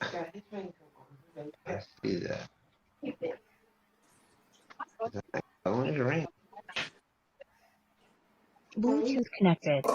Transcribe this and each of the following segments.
I see that. Oh, it's rain. Bluetooth connected.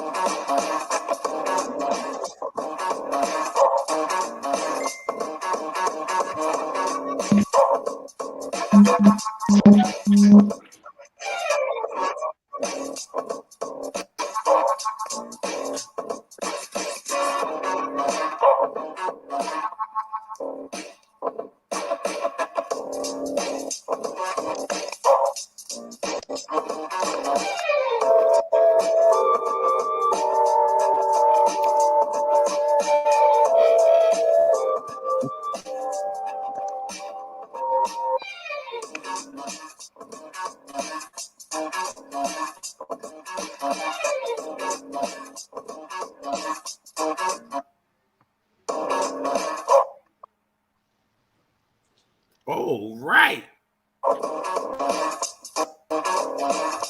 All right.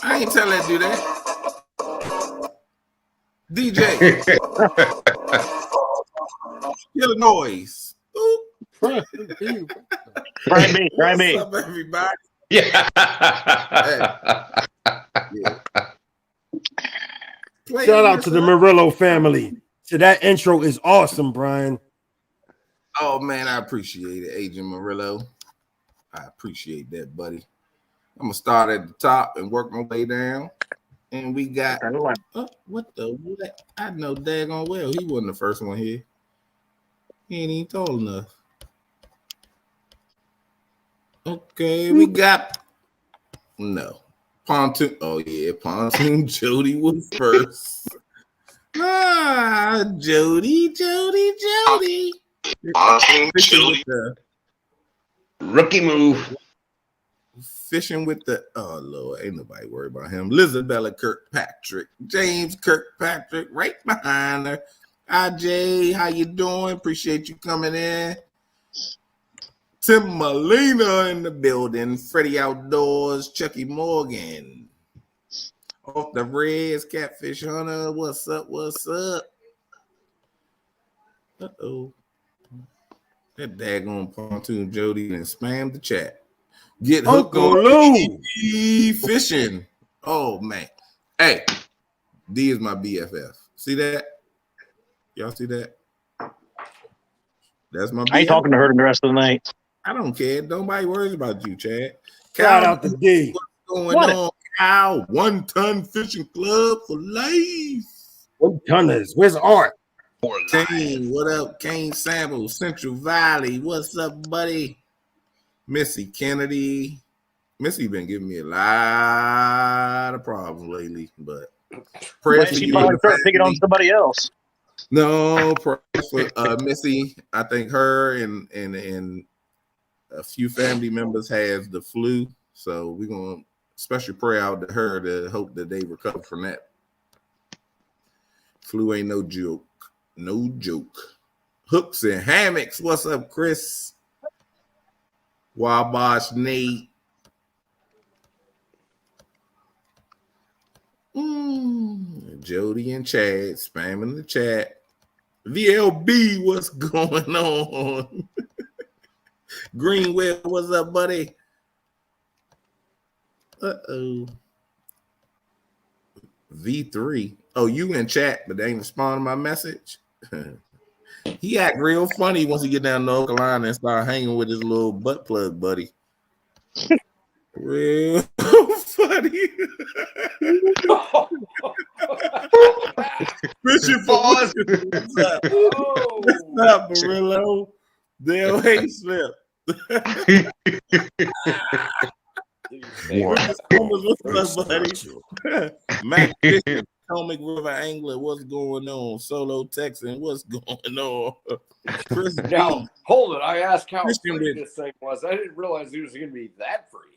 I ain't tell that to do that. DJ, Illinois. Try me. What's up, everybody? Yeah. Yeah. Shout out to the Murillo family. So that intro is awesome, Brian. Oh man, I appreciate it, Agent Murillo. I appreciate that, buddy. I'm gonna start at the top and work my way down. And we got what the what? I know daggone well he wasn't the first one here. He ain't even tall enough. Okay, we got Pontoon. Oh yeah, Pontoon Jody was first. Jody. Pontoon Jody. Rookie move. Fishing with the Lord, ain't nobody worried about him. Lizabella Kirkpatrick, James Kirkpatrick, right behind her. Hi Jay, how you doing? Appreciate you coming in. Tim Molina in the building. Freddie Outdoors, Chucky Morgan. Off the Reds, Catfish Hunter. What's up? Uh-oh. That daggone Pontoon Jody and spam the chat. Get hooked Uncle on Lou. fishing. Oh man. Hey, D is my BFF. See that? Y'all see that? That's my BFF. I ain't talking to her the rest of the night. I don't care. Nobody worries about you, Chad. Shout out to D. What's going on, Kyle? 1 Ton Fishing Club for life. 1 tonners. Where's Art? Kane, what up? Kane Sample, Central Valley. What's up, buddy? Missy Kennedy. Missy been giving me a lot of problems lately, but prayers for She you. probably start picking on somebody else. No, prayers for Missy. I think her and a few family members has the flu, so we're gonna special pray out to her to hope that they recover from that. Flu ain't no joke. No joke. Hooks and hammocks. What's up, Chris? Wabash Nate. Jody and Chad spamming the chat. VLB, what's going on? Greenwell, what's up, buddy? Uh-oh. V3. Oh, you in chat, but they ain't responding to my message. He act real funny once he get down to North Carolina and start hanging with his little butt plug buddy. Real funny. Bishop Pause. What's up? What's up, Barillo? Dale Hay slip. What's up, buddy? Mac Fishing, Potomac River Angler, what's going on? Solo Texan, what's going on? Chris Now, hold it. I asked how Christian free with- this thing was. I didn't realize it was going to be that free.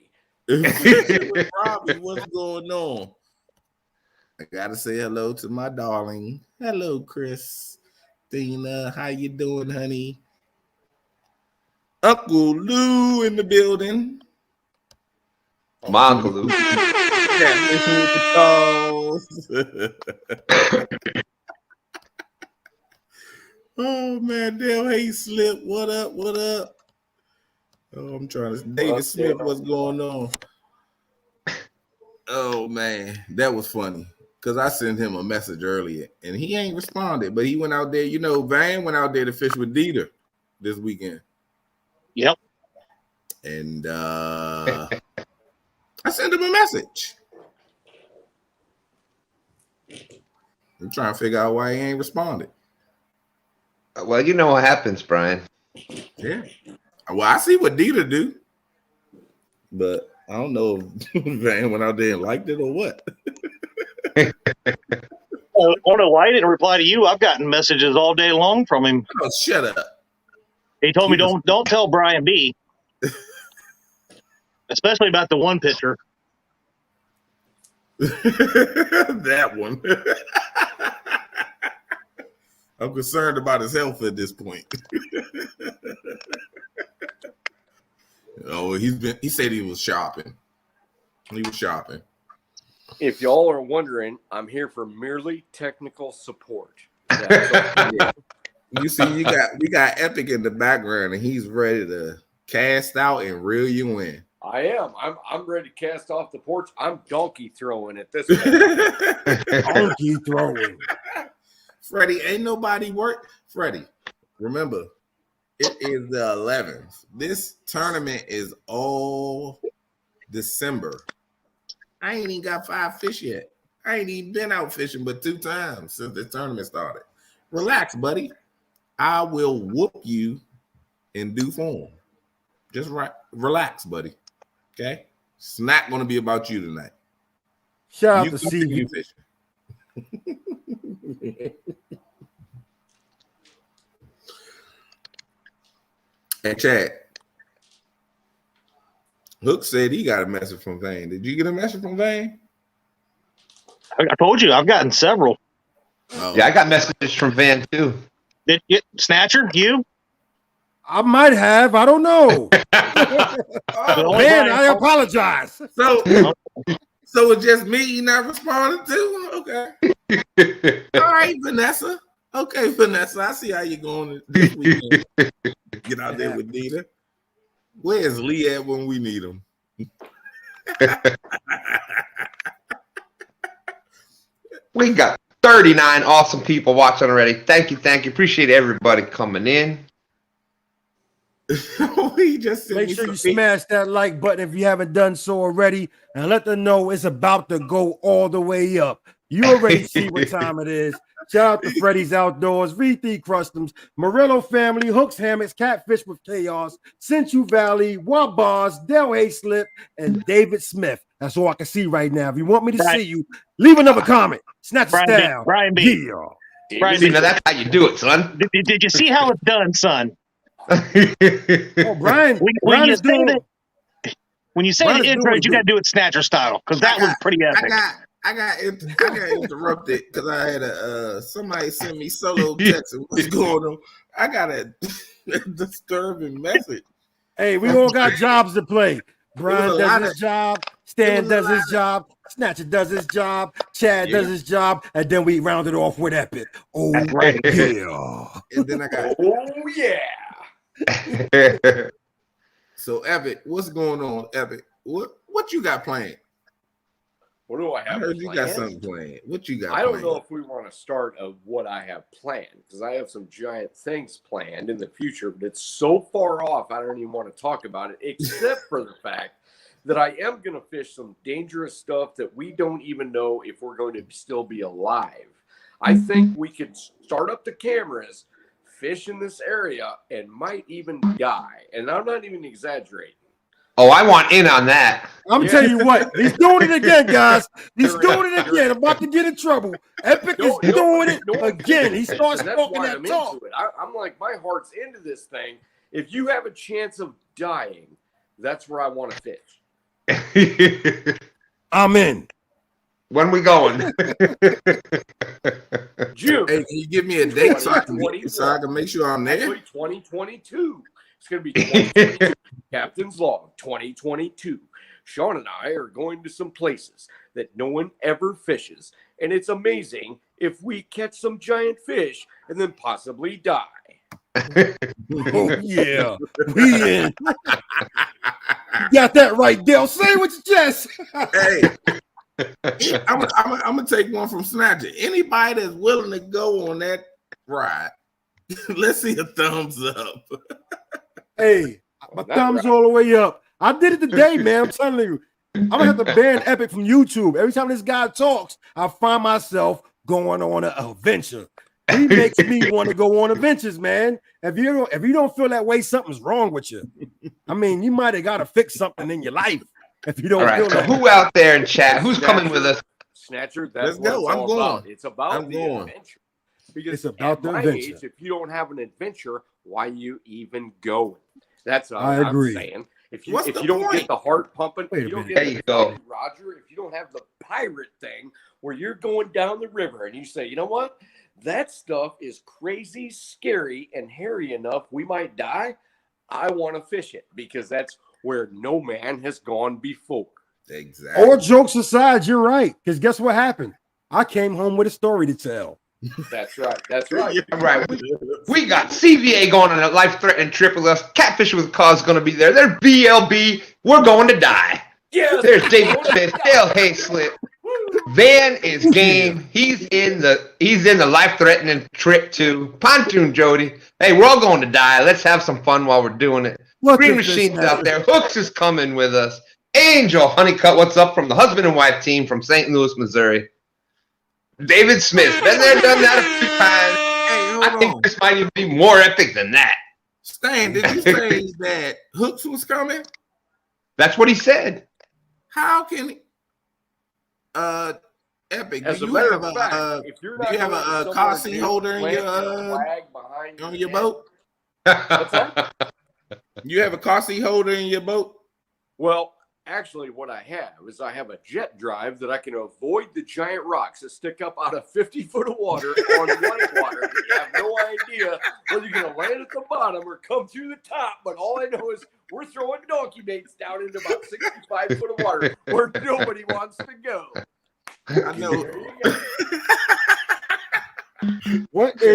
With Robbie, what's going on? I gotta say hello to my darling. Hello, Chris. Dina, how you doing, honey? Uncle Lou in the building. My Uncle Lou. Oh man, Dale Hay Slip. What up? What up? Oh, I'm trying to David Smith, what's going on? Oh man, that was funny. Cause I sent him a message earlier and he ain't responded, but he went out there. You know, Van went out there to fish with Dieter this weekend. Yep. And I sent him a message. I'm trying to figure out why he ain't responded. Well, you know what happens, Brian. Yeah. Well, I see what Dieter do, but I don't know if Van went out there and liked it or what. I don't know why he didn't reply to you. I've gotten messages all day long from him. Oh, shut up. He told me don't tell Brian B. Especially about the one pitcher. That one. I'm concerned about his health at this point. Oh, he said he was shopping. He was shopping. If y'all are wondering, I'm here for merely technical support. That's You see, we got Epic in the background, and he's ready to cast out and reel you in. I am. I'm ready to cast off the porch. I'm donkey throwing at this point. Donkey throwing. Freddie, ain't nobody work. Freddie, remember, it is the 11th. This tournament is all December. I ain't even got 5 fish yet. I ain't even been out fishing but 2 times since the tournament started. Relax, buddy. I will whoop you in due form. Just relax, buddy. Okay? It's not going to be about you tonight. Shout out You to continue CV. fishing. Hey, Chad. Hook said he got a message from Vane. Did you get a message from Vane? I told you, I've gotten several. Oh. Yeah, I got messages from Van too. Did you, Snatcher, you? I might have. I don't know. Oh, Man, I apologize. so it's just me you not responding to? Okay. All right, Vanessa. Okay, Vanessa. I see how you're going this weekend. Get out there with Nita. Where's Lee at when we need him? We got 39 awesome people watching already. Thank you. Appreciate everybody coming in. We just Make sure you smash that like button if you haven't done so already, and let them know it's about to go all the way up. You already see what time it is. Shout out to Freddy's Outdoors, V3 Customs, Morello Family, Hooks Hammocks, Catfish with Chaos, Central Valley, Wabars, Del Hay Slip, and David Smith. That's all I can see right now. If you want me to see you, leave another comment. Snatch a style. Brian B. Yeah. Brian See, B. now that's how you do it, son. Did you see how it's done, son? Oh, Brian. When you say Brian the is intro, doing you got to do it Snatcher style because that was pretty epic. I got interrupted because I had somebody send me solo text. What's going on? I got a disturbing message. Hey, we all got jobs to play. Brian does his job. Stan does his job. Snatcher does his job. Chad does his job. And then we round it off with Epic. Oh, right. Yeah. And then I got So Epic, what's going on, Epic? What you got planned? What do I have? I heard you got planned? something planned. What you got? I don't planned? know if we want to start of what I have planned because I have some giant things planned in the future, but it's so far off I don't even want to talk about it, except for the fact that I am going to fish some dangerous stuff that we don't even know if we're going to still be alive. I think we could start up the cameras, fish in this area, and might even die. And I'm not even exaggerating. Oh, I want in on that. I'm gonna tell you what, he's doing it again, guys. He's doing it again. About to get in trouble. Epic is doing it again. He starts talking that talk. Into it. I'm like, my heart's into this thing. If you have a chance of dying, that's where I want to fish. I'm in. When we going? June. Hey, can you give me a date so I can make sure I'm there? Actually, 2022. It's going to be 2022. Captain's Log 2022. Sean and I are going to some places that no one ever fishes, And it's amazing if we catch some giant fish and then possibly die. Oh yeah, we in. You got that right, Dale. Say it with your chest. Hey, I'm gonna take one from Snatcher. Anybody that's willing to go on that ride, let's see a thumbs up. Hey, my thumbs all the way up. I did it today, man. I'm telling you. I'm gonna have to ban Epic from YouTube. Every time this guy talks, I find myself going on an adventure. He makes me want to go on adventures, man. If you don't feel that way, something's wrong with you. I mean, you might have got to fix something in your life if you don't All right, feel so that. who out there in chat? Who's coming with us? Snatcher, that's Let's what go. it's I'm all going. about. It's about I'm the going. adventure. Because It's about at the my adventure. age, if you don't have an adventure, why you even going? That's what I I'm agree. saying. If you What's if the you don't point? get the heart pumping, Wait if a you don't minute. get There the you go. Jolly Roger, if you don't have the pirate thing where you're going down the river and you say, you know what? That stuff is crazy, scary, and hairy enough we might die. I want to fish it because that's where no man has gone before. Exactly. All jokes aside, you're right. Because guess what happened? I came home with a story to tell. That's right. That's right. All right, we got CVA going on a life-threatening trip with us. Catfish with a Cause is going to be there. They're BLB. We're going to die. Yes. There's David Smith, Dale Hayslip. Van is game. He's in the life-threatening trip too. Pontoon Jody. Hey, we're all going to die. Let's have some fun while we're doing it. What Green the fish Machine's snatcher? out there. Hooks is coming with us. Angel Honeycutt, what's up from the husband and wife team from St. Louis, Missouri. David Smith, been there, done that a few times. Hey, I hold think on. this might even be more epic than that. Stan, did you say that Hooks was coming? That's what he said. How can Epic? As Do a you matter have of fact, a if you're do not you have going a somewhere car seat new, holder in plant your flag behind on your your head. boat? What's that? You have a car seat holder in your boat? Well, actually, what I have is I have a jet drive that I can avoid the giant rocks that stick up out of 50 foot of water on white water. You have no idea whether you're going to land at the bottom or come through the top. But all I know is we're throwing donkey baits down into about 65 foot of water where nobody wants to go. I know. There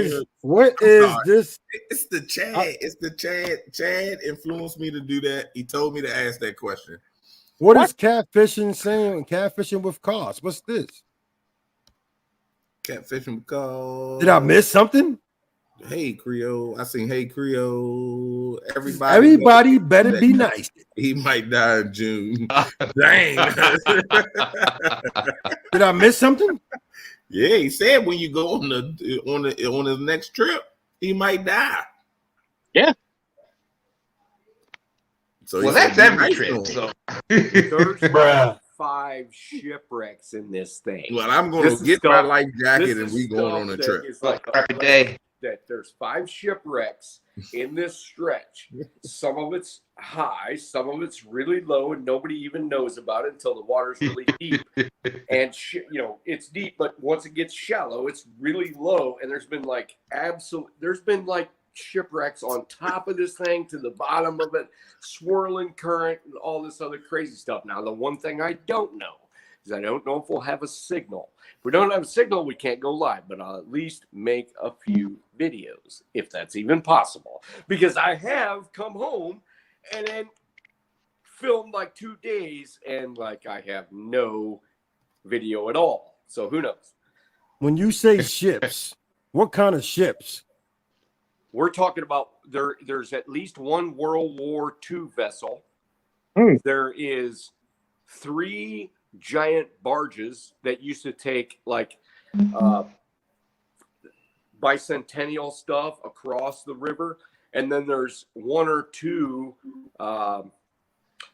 you go. What is sorry. this? It's the Chad. It's the Chad. Chad influenced me to do that. He told me to ask that question. What is catfishing saying? Catfishing with cause. What's this? Catfishing because Did I miss something? Hey Creole. I seen Hey Creole. Everybody Better be nice. He might die in June. Dang. Did I miss something? Yeah, he said when you go on his next trip, he might die. Yeah. So he Well, said that's be every nice trip. to him. So There's Bruh. 5 shipwrecks in this thing. Well, I'm going This to is get my stuff- life jacket This and is we going stuff on a that trip. is well, like crap a day. that there's 5 shipwrecks in this stretch. Some of it's high, some of it's really low, and nobody even knows about it until the water's really deep. And it's deep, but once it gets shallow, it's really low. And there's been like shipwrecks on top of this thing to the bottom of it, swirling current and all this other crazy stuff. Now, the one thing I don't know is I don't know if we'll have a signal. If we don't have a signal, we can't go live, but I'll at least make a few videos if that's even possible, because I have come home and then filmed like 2 days and like I have no video at all. So who knows? When you say ships, what kind of ships? We're talking about there's at least one World War II vessel. There is 3 giant barges that used to take like bicentennial stuff across the river. And then there's 1 or 2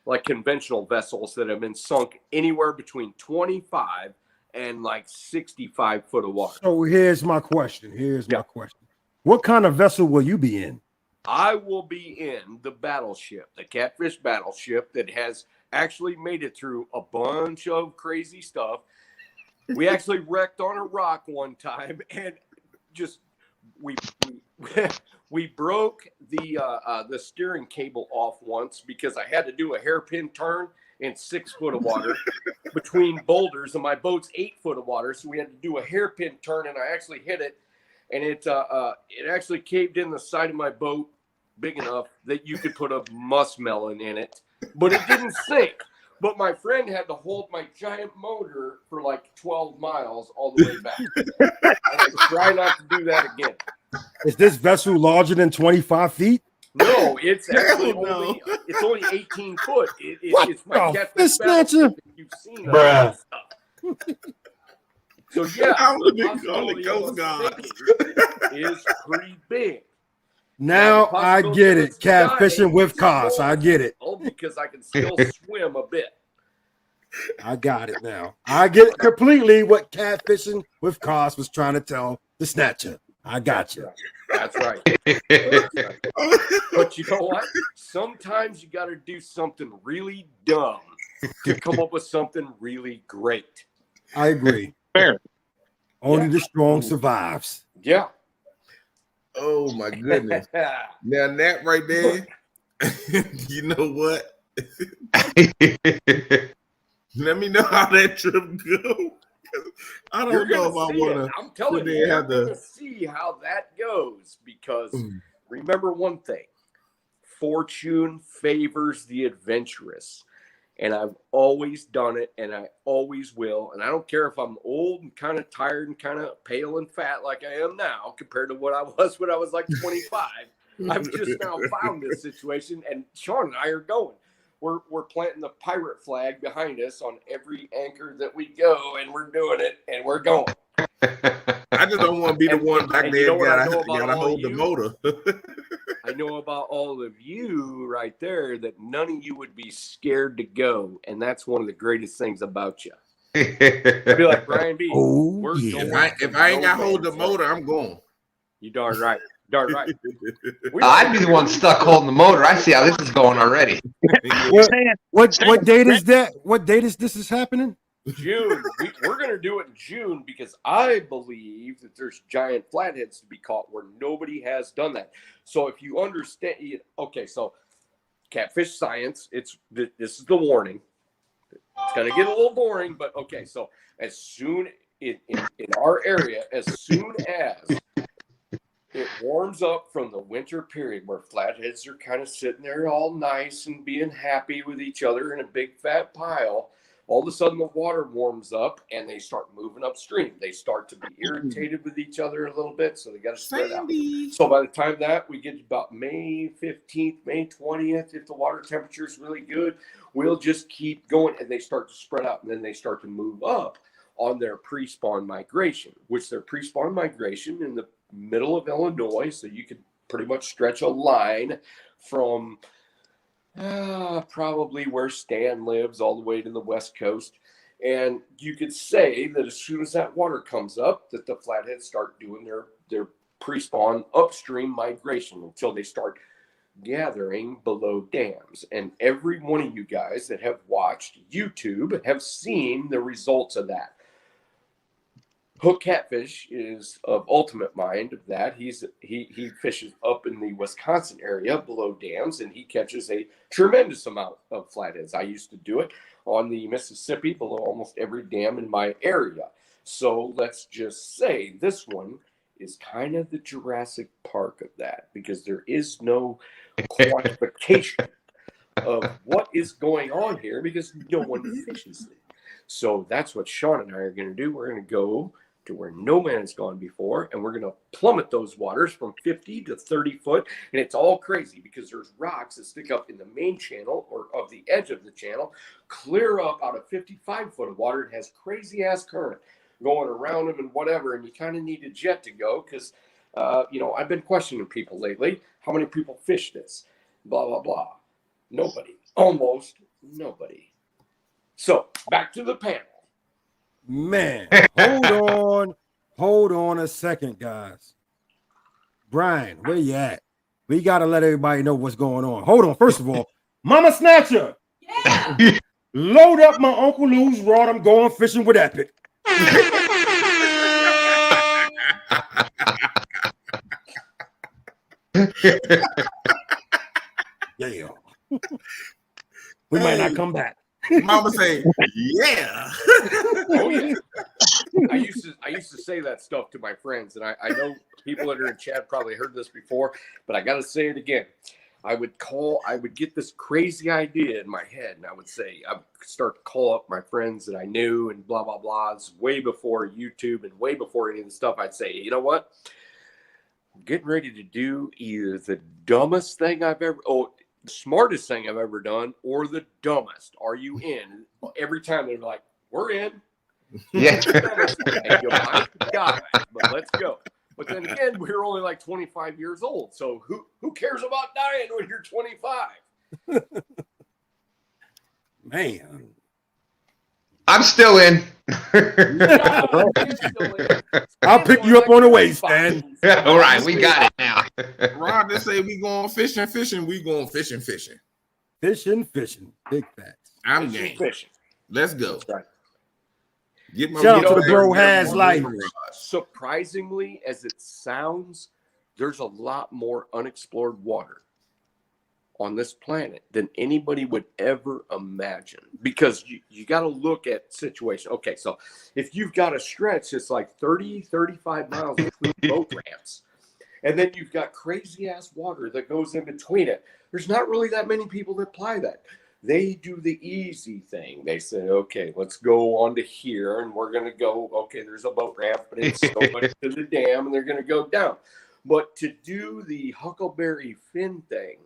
like conventional vessels that have been sunk anywhere between 25 and like 65 foot of water. So here's my question. My question. What kind of vessel will you be in? I will be in the battleship, the Catfish battleship that has actually made it through a bunch of crazy stuff. We actually wrecked on a rock one time and just we broke the steering cable off once because I had to do a hairpin turn in 6 foot of water between boulders, and my boat's 8 foot of water. So we had to do a hairpin turn, and I actually hit it, and it actually caved in the side of my boat big enough that you could put a muskmelon in it, but it didn't sink. But my friend had to hold my giant motor for like 12 miles all the way back. And I try not to do that again. Is this vessel larger than 25 feet? No, it's actually Hell no. only 18 foot. What It's my the Catfish fish snatcher? battleship that you've seen. Bruh. So yeah, I'm the gonna call it possibility of Coast Guard. sinking is pretty big. Now the I possibility get of it. us dying Catfishing with is costs. I get it. small because I can still swim a bit. I got it now. I get it completely what catfishing with costs was trying to tell the snatcher. I got you. That's right. But you know what? Sometimes you got to do something really dumb to come up with something really great. I agree. Fair. Only Yeah. the strong survives. Yeah. Oh my goodness. Now that right there, you know what? Let me know how that trip go. I You're don't know gonna if I see want it. to. I'm telling they you, you're have the- gonna see how that goes because remember one thing: fortune favors the adventurous, and I've always done it, and I always will. And I don't care if I'm old and kind of tired and kind of pale and fat like I am now compared to what I was when I was like 25. I've just now found this situation, and Sean and I are going. We're planting the pirate flag behind us on every anchor that we go, and we're doing it, and we're going. I just don't want to be the one back and there you know what I that know about gotta all hold the you? motor. I know about all of you right there that none of you would be scared to go, and that's one of the greatest things about you. I'd be like, Brian B. Oh, we're yeah. going if to I ain't no got hold the man's land. motor, I'm going. You darn right. Darn right. I'd be the one stuck holding the motor. I see how this is going already. What date is that? What date is this is happening? June. We're going to do it in June because I believe that there's giant flatheads to be caught where nobody has done that. So if you understand, okay, so catfish science, this is the warning. It's going to get a little boring, but okay. So as soon in our area, as soon as it warms up from the winter period where flatheads are kind of sitting there all nice and being happy with each other in a big fat pile, all of a sudden the water warms up and they start moving upstream. They start to be irritated with each other a little bit, so they got to spread out. So by the time that we get about May 15th, May 20th, if the water temperature is really good, we'll just keep going and they start to spread out, and then they start to move up on their pre-spawn migration, which their pre-spawn migration in the middle of Illinois, so you could pretty much stretch a line from probably where Stan lives all the way to the West Coast. And you could say that as soon as that water comes up, that the flatheads start doing their pre-spawn upstream migration until they start gathering below dams. And every one of you guys that have watched YouTube have seen the results of that. Hook Catfish is of ultimate mind of that. He fishes up in the Wisconsin area below dams, and he catches a tremendous amount of flatheads. I used to do it on the Mississippi below almost every dam in my area. So let's just say this one is kind of the Jurassic Park of that, because there is no quantification of what is going on here because no one fishes it. So that's what Sean and I are going to do. We're going to go to where no man has gone before, and we're going to plummet those waters from 50 to 30 foot. And it's all crazy because there's rocks that stick up in the main channel or of the edge of the channel, clear up out of 55 foot of water. It has crazy ass current going around them and whatever, and you kind of need a jet to go because I've been questioning people lately. How many people fish this? Blah blah blah. Nobody. Almost nobody. So back to the panel. Man, hold on a second, guys. Brian, where you at? We got to let everybody know what's going on. Hold on. First of all, Mama Snatcher. Yeah. Load up my Uncle Lou's rod. I'm going fishing with Epic. Yeah. We might not come back. Mama say, yeah. Oh yeah. I used to say that stuff to my friends, and I know people that are in chat probably heard this before, but I got to say it again. I would get this crazy idea in my head, and I would start to call up my friends that I knew and blah, blah, blah. It's way before YouTube and way before any of the stuff. I'd say, you know what? I'm getting ready to do either the dumbest thing the smartest thing I've ever done, or the dumbest. Are you in? Every time they're like, we're in. Yeah. And you might die, but let's go. But then again, we were only like 25 years old. So who cares about dying when you're 25? Man. I'm still in. I'll pick you up on the way, Stan. All right, we got it now. Ron just say we going fishing. We going fishing. Fishing. Big facts. I'm game. Fishing. Let's go. That's right. Get my Shout out to the video bro there, has life. Surprisingly, as it sounds, there's a lot more unexplored water on this planet than anybody would ever imagine, because you got to look at situation. Okay, so if you've got a stretch that's like 35 miles between boat ramps, and then you've got crazy ass water that goes in between it, there's not really that many people that apply that. They do the easy thing. They say, okay, let's go on to here, and we're going to go, okay, there's a boat ramp, but it's going to the dam, and they're going to go down. But to do the Huckleberry Finn thing,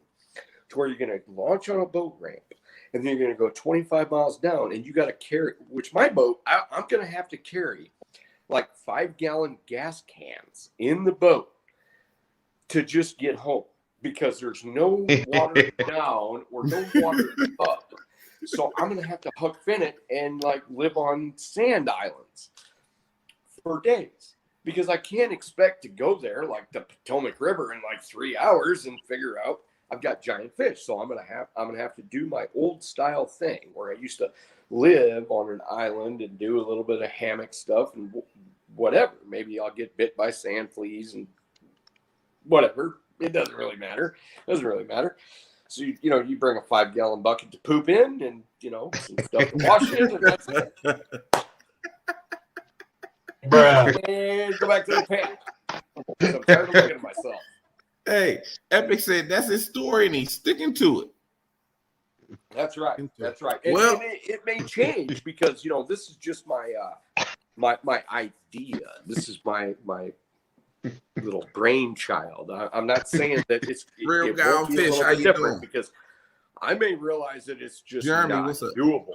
to where you're going to launch on a boat ramp, and then you're going to go 25 miles down, and you got to carry, which my boat, I'm going to have to carry like 5-gallon gas cans in the boat to just get home, because there's no water down or no water up. So I'm going to have to Huck Finn it and like live on sand islands for days, because I can't expect to go there like the Potomac River in like 3 hours and figure out I've got giant fish. So I'm going to have to do my old style thing where I used to live on an island and do a little bit of hammock stuff and whatever. Maybe I'll get bit by sand fleas and whatever. It doesn't really matter. So, you bring a 5-gallon bucket to poop in, and, some stuff to wash in, and that's it. And go back to the pan. So I'm tired of looking at myself. Hey, Epic said that's his story, and he's sticking to it. That's right. And it may change, because, this is just my idea. This is my little brainchild. I'm not saying that it's Real guy fish. How you doing? Because I may realize that it's just Jeremy, not what's up? doable.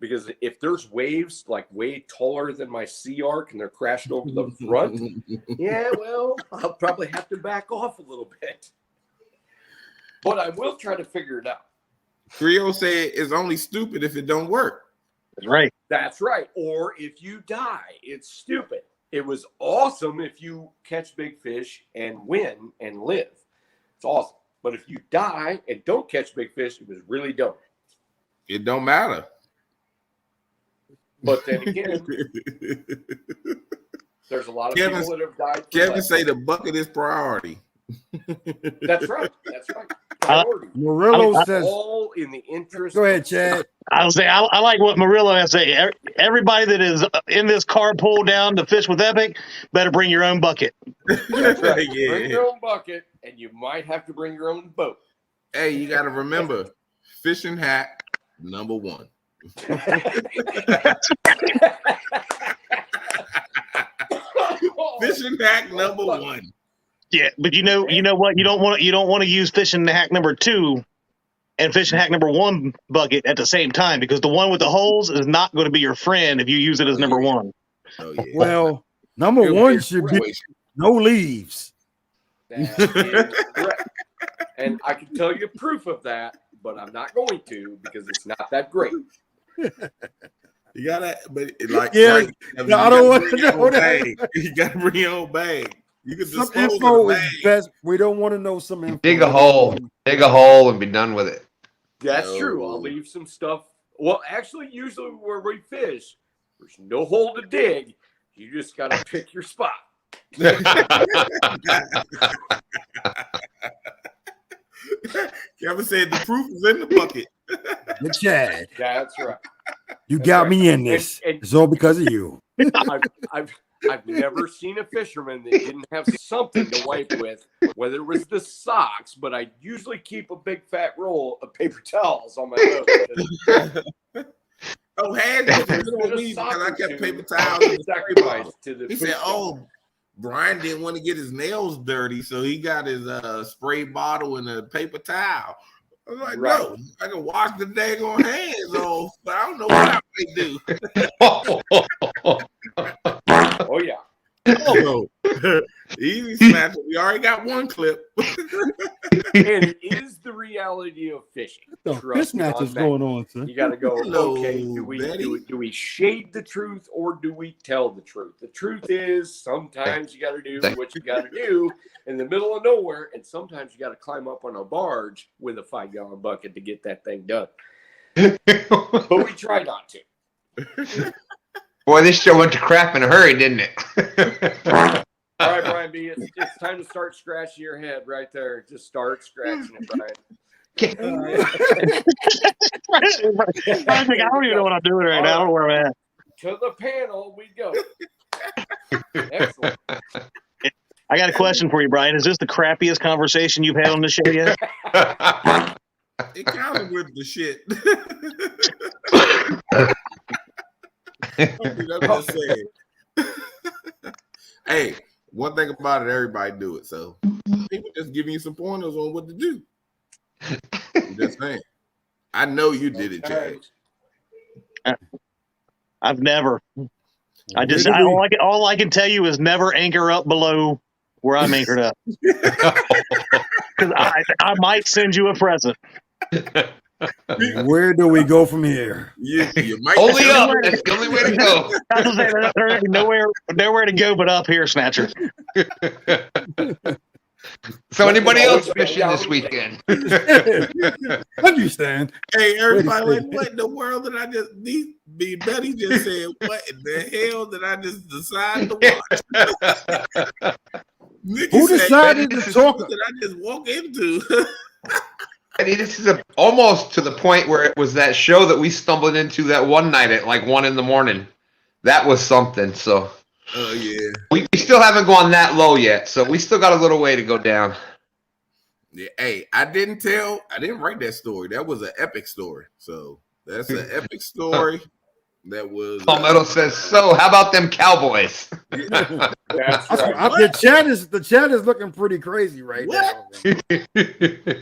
Because if there's waves like way taller than my sea arc and they're crashing over the front, yeah, well, I'll probably have to back off a little bit. But I will try to figure it out. Rio said it's only stupid if it don't work. That's right. That's right. Or if you die, it's stupid. It was awesome if you catch big fish and win and live. It's awesome. But if you die and don't catch big fish, it was really dumb. It don't matter. But then again, there's a lot of people that have died. Kevin say the bucket is priority. That's right. Priority. Murillo says, all in the interest. Go ahead, Chad. I was saying, I like what Murillo has to say. Everybody that is in this carpool down to fish with Epic better bring your own bucket. That's right. Yeah. Bring your own bucket, and you might have to bring your own boat. Hey, you got to remember, fishing hack number 1. Fishing hack number 1. Yeah, but you know what? You don't want to use fishing hack number 2 and fishing hack number 1 bucket at the same time, because the one with the holes is not going to be your friend if you use it as number 1. Oh, yeah. Well, number 1 should be no leaves. That is correct. And I can tell you proof of that, but I'm not going to, because it's not that great. You gotta, but like, Yeah, right, no, I don't want to know that. You gotta bring your own bag. You can Some dispose info of the is bag. best. We don't want to know some info. Dig a hole, and be done with it. That's No. true. I'll leave some stuff. Well, actually, usually where we fish, there's no hole to dig. You just got to pick your spot. Kevin said the proof is in the bucket. With Chad. That's right. You That's got right. me in this. And It's all because of you. I've never seen a fisherman that didn't have something to wipe with, whether it was the socks, but I usually keep a big fat roll of paper towels on my boat. Oh, Hank was messing with me because I kept paper towels in the spray bottle. He said, "Oh, Brian didn't want to get his nails dirty, so he got his spray bottle and a paper towel." I was like, Right. "No, I can wash the daggone hands off, but I don't know what I may do." Oh yeah. Oh, easy snatcher. We already got one clip. And it is the reality of fishing. What the Trust fish me match is on that. going on, sir? You got to go, Hello, okay, do we shade the truth or do we tell the truth? The truth is sometimes you got to do what you got to do in the middle of nowhere, and sometimes you got to climb up on a barge with a 5-gallon bucket to get that thing done. But we try not to. Boy, this show went to crap in a hurry, didn't it? All right, Brian B., it's time to start scratching your head right there. Just start scratching it, Brian. I don't even know what I'm doing right now. I don't know where I'm at. To the panel we go. Excellent. I got a question for you, Brian. Is this the crappiest conversation you've had on the show yet? It kind of with the shit. I'm just saying. Hey, one thing about it, everybody do it. So people just giving you some pointers on what to do. I'm just saying. I know you did it, Chad. I've never. All I can tell you is never anchor up below where I'm anchored up. Because I might send you a present. Where do we go from here? You might Only up. That's the only way to go. I was saying there's nowhere to go but up here, Snatcher. So anybody else fishing this weekend? Understand? Hey, everybody, like, what in the world did I just Betty just said, what in the hell did I just decide to watch? Nikki Who said, decided to talk? What did I just walk into? I mean, this is almost to the point where it was that show that we stumbled into that one night at like 1 a.m. That was something. So, oh yeah, we still haven't gone that low yet. So we still got a little way to go down. yeah. Hey, I didn't write that story. That was an epic story. So that's an epic story. That was Palmetto says, so how about them Cowboys? That's right. The chat is looking pretty crazy right now.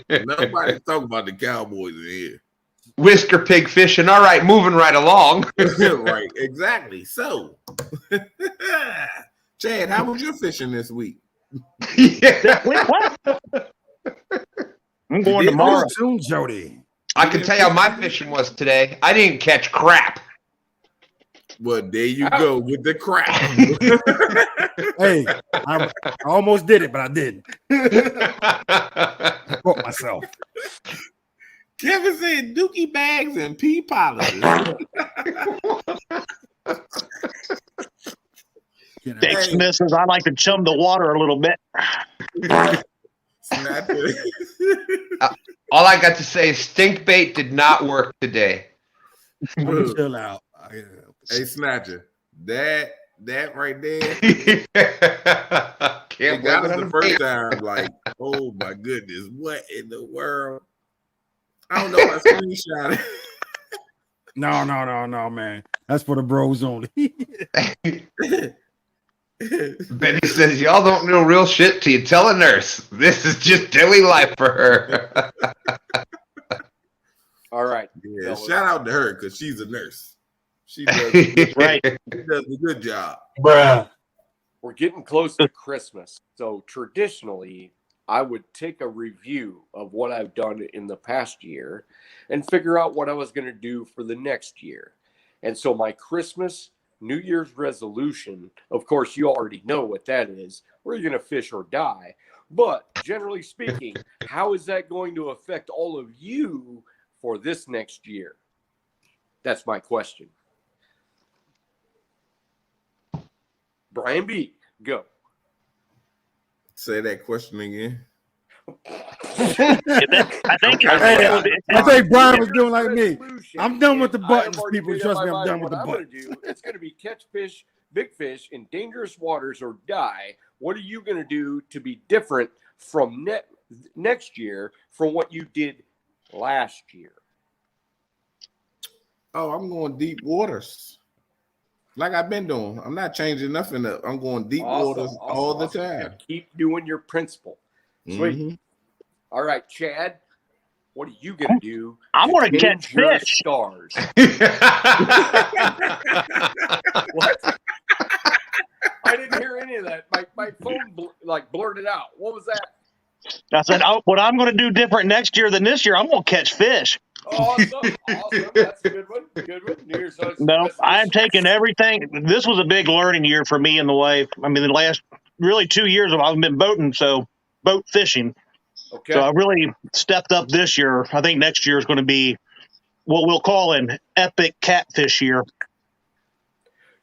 Nobody's talking about the Cowboys in here. Whisker pig fishing. All right, moving right along. Right, exactly. So, Chad, how was your fishing this week? Yeah. What? I'm going tomorrow. Soon, Jody. I can tell you how my fishing was today. I didn't catch crap. Well, there you go with the crap. Hey, I almost did it, but I didn't. I caught myself. Kevin said dookie bags and pea polishes. Thanks, Mrs. I like to chum the water a little bit. All I got to say is stink bait did not work today. Chill out. Hey, Snatcher, that right there. Can't That blame was it on the the first bait. time. Like, oh my goodness, what in the world? I don't know. I screenshot it. No, man. That's for the bros only. Betty says, y'all don't know real shit till you tell a nurse. This is just daily life for her. All right. Yeah, shout out to her because she's a nurse. She does Right. She does a good job. Bruh. We're getting close to Christmas. So traditionally, I would take a review of what I've done in the past year and figure out what I was going to do for the next year. And so my Christmas, New Year's resolution, of course, you already know what that is. We're going to fish or die. But generally speaking, how is that going to affect all of you for this next year? That's my question. Brian B., go. Say that question again. I think I think Brian was doing like me. Resolution, I'm done with the and I have buttons, already people. made up Trust my me, I'm mind done with what the I'm gonna buttons. do. It's going to be catch fish, big fish in dangerous waters or die. What are you going to do to be different from next year from what you did last year? Oh, I'm going deep waters. Like I've been doing. I'm not changing nothing up. I'm going deep waters all the time. And keep doing your principle. Sweet. Mm-hmm. All right, Chad. What are you going to do? I'm going to change catch your fish. stars. What? I didn't hear any of that. My phone blurted out. What was that? I said, what I'm going to do different next year than this year, I'm going to catch fish. Awesome. That's a good one. Good one. New Year's No, I'm taking everything. This was a big learning year for me and the wife. I mean, the last really 2 years I've been boating, so boat fishing. Okay. So I really stepped up this year. I think next year is going to be what we'll call an epic catfish year.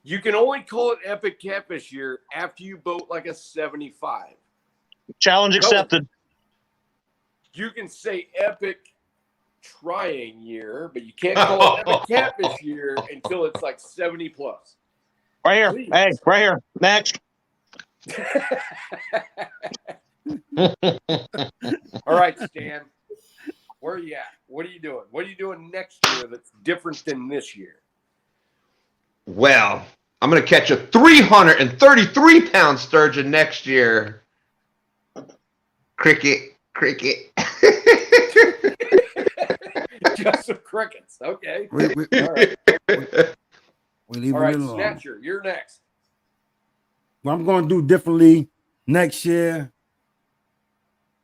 You can only call it epic catfish year after you boat like a 75. Challenge accepted. You can say epic trying year, but you can't call it epic catfish year until it's like 70 plus. Right here. Please. Hey, right here. Next. All right, Stan. Where are you at? What are you doing? What are you doing next year that's different than this year? Well, I'm going to catch a 333-pound sturgeon next year. Cricket. Just some crickets. Okay. We All right. leave All it right, alone. Snatcher, you're next. What I'm going to do differently next year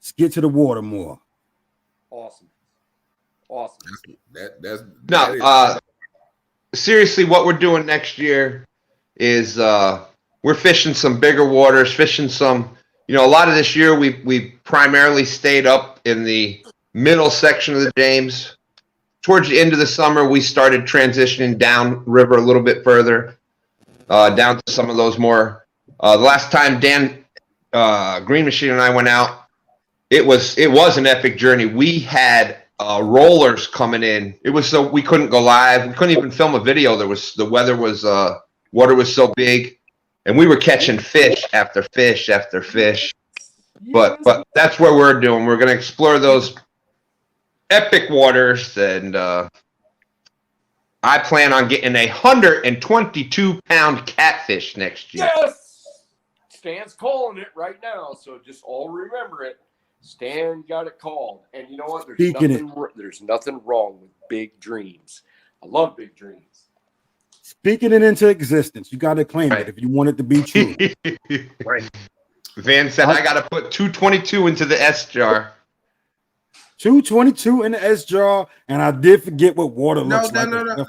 is get to the water more. Awesome. Seriously, what we're doing next year is we're fishing some bigger waters, fishing some, a lot of this year we primarily stayed up in the middle section of the James. Towards the end of the summer, we started transitioning down river a little bit further, down to some of those more. The last time Dan Green Machine and I went out, it was an epic journey. We had rollers coming in. It was so we couldn't go live. We couldn't even film a video. Water was so big, and we were catching fish after fish after fish. But that's what we're doing. We're going to explore those epic waters, and I plan on getting a 122-pound catfish next year. Yes! Stan's calling it right now, so just all remember it. Stan got it called. And you know what? There's nothing wrong with big dreams. I love big dreams. Speaking it into existence. You got to claim it if you want it to be true. Right. Van said, I got to put 222 into the S jar. 222 in the S jar, and I did forget what water looks like. No.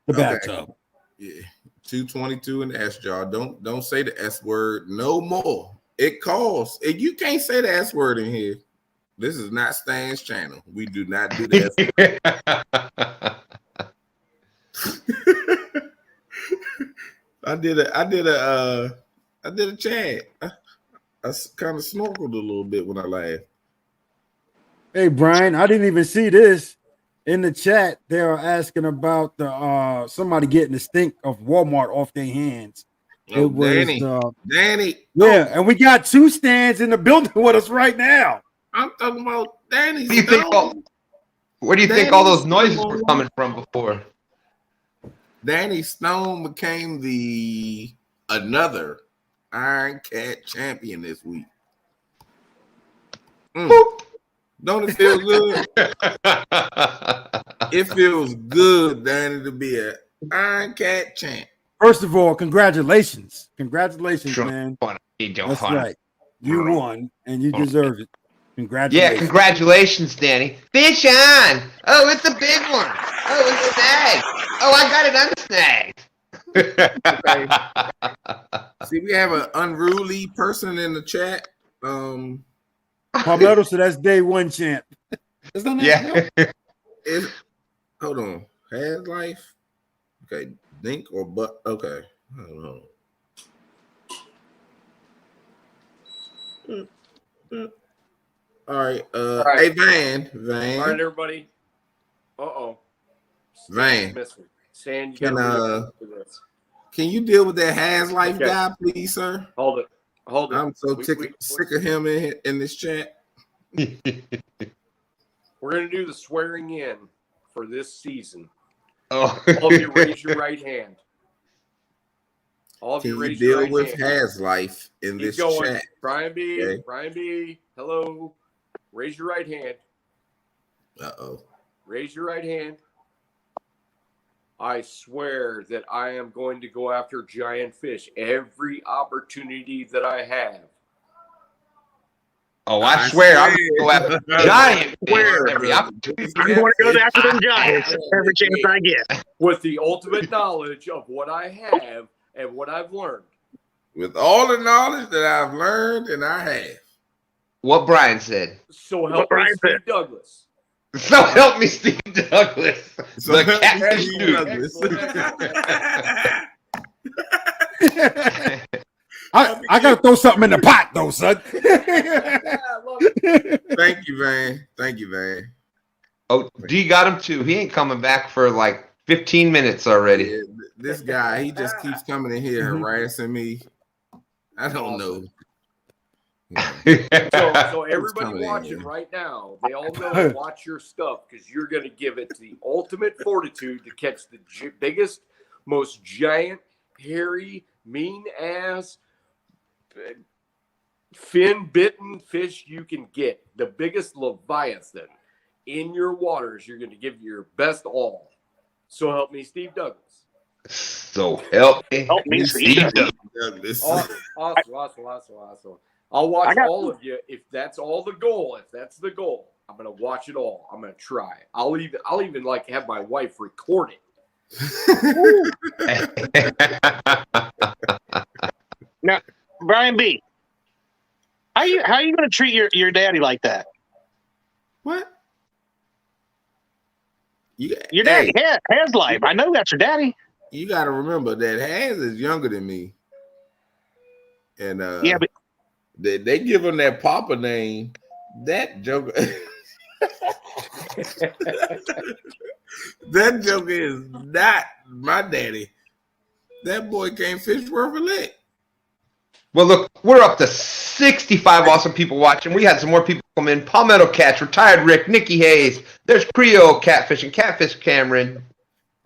The bathtub. Yeah, 222 in the S jar. Don't say the S word no more. It calls. You can't say the S word in here. This is not Stan's channel. We do not do the S word. I did a chat. I kind of snorkeled a little bit when I laughed. Hey, Brian, I didn't even see this in the chat. They are asking about the somebody getting the stink of Walmart off their hands. Oh, it was Danny. Yeah, and we got two stands in the building with us right now. I'm talking about Danny. Where do you think all those noises were coming from before? Danny Stone became another Iron Cat champion this week. Don't it feel good? It feels good, Danny, to be an Iron Cat champ. First of all, congratulations. Congratulations, man. That's right. You won, and you deserve it. Congratulations. Yeah, congratulations, Danny. Fish on. Oh, it's a big one. Oh, it's a snag. Oh, I got it unsnagged. See, we have an unruly person in the chat. Palmetto, so that's day one champ. Yeah. Hold on. Has life? Okay. Dink or butt? Okay. I don't know. All right. All right. Hey, Van. All right, everybody. Van. Missing. Stan, you Can got to this. can you deal with that Has Life Okay. guy, please, sir? Hold it. I'm so sick of him in this chat. We're going to do the swearing in for this season. Oh. All of you raise your right hand. All of Can you you raise your deal right with hand. Has Life in Keep this going. chat? Brian B. Okay. Brian B. Hello. Raise your right hand. Uh-oh. Raise your right hand. I swear that I am going to go after giant fish every opportunity that I have. Oh, I swear I'm going to go after giant fish every I'm opportunity. going to go after them giants every chance I get. With the ultimate knowledge of what I have and what I've learned. With all the knowledge that I've learned and I have. What Brian said. So help me, Steve Douglas. So help me, Steve Douglas. So The help me, Catfish Steve dude. Douglas. I gotta throw something in the pot though, son. Yeah, I love it. Thank you, Van. Thank you, Van. Oh, D got him too. He ain't coming back for like 15 minutes already. Yeah, this guy, he just keeps coming in here harassing me. I don't know. So everybody watching right now, they all know to watch your stuff because you're going to give it the ultimate fortitude to catch the biggest, most giant, hairy, mean-ass, fin-bitten fish you can get. The biggest Leviathan in your waters. You're going to give your best all. So help me, Steve Douglas. So help me, Steve Douglas. Awesome. I'll watch all of you if that's all the goal. If that's the goal, I'm gonna watch it all. I'm gonna try. I'll even like have my wife record it. Now, Brian B, how you gonna treat your daddy like that? What? Your daddy has life. I know that's your daddy. You got to remember that Has is younger than me, and yeah, but they give him that Papa name. That joker, that joker is not my daddy. That boy can't fish worth a lick. Well, look, we're up to 65 awesome people watching. We had some more people come in. Palmetto Cats, Retired Rick, Nikki Hayes. There's Creole Catfish and Catfish Cameron.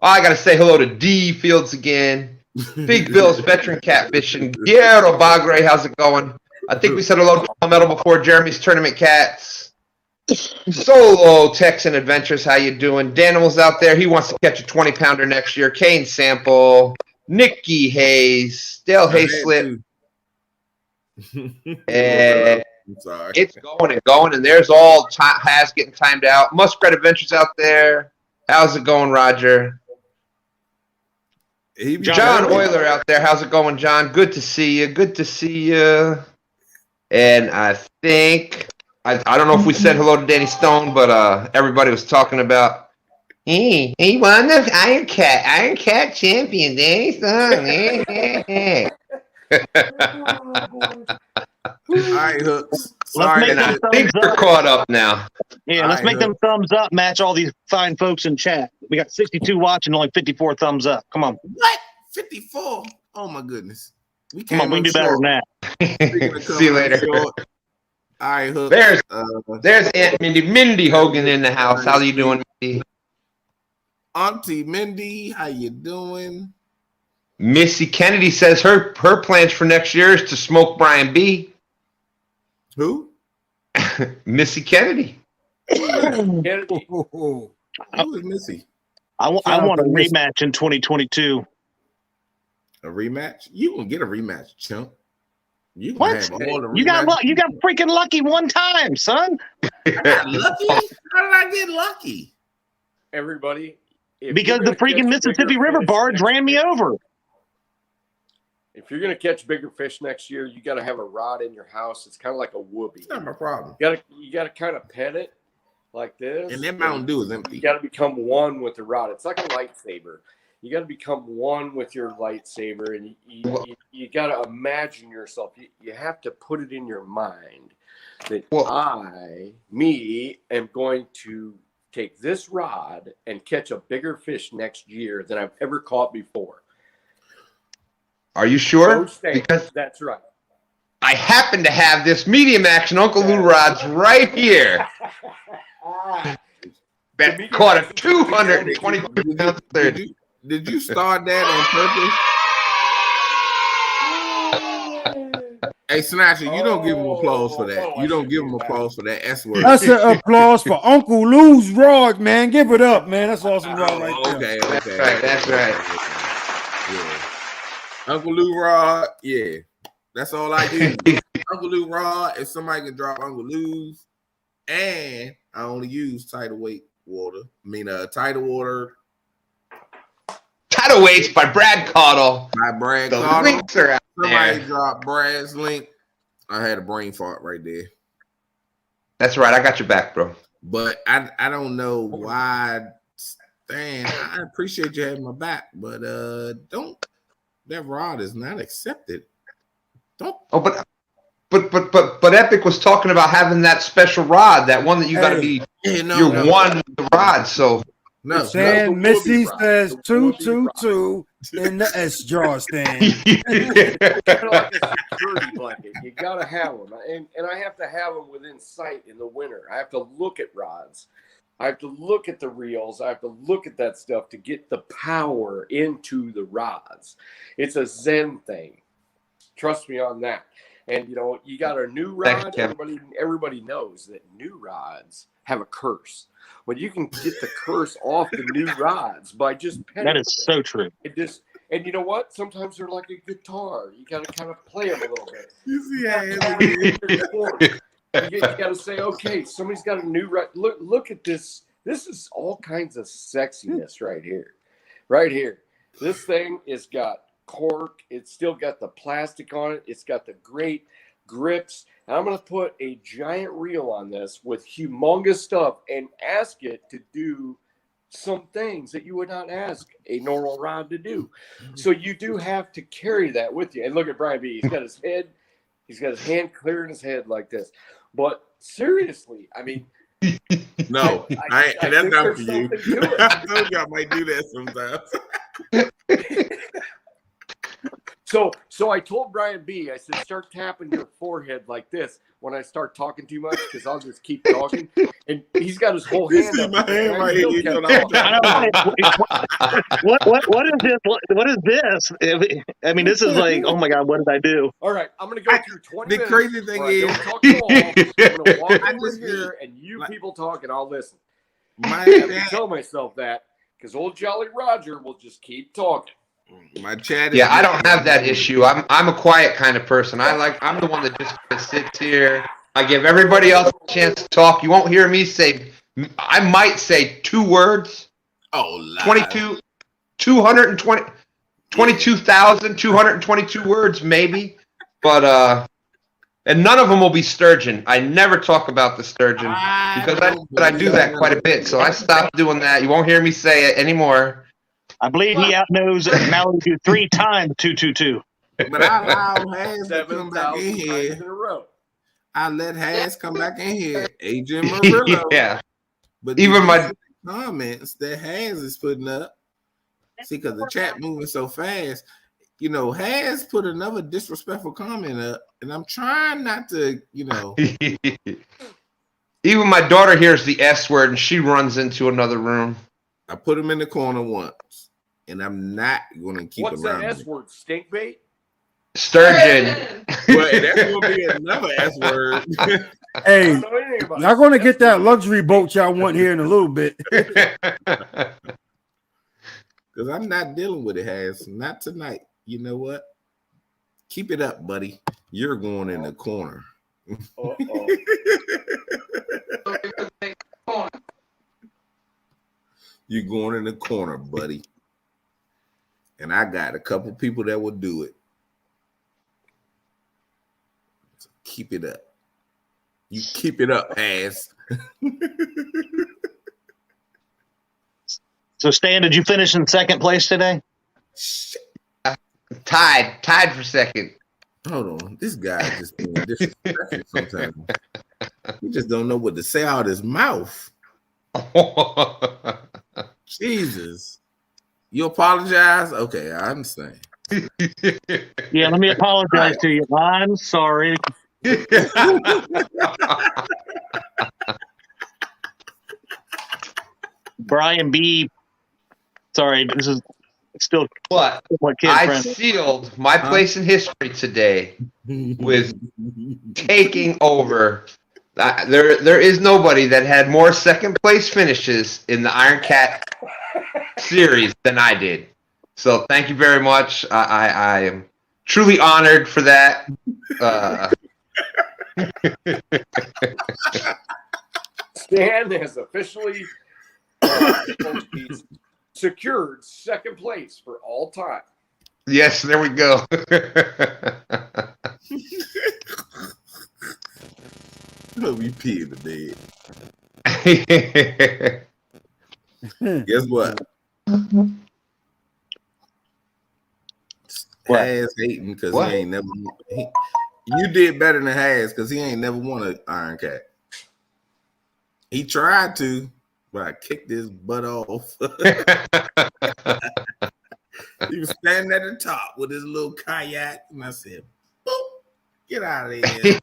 Oh, I got to say hello to D Fields again. Big Bill's Veteran Catfishing. Guerrero Bagre, how's it going? I think we said hello to Palmetto before. Jeremy's Tournament Cats. Solo Texan Adventures, how you doing? Daniel's out there. He wants to catch a 20-pounder next year. Kane Sample. Nikki Hayes. Dale Hayslip. And I'm sorry. it's going and going, and there's all Has getting timed out. Muskrat Adventures out there. How's it going, Roger? John Euler out there. How's it going, John? Good to see you. Good to see you. And I think I don't know if we said hello to Danny Stone, but everybody was talking about he won the Iron Cat champion, Danny Stone. All right, Hooks. Sorry, and I think we're caught up now. Yeah, let's make them thumbs up match all these fine folks in chat. We got 62 watching, only 54 thumbs up. Come on. What? 54? Oh my goodness. We Come on, we can do better than that. See you later. All right, Hooks. There's Aunt Mindy Hogan in the house. How you doing, Mindy? Auntie Mindy, how you doing? Missy Kennedy says her plans for next year is to smoke Brian B. Who? Missy Kennedy. Kennedy. Who is Missy? I want a rematch in 2022. A rematch? You can get a rematch, chump. You what? Have all the you got freaking lucky one time, son. I got lucky? How did I get lucky? Everybody. Because the freaking Mississippi River barge ran me over. If you're going to catch bigger fish next year, you got to have a rod in your house. It's kind of like a whoopee. It's not my problem. You got to kind of pet it like this. And that Mountain Dew is empty. You got to become one with the rod. It's like a lightsaber. You got to become one with your lightsaber, and you got to imagine yourself. You have to put it in your mind that me, am going to take this rod and catch a bigger fish next year than I've ever caught before. Are you sure? Because that's right. I happen to have this medium action Uncle Lou rods right here. That caught a 222 pound third. Did you start that on purpose? Hey, Snatcher, you don't give him applause for that. You don't give him applause for that S word. That's an applause for Uncle Lou's rod, man. Give it up, man. That's awesome rod right there. Okay. That's right. Yeah. Uncle Lou rod, yeah. That's all I do. Uncle Lou rod, if somebody can drop Uncle Lou's, and I only use tidal weight water. Tidal water. Tidal weights by Brad Caudle. The Caudle. Links are out Somebody there. dropped Brad's link. I had a brain fart right there. That's right. I got your back, bro. But I don't know why. Stan, I appreciate you having my back, but that rod is not accepted. Don't. Oh, but Epic was talking about having that special rod, that one that you got to be. One with the rod, so. No. Stan Missy says 222 in the S jar stand. Kind of like a security blanket. You got to have them. And I have to have them within sight in the winter. I have to look at rods. I have to look at the reels. I have to look at that stuff to get the power into the rods. It's a Zen thing. Trust me on that. And, you got a new rod. Everybody knows that new rods have a curse. Well, you can get the curse off the new rods by just petting That is so true. And you know what? Sometimes they're like a guitar. You got to kind of play them a little bit. You see you got to say, okay, somebody's got a new rod. Look at this. This is all kinds of sexiness right here. Right here. This thing has got cork. It's still got the plastic on it. It's got the great grips. And I'm going to put a giant reel on this with humongous stuff and ask it to do some things that you would not ask a normal rod to do. So you do have to carry that with you. And look at Brian B. He's got his hand clearing his head like this. But seriously, I mean, no, I that's not for you. I told you I might do that sometimes. So I told Brian B, I said, start tapping your forehead like this when I start talking too much, because I'll just keep talking. And he's got his whole hand up. My hand right here. What is this? What is this? I mean, this is like, oh my God, what did I do? All right, I'm going to go through 20 minutes. The crazy thing is, don't talk at all. I'm going to walk over here and you people talk and I'll listen. I have to tell myself that, because old Jolly Roger will just keep talking. My chat. I don't have that issue. I'm a quiet kind of person. I'm the one that just sits here. I give everybody else a chance to talk. You won't hear me say. I might say 2 words. Oh, 22,222 words maybe, but and none of them will be sturgeon. I never talk about the sturgeon because I do that quite a bit. So I stopped doing that. You won't hear me say it anymore. I believe he outknows Malibu 3 times 222. But I allow Has to come back in 7,000 here. times in a row. I let Has come back in here. Agent Murillo. Yeah. But even my comments that Has is putting up. See, because the chat moving so fast. Has put another disrespectful comment up, and I'm trying not to, Even my daughter hears the S word and she runs into another room. I put him in the corner once, and I'm not going to keep What's around. that S word? Stink bait? Sturgeon. Well, that's going to be another S word. Hey, y'all going to get that luxury boat y'all want here in a little bit. Because I'm not dealing with it, Has. Not tonight. You know what? Keep it up, buddy. You're going in the corner. You're going in the corner, buddy. And I got a couple people that will do it. So keep it up. You keep it up, Has. So, Stan, did you finish in second place today? Tied for second. Hold on. This guy just being disrespectful sometimes. He just don't know what to say out his mouth. Jesus. You apologize? Okay, I understand. Yeah, let me apologize to you. I'm sorry. Brian B. Sorry, this is still But kid I friend. sealed my place in history today with taking over. There is nobody that had more second place finishes in the Iron Cat series than I did. So thank you very much. I am truly honored for that. Stan has officially secured second place for all time. Yes, there we go. Let me pee in the bed. Guess what? Has hating because he ain't never. You did better than Has because he ain't never won an Iron Cat. He tried to, but I kicked his butt off. He was standing at the top with his little kayak, and I said, "Boop, get out of here."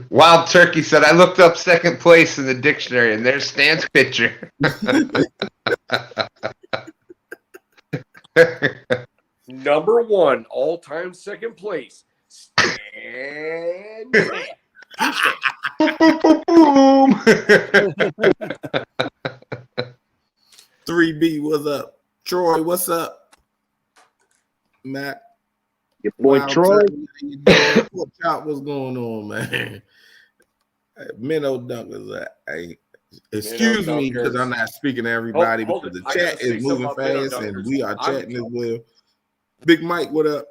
Wild Turkey said, I looked up second place in the dictionary, and there's Stan's picture. Number one, all-time second place, Stan. 3B, what's up? Troy, what's up? Matt. Your boy Wild Troy. Turkey, what's going on, man? Minnow Dunkers. Excuse me because I'm not speaking to everybody because the chat is moving fast and we are chatting as well. Big Mike, what up?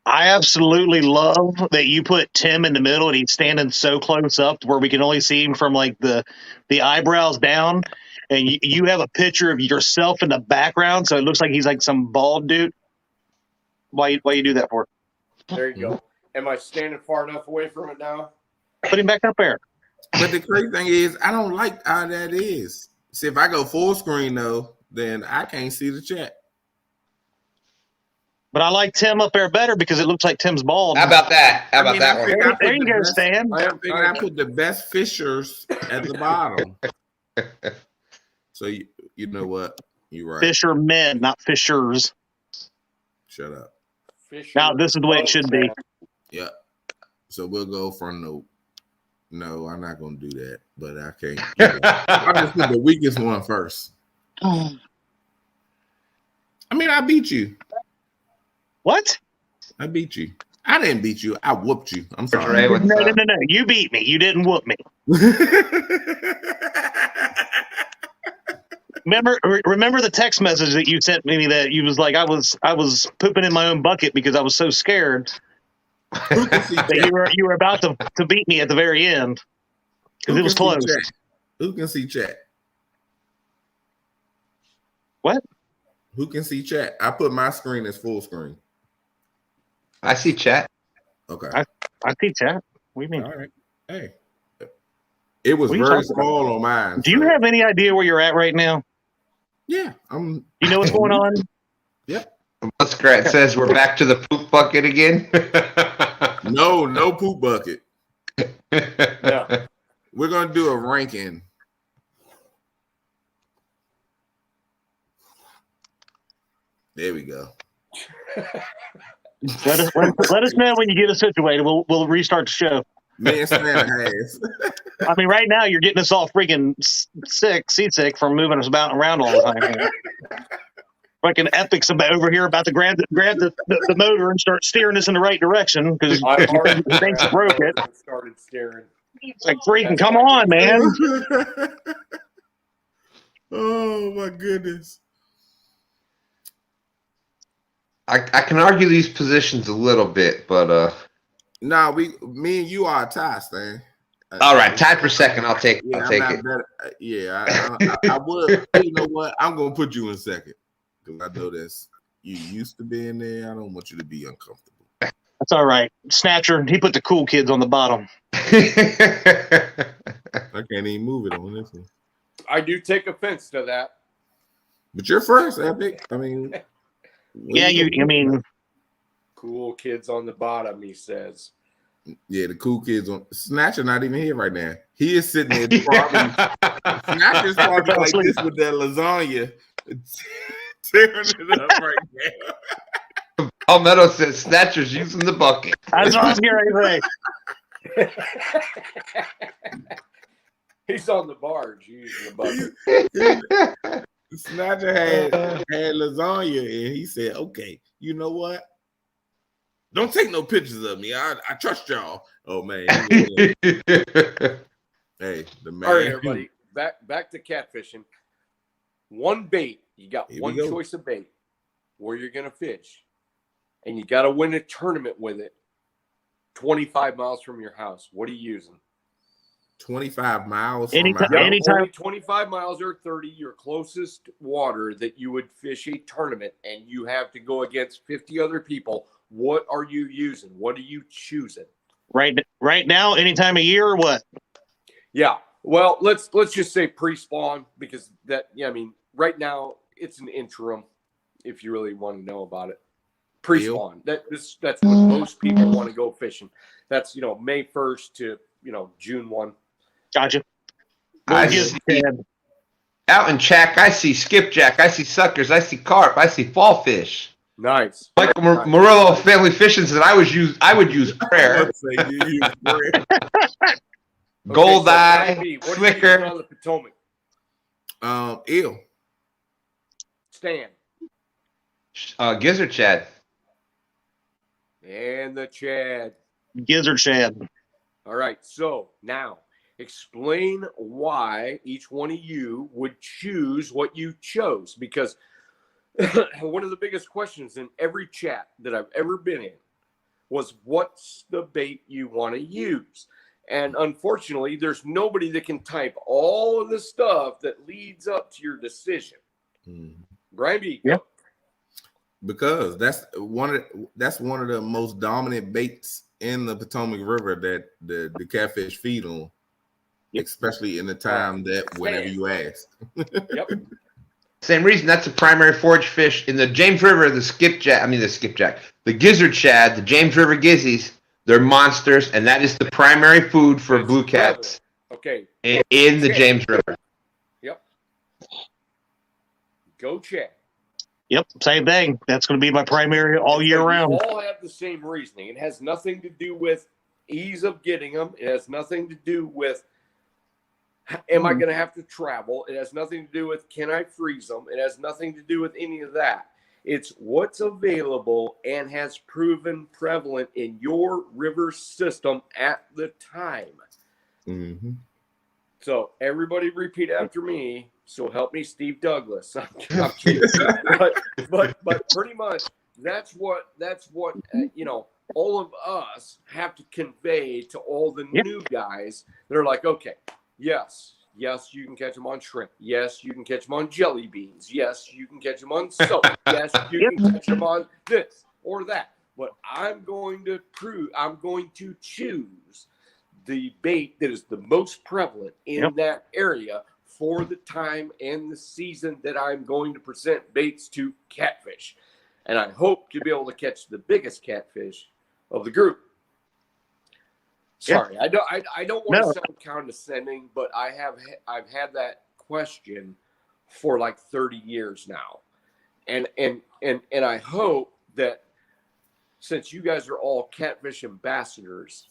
I absolutely love that you put Tim in the middle and he's standing so close up where we can only see him from like the eyebrows down. And you have a picture of yourself in the background, so it looks like he's like some bald dude. Why you do that for? There you go. Am I standing far enough away from it now? Put him back up there. But the crazy thing is, I don't like how that is. See, if I go full screen though, then I can't see the chat. But I like Tim up there better because it looks like Tim's bald. How about that? How about that one? There you go, Stan. I figured I put the best fishers at the bottom. So you know what? You're right. Fishermen, not fishers. Shut up. Now this is the way it should be. Yeah. So we'll go from no, I'm not gonna do that, but I can't. I just put the weakest one first. I mean, I beat you. What? I beat you. I didn't beat you. I whooped you. I'm sorry. No. You beat me. You didn't whoop me. Remember the text message that you sent me that you was like I was pooping in my own bucket because I was so scared that you were about to beat me at the very end because it was close. Who can see chat? What? Who can see chat? I put my screen as full screen. I see chat. Okay. I see chat. What do you mean? All right. Hey. It was very small on mine. Do you have any idea where you're at right now? Yeah. You know what's going on? Yep. Muskrat says we're back to the poop bucket again. No poop bucket. No. We're gonna do a ranking. There we go. Let us know when you get us situated. We'll restart the show. Man, Stan has. I mean, right now you're getting us all freaking seasick from moving us around all the time. Fucking epics over here about to grab the motor and start steering us in the right direction because things broke it. Started steering. It's like freaking, come on, man! Oh my goodness. I can argue these positions a little bit, but me and you are a tie, Stan. All right, tied for second. I'll take. Yeah, I'll take I'm it. not better. I would. You know what? I'm gonna put you in second because I know that's you used to being there. I don't want you to be uncomfortable. That's all right. Snatcher, he put the cool kids on the bottom. I can't even move it on this one. I do take offense to that. But you're first, Epic. I mean, Yeah, I mean, Cool kids on the bottom, he says. yeah, the cool kids on Snatcher not even here right now. He is sitting there probably Snatcher's probably like this with that lasagna, tearing it up right now. Palmetto says Snatcher's using the bucket. that's what I was going to say. He's on the barge using the bucket. Snatcher had lasagna and he said, "Okay, you know what? Don't take no pictures of me. I trust y'all." Oh man. Hey, the man. All right, everybody. Back to catfishing. One bait. You got Here we one go. choice of bait where you're gonna fish. And you gotta win a tournament with it 25 miles from your house. What are you using? 25 miles Anytime- from my house. anytime- Only 25 miles or 30, your closest water that you would fish a tournament, and you have to go against 50 other people. What are you using? What are you choosing? Right now, any time of year or what? Yeah. Well, let's just say pre-spawn, because that, yeah, I mean, right now it's an interim if you really want to know about it. Pre-spawn. That's when most people want to go fishing. That's, May 1st to, June 1. Gotcha. I Well, see, Chad. out in Chack, I see skipjack, I see suckers, I see carp, I see fall fish. Nice. Michael Nice. Murillo Family Fishing said I would use prayer, Say you use prayer. gold so eye, Brian B, what are you using flicker. on the Potomac? Eel. Stan. Gizzard Chad. And the Chad. Gizzard Chad. All right. So now explain why each one of you would choose what you chose, because one of the biggest questions in every chat that I've ever been in was, what's the bait you want to use? And unfortunately, there's nobody that can type all of the stuff that leads up to your decision. Brian B. Yeah. Because that's one of the most dominant baits in the Potomac River that the catfish feed on, especially in the time that whenever you ask. Yep. Same reason, that's the primary forage fish in the James River. The gizzard shad, the James River gizzies, they're monsters, and that is the primary food for It's blue cats Okay. in the James River. Yep. Go check. Yep, same thing. That's going to be my primary all year So round. You all have the same reasoning. It has nothing to do with ease of getting them. It has nothing to do with, am I going to have to travel? It has nothing to do with, can I freeze them? It has nothing to do with any of that. It's what's available and has proven prevalent in your river system at the time. Mm-hmm. So everybody repeat after me. So help me, Steve Douglas. I'm kidding. but pretty much that's what all of us have to convey to all the new guys. They're like, okay, yes, you can catch them on shrimp. Yes, you can catch them on jelly beans. Yes, you can catch them on soap. Yes, you can catch them on this or that. But I'm going to choose the bait that is the most prevalent in that area for the time and the season that I'm going to present baits to catfish. And I hope to be able to catch the biggest catfish of the group. Sorry, I don't want to sound condescending, but I've had that question for like 30 years now. And I hope that since you guys are all catfish ambassadors,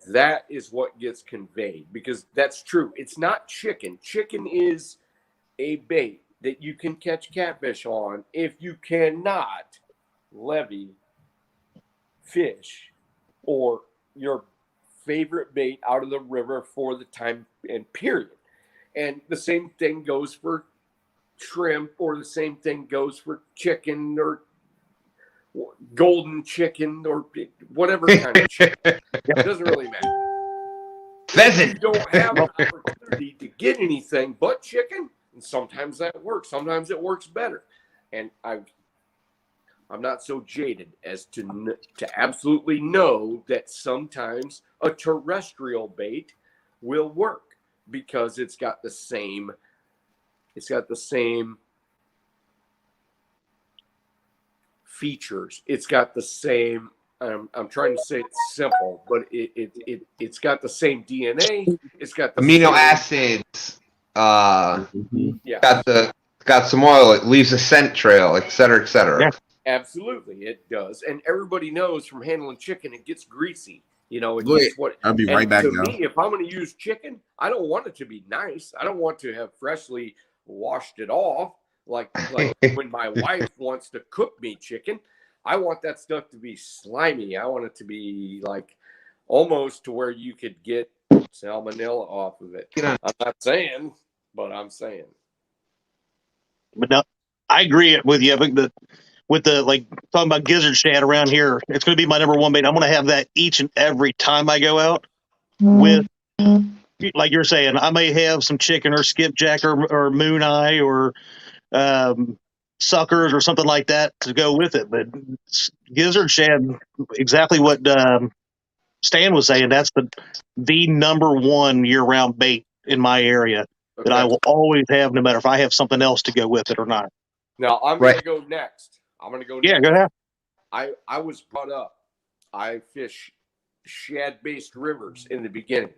that is what gets conveyed, because that's true. It's not chicken. Chicken is a bait that you can catch catfish on if you cannot levy fish or your favorite bait out of the river for the time and period. And the same thing goes for shrimp, or the same thing goes for chicken or golden chicken or whatever kind of chicken. It doesn't really matter. Pheasant. You don't have an opportunity to get anything but chicken, and sometimes that works. Sometimes it works better. And I'm not so jaded as to absolutely know that sometimes a terrestrial bait will work because it's got the same features. It's got the same. I'm trying to say it's simple, but it's got the same DNA. It's got the Amino same, acids. Yeah, Got some oil. It leaves a scent trail, et cetera, et cetera. Yeah. absolutely, it does. And everybody knows from handling chicken, it gets greasy. You know, it Go gets ahead. what. I'll be And right back to now. me, if I'm going to use chicken, I don't want it to be nice. I don't want to have freshly washed it off, like when my wife wants to cook me chicken. I want that stuff to be slimy. I want it to be like almost to where you could get salmonella off of it. I'm not saying, but I'm saying. But no, I agree with you. But with the like talking about gizzard shad around here, it's going to be my number one bait. I'm going to have that each and every time I go out. With like you're saying, I may have some chicken or skipjack or moon eye or suckers or something like that to go with it. But gizzard shad, exactly what Stan was saying, that's the number one year-round bait in my area that I will always have, no matter if I have something else to go with it or not. Now I'm going to go next. Yeah, go ahead. I was brought up. I fish shad-based rivers in the beginning.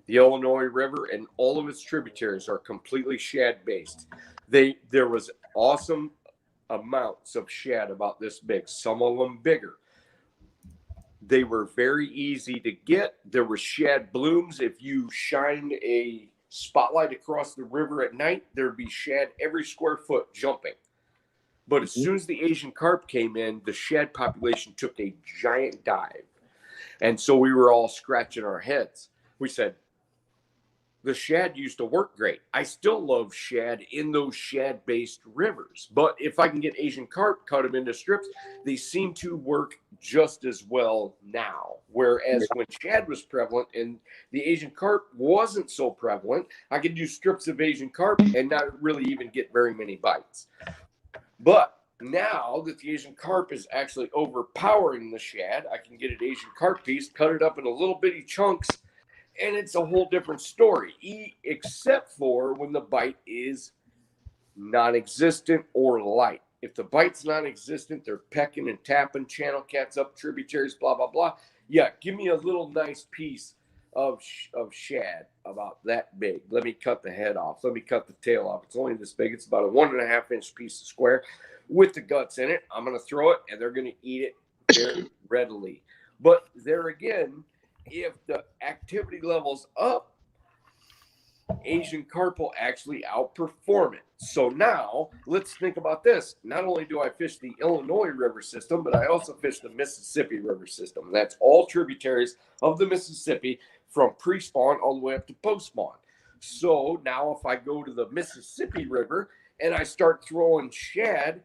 The Illinois River and all of its tributaries are completely shad-based. There was awesome amounts of shad about this big. Some of them bigger. They were very easy to get. There were shad blooms. If you shined a spotlight across the river at night, there'd be shad every square foot jumping. But as soon as the Asian carp came in, the shad population took a giant dive. And so we were all scratching our heads. We said, the shad used to work great. I still love shad in those shad-based rivers. But if I can get Asian carp, cut them into strips, they seem to work just as well now. Whereas when shad was prevalent and the Asian carp wasn't so prevalent, I could do strips of Asian carp and not really even get very many bites. But now that the Asian carp is actually overpowering the shad, I can get an Asian carp piece, cut it up into little bitty chunks, and it's a whole different story, except for when the bite is non-existent or light. If the bite's non-existent, they're pecking and tapping, channel cats up, tributaries, blah, blah, blah. Yeah, give me a little nice piece of shad about that big. Let me cut the head off. Let me cut the tail off. It's only this big. It's about a 1.5 inch piece of square with the guts in it. I'm going to throw it, and they're going to eat it very readily. But there again, if the activity level's up, Asian carp will actually outperform it. So now let's think about this. Not only do I fish the Illinois River system, but I also fish the Mississippi River system. That's all tributaries of the Mississippi from pre-spawn all the way up to post-spawn. So now if I go to the Mississippi River and I start throwing shad,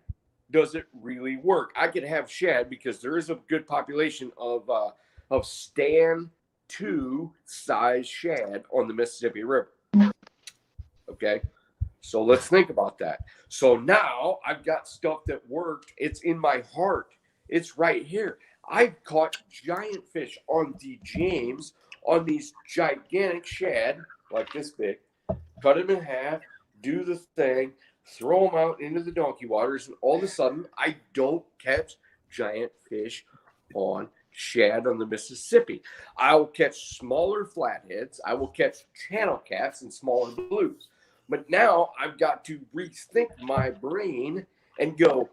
does it really work? I could have shad because there is a good population of stand 2 size shad on the Mississippi River. Okay, so let's think about that. So now I've got stuff that worked. It's in my heart. It's right here. I've caught giant fish on the James on these gigantic shad like this big, cut them in half, do the thing, throw them out into the donkey waters, and all of a sudden I don't catch giant fish on shad on the Mississippi. I will catch smaller flatheads. I will catch channel cats and smaller blues. But now I've got to rethink my brain and go,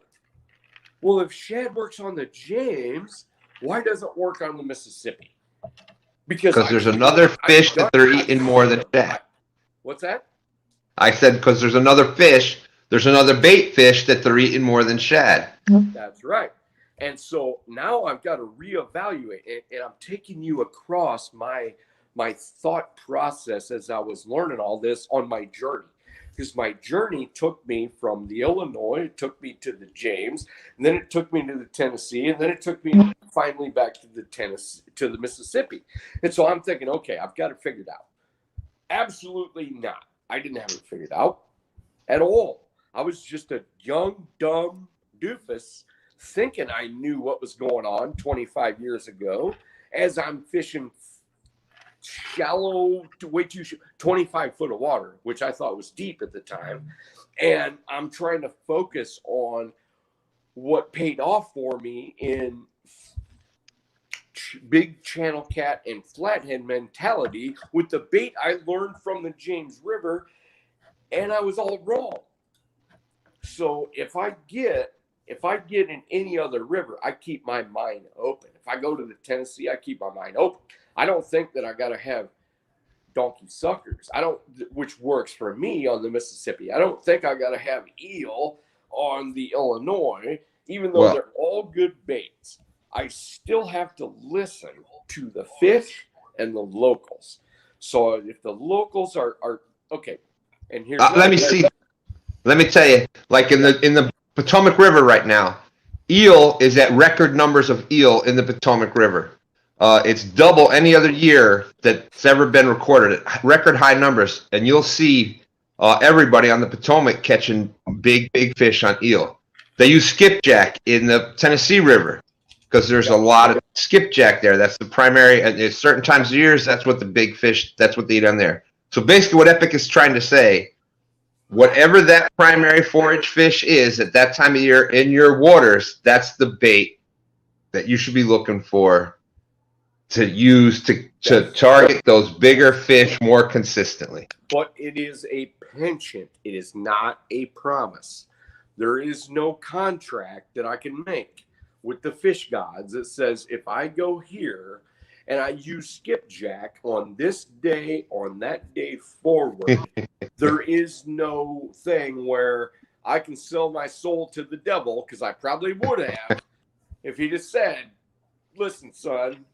well, if shad works on the James, why doesn't it work on the Mississippi? Because there's another fish that they're eating more than shad. What's that? I said because there's another bait fish that they're eating more than shad. That's right. And so now I've got to reevaluate, and I'm taking you across my thought process as I was learning all this on my journey. because my journey took me from the Illinois, it took me to the James, and then it took me to the Tennessee, and then it took me finally back to the Mississippi. And so I'm thinking, okay, I've got it figured out. Absolutely not. I didn't have it figured out at all. I was just a young, dumb doofus thinking I knew what was going on 25 years ago as I'm fishing shallow, way too 25 foot of water, which I thought was deep at the time. And I'm trying to focus on what paid off for me in big channel cat and flathead mentality with the bait I learned from the James River, and I was all wrong. So if I get in any other river, I keep my mind open. If I go to the Tennessee, I keep my mind open. I don't think that I got to have donkey suckers. Which works for me on the Mississippi. I don't think I got to have eel on the Illinois, even though they're all good baits. I still have to listen to the fish and the locals. So if the locals are okay, and here's let me tell you, like in the Potomac River right now, eel is at record numbers of eel in the Potomac River. It's double any other year that's ever been recorded at record high numbers, and you'll see everybody on the Potomac catching big fish on eel. They use skipjack in the Tennessee River because there's a lot of skipjack there. That's the primary, and at certain times of years, that's what the big fish, that's what they eat on there. So basically what Epic is trying to say, whatever that primary forage fish is at that time of year in your waters, that's the bait that you should be looking for to use to target those bigger fish more consistently. But it is a penchant. It is not a promise. There is no contract that I can make with the fish gods that says if I go here and I use skipjack on this day, on that day forward, there is no thing where I can sell my soul to the devil, because I probably would have if he just said, listen, son,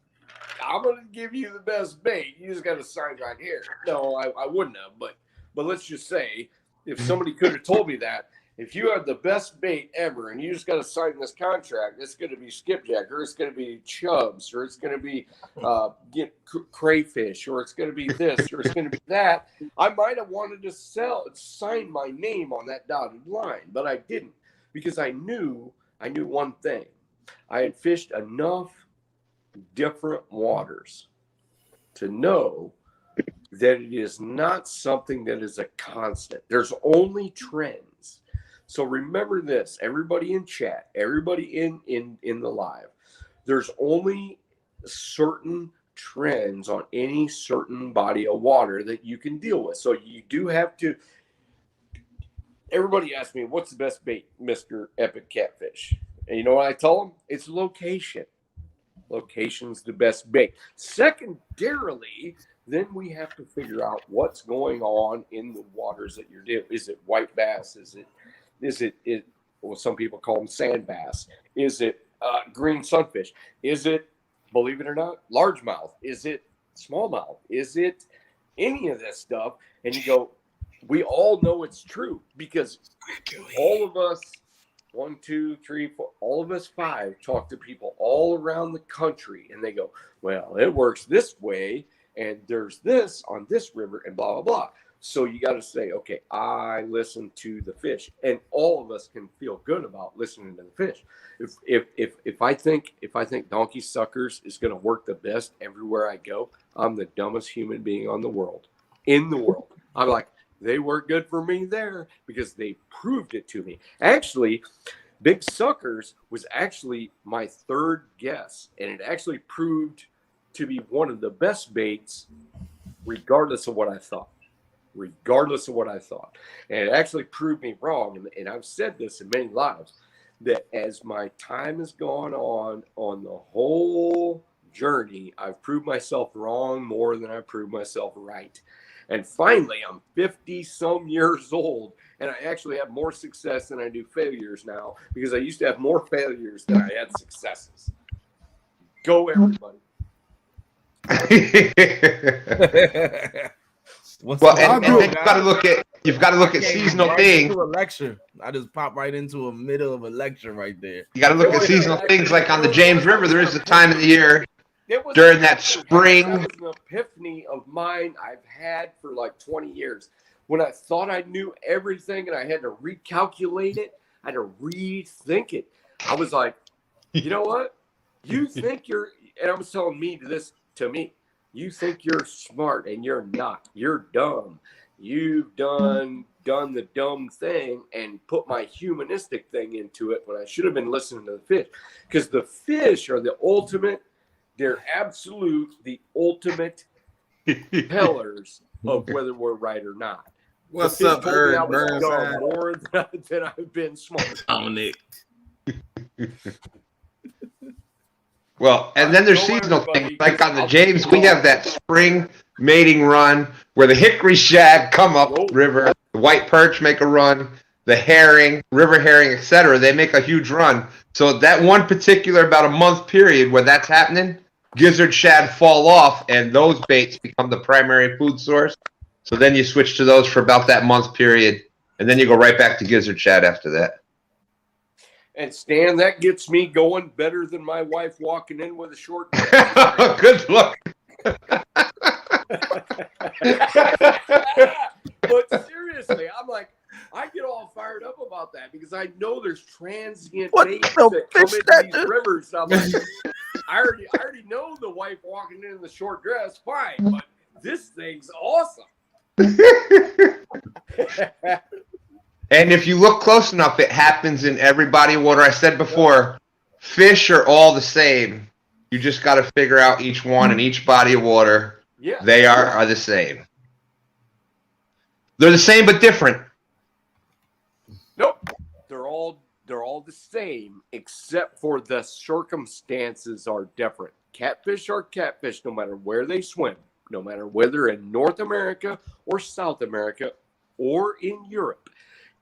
I'm going to give you the best bait. You just got to sign right here. No, I wouldn't have. But let's just say if somebody could have told me that, if you have the best bait ever and you just got to sign this contract, it's going to be skipjack, or it's going to be chubs, or it's going to be crayfish, or it's going to be this, or it's going to be that, I might have wanted to sign my name on that dotted line, but I didn't, because I knew one thing. I had fished enough different waters to know that it is not something that is a constant. There's only trends. So remember this, everybody in chat, everybody in the live, there's only certain trends on any certain body of water that you can deal with. So you do have to, everybody asks me, what's the best bait, Mr. Epic Catfish? And you know what I tell them? It's location. Location's the best bait. Secondarily, then we have to figure out what's going on in the waters that you're doing. Is it white bass? Is it well, some people call them sand bass? Is it green sunfish? Is it, believe it or not, largemouth? Is it smallmouth? Is it any of this stuff? And you go, we all know it's true, because all of us, 1, 2, 3, 4, all of us 5 talk to people all around the country, and they go, well, it works this way, and there's this on this river, and blah, blah, blah. So you got to say, okay, I listen to the fish, and all of us can feel good about listening to the fish. If I think donkey suckers is going to work the best everywhere I go, I'm the dumbest human being on the world, in the world. I'm like, they work good for me there because they proved it to me. Actually, big suckers was actually my third guess, and it actually proved to be one of the best baits, regardless of what I thought. And it actually proved me wrong. And I've said this in many lives, that as my time has gone on the whole journey, I've proved myself wrong more than I proved myself right. And finally, I'm 50 some years old, and I actually have more success than I do failures now, because I used to have more failures than I had successes. Go, everybody. What's Well, going and on, then guys? you've got to look at Came seasonal right things. into a lecture. I just popped right into a middle of a lecture right there. You got to look at seasonal things like on the James River. There is a time of the year It was during that That spring. was an epiphany of mine I've had for like 20 years. When I thought I knew everything and I had to recalculate it, I had to rethink it. I was like, you know what? You think you're, and I was telling me to me, you think you're smart and you're not. You're dumb. You've done the dumb thing and put my humanistic thing into it when I should have been listening to the fish. Because the fish are the ultimate, they're the ultimate tellers of whether we're right or not. What's The fish up, told me I Eric was dumb Burnside? more than I've been smart. Dominic. Well, and then there's Go seasonal everybody, things like on the I'll James. keep We going. have that spring mating run where the hickory shad come up Whoa. river, the white perch make a run, the herring, river herring, etc. They make a huge run. So that one particular about a month period where that's happening, gizzard shad fall off, and those baits become the primary food source. So then you switch to those for about that month period, and then you go right back to gizzard shad after that. And Stan, that gets me going better than my wife walking in with a short. Good luck. But seriously, I'm like, I get all fired up about that because I know there's transient What baits the that come fish into that these do? rivers. I'm like, I already know the wife walking in the short dress, fine, but this thing's awesome. And if you look close enough, it happens in every body of water. I said before, fish are all the same. You just got to figure out each one in each body of water. Yeah, They are the same. They're the same but different. nope. They're all the same, except for the circumstances are different. Catfish are catfish no matter where they swim, no matter whether in North America or South America or in Europe.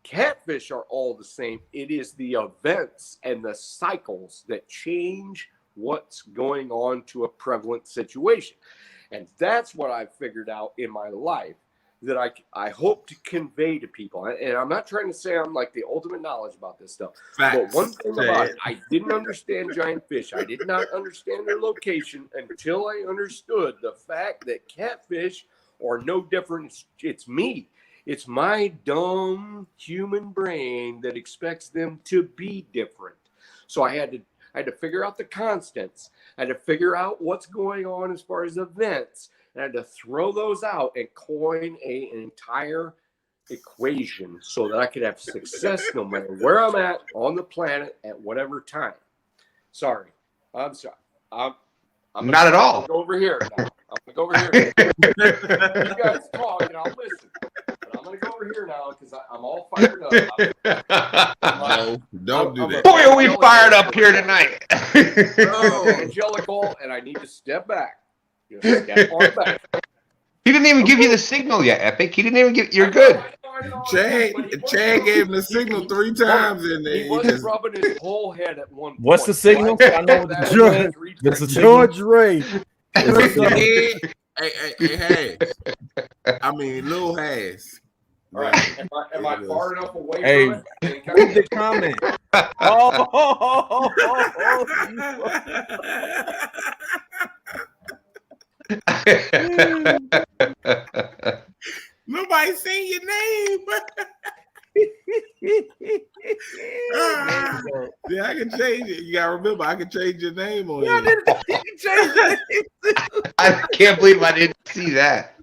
Catfish are all the same. It is the events and the cycles that change what's going on to a prevalent situation. And that's what I've figured out in my life that I hope to convey to people. And I'm not trying to say I'm like the ultimate knowledge about this stuff. Facts. But one thing about it, I didn't understand giant fish. I did not understand their location until I understood the fact that catfish are no different. It's me. It's my dumb human brain that expects them to be different. So I had to figure out the constants. I had to figure out what's going on as far as events. And I had to throw those out and coin an entire equation so that I could have success no matter where I'm at on the planet at whatever time. Sorry. I'm sorry. I'm Not at all. Go over here now. I'm going to go over here. You guys talk and I'll listen. But I'm going to go over here now because I'm all fired up. No, don't do that. Boy, are we fired up here tonight. Oh. Evangelical, and I need to step back. Just step on back. He didn't even give you the signal yet, Epic. He didn't even give. You're good. Chad gave him the signal 3 times in there. He wasn't rubbing his whole head at one point. What's the signal? So I know what the that signal was is. three What's the times. signal? George Ray. Hey, I mean, Lil Has. All right. Am I far enough away Hey, from it? read the comment. Nobody saying your name. Yeah, I can change it. You gotta remember, I can change your name on here. I can't believe I didn't see that.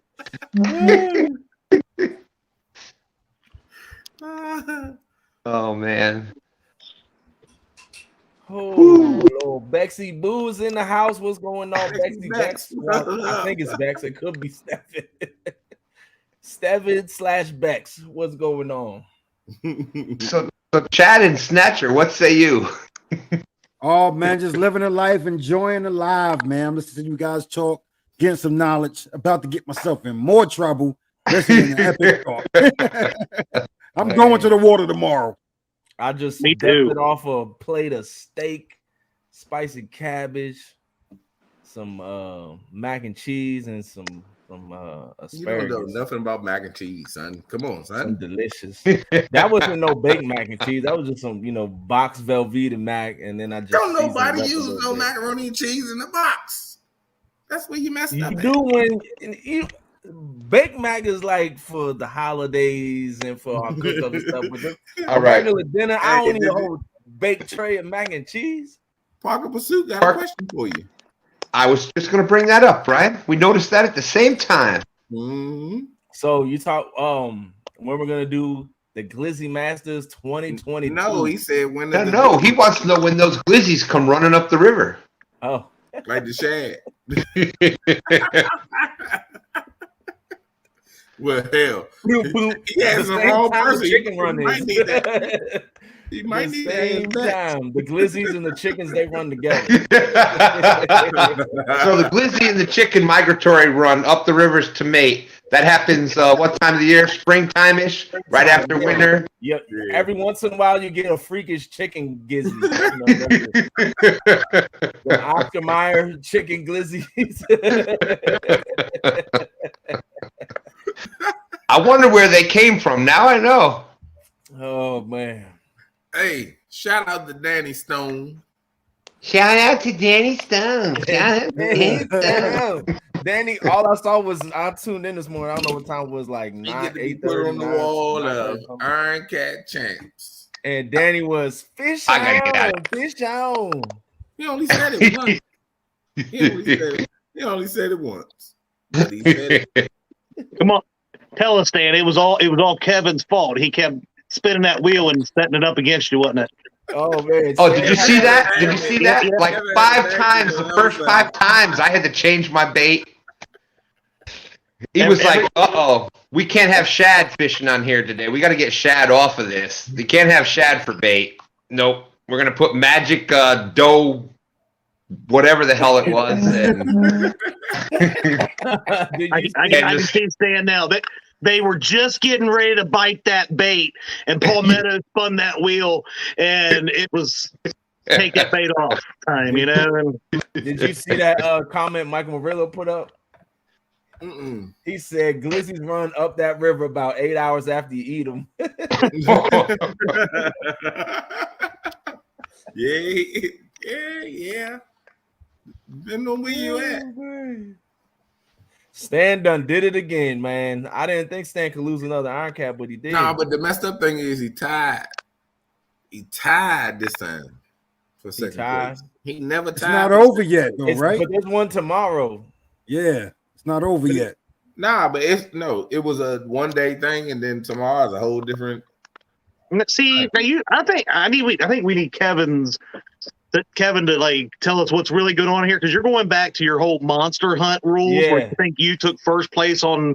Oh man. Oh, Lord. Bexy Boo's in the house. What's going on, Bexy Bex. Bex? I think it's Bex. It could be Steven. Steven / Bex. What's going on? So Chad and Snatcher, what say you? Oh man, just living a life, enjoying the life, man. I'm listening to you guys talk, getting some knowledge. About to get myself in more trouble. Listening to Epic talk. I'm going to the water tomorrow. I just Me dumped too. it off a plate of steak, spicy cabbage, some mac and cheese, and some some You don't know asparagus. nothing about mac and cheese, son. Come on, Some son. delicious. That wasn't no baked mac and cheese. That was just some, box Velveeta mac, and then I just Don't seasoned nobody it up a use little no bit. macaroni and cheese in the box. That's where you messed You up. do when baked mac is like for the holidays and for our cook-up and stuff. But All a right. regular dinner, I don't Hey, need a whole baked tray of mac and cheese. Parker Pursuit got a Park- question for you. I was just going to bring that up, Brian. We noticed that at the same time. Mm-hmm. So you talk when we're gonna do the Glizzy Masters 2022. No, he said when No, he wants to know when those glizzies come running up the river. Oh, like the shad. Well, hell, boom, boom. he has the wrong person. Chicken He run might is. need that. He might The need same that. time. The glizzies and the chickens, they run together. So the glizzy and the chicken migratory run up the rivers to mate. That happens what time of the year? Springtime-ish, right after winter. Yep. Yeah. Every once in a while, you get a freakish chicken glizzy. The Oscar Mayer chicken glizzies. I wonder where they came from. Now I know. Oh man. Hey, shout out to Danny Stone. Shout out to Danny Stone. Shout out to Danny Stone. Danny, all I saw was I tuned in this morning. I don't know what time it was, like He 9, get to be 8:30, put on the 9, wall 9:30 of something. Iron Cat Champs. And Danny was fish I gotta get out on, fish on. He only said it once. He only said it once. But he said it. Come on, tell us, Dan. It was all Kevin's fault. He kept spinning that wheel and setting it up against you, wasn't it? Oh man. Oh, did you see that? Did you see that? Yeah. Like 5 times, the first 5 times I had to change my bait. He was like, uh-oh, we can't have shad fishing on here today. We got to get shad off of this. You can't have shad for bait. Nope. We're going to put magic dough, whatever the hell it was. And I can see Stan now. They were just getting ready to bite that bait, and Palmetto spun that wheel, and it was take that bait off time, And Did you see that comment Michael Murillo put up? Mm-mm. He said glizzies run up that river about 8 hours after you eat them. Yeah. Depending on where you at. Stan done did it again, man. I didn't think Stan could lose another iron cap, but he did. Nah, but the messed up thing is he tied. He tied this time for second place. He never tied. It's not over yet, though, right? But there's one tomorrow. Yeah, it's not over yet. Nah, but it was a 1-day thing, and then tomorrow's a whole different. see, I think we need Kevin to like tell us what's really going on here, because you're going back to your whole monster hunt rules where you think you took first place on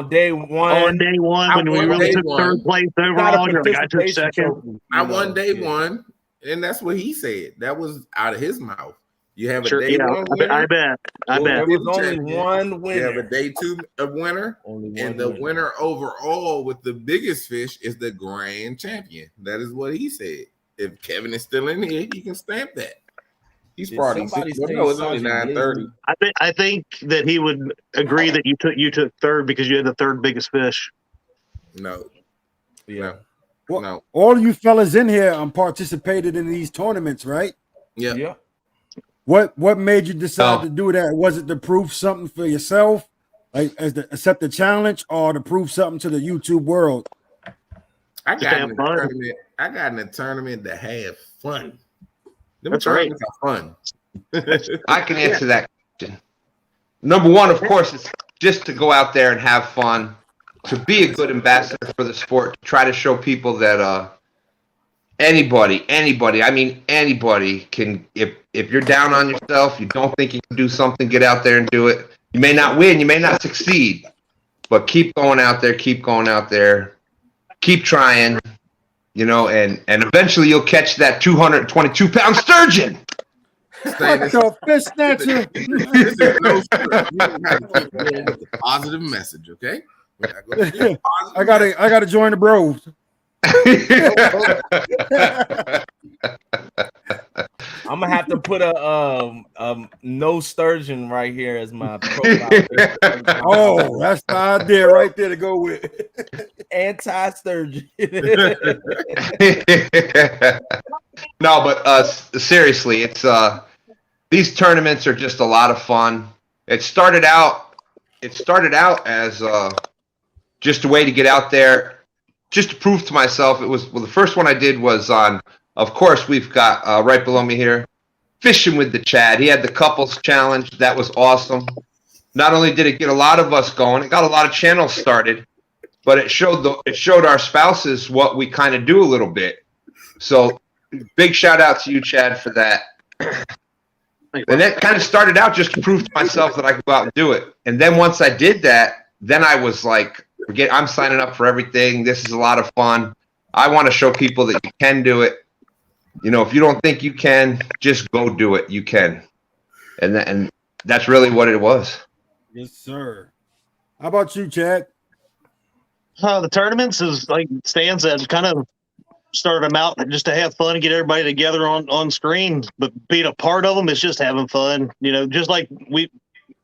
day one. On day one, when we really took third place overall, you're like, I took second. I won day one, and that's what he said. That was out of his mouth. You have a day one winner. I bet. There was only one winner. You have a day two winner, and the winner overall with the biggest fish is the grand champion. That is what he said. If Kevin is still in here, he can stamp that. He's probably it's only 9:30. I think that he would agree that you took third because you had the third biggest fish. No. Yeah. Well, no. All you fellas in here participated in these tournaments, right? Yeah. Yeah. What made you decide to do that? Was it to prove something for yourself, like accept the challenge, or to prove something to the YouTube world? I got in the tournament to have fun. That's right. Fun. I can answer that question. Number one, of course, is just to go out there and have fun, to be a good ambassador for the sport, to try to show people that anybody, I mean anybody can. If you're down on yourself, you don't think you can do something, get out there and do it. You may not win, you may not succeed, but keep going out there, keep trying. And eventually you'll catch that 222-pound sturgeon. What the fish snatcher? This is no script. You don't have to keep going with the positive message, okay? I gotta join the bros. I'm gonna have to put a no sturgeon right here as my profile. Oh, that's the idea right there to go with. Anti-sturgeon. No, but seriously, it's these tournaments are just a lot of fun. It started out as just a way to get out there, just to prove to myself. It was the first one I did was on. Of course, we've got right below me here, Fishing with the Chad. He had the couples challenge. That was awesome. Not only did it get a lot of us going, it got a lot of channels started, but it showed our spouses what we kind of do a little bit. So big shout out to you, Chad, for that. And that kind of started out just to prove to myself that I could go out and do it. And then once I did that, then I was like, I'm signing up for everything. This is a lot of fun. I want to show people that you can do it. You know, if you don't think you can, just go do it. You can. And that's really what it was. Yes, sir. How about you, Chad? The tournaments is like Stan said, kind of started them out just to have fun and get everybody together on screen. But being a part of them is just having fun. You know, just like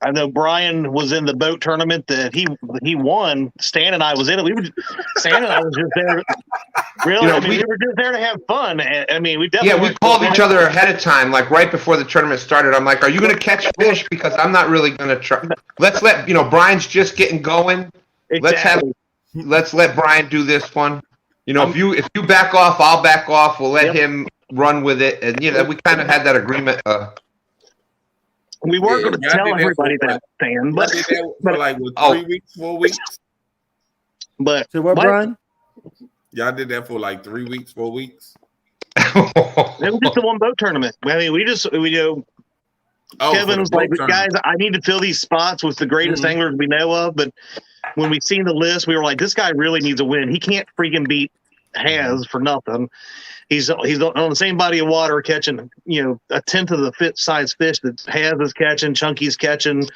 I know Brian was in the boat tournament that he won. Stan and I was in it. Stan and I was just there. Really, You know, we were just there to have fun. I mean, we definitely. Yeah, we called each other ahead of time, like right before the tournament started. I'm like, "Are you going to catch fish? Because I'm not really going to try." Let's let Brian's just getting going. Exactly. Let's let Brian do this one. You know, if you back off, I'll back off. We'll let him run with it, and we kind of had that agreement. We weren't going to tell everybody that, Stan, but for like 3 weeks, 4 weeks. But so what, Brian? Y'all did that for like 3 weeks, 4 weeks. It was just the one boat tournament. I mean, we Kevin was like, guys, I need to fill these spots with the greatest anglers we know of. But when we seen the list, we were like, this guy really needs a win. He can't freaking beat Has for nothing. He's on the same body of water catching, a tenth of the size fish that Has is catching, Chunky's catching.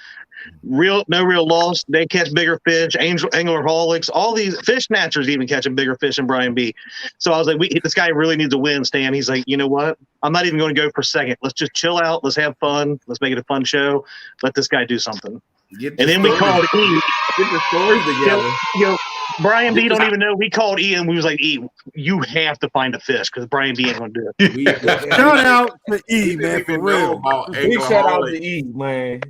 No real loss. They catch bigger fish. Anglerholics, all these fish snatchers even catching bigger fish than Brian B. So I was like, this guy really needs a win, Stan. He's like, you know what? I'm not even going to go for second. Let's just chill out. Let's have fun. Let's make it a fun show. Let this guy do something. And then we called E. Get the stories together. Brian B don't even know. We called E and we was like, E, you have to find a fish because Brian B ain't going to do it. Shout out to E, man, for real. Big shout out to E, man.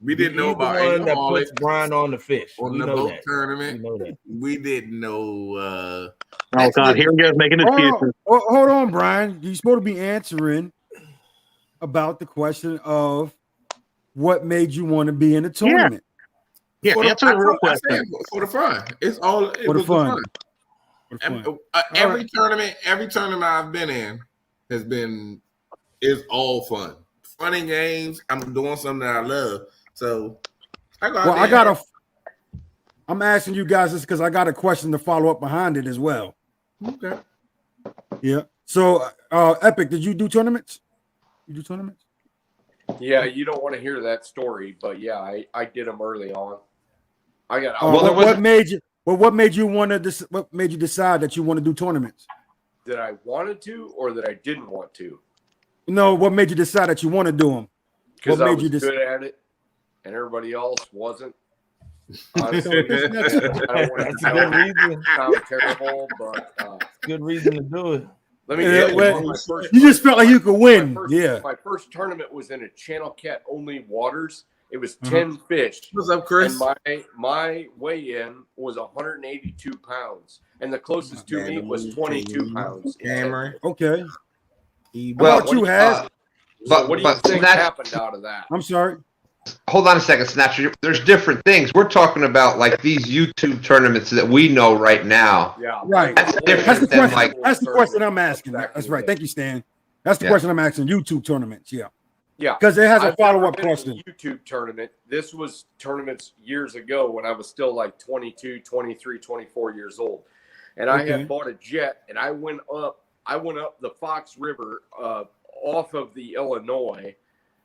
We didn't know about the one that puts Brian on the fish. On the boat tournament. We didn't know. Oh God, here we go making excuses. Hold on, Brian. You're supposed to be answering about the question of what made you want to be in the tournament. Yeah, answer the real question. For the fun. It's all for the fun. Every tournament I've been in is all fun. Fun and games. I'm doing something that I love. So I'm asking you guys this because I got a question to follow up behind it as well. Okay. Yeah. So Epic, did you do tournaments? You do tournaments? Yeah, you don't want to hear that story, but yeah, I did them early on. What made you what made you decide that you want to do tournaments? That I wanted to or that I didn't want to? No, what made you decide that you want to do them? Because I was good at it and everybody else wasn't. Honestly, I don't want to sound terrible, but good reason to do it. Let me tell you, you just felt like you could win. My first tournament was in a channel cat only waters. It was 10 fish. What's up, Chris? And my weigh-in was 182 pounds, and the closest to me was 22 pounds. Okay. Well, what you had? But what do you think happened out of that? I'm sorry. Hold on a second, Snatcher. There's different things. We're talking about like these YouTube tournaments that we know right now. Yeah, right. That's different than like. That's the question I'm asking. That's right. Thank you, Stan. That's the question I'm asking. YouTube tournaments. Yeah. Yeah. Because it has a follow-up question. YouTube tournament. This was tournaments years ago when I was still like 22, 23, 24 years old, and I had bought a jet, and I went up the Fox River off of the Illinois.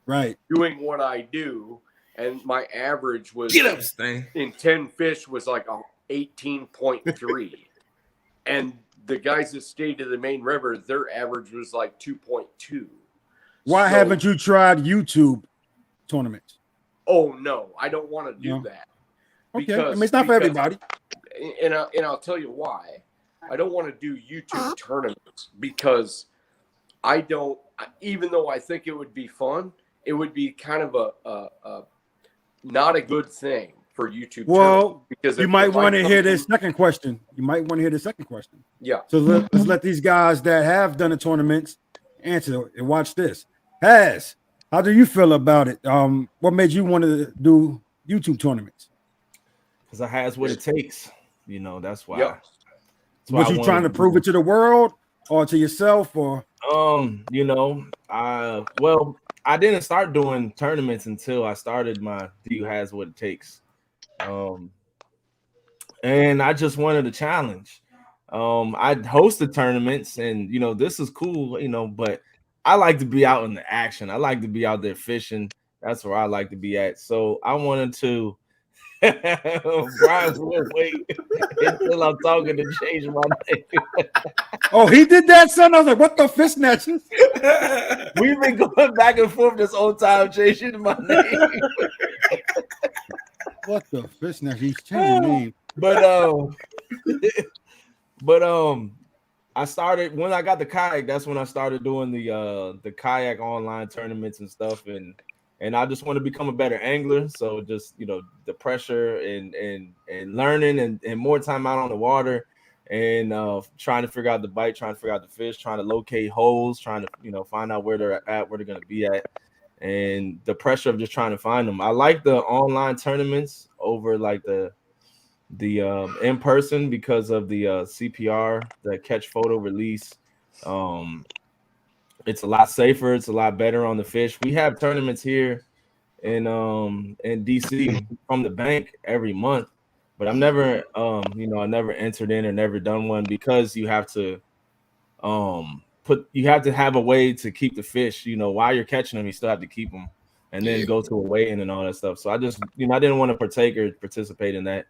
Right. Doing what I do, and my average was in 10 fish was like a 18.3. And the guys that stayed to the main river, their average was like 2.2. Why haven't you tried YouTube tournaments? Oh no, I don't want to do that. Okay, I mean it's not for everybody. And I'll tell you why. I don't want to do YouTube tournaments because I don't. Even though I think it would be fun, it would be kind of a not a good thing for YouTube. Well, because you might want to hear this second question. Yeah. So let's let these guys that have done the tournaments answer and watch this. How do you feel about it? What made you want to do YouTube tournaments? Because I has what it takes. You know, that's why. Yep. Was you trying to prove it to the world or to yourself or? You know, I didn't start doing tournaments until I started my Do You Has What It Takes. And I just wanted a challenge. I hosted tournaments and, you know, this is cool, you know, but I like to be out in the action. I like to be out there fishing. That's where I like to be at. So I wanted to Brian will wait until I'm talking to change my name. Oh, he did that, son. I was like, what the fish snatchers? We've been going back and forth this whole time changing my name. What the fish snatcher? He's changing name. But I started when I got the kayak. That's when I started doing the kayak online tournaments and stuff, and I just want to become a better angler. So just, you know, the pressure and learning and more time out on the water and trying to figure out the bite, trying to figure out the fish, trying to locate holes, trying to, you know, find out where they're at, where they're going to be at, and the pressure of just trying to find them. I like the online tournaments over like the in person because of the CPR, the catch photo release. It's a lot safer. It's a lot better on the fish. We have tournaments here in DC from the bank every month, but I've never you know, I never entered in or never done one because you have to have a way to keep the fish, you know, while you're catching them, you still have to keep them and then go to a weigh-in and all that stuff. So I just, you know, I didn't want to partake or participate in that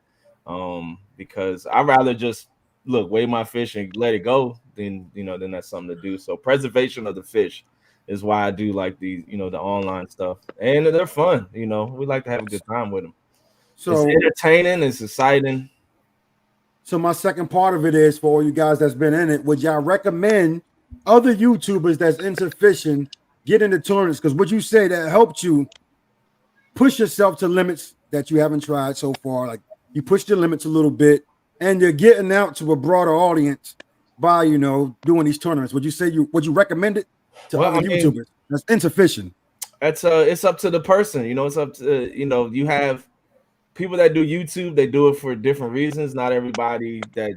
because I'd rather just weigh my fish and let it go, then, you know, then that's something to do. So preservation of the fish is why I do like these, you know, the online stuff, and they're fun. You know, we like to have a good time with them. So it's entertaining, it's exciting. So my second part of it is for all you guys that's been in it, would y'all recommend other YouTubers that's into fishing get into tournaments? Because what you say that helped you push yourself to limits that you haven't tried so far, like you pushed your limits a little bit, and you're getting out to a broader audience by, you know, doing these tournaments. Would you recommend it to other YouTubers that's into fishing? It's up to the person, you know. It's up to, you know, you have people that do YouTube, they do it for different reasons. Not everybody that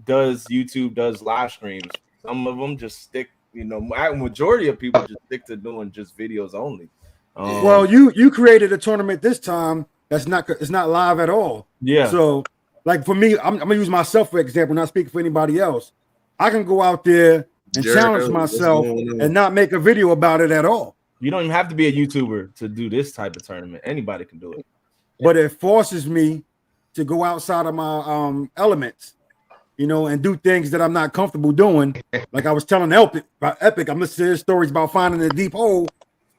does YouTube does live streams. Some of them just stick, you know, majority of people just stick to doing just videos only. Well, you created a tournament this time it's not live at all. Yeah. So like for me, I'm gonna use myself for example, not speaking for anybody else. I can go out there and challenge myself and not make a video about it at all. You don't even have to be a YouTuber to do this type of tournament. Anybody can do it. But it forces me to go outside of my elements, you know, and do things that I'm not comfortable doing. Like I was telling Epic, I'm listening to his stories about finding a deep hole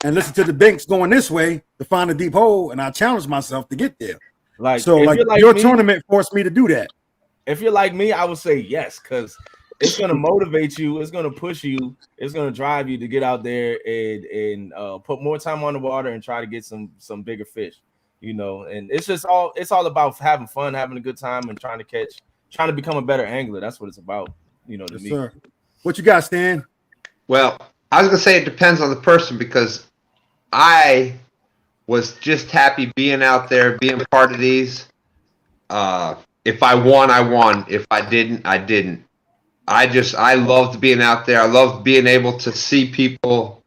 and listen to the banks going this way to find a deep hole, and I challenge myself to get there. Like your tournament forced me to do that. If you're like me, I would say yes, because it's going to motivate you. It's going to push you. It's going to drive you to get out there and put more time on the water and try to get some bigger fish, you know. And it's all about having fun, having a good time, and trying to become a better angler. That's what it's about, you know, to me. Sir. What you got, Stan? Well, I was going to say it depends on the person, because I was just happy being out there, being part of these. If I won, I won. If I didn't, I didn't. I loved being out there. I loved being able to see people.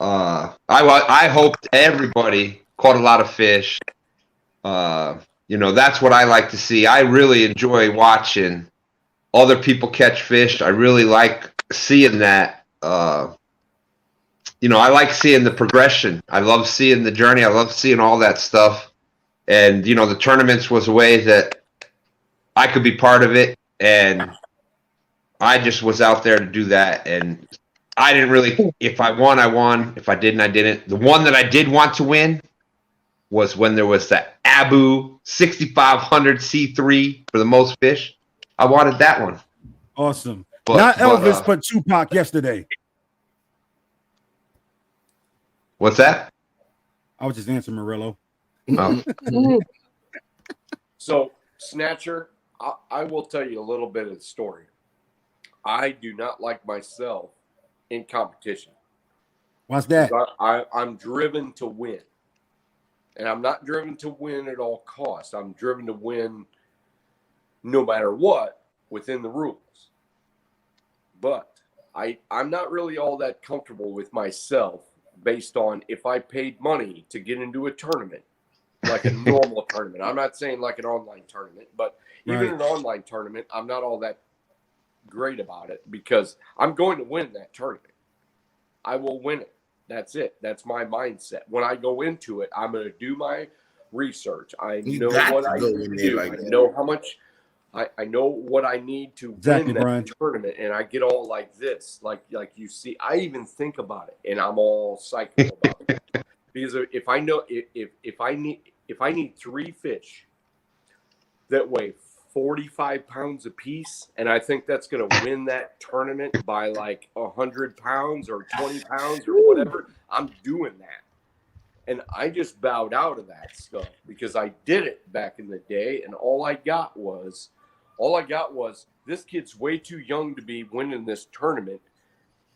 I hoped everybody caught a lot of fish. You know, that's what I like to see. I really enjoy watching other people catch fish. I really like seeing that. You know, I like seeing the progression. I love seeing the journey. I love seeing all that stuff. And, you know, the tournaments was a way that I could be part of it. And I just was out there to do that, and I didn't really. If I won, I won. If I didn't, I didn't. The one that I did want to win was when there was that Abu 6500 C3 for the most fish. I wanted that one. Awesome. But, Not Elvis, but Tupac yesterday. What's that? I was just answering Murillo. Oh. So, Snatcher, I will tell you a little bit of the story. I do not like myself in competition. What's that? I'm driven to win. And I'm not driven to win at all costs. I'm driven to win no matter what within the rules. But I'm not really all that comfortable with myself based on if I paid money to get into a tournament, like a normal tournament. I'm not saying like an online tournament, but even an online tournament, I'm not all that great about it because I'm going to win that tournament. I will win it. That's it. That's my mindset. When I go into it, I'm going to do my research. I know what I need to do. I know how much. I know what I need to win that tournament, and I get all like this, like you see. I even think about it, and I'm all psycho about it because if I know if I need 3 fish that weigh 45 pounds apiece, and I think that's going to win that tournament by like 100 pounds or 20 pounds or whatever, I'm doing that. And I just bowed out of that stuff because I did it back in the day, and all I got was this kid's way too young to be winning this tournament.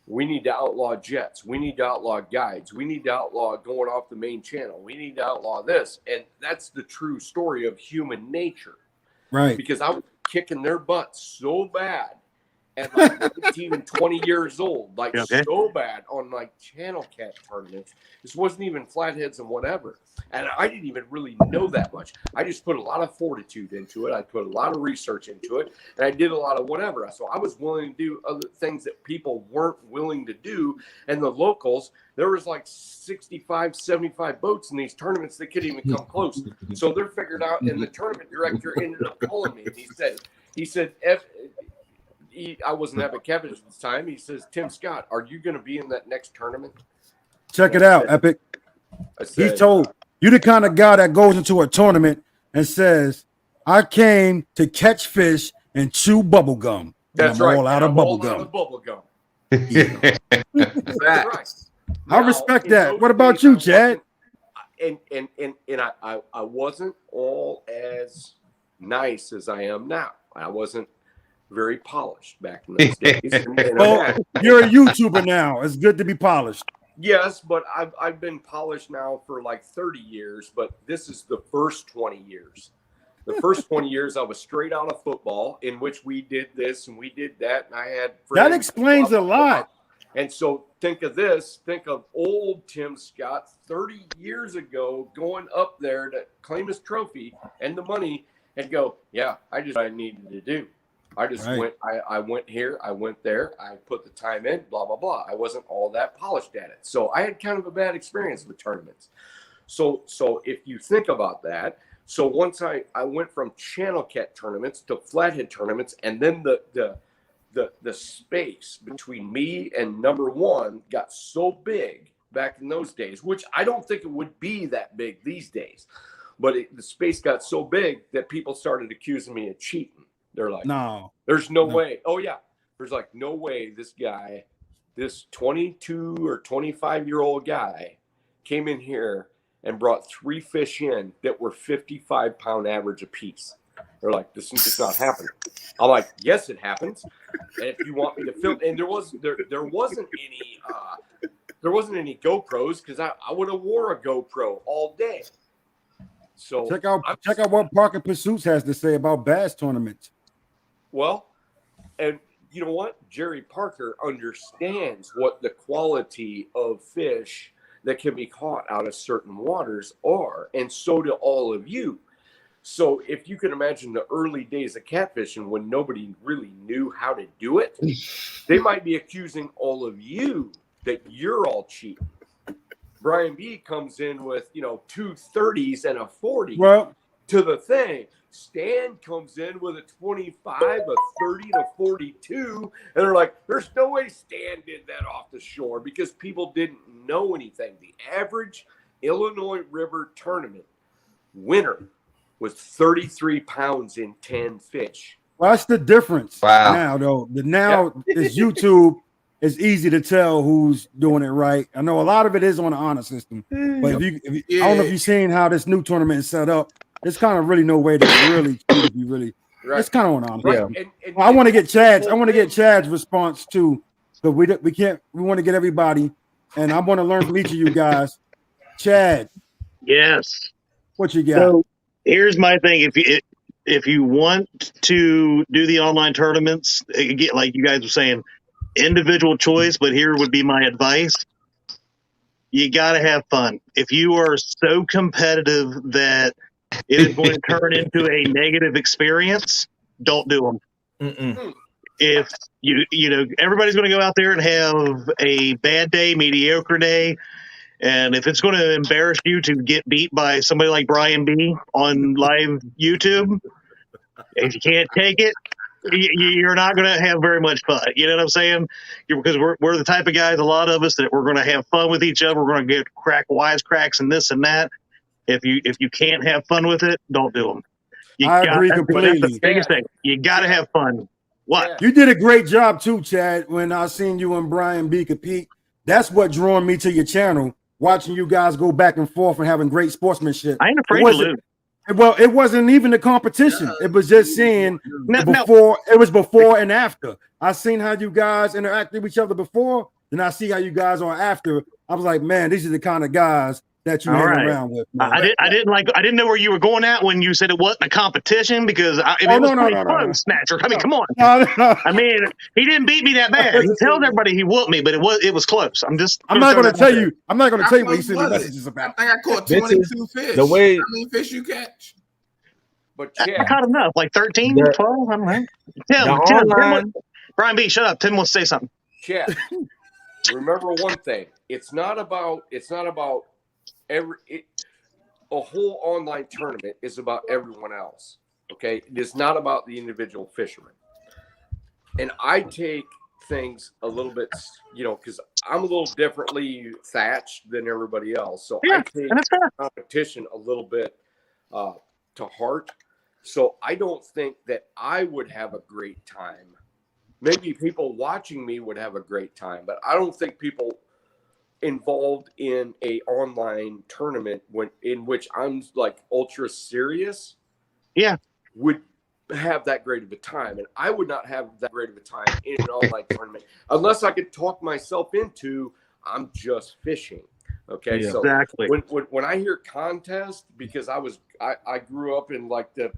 We need to outlaw jets. We need to outlaw guides. We need to outlaw going off the main channel. We need to outlaw this. And that's the true story of human nature. Right. Because I was kicking their butts so bad at like 19 and 20 years old, like so bad on like channel cat tournaments. This wasn't even flatheads and whatever. And I didn't even really know that much. I just put a lot of fortitude into it. I put a lot of research into it, and I did a lot of whatever. So I was willing to do other things that people weren't willing to do. And the locals, there was like 65, 75 boats in these tournaments that couldn't even come close. So they're figured out, and the tournament director ended up calling me, and he said, I wasn't having Catfish at the time. He says, Tim Scott, are you going to be in that next tournament? Check it out, Epic. He told you the kind of guy that goes into a tournament and says, I came to catch fish and chew bubble gum. That's I'm right. all out of bubble gum. That's right. I respect that. What about you, Chad? And I wasn't all as nice as I am now. I wasn't very polished back in those days. Well, you're a YouTuber now. It's good to be polished. Yes, but I've been polished now for like 30 years, but this is the first 20 years. The first 20 years I was straight out of football, in which we did this and we did that, and I had friends. That explains a lot. And so think of this, think of old Tim Scott 30 years ago going up there to claim his trophy and the money and go, yeah, I just what I needed to do. I just went, I went here, I went there, I put the time in, blah, blah, blah. I wasn't all that polished at it. So I had kind of a bad experience with tournaments. So if you think about that, so once I went from channel cat tournaments to flathead tournaments, and then the space between me and number one got so big back in those days, which I don't think it would be that big these days, but the space got so big that people started accusing me of cheating. They're like, no, there's no way. Oh, yeah. There's like no way this guy, this 22 or 25-year-old guy came in here and brought 3 fish in that were 55-pound average apiece. They're like, this is just not happening. I'm like, yes, it happens. And if you want me to film, and there wasn't any GoPros because I would have wore a GoPro all day. So check out what Parker Pursuits has to say about bass tournaments. Well, and you know what? Jerry Parker understands what the quality of fish that can be caught out of certain waters are, and so do all of you. So if you can imagine the early days of catfishing when nobody really knew how to do it, they might be accusing all of you that you're all cheating. Brian B comes in with, 2 30s and a 40 to the thing. Stan comes in with a 25, a 30, and a 42, and they're like, "There's no way Stan did that off the shore," because people didn't know anything. The average Illinois River tournament winner was 33 pounds in 10 fish. Well, that's the difference. Wow. Now, though, is YouTube. It's easy to tell who's doing it right. I know a lot of it is on the honor system, but if you I don't know if you've seen how this new tournament is set up. There's kind of really no way to really cheat if you really. Right. It's kind of on honor. Right. System. I want to get Chad's. I want to get Chad's response too, because we can't. We want to get everybody, and I want to learn from each of you guys. Chad, Yes. what you got? So here's my thing: if you want to do the online tournaments, again, like you guys were saying, individual choice. But here would be my advice: you got to have fun. If you are so competitive that it is going to turn into a negative experience, don't do them. Mm-mm. If you know everybody's going to go out there and have a bad day, mediocre day. And if it's going to embarrass you to get beat by somebody like Brian B on live YouTube, if you can't take it, you're not going to have very much fun. You know what I'm saying? Because we're the type of guys, a lot of us, that we're going to have fun with each other. We're going to get wisecracks and this and that. If you can't have fun with it, don't do them. I agree That's completely. the biggest thing. You got to have fun. What? You did a great job too, Chad. When I seen you and Brian B compete, that's what drew me to your channel. Watching you guys go back and forth and having great sportsmanship. I ain't afraid to lose. Well, it wasn't even the competition. It was just seeing before. It was before and after. I seen how you guys interacted with each other before, then I see how you guys are after. I was like, man, these are the kind of guys that you hang around with. Man. I didn't know where you were going at when you said it wasn't a competition, because it was pretty close, Snatcher. I mean, come on. I mean, he didn't beat me that bad. He tells everybody he whooped me, but it was close. I'm not going to tell you. I'm not going to tell you what he said the messages about. I think I caught 22 fish. The way, how many fish you catch? But I caught enough, like 13, 12. I don't know. Tim, Brian B, shut up. Tim wants to say something. Chad, remember one thing. It's not about a whole online tournament is about everyone else. Okay, it is not about the individual fisherman. And I take things a little bit, because I'm a little differently thatched than everybody else. So I take competition a little bit to heart. So I don't think that I would have a great time. Maybe people watching me would have a great time, but I don't think people involved in a online tournament in which I'm like ultra serious, would have that great of a time. And I would not have that great of a time in an online tournament unless I could talk myself into I'm just fishing. Okay, so exactly. When I hear contest, because I grew up in like the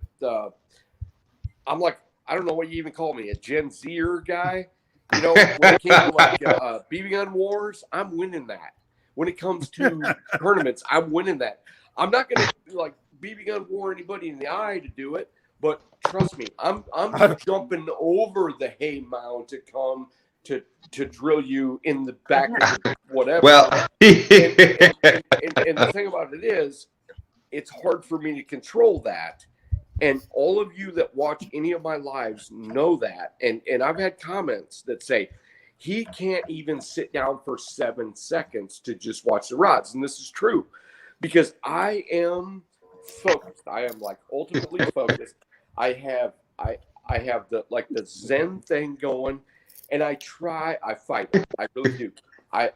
I'm like, I don't know what you even call me, a Gen Zer guy. When it came to like BB gun wars, I'm winning that. When it comes to tournaments, I'm winning that. I'm not gonna like BB gun war anybody in the eye to do it, but trust me, I'm jumping over the hay mound to come to drill you in the back of the whatever. Well, and the thing about it is, it's hard for me to control that. And all of you that watch any of my lives know that. And I've had comments that say, he can't even sit down for 7 seconds to just watch the rods. And this is true because I am focused. I am like ultimately focused. I have the Zen thing going, and I fight. I really do. I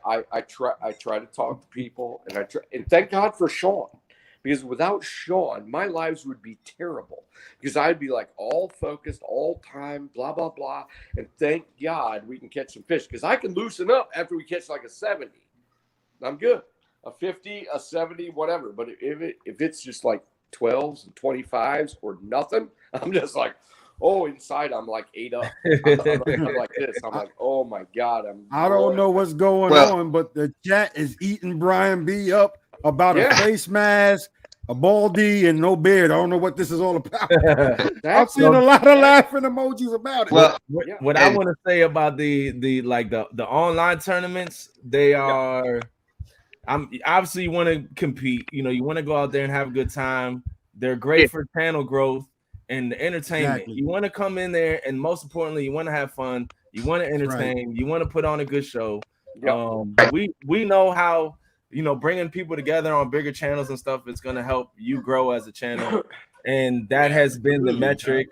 try to talk to people, and thank God for Sean. Because without Sean, my lives would be terrible. Because I'd be like all focused, all time, blah, blah, blah. And thank God we can catch some fish. Because I can loosen up after we catch like a 70. I'm good. A 50, a 70, whatever. But if it's just like 12s and 25s or nothing, I'm just like, inside I'm like 8 up. I'm like this. I'm like, oh my God. I don't know what's going on, but the chat is eating Brian B up about a face mask, a baldy, and no beard. I don't know what this is all about. I've seen a lot of laughing emojis about it. Well, what I want to say about the online tournaments, they are. I'm obviously you want to compete. You want to go out there and have a good time. They're great for channel growth. and the entertainment. Exactly. You want to come in there, and most importantly, you want to have fun. You want to entertain. You want to put on a good show. Yep. We know how, you know, bringing people together on bigger channels and stuff is going to help you grow as a channel, and that has been the metric.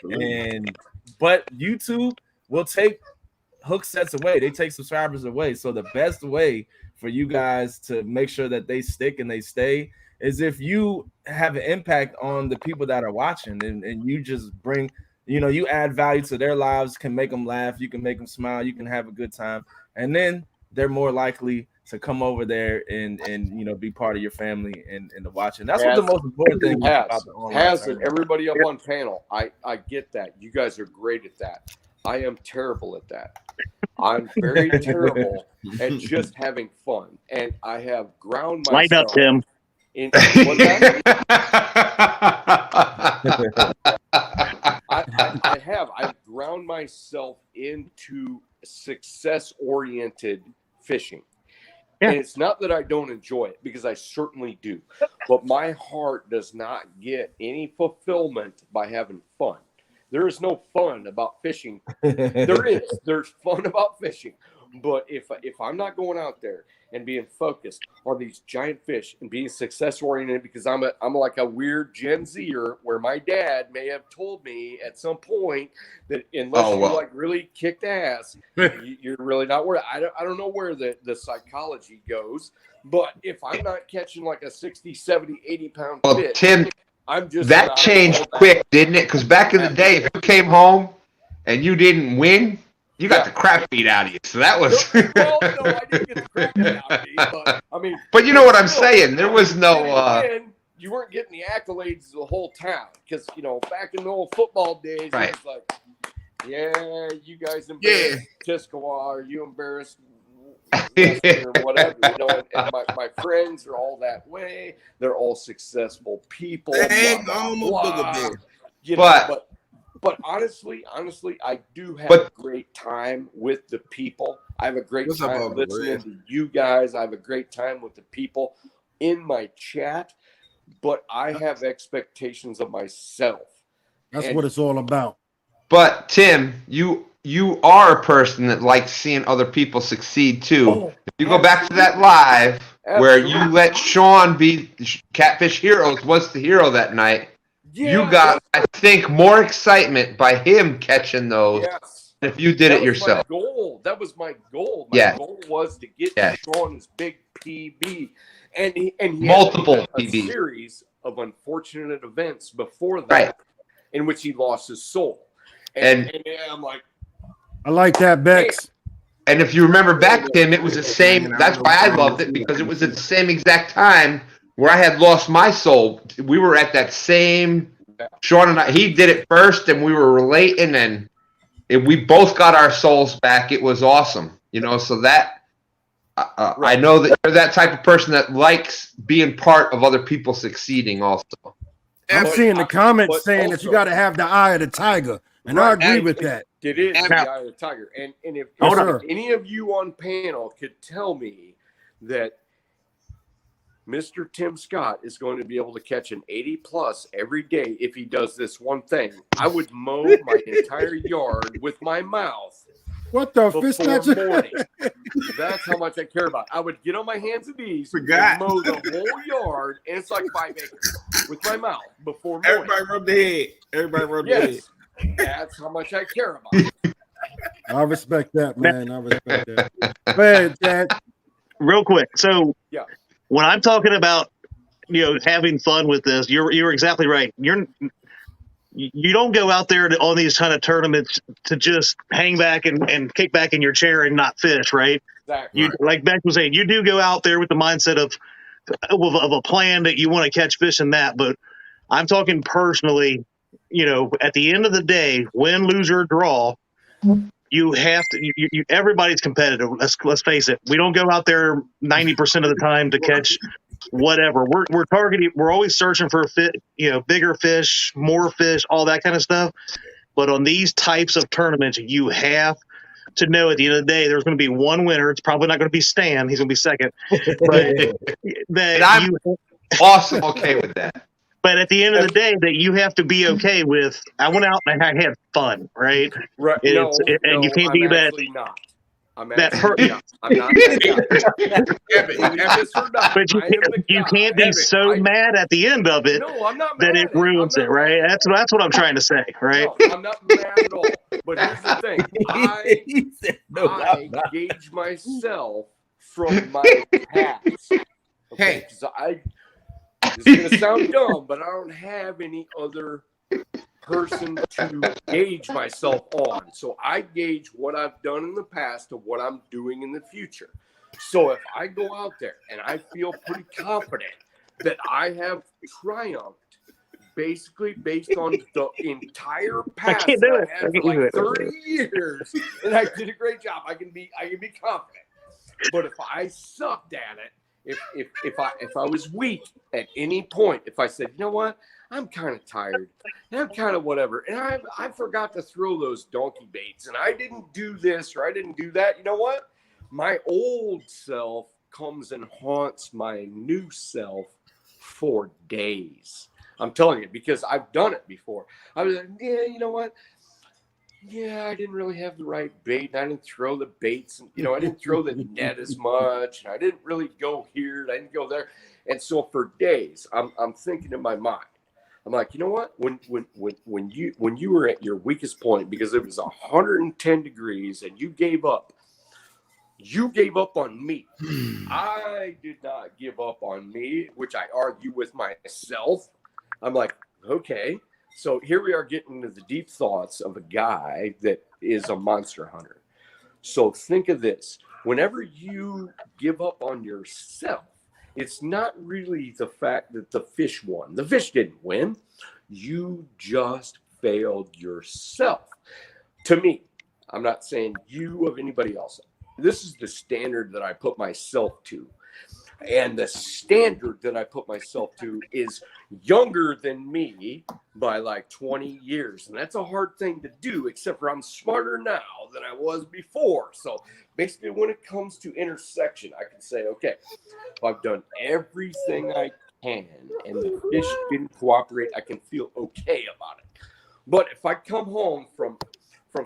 But YouTube will take hook sets away. They take subscribers away. So the best way for you guys to make sure that they stick and they stay is if you have an impact on the people that are watching, and you just bring, you know, you add value to their lives, can make them laugh, you can make them smile, you can have a good time, and then they're more likely to come over there and you know, be part of your family and to watch. And that's what the most important thing is about the online tournament. Everybody up on panel. I get that. You guys are great at that. I am terrible at that. I'm very terrible at just having fun, and I have ground myself. Light up, Tim. I've ground myself into success-oriented fishing. Yeah. And it's not that I don't enjoy it, because I certainly do. But my heart does not get any fulfillment by having fun. There is no fun about fishing. There's fun about fishing. But if I'm not going out there and being focused on these giant fish and being success oriented, because I'm like a weird Gen Zer, where my dad may have told me at some point that unless you like really kicked ass, you're really not worth it. I don't know where the psychology goes, but if I'm not catching like a 60, 70, 80 pound fish, Tim, I'm just that changed quick, didn't it? Because back in the day, if you came home and you didn't win, you got the crap beat out of you. So that was. Well, no, I didn't get the crap beat out of me, but I mean. But you know what I'm saying? There was no. You weren't getting the accolades of the whole town, because you know, back in the old football days, right. It was like, yeah, you guys embarrassed Tiscawa, you embarrassed or whatever, you know, and my friends are all that way. They're all successful people. But honestly, I do have a great time with the people. I have a great time listening to you guys. I have a great time with the people in my chat, but I have expectations of myself. That's what it's all about. But Tim, you are a person that likes seeing other people succeed too. If you go back to that live where you let Sean be Catfish Heroes was the hero that night. Yeah, you got, I think, more excitement by him catching those than if you did it yourself. That was my goal. My goal was to get Sean his big PB. And he multiple had a PBs. Series of unfortunate events before that in which he lost his soul. And I'm like, I like that, Bex. And if you remember back, Tim, it was the same. That's why I loved it, because it was at the same exact time where I had lost my soul. We were at that same. Sean and I. He did it first, and we were relating, and we both got our souls back. It was awesome, you know. So that I know that you're that type of person that likes being part of other people succeeding. Also, I'm seeing the comments saying that you got to have the eye of the tiger, and I agree with that. It is the eye of the tiger, and if any of you on panel could tell me that Mr. Tim Scott is going to be able to catch an 80+ every day if he does this one thing, I would mow my entire yard with my mouth. What the fish catcher? Morning. That's how much I care about. I would get on my hands and knees and mow the whole yard, and it's like 5 acres, with my mouth before morning. Everybody rub their head. That's how much I care about. I respect that, man. I respect that. Man, Dad. Real quick. So when I'm talking about, you know, having fun with this, you're exactly right. You don't go out there on these kind of tournaments to just hang back and kick back in your chair and not fish, right? Exactly. Like Beck was saying, you do go out there with the mindset of a plan that you want to catch fish in that. But I'm talking personally, you know, at the end of the day, win, lose, or draw, you have to. Everybody's competitive. Let's face it. We don't go out there 90% of the time to catch whatever. We're targeting. We're always searching for bigger fish, more fish, all that kind of stuff. But on these types of tournaments, you have to know at the end of the day, there's going to be one winner. It's probably not going to be Stan. He's going to be second. But I'm also okay with that. But at the end of the day, that you have to be okay with. I went out and I had fun, right? Right? And you can't I'm be that. actually not. I'm That actually not. I'm not that guy. Believe this or not, But I am the you guy. can't be so mad at the end of it No, I'm not that mad it at it. I'm ruins not it, right? mad at That's what I'm trying to say, right? No, I'm not mad at all. But here's the thing: He said, "No, I I'm not." gauge myself from my past. Okay, because this is gonna sound dumb, but I don't have any other person to gauge myself on. So I gauge what I've done in the past to what I'm doing in the future. So if I go out there and I feel pretty confident that I have triumphed basically based on the entire past can't do that it. I I had can't for do like it. 30 years, and I did a great job. I can be confident. But if I sucked at it, if I was weak at any point, if I said, you know what, I'm kind of tired, and I'm kind of whatever, and I forgot to throw those donkey baits, and I didn't do this or I didn't do that, you know what? My old self comes and haunts my new self for days. I'm telling you, because I've done it before. I was like, yeah, you know what? Yeah, I didn't really have the right bait. I didn't throw the baits. I didn't throw the net as much. And I didn't really go here. I didn't go there. And so for days, I'm thinking in my mind. I'm like, you know what? When you were at your weakest point, because it was 110 degrees and you gave up on me. I did not give up on me, which I argue with myself. I'm like, okay. So here we are getting into the deep thoughts of a guy that is a monster hunter. So think of this. Whenever you give up on yourself, it's not really the fact that the fish won. The fish didn't win. You just failed yourself. To me, I'm not saying you of anybody else. This is the standard that I put myself to. And the standard that I put myself to is younger than me by like 20 years. And that's a hard thing to do, except for I'm smarter now than I was before. So basically, when it comes to intersection, I can say, okay, I've done everything I can and the fish didn't cooperate. I can feel okay about it. But if I come home from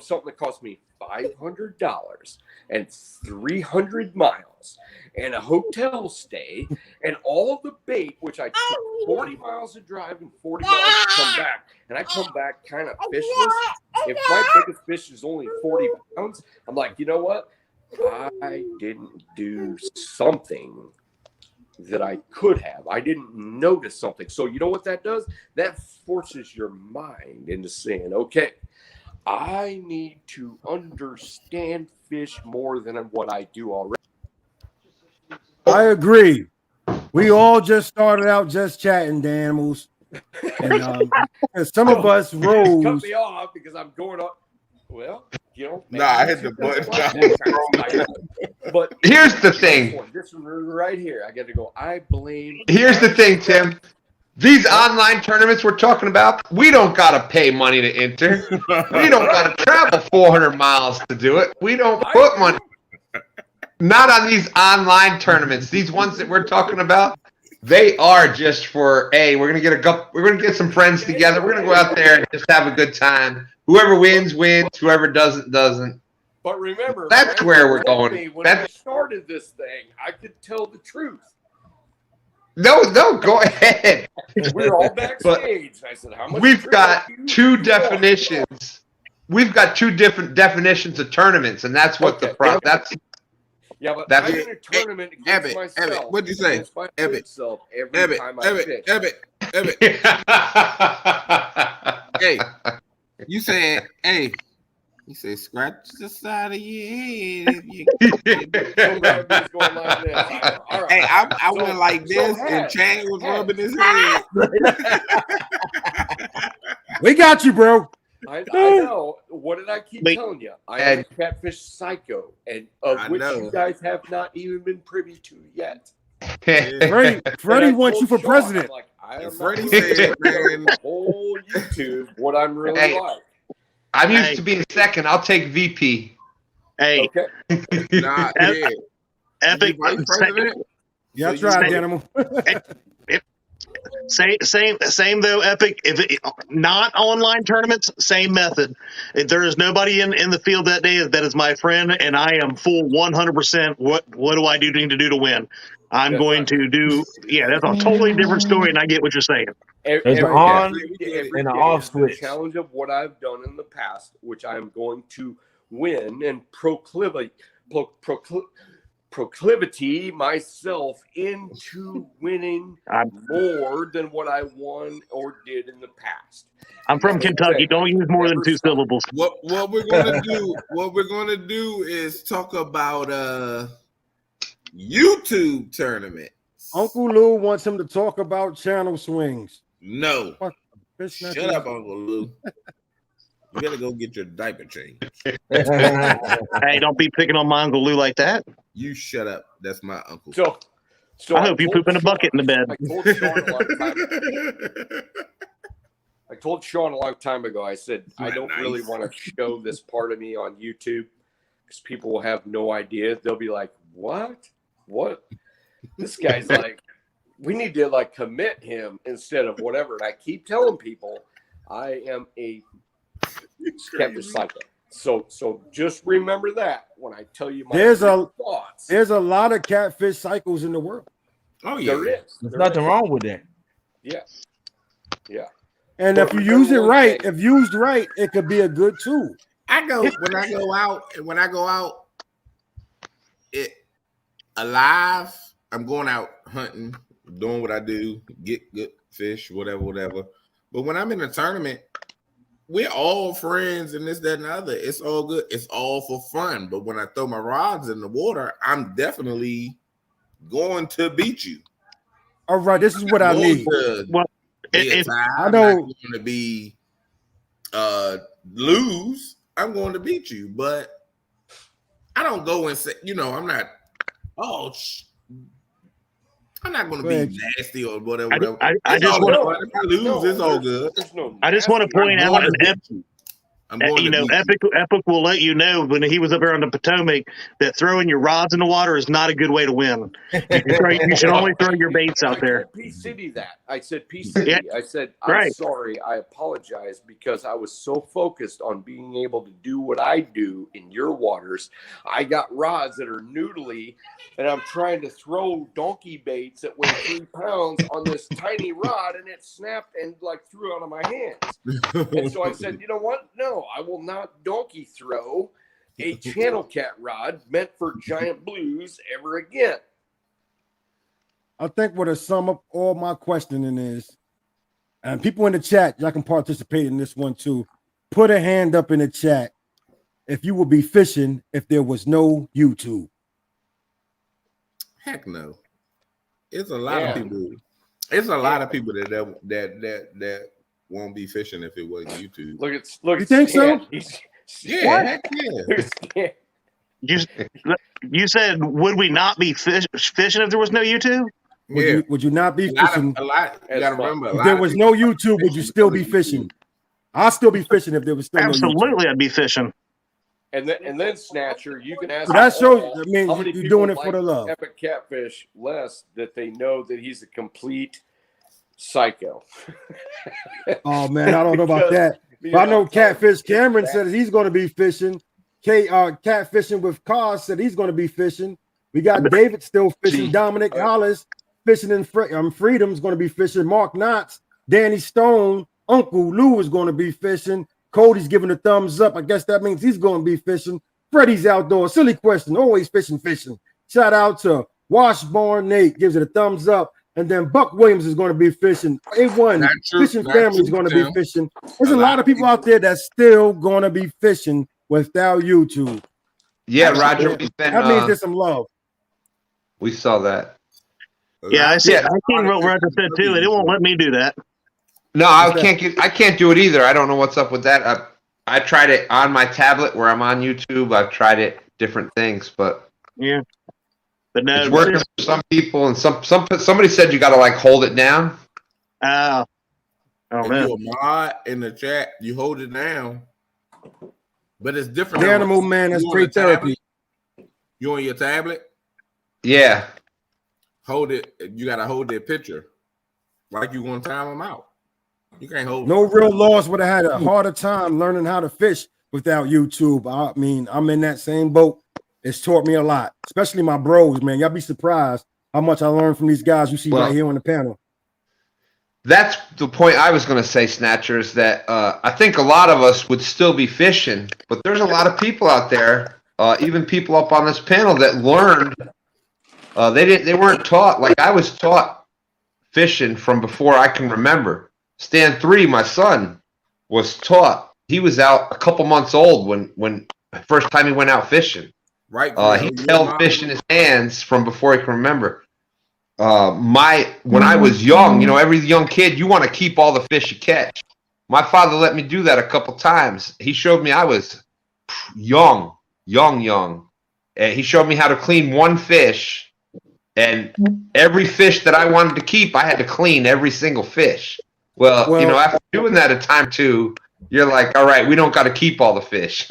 something that cost me $500 and 300 miles and a hotel stay and all the bait, which I took 40 miles to drive and 40 miles to come back, and I come back kind of fishless. If my biggest fish is only 40 pounds, I'm like, you know what? I didn't do something that I could have. I didn't notice something. So you know what that does? That forces your mind into saying, okay, I need to understand fish more than what I do already. I agree. We all just started out just chatting, Danimals. And some of us Cut rose. me off because I'm going up. Well, Nah, I hit the button. But Here's the thing. This one right here, I got to go. I blame. Here's the thing, Tim. These online tournaments we're talking about, we don't got to pay money to enter. We don't got to travel 400 miles to do it. We don't put money. Not on these online tournaments. These ones that we're talking about, they are just for, hey, we're gonna get some friends together. We're gonna go out there and just have a good time. Whoever wins, wins. Whoever doesn't, doesn't. But remember, That's where we're going. When I started this thing, I could tell the truth. No, go ahead. We were all backstage. I said, "How much?" We've got two definitions. We've got two different definitions of tournaments, and that's what that's. Yeah, but that's I'm in a tournament against myself. Ebbet, what'd you say? Every time I fish. Hey, you said, hey. He said, scratch the side of your head. Somebody's going like this. All right. Hey, I went like this, and Chang was rubbing his head. We got you, bro. I know. What did I keep telling you? I am a catfish psycho, and which you guys have not even been privy to yet. Freddie wants you for president. Freddie said, man, whole YouTube, what I'm really like. I'm used to being second. I'll take VP. Hey. Okay. Nah, yeah. Epic vice president? Yeah, that's right, Danimal. Same though, Epic. If it, not online tournaments, same method. If there is nobody in the field that day that is my friend, and I am full 100%. What do I need to do to win? I'm That's going right. to do. Yeah, that's a totally different story, and I get what you're saying. There's an Every on day and an is off the switch. challenge of what I've done in the past, which I'm going to win and proclivity myself into winning more than what I won or did in the past. I'm from Kentucky. Don't use more than 2 syllables. What we're gonna do? What we're gonna do is talk about YouTube tournament. Uncle Lou wants him to talk about channel swings. No. What the fish Shut knuckles? up, Uncle Lou. You better go get your diaper changed. Hey, don't be picking on my Uncle Lou like that. You shut up. That's my uncle. So I hope you poop in a bucket in the bed. I told Sean a long time ago. I told Sean a long time ago, I said, I don't really want to show this part of me on YouTube because people will have no idea. They'll be like, what? This guy's like, we need to like commit him instead of whatever. And I keep telling people I am a Catfish psycho. So just remember that when I tell you my thoughts. There's a lot of catfish cycles in the world. Oh yeah. There is. There's nothing wrong with that. Yeah. Yeah. And But if you use it remember one right, thing. if used right, it could be a good tool. When I go out alive, I'm going out hunting, doing what I do, get good fish, whatever. But when I'm in a tournament, we're all friends and this, that, and the other. It's all good. It's all for fun. But when I throw my rods in the water, I'm definitely going to beat you. All right, this is what I need. Well, I'm know- not going to be lose. I'm going to beat you, but I don't go and say, I'm not. I'm not going to be nasty or whatever. I just want if I lose, it's all good. I just want to point out an Epic will let you know when he was up there on the Potomac that throwing your rods in the water is not a good way to win. You should only throw your baits out there. P City that. I said P City. Yeah. I said I'm Right. sorry. I apologize because I was so focused on being able to do what I do in your waters. I got rods that are noodly, and I'm trying to throw donkey baits that weigh 3 pounds on this tiny rod, and it snapped and like threw out of my hands. And so I said, you know what? No, I will not donkey throw a channel cat rod meant for giant blues ever again. I think what to sum up all my questioning is, and people in the chat, y'all can participate in this one too. Put a hand up in the chat if you would be fishing if there was no YouTube. Heck no. It's a lot of people. It's a lot of people that won't be fishing if it wasn't YouTube. Look. You think so? Yeah, heck yeah. You said, would we not be fishing if there was no YouTube? Would you not be fishing? A lot. You gotta remember. If there was no YouTube, would you still be fishing? I'll still be fishing if there was still Absolutely, no YouTube. I'd be fishing. And then Snatcher, you can ask. So that shows. all I mean, how many you're people doing it for like the love. Epic Catfish less that they know that he's a complete psycho. Oh man, I don't know about that. But I know Catfish Cameron said he's going to be fishing. Catfishing with Cars said he's going to be fishing. We got David still fishing. Dominic Hollis fishing in Freedom's going to be fishing. Mark Knotts, Danny Stone, Uncle Lou is going to be fishing. Cody's giving a thumbs up. I guess that means he's going to be fishing. Freddie's outdoors. Silly question. Always fishing. Shout out to Washborn Nate. Gives it a thumbs up. And then Buck Williams is going to be fishing. A1 Fishing Family is going to be fishing. There's a lot of people out there that's still going to be fishing without YouTube. Yeah, Roger. We've been, that means there's some love. We saw that. Yeah, I see. I seen what Roger said too, and it won't let me do that. No, I can't do it either. I don't know what's up with that. I tried it on my tablet where I'm on YouTube. I've tried it different things, but yeah, but no, it's working for some people, and somebody said you got to like hold it down. Oh man! You a mod in the chat, you hold it down, but it's different. The Animal Man is great therapy. You on your tablet? Yeah. Hold it. You got to hold their picture. Like you gonna time them out. You can't hold. No real loss would have had a harder time learning how to fish without YouTube. I mean, I'm in that same boat. It's taught me a lot, especially my bros, man. Y'all be surprised how much I learned from these guys you see right here on the panel. That's the point I was going to say, Snatcher, is that I think a lot of us would still be fishing, but there's a lot of people out there, even people up on this panel that learned. They weren't taught like I was taught fishing from before I can remember. Stan 3, my son, was taught. He was out a couple months old when the first time he went out fishing. Right. He held fish in his hands from before he can remember. When I was young, you know, every young kid, you want to keep all the fish you catch. My father let me do that a couple times. He showed me I was young. And he showed me how to clean one fish, and every fish that I wanted to keep, I had to clean every single fish. Well, you know, after doing that a time too, you're like, all right, we don't got to keep all the fish.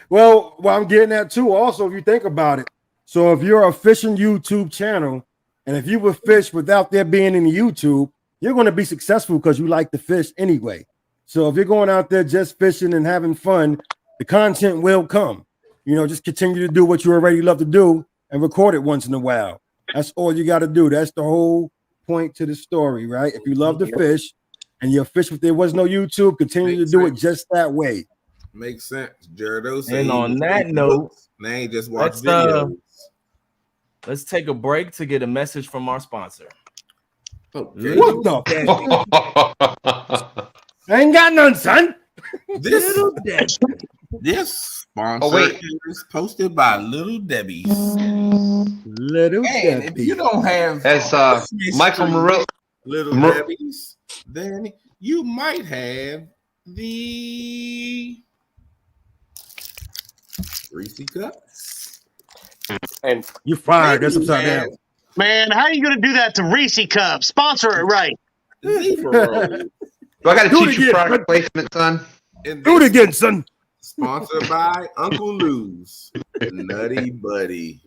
Well, I'm getting at too. Also, if you think about it, so if you're a fishing YouTube channel, and if you would fish without there being any YouTube, you're going to be successful because you like to fish anyway. So if you're going out there just fishing and having fun, the content will come. You know, just continue to do what you already love to do and record it once in a while. That's all you got to do. That's the whole point to the story, right? If you love to fish and you fish if there was no YouTube, continue to do it just that way. Makes sense. Jared. And on that note, they ain't just watch videos. Let's take a break to get a message from our sponsor. Okay. What the? I ain't got none, son. This sponsor is posted by Little Debbie's. Little and Debbie. If you don't have as Michael Morrell, Little Debbie's, then you might have the Reese cups. And you fired. That's upside down. Man, how are you going to do that to Reese Cup? Sponsor it right. Zebra do I got to teach you product placement, son? Do it again, son. Sponsored by Uncle Lou's Nutty Buddy.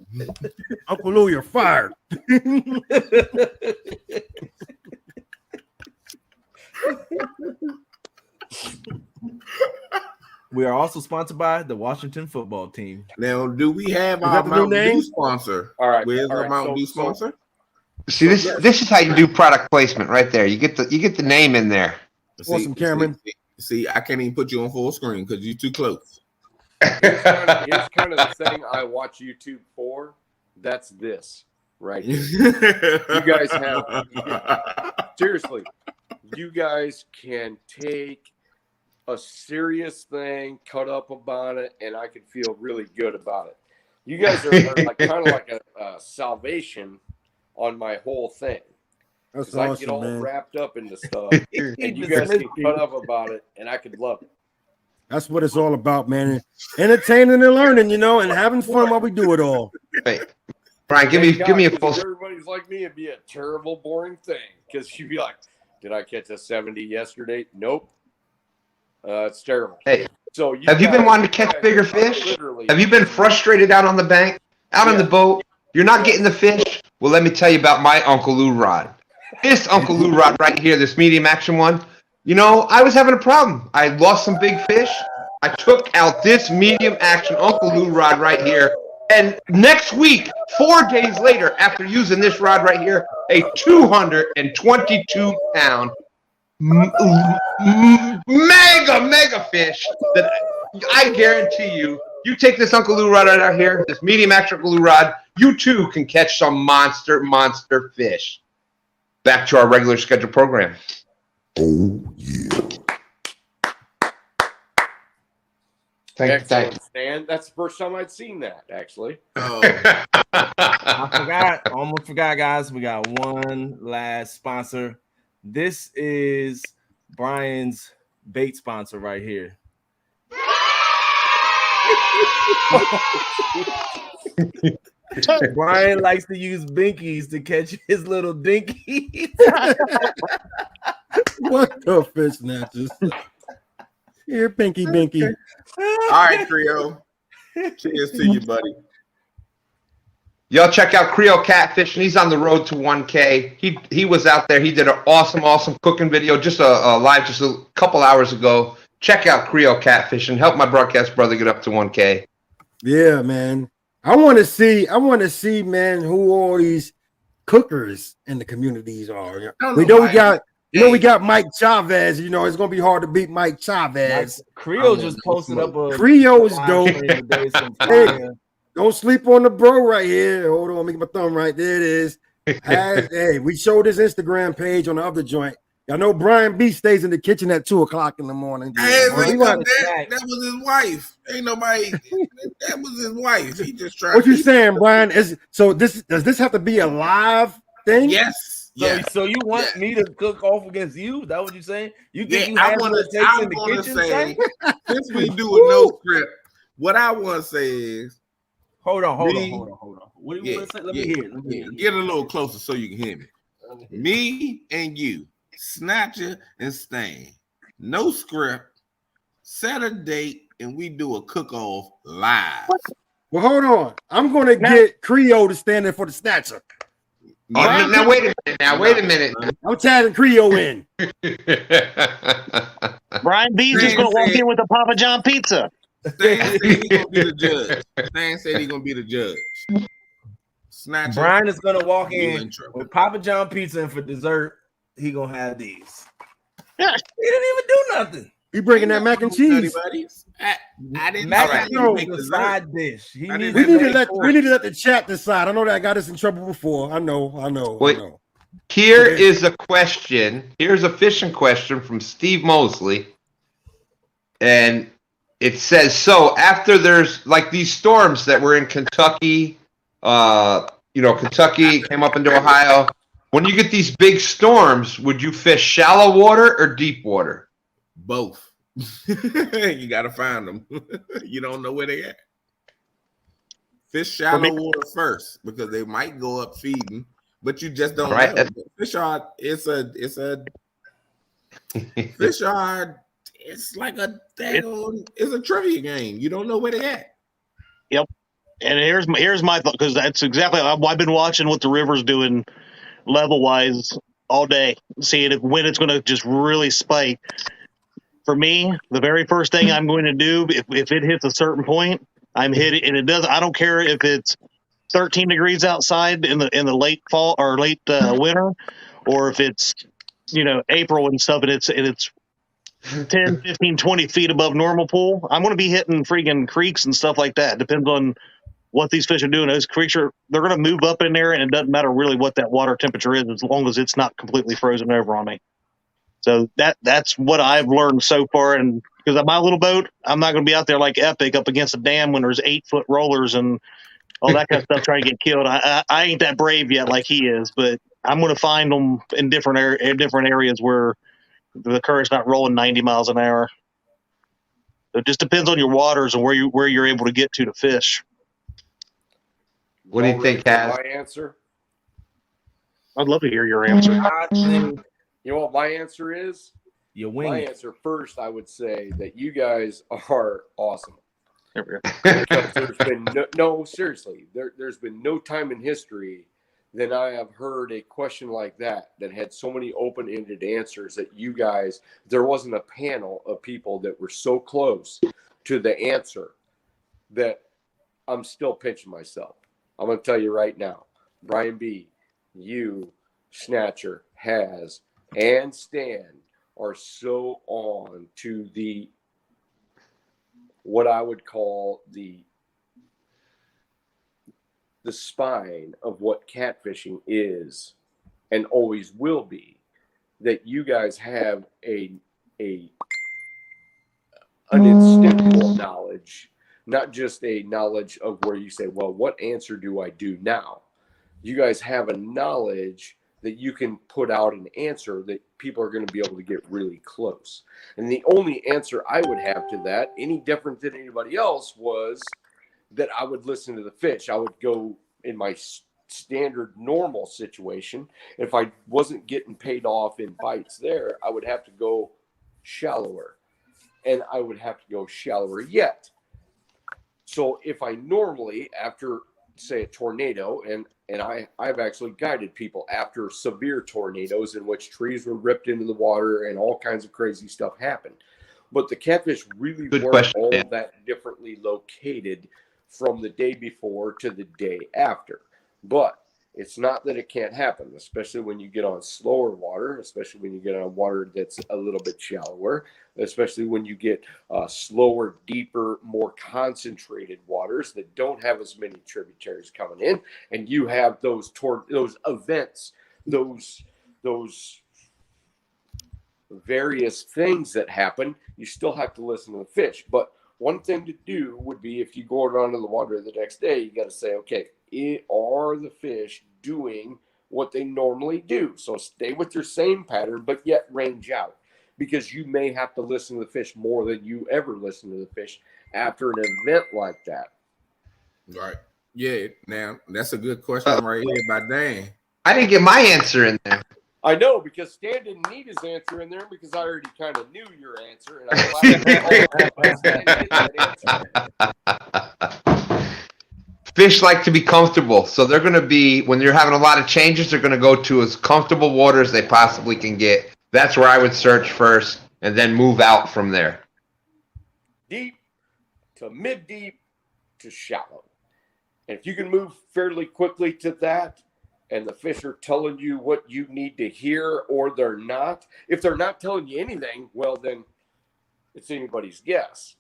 Uncle Lou, you're fired. We are also sponsored by the Washington football team. Now, do we have our Mountain Dew sponsor? All right. Where's our Mountain Dew sponsor? See, this is how you do product placement right there. You get the name in there. Awesome, Cameron. See, I can't even put you on full screen because you're too close. It's kind of the thing I watch YouTube for. That's this right here. You guys have seriously. You guys can take a serious thing, cut up about it, and I can feel really good about it. You guys are like kind of like a salvation on my whole thing. That's I awesome, get all man. wrapped up into stuff, and you guys can cut up about it, and I could love it. That's what it's all about, man. Entertaining and learning, you know, and having fun while we do it all. Hey, Brian, give me a full. If everybody's like me, it'd be a terrible, boring thing because you'd be like, "Did I catch a 70 yesterday? Nope. It's terrible." Hey, so have you been wanting to catch bigger fish? Have you been frustrated out on the bank, out on the boat? You're not getting the fish? Well, let me tell you about my Uncle Lou rod. This Uncle Lou rod right here, this medium action one. You know, I was having a problem. I lost some big fish. I took out this medium action Uncle Lou rod right here. And next week, 4 days later, after using this rod right here, a 222-pound mega fish that I guarantee you, you take this Uncle Lou rod right out here, this medium action Uncle Lou rod, you too can catch some monster fish. Back to our regular scheduled program. Oh, yeah. Thank you. Stan. That's the first time I'd seen that, actually. I almost forgot, guys. We got one last sponsor. This is Brian's bait sponsor right here. Brian likes to use binkies to catch his little dinkies. What the fish snatches? Here, Pinky Binky. All right, Trio. Cheers to you, buddy. Y'all check out Creole Catfish, and he's on the road to 1K. He was out there. He did an awesome cooking video, just a live just a couple hours ago. Check out Creole Catfish and help my broadcast brother get up to 1K. Yeah, man. I want to see, man, who all these cookers in the communities are. We got Mike Chavez. You know, it's gonna be hard to beat Mike Chavez. Creole just posted up a Creole's dope. today, some Hey, fire. don't sleep on the bro right here. Hold on, make my thumb right there. It is. Hey, we showed his Instagram page on the other joint. Y'all know Brian B stays in the kitchen at 2:00 in the morning. That was his wife. Ain't nobody. That was his wife. He just tried. What you saying, Brian? Does this have to be a live thing? Yes. So you want me to cook off against you? Is that what you're saying? You think you I have want what it takes in the kitchen? say, since we do a no script, what I want to say is, hold on. What do you want to say? Let me hear. Get a little closer so you can hear me. Me and you, Snatcher and Stain, no script, set a date, and we do a cook-off live. Well, hold on. I'm gonna get Creole to stand in for the Snatcher. Now wait a minute. I'm tagging Creole in. Brian B's just gonna walk in with a Papa John pizza. Stan said he's gonna be the judge. Stan said he's gonna be the judge. Snatcher. Brian is gonna walk in with Papa John pizza, and for dessert, he gonna have these. Yeah. He didn't even do nothing. He bringing that mac and cheese. I didn't. Mac and know cheese is a side dish. We need to let the chat decide. I know that got us in trouble before. I know. Wait. Here is a question. Here's a fishing question from Steve Mosley. And it says, so after there's like these storms that were in Kentucky, Kentucky came up into Ohio. When you get these big storms, would you fish shallow water or deep water? Both. You got to find them. You don't know where they at. Fish shallow water first because they might go up feeding, but you just don't know. Fish are it's like it's a trivia game. You don't know where they at. Yep. And here's my thought, because that's exactly I've been watching what the river's doing level wise all day, seeing when it's going to just really spike. For me, the very first thing I'm going to do, if it hits a certain point, I'm hitting, and it does. I don't care if it's 13 degrees outside in the late fall or late winter, or if it's April and stuff, and it's 10, 15, 20 feet above normal pool. I'm going to be hitting freaking creeks and stuff like that. Depends on what these fish are doing. Those creeks they're going to move up in there, and it doesn't matter really what that water temperature is, as long as it's not completely frozen over on me. So that's what I've learned so far. And because of my little boat, I'm not going to be out there like Epic up against a dam when there's 8-foot rollers and all that kind of stuff trying to get killed. I ain't that brave yet like he is, but I'm going to find them in different areas where the current's not rolling 90 miles an hour. So it just depends on your waters and where you're able to get to fish. What do you think, Kaz? My answer? I'd love to hear your answer. You know what my answer is? My answer first, I would say that you guys are awesome. There we go. Because there's been seriously, there's been no time in history that I have heard a question like that had so many open-ended answers that you guys, there wasn't a panel of people that were so close to the answer that I'm still pinching myself. I'm going to tell you right now, Brian B., you, Snatcher, Has, and Stan are so on to the what I would call the spine of what catfishing is and always will be, that you guys have an instinctual knowledge, not just a knowledge of where you say, well, what answer do I do now? You guys have a knowledge that you can put out an answer that people are going to be able to get really close. And the only answer I would have to that, any different than anybody else, was that I would listen to the fish. I would go in my standard normal situation. If I wasn't getting paid off in bites there, I would have to go shallower. And I would have to go shallower yet. So if I normally, after say a tornado, and I've actually guided people after severe tornadoes in which trees were ripped into the water and all kinds of crazy stuff happened. But the catfish really weren't all that differently located from the day before to the day after. But it's not that it can't happen, especially when you get on slower water, especially when you get on water that's a little bit shallower, especially when you get slower, deeper, more concentrated waters that don't have as many tributaries coming in, and you have those events, those various things that happen. You still have to listen to the fish. But one thing to do would be, if you go around in the water the next day, you got to say, okay, are the fish doing what they normally do? So stay with your same pattern, but yet range out, because you may have to listen to the fish more than you ever listen to the fish after an event like that. Right. Yeah. Now that's a good question right here by Dan. I didn't get my answer in there. I know, because Stan didn't need his answer in there because I already kind of knew your answer, and I'm glad Stan didn't get that answer. Fish like to be comfortable, so they're going to be, when you're having a lot of changes, they're going to go to as comfortable water as they possibly can get. That's where I would search first and then move out from there. Deep to mid-deep to shallow. And if you can move fairly quickly to that, and the fish are telling you what you need to hear, or they're not. If they're not telling you anything, well, then it's anybody's guess.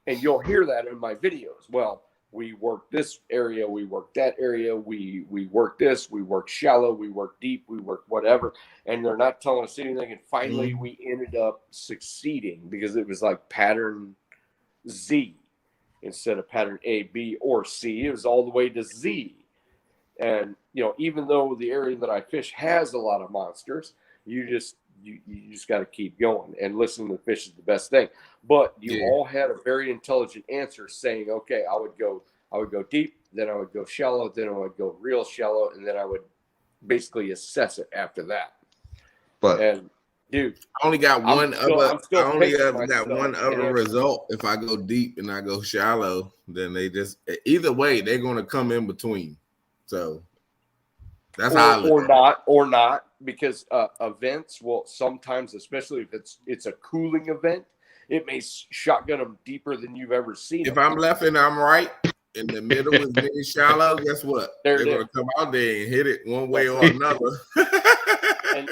And you'll hear that in my videos. Well, we work this area, we work that area, we work this, we work shallow, we work deep, we work whatever. And they're not telling us anything. And finally, we ended up succeeding because it was like pattern Z instead of pattern A, B, or C. It was all the way to Z. And, you know, even though the area that I fish has a lot of monsters, you just got to keep going, and listening to the fish is the best thing. But you all had a very intelligent answer saying, okay, I would go deep, then I would go shallow, then I would go real shallow, and then I would basically assess it after that. But and dude, I only got one one other result. If I go deep and I go shallow, then they just, either way, they're going to come in between. So that's how I look at it. Or not, because events will sometimes, especially if it's a cooling event, it may shotgun them deeper than you've ever seen. If I'm left and I'm right, in the middle is really shallow, guess what? They're going to come out there and hit it one way or another. and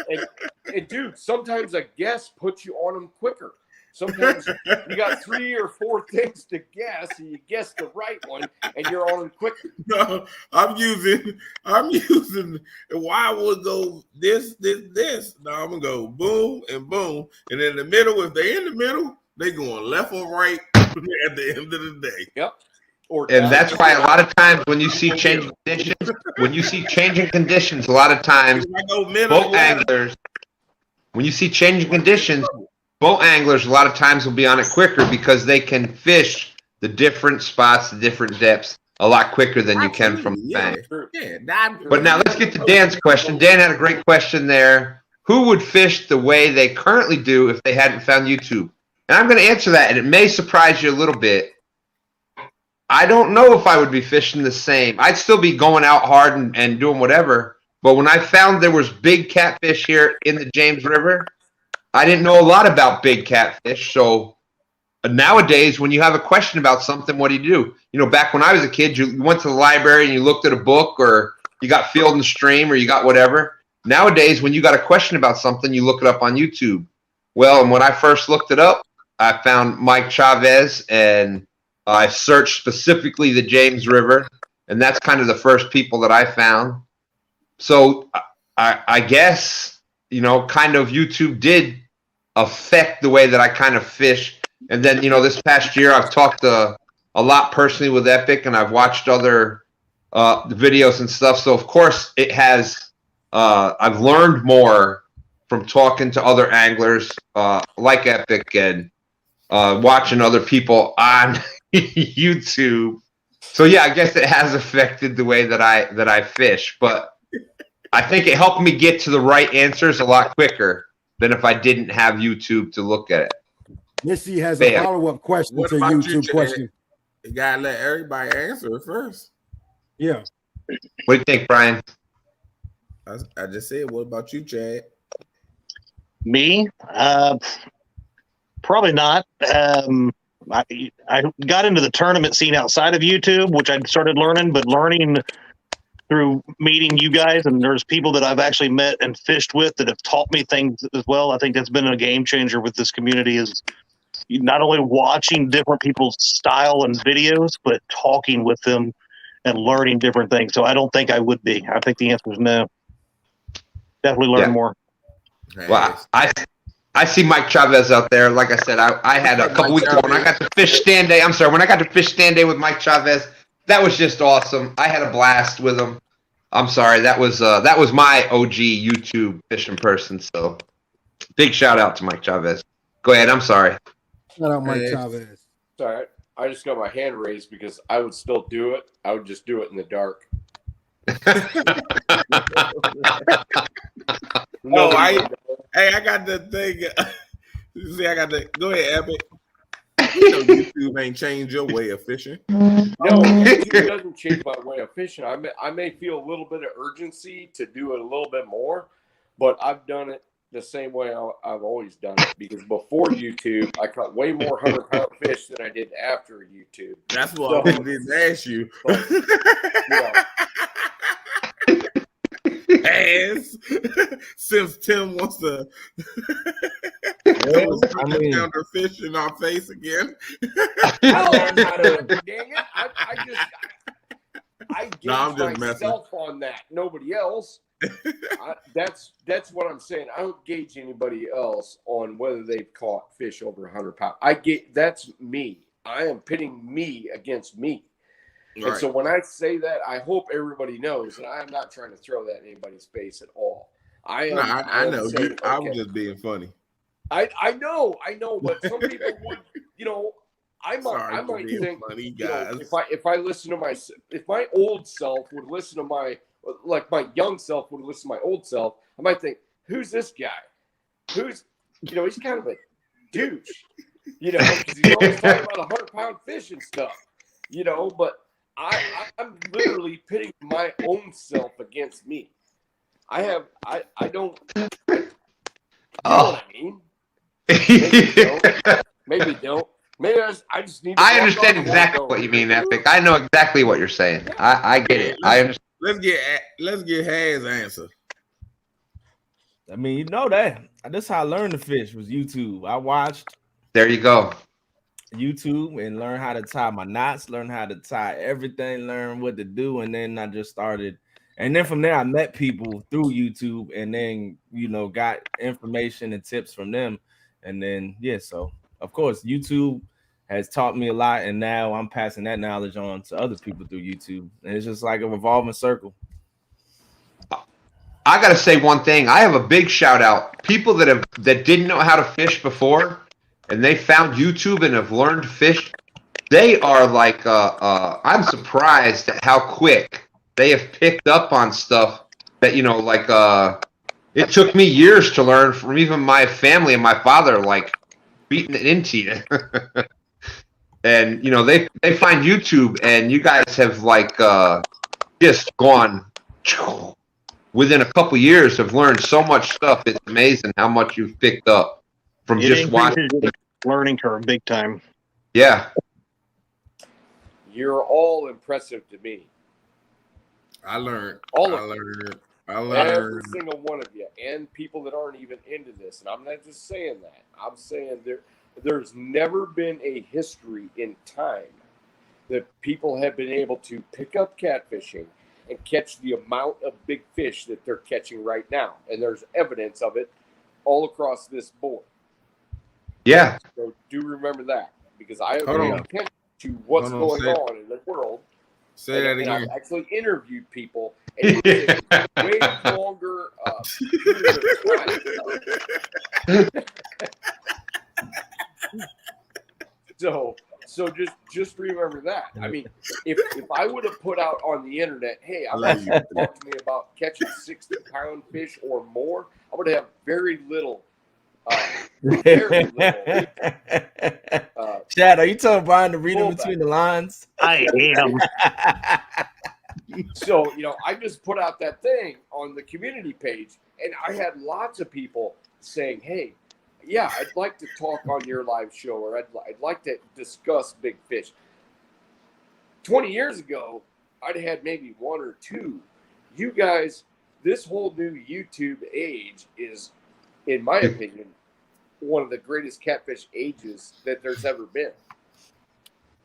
dude, sometimes a guess puts you on them quicker. Sometimes you got 3 or 4 things to guess, and you guess the right one, and you're on them quicker. No, I'm using. Why would go this? No, I'm gonna go boom and boom, and in the middle, if they in the middle, they going left or right at the end of the day. Yep. And that's why a lot of times when you see changing conditions, a lot of times boat anglers, when you see changing conditions, boat anglers a lot of times will be on it quicker because they can fish the different spots, the different depths a lot quicker than you can from the bank. But now let's get to Dan's question. Dan had a great question there. Who would fish the way they currently do if they hadn't found YouTube? And I'm going to answer that, and it may surprise you a little bit. I don't know if I would be fishing the same. I'd still be going out hard and doing whatever. But when I found there was big catfish here in the James River, I didn't know a lot about big catfish. So nowadays, when you have a question about something, what do? You know, back when I was a kid, you went to the library and you looked at a book, or you got Field and Stream, or you got whatever. Nowadays, when you got a question about something, you look it up on YouTube. Well, and when I first looked it up, I found Mike Chavez, and I searched specifically the James River, and that's kind of the first people that I found. So I guess, you know, kind of YouTube did affect the way that I kind of fish. And then, you know, this past year I've talked a lot personally with Epic, and I've watched other videos and stuff. So of course it has, I've learned more from talking to other anglers like Epic, and watching other people on YouTube. So yeah, I guess it has affected the way that I fish, but I think it helped me get to the right answers a lot quicker than if I didn't have YouTube to look at it. Missy has a follow-up question to YouTube question. You gotta let everybody answer it first. Yeah. What do you think, Brian? I just said, what about you, Chad? Me? Probably not. I got into the tournament scene outside of YouTube, which I started learning, but learning through meeting you guys, and there's people that I've actually met and fished with that have taught me things as well. I think that's been a game changer with this community, is not only watching different people's style and videos, but talking with them and learning different things. So I don't think I would be. I think the answer is no. Definitely learn Yeah. more. Well, I see Mike Chavez out there. Like I said, I had a couple weeks ago when I got to fish stand day. I'm sorry, when I got to fish stand day with Mike Chavez, that was just awesome. I had a blast with him. I'm sorry, that was my OG YouTube fishing person. So big shout out to Mike Chavez. Go ahead. I'm sorry. Shout out Mike Hey. Chavez. Sorry, I just got my hand raised because I would still do it. I would just do it in the dark. No, I got the thing. See, I got the. Go ahead, Epic. You know, YouTube ain't changed your way of fishing. No, YouTube doesn't change my way of fishing. I may feel a little bit of urgency to do it a little bit more, but I've done it the same way I've always done it, because before YouTube, I caught way more 100-pound fish than I did after YouTube. That's what I didn't ask you. Yeah. Ass. Since Tim wants to I mean, counter fish in our face again. I learned how to. Dang it! I gauge I'm just myself on that. Nobody else. That's what I'm saying. I don't gauge anybody else on whether they've caught fish over 100 pounds. That's me. I am pitting me against me. Right. And so when I say that, I hope everybody knows that I am not trying to throw that in anybody's face at all. I know. saying, I was okay. just being funny. I know, but some people would, I Sorry for might being think, funny, guys. if I listen to if my old self would listen to my young self would listen to my old self, I might think, who's this guy? Who's, he's kind of a douche, because he's always talking about 100-pound fish and stuff, but I'm literally pitting my own self against me. I don't, what I mean? Maybe don't. Maybe I just need to I understand exactly what you mean, Epic. I know exactly what you're saying. I get it. I understand. Let's get Haz's answer. I mean, you know that. That's how I learned to fish, was YouTube. I watched There you go. YouTube and learned how to tie my knots, learn how to tie everything, learn what to do, and then I just started. And then from there, I met people through YouTube, and then got information and tips from them. And then so of course YouTube has taught me a lot, and now I'm passing that knowledge on to other people through YouTube, and it's just like a revolving circle. I gotta say one thing. I have a big shout out. People that didn't know how to fish before, and they found YouTube and have learned to fish. They are like, I'm surprised at how quick they have picked up on stuff that it took me years to learn from even my family and my father, beating it into you. And they find YouTube, and you guys have just gone within a couple years, have learned so much stuff. It's amazing how much you've picked up from just watching. Learning curve, big time. Yeah. You're all impressive to me. I learned. Every single one of you, and people that aren't even into this. And I'm not just saying that. I'm saying there's never been a history in time that people have been able to pick up catfishing and catch the amount of big fish that they're catching right now. And there's evidence of it all across this board. Yeah. So do remember that, because I have Hold paid on. attention to what's Hold on, going on in the world. Say that And again. I've actually interviewed people, and it was a way longer period of time. So just remember that. I mean, if I would have put out on the internet, hey, I want you to talk to me about catching 60-pound fish or more, I would have very little. Chad, are you telling Brian to read in between the lines? I am. So, I just put out that thing on the community page, and I had lots of people saying, hey, yeah, I'd like to talk on your live show, or I'd like to discuss big fish. 20 years ago, I'd had maybe one or two. You guys, this whole new YouTube age is, in my opinion, one of the greatest catfish ages that there's ever been.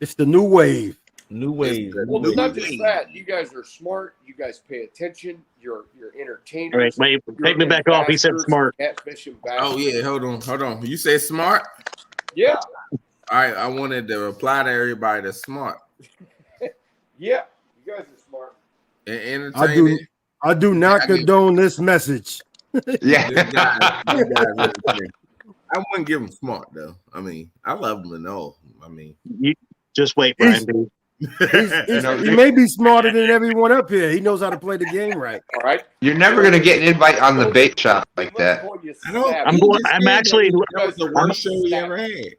It's the new wave. New wave. Well, not just that. You guys are smart. You guys pay attention. You're entertainers. Wait, take me back off. He said smart. Catfish ambassadors. Oh yeah, hold on. You said smart? Yeah. All right, I wanted to reply to everybody that's smart. Yeah, you guys are smart. And entertaining. I do not condone this message. Yeah. This guy entertaining. I wouldn't give him smart though. I mean, I love him and all. I mean, You just wait, Brian. B. He may be smarter than everyone up here. He knows how to play the game right. All right. You're never gonna get an invite on the bait shop like that. I'm actually that was the worst show we ever had.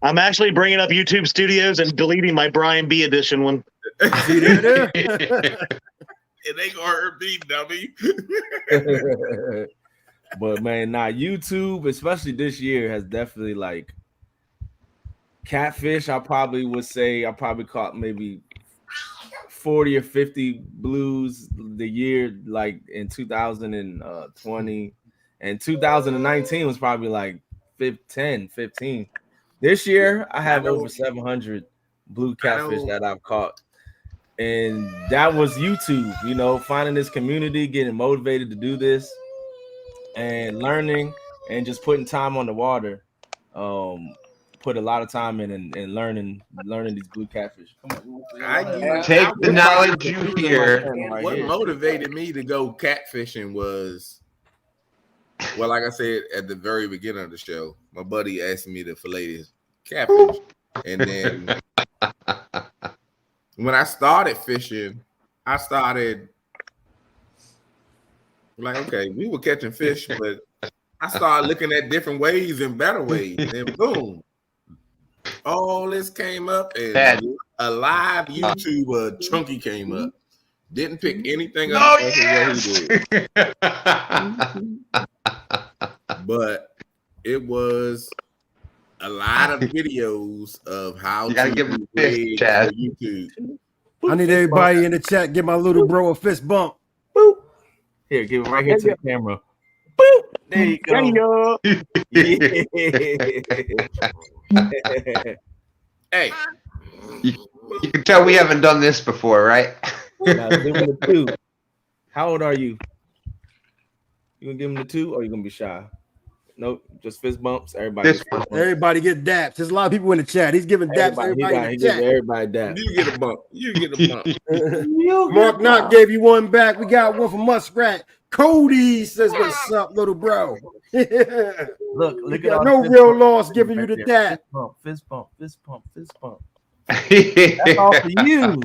I'm actually bringing up YouTube Studios and deleting my Brian B edition one. See there? It ain't gonna hurt me, dummy. But man, YouTube, especially this year, has definitely like catfish. I probably would say I probably caught maybe 40 or 50 blues the year, like in 2020, and 2019 was probably like 10, 15. This year, I have over 700 blue catfish that I've caught. And that was YouTube, finding this community, getting motivated to do this, and learning and just putting time on the water. Put a lot of time in and learning these blue catfish. Come on. Take the knowledge you hear. What motivated me to go catfishing was, well, like I said at the very beginning of the show, my buddy asked me to fillet his catfish. And then when I started fishing, I started like, okay, we were catching fish, but I started looking at different ways and better ways. And boom, all this came up, and a live YouTuber, Chunky, came up. Didn't pick anything up. Oh, yes! But it was a lot of videos of how you gotta to give him fish, Chad. YouTube. I need everybody in the chat give my little bro a fist bump. Boop. Here, give it right here to the camera. Boop. There you go. Hey, you can tell we haven't done this before, right? Now, give him the 2. How old are you? You gonna give him the 2, or you gonna be shy? Nope, just fist bumps. Everybody get daps. There's a lot of people in the chat. He's giving daps. He gives everybody daps. You get a bump. You get a bump. Mark Knock gave you one back. We got one from Muskrat. Cody says, "What's up, little bro?" Look at no real loss giving you the dap. Fist bump. That's all for you.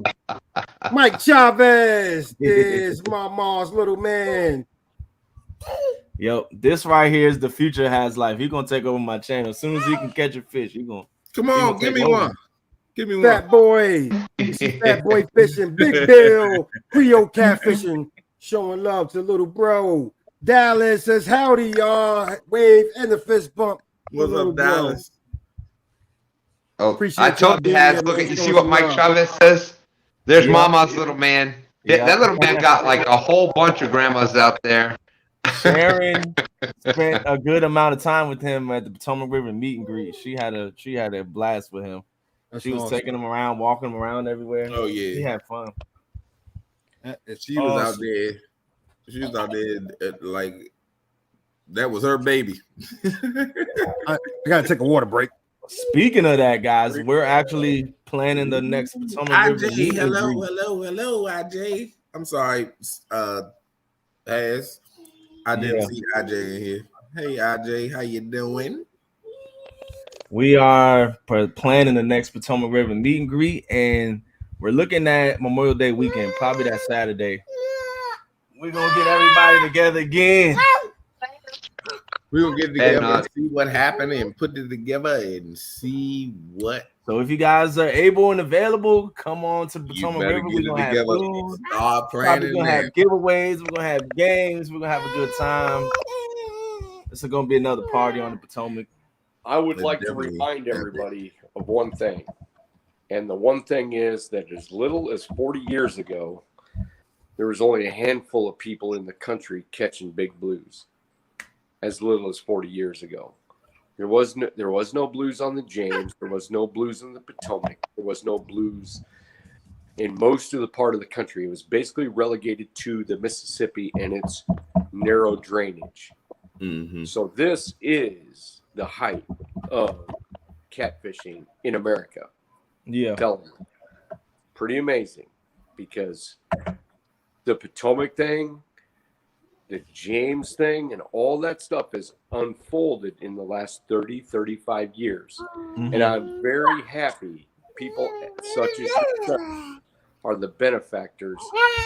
Mike Chavez is my mom's little man. Yo, this right here is the future has life. He's gonna take over my channel as soon as he can catch a fish. Come on, give me one. Give me one. Fat boy, fat boy fishing, Big Bill, Creole catfishing, showing love to little bro. Dallas says, "Howdy, y'all." Wave and the fist bump. What's up, Dallas? Oh, Appreciate I told you, y'all being look here. at you. See what Mike Chavez says? There's Yeah. Mama's little man. Yeah. That little man got like a whole bunch of grandmas out there. Sharon spent a good amount of time with him at the Potomac River meet and greet. She had a blast with him. She was taking him around, walking him around everywhere. Oh yeah, he had fun. She was out there. She was out there like that was her baby. I gotta take a water break. Speaking of that, guys, we're actually planning the next Potomac River IJ, meet and greet. hello, IJ. I'm sorry, As I didn't see IJ in here. Hey, IJ, how you doing? We are planning the next Potomac River meet and greet, and we're looking at Memorial Day weekend, probably that Saturday. We're gonna get everybody together again. We're gonna get together And, and see what happened and put it together and see what. So if you guys are able and available, come on to You Potomac better River. get We're it gonna have together. food. Start Probably planning gonna now. have giveaways. We're gonna have games. We're gonna have a good time. This is gonna be another party on the Potomac. I would Let's like to definitely remind have everybody of one thing. And the one thing is that as little as 40 years ago, there was only a handful of people in the country catching big blues. As little as 40 years ago. There was no blues on the James. There was no blues on the Potomac. There was no blues in most of the part of the country. It was basically relegated to the Mississippi and its narrow drainage. Mm-hmm. So this is the height of catfishing in America. Yeah. Telling you. Pretty amazing because the Potomac thing, the James thing, and all that stuff has unfolded in the last 30, 35 years. Mhm. And I'm very happy people such as you are the benefactors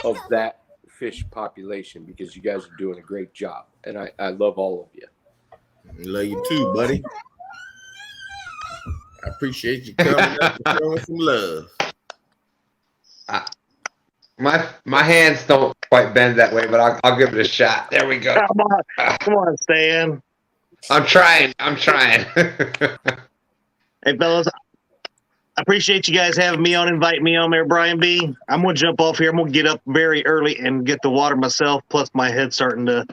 of that fish population because you guys are doing a great job. And I love all of you. Love you too, buddy. I appreciate you coming up and showing some love. My hands don't quite bend that way, but I'll give it a shot. There we go. Come on, Stan. I'm trying. Hey, fellas, I appreciate you guys having me on, inviting me on there, Brian B. I'm going to jump off here. I'm going to get up very early and get the water myself, plus my head's starting to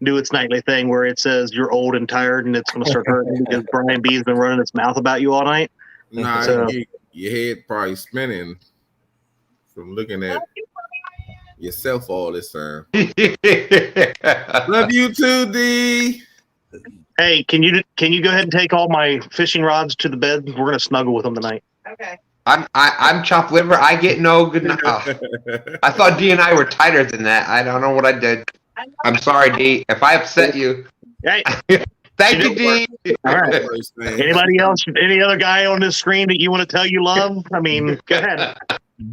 do its nightly thing where it says you're old and tired and it's going to start hurting because Brian B has been running his mouth about you all night. Nah, So- your head probably spinning from looking at yourself all this time. Love you too, D. Hey, can you go ahead and take all my fishing rods to the bed? We're going to snuggle with them tonight. Okay. I'm chopped liver. I get no good. I thought D and I were tighter than that. I don't know what I did. I'm sorry, D. If I upset you, Hey, thank you, D. all right. Anybody else? Any other guy on this screen that you want to tell you love? I mean, go ahead.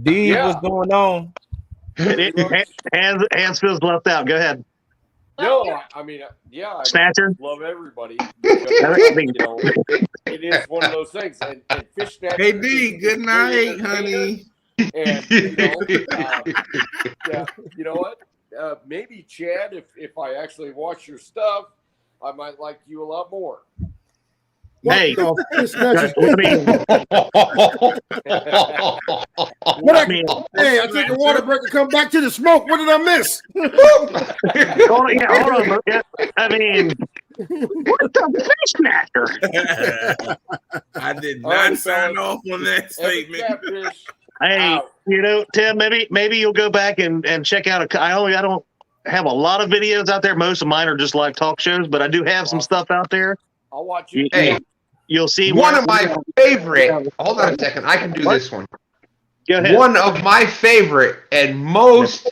D, Yeah. what's going on? Hands feels left out. Go ahead. No, I mean, yeah, I Snatcher. love everybody. Because, you know, it is one of those things. And fish snatcher. Hey, D, is good a night, great honey. And yeah, you know what? Maybe Chad, if I actually watch your stuff, I might like you a lot more. Hey, It's not just- I mean, What I mean, hey, I take a water break and come back to the smoke. What did I miss? hold on. Yeah, I mean, what the fish snatcher? I did All right, not sign fellas. off on that Every statement. catfish. Hey, Out. you know, Tim, maybe you'll go back and check out I don't have a lot of videos out there. Most of mine are just live talk shows, but I do have some stuff out there. I'll watch you. Hey, You'll see one where- of my favorite. Hold on a second. I can do this one. Go ahead. One of my favorite and most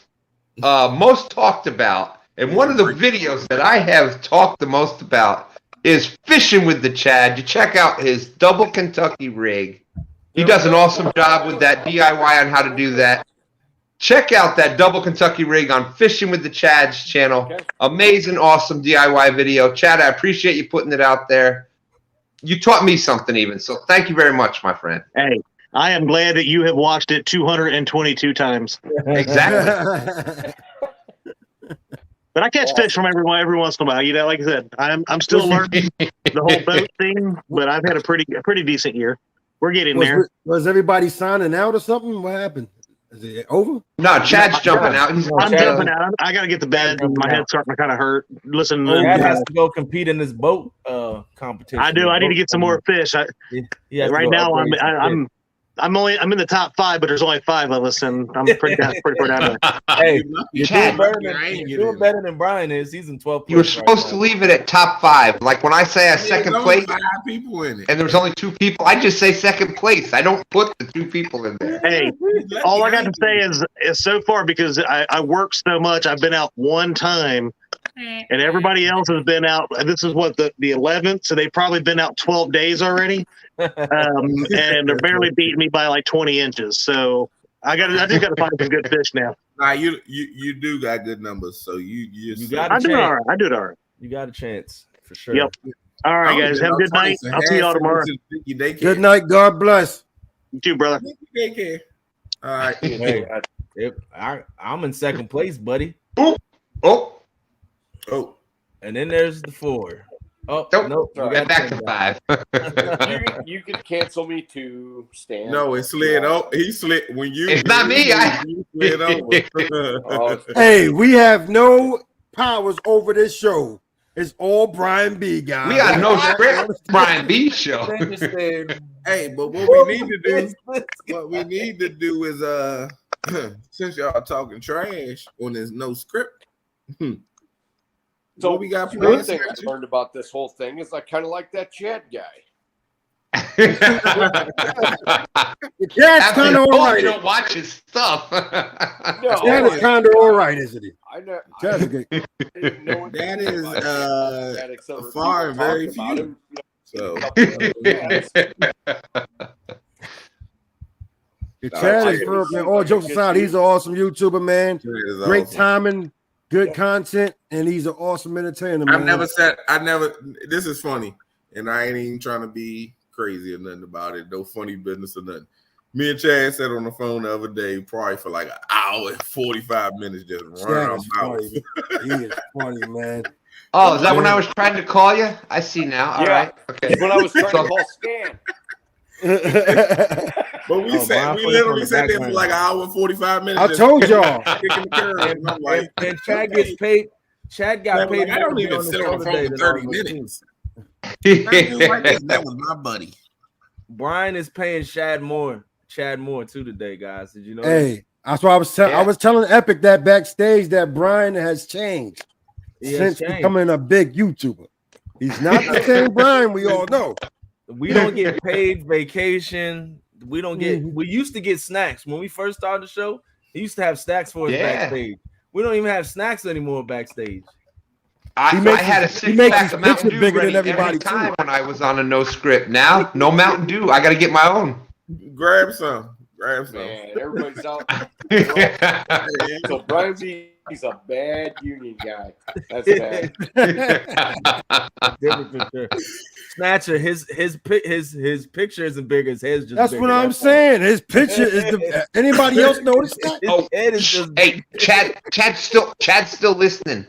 talked about, and one of the videos that I have talked the most about is fishing with the Chad. You check out his double Kentucky rig. He does an awesome job with that DIY on how to do that. Check out that double Kentucky rig on Fishing with the Chad's channel. Okay. Amazing, awesome DIY video. Chad, I appreciate you putting it out there. You taught me something even, so thank you very much, my friend. Hey, I am glad that you have watched it 222 times. Exactly. But I catch fish from every once in a while. You know, like I said, I'm still learning the whole boat thing, but I've had a pretty decent year. We're getting there. Was everybody signing out or something? What happened? Is it over? No, Chad's jumping out. He's I'm Chad- jumping out. I got to get to bed. My head's starting to kind of hurt. Listen, Chad has to go compete in this boat competition. I do. I need to get some more fish. He has to Right go now, upgrade some I'm in the top 5, but there's only 5 of us, and I'm pretty far down there. Hey, you're Chad, doing better than Brian is. He's in 12th place. You were supposed to leave it at top 5. Like when I say a second place, 5 people in it. and there's only 2 people, I just say second place. I don't put the 2 people in there. Hey, all I got to say is so far, because I work so much, I've been out one time, and everybody else has been out. This is what the 11th, so they've probably been out 12 days already, and they're barely beating me by like 20 inches. So I just got to find some good fish now. Nah, you do got good numbers, so you got I do it all right. You got a chance. for sure. Yep. All right, guys. Have a good night. I'll see y'all tomorrow. Good night. God bless. You too, brother. Daycare. All right. Hey, I'm in second place, buddy. Oh, Oh, And then there's the 4. Oh, nope. nope. All Get back to 5. You could cancel me too, Stan. no, it slid. Oh, he slid when you. It's not me. You slid over. Oh, Hey, we have no powers over this show. It's all Brian B, guys. We got no script. Brian B show. Hey, but what we need to do is since y'all talking trash when there's no script. So what we got one planned? thing I learned about this whole thing is I kind of like that Chad guy. The cat's kind of all right. You don't watch his stuff. No, Chad is kind of all right, isn't he? I know. Chad's a good. didn't know That anything is about Chad except for far people very talking about few. him. So Chad is perfect, man. All jokes aside, he's an awesome YouTuber, man. Great timing, good content, and he's an awesome entertainer, man. This is funny, and I ain't even trying to be crazy or nothing about it. No funny business or nothing. Me and Chad sat on the phone the other day, probably for like an hour and 45 minutes, just running our mouth. He is funny, man. Oh, is that when I was trying to call you? I see now. All right. Okay. When I was trying to call Stan. But we literally sat there for like an hour and 45 minutes. I told y'all. And Chad gets paid. Chad got paid. I don't even sit on the phone for 30 minutes. That was my buddy. Brian is paying Chad more too today, guys. Did you know? Hey, that's why I was telling Epic that backstage that Brian has changed since becoming a big YouTuber. He's not the same Brian we all know. We don't get paid vacation. We don't get. We used to get snacks when we first started the show. He used to have snacks for us backstage. We don't even have snacks anymore backstage. I had a 6-pack of Mountain Dew ready every time when I was on a no script. Now, no Mountain Dew. I got to get my own. Grab some. Man, everybody's out. So Brian B, he's a bad union guy. That's bad. Snatcher, his picture isn't big as his. Just that's bigger. what I'm saying. His picture is the. Anybody else notice that? Oh, hey, Chad's still listening.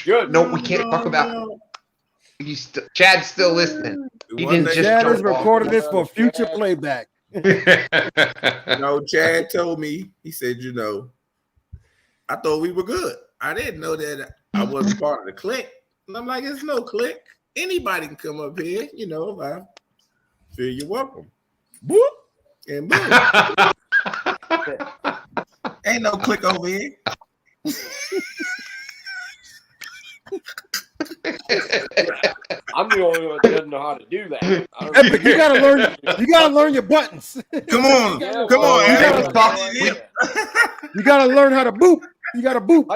Good. No, we can't talk about. Chad's still listening. He didn't just. Chad is recording this for future playback. No, Chad told me. He said, I thought we were good. I didn't know that I wasn't part of the clique. And I'm like, it's no clique. Anybody can come up here, if I feel you're welcome. Boop and boom. Ain't no clique over here. I'm the only one that doesn't know how to do that. Epic, you gotta learn your buttons. Come on. You gotta learn how to boop. You gotta boop.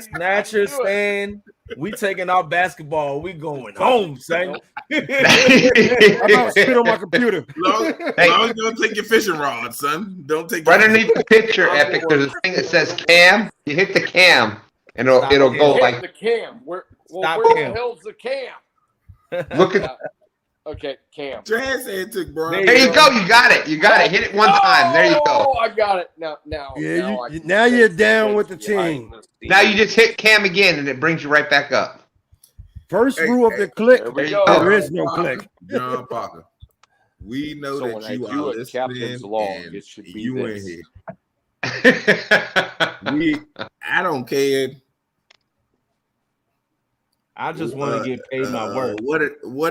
Snatcher stand. We taking our basketball. We going home, son. I'm about to spit on my computer. Long as you don't take your fishing rod, son. Don't take. Right underneath the picture, Epic, there's a thing that says cam. You hit the cam, and it'll go like the cam. Where the hell's the cam? Look at. Okay, cam. Chad said it took Brian. There you go. You got it. Hit it one time. There you go. Oh, I got it. Now. Yeah, now you're down with the team. Now you just hit cam again, and it brings you right back up. First rule of the click. There is no click. John Parker. We know that you are listening, and it should be you this. in here. I don't care. I just want to get paid my worth. What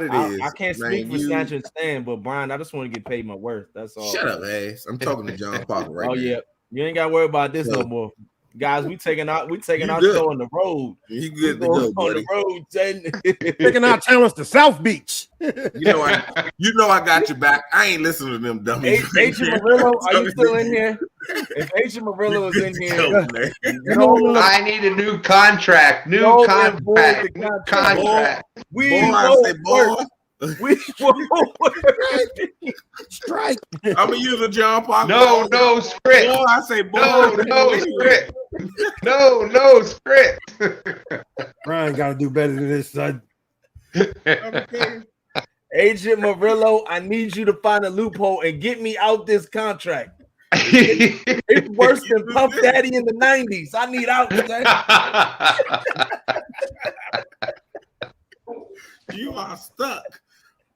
it is. I can't speak for Snatcher and Stan, but Brian, I just want to get paid my worth. That's all. Shut up, ass. I'm talking to John Parker right now. Oh yeah, you ain't got to worry about this no more, guys. We taking our show on the road. You good to go, buddy. On the road, taking our talents to South Beach. I got your back. I ain't listening to them dummies. Agent Murillo, are you still in here? If Agent Murillo is in here, I need a new contract. New contract. We strike. I'm gonna use a John Parker. No script. Boy, I say boy. No script. No script. Brian got to do better than this, son. Okay. Agent Murillo, I need you to find a loophole and get me out this contract. It's worse than Puff Daddy in the 90s. I need out, son. You are stuck.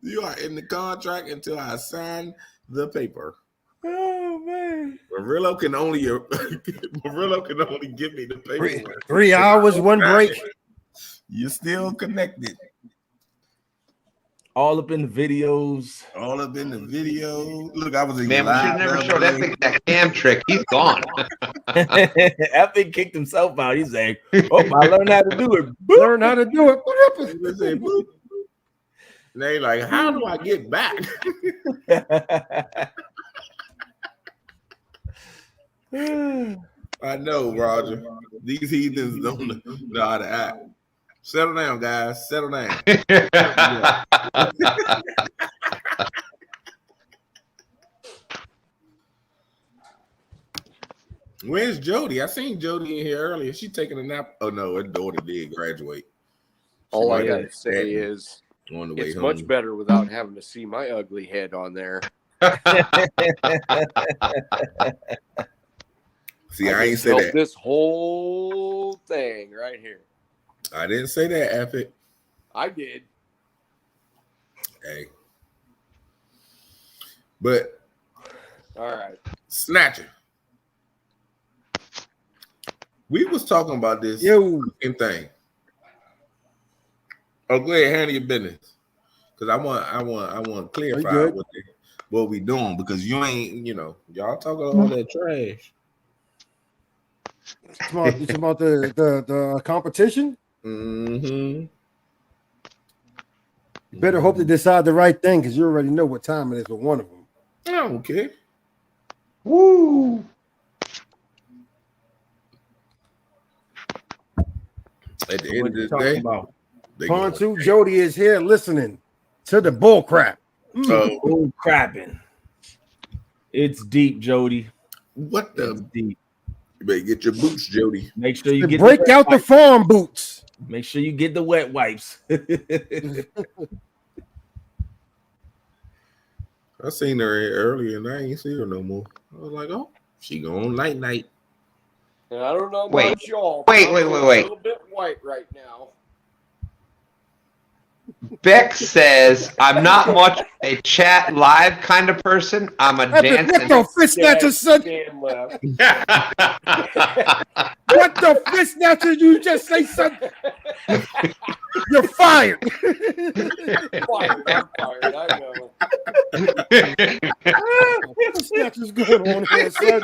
You are in the contract until I sign the paper. Oh man. Murillo can only give me the paper. 3 hours, one break. You're still connected. All up in the videos. All up in the video. Look, I was in Man, we should never show that thing that cam trick. He's gone. Epic kicked himself out. He's like, "Oh, I learned how to do it." Learn how to do it. And they like, how do I get back? I know, Roger. These heathens don't know how to act. Settle down, guys. Settle down. Where's Jody? I seen Jody in here earlier. She taking a nap. Oh no, her daughter did graduate. All I gotta say is on the way it's home. much better without having to see my ugly head on there. See, I ain't say that. This whole thing right here. I didn't say that, Epic. I did. Hey. But all right. Snatcher. We was talking about this thing. Oh, go ahead, handle your business. Because I want to clarify what we doing, because you ain't, y'all talking all that trash. It's about the competition. Mm-hmm. You better hope to decide the right thing, because you already know what time it is with one of them. I don't care. Woo! At the end of the day, Pontu Jody is here listening to the bull crap. Bull crapping. It's deep, Jody. What the deep? You better get your boots, Jody. Make sure you break out the farm boots. Make sure you get the wet wipes. I seen her earlier and I ain't see her no more. I was like, oh, she going night. And I don't know Wait. about y'all. Wait. A little bit white right now. Beck says, I'm not much a chat live kind of person. I'm a dance. What the fist snatcher, son? What the fist snatcher you just say, son? You're fired. I'm fired. I know. What the snatcher's going on here, son?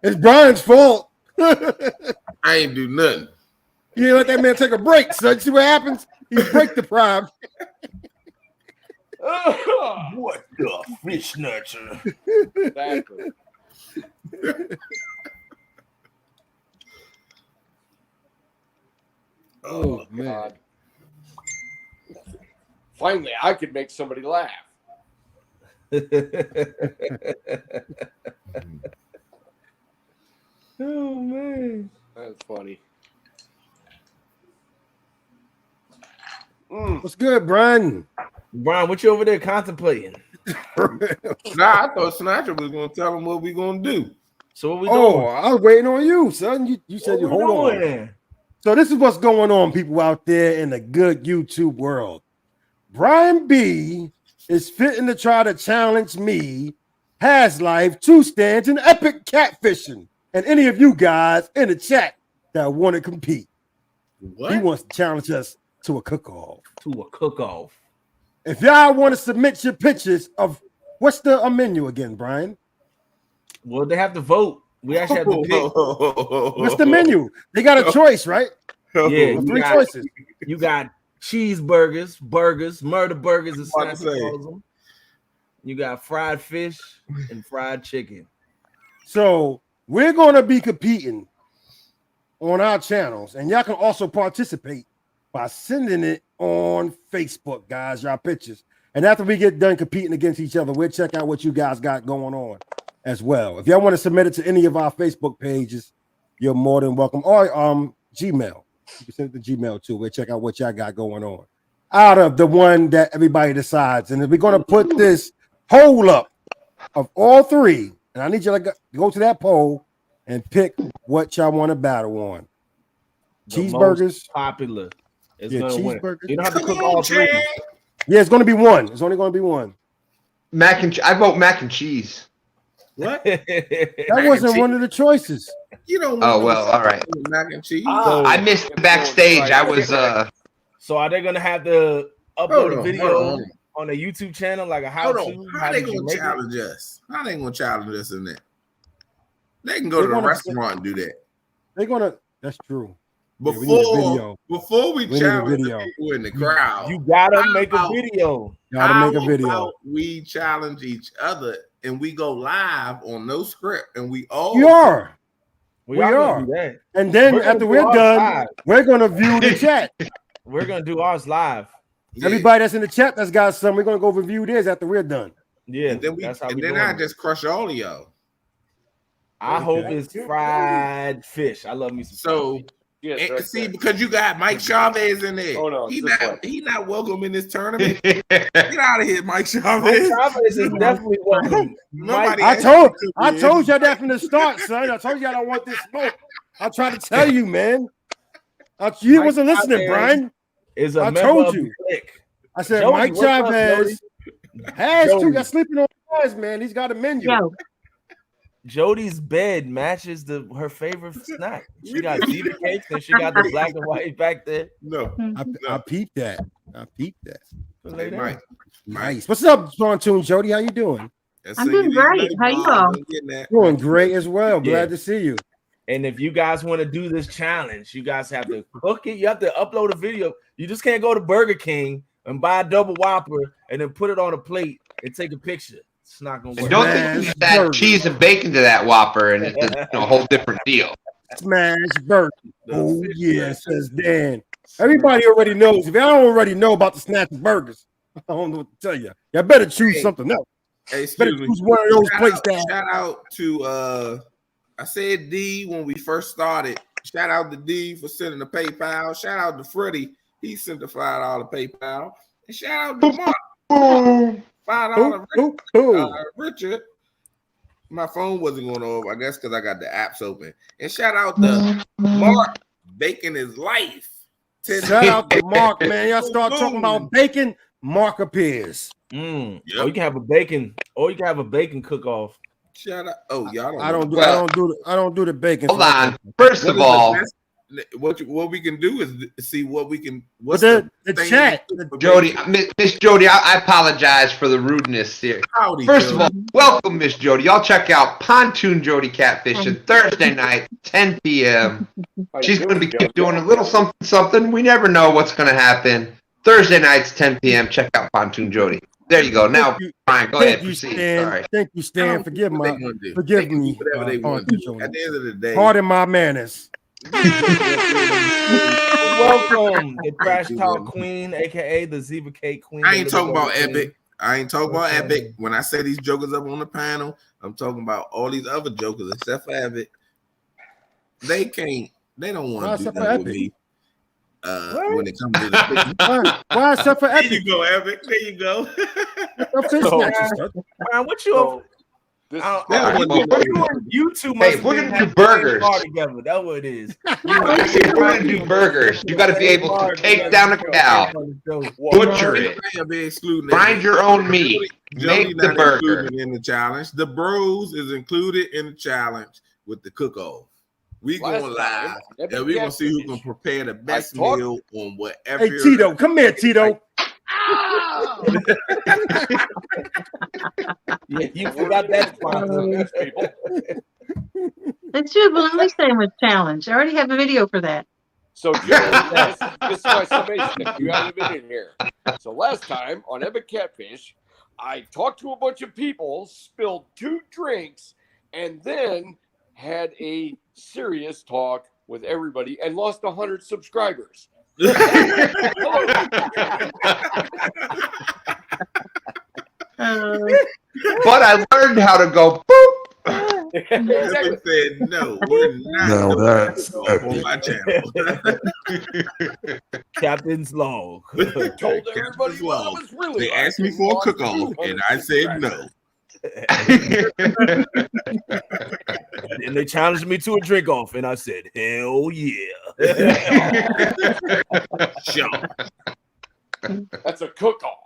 It's Brian's fault. I ain't do nothing. You ain't let that man take a break, son. See what happens? He's break deprived. What the fish snatcher? Exactly. Oh man. God. Finally, I could make somebody laugh. Oh man, That's funny. What's good, Brian? Brian, what you over there contemplating? Nah, I thought Snatcher was gonna tell him what we gonna do. So what we doing? I was waiting on you, son. You said you hold on. So this is what's going on, people out there in the good YouTube world. Brian B is fitting to try to challenge me, Has Life, 2 stands, and epic catfishing. And any of you guys in the chat that want to compete. What? He wants to challenge us to a cook-off. If If y'all want to submit your pictures of what's the menu again, Brian? Well, they have to vote. We actually have to pick. What's the menu? They got a choice, right? Yeah, 3 choices. You got cheeseburgers, burgers, murder burgers, as What to Snatcher say? calls them. You got fried fish and fried chicken. So we're going to be competing on our channels, and y'all can also participate by sending it on Facebook, guys, y'all pictures. And after we get done competing against each other, we'll check out what you guys got going on as well. If y'all want to submit it to any of our Facebook pages, you're more than welcome. Or Gmail. You can send it to Gmail too. We'll check out what y'all got going on. Out of the one that everybody decides. And if we're going to put this poll up of all three, and I need you to go to that poll and pick what y'all want to battle on. Cheeseburgers. Popular. It's gonna cheeseburgers. win. You don't have to cook all three. Yeah, it's going to be one. It's only going to be one. I vote mac and cheese. What? That wasn't one of the choices. You don't. Oh well, all right. Mac and cheese. I missed the backstage. I was. So are they gonna have to upload a video hold on. on a YouTube channel like a how-to? How they gonna challenge us? How they gonna challenge us in that? They can go to the restaurant and do that. They're gonna. That's true. Before we challenge the people in the crowd, you gotta make a video. We challenge each other and we go live on no script, and we all We are. That. And then after we're done, we're gonna view the chat. We're gonna do ours live. Yeah. Everybody that's in the chat that's got some, we're gonna go review theirs after we're done. Yeah, and then I just crush all of y'all. I hope it's fried fish. I love me some. So because you got Mike Chavez in there. Oh no, he's not welcome in this tournament. Get out of here, Mike Chavez. Mike Chavez is definitely welcome. I told y'all that from the start, son. I told y'all I don't want this smoke. I tried to tell you, man. You wasn't listening, Brian. I told you. I said Jody, Mike Chavez has to. You're sleeping on guys, man. He's got a menu. Yo. Jody's bed matches her favorite snack. She got zebra cakes and she got the black and white back there. No, I peeped that. Hey, Mike. Nice. What's up, Pontoon Jody? How you doing? I'm doing great. How you all? Doing great as well. Glad to see you. And if you guys want to do this challenge, you guys have to cook it. You have to upload a video. You just can't go to Burger King and buy a double Whopper and then put it on a plate and take a picture. It's not gonna work. And don't think you add cheese and bacon to that Whopper, and it's a whole different deal. Smash burger. Oh yeah, says Dan. Everybody already knows. If y'all don't already know about the snatch burgers, I don't know what to tell you. Y'all better choose something else. Hey, better choose one of those places. Shout out to I said D when we first started. Shout out to D for sending the PayPal. Shout out to Freddie. He sent the $5 PayPal. And shout out to Mark. $5 Richard. My phone wasn't going off, I guess, because I got the apps open. And shout out to Mark Bacon His Life. Shout out to Mark, man. Y'all start talking about bacon, Mark appears. Yep. Or you can have a bacon cook-off. Shout out. Oh, y'all I don't do the bacon. Hold on. First of all, what we can do is see what we can. What's the chat, Jody, Miss Jody, I apologize for the rudeness here. Howdy, First Jody. of all, welcome, Miss Jody. Y'all check out Pontoon Jody Catfish on Thursday night, 10 p.m. She's going to be doing a little something. We never know what's going to happen. Thursday nights, 10 p.m. Check out Pontoon Jody. There you go. Now, Brian, go ahead. Proceed. Sorry. Thank you, Stan. Forgive me. Whatever they want to do. At the end of the day, pardon my manners. Welcome, the Trash Talk Queen, aka the Zebra Cake Queen. I ain't talking about Epic. Epic. When I say these jokers up on the panel, I'm talking about all these other jokers except for Epic. They don't want to do that with me. When it comes to the why except for Epic? There you go, Epic. There you go. What you? You two must hey, we're gonna do burgers together. That's what it is. We're gonna do burgers. You got to be able to take down a cow, butcher it, find your own meat, make the burger. In the challenge, the Bros is included in the challenge with the cook-off. We going live, and we gonna see who can prepare the best meal on whatever. Hey Tito, come here, Tito. Yeah, you forgot that people. Let's do a bologna sandwich challenge. I already have a video for that. So, this is my summation. If you haven't been in here. So, last time on Epic Catfish, I talked to a bunch of people, spilled 2 drinks, and then had a serious talk with everybody and lost 100 subscribers. But I learned how to go boop. Exactly. said, no, we're not No, doing that's that on my channel. Captain's log. Told everybody what I was really. They asked me for a cook-off, and I said no. And they challenged me to a drink off, and I said, hell yeah. Sure. That's a cook-off.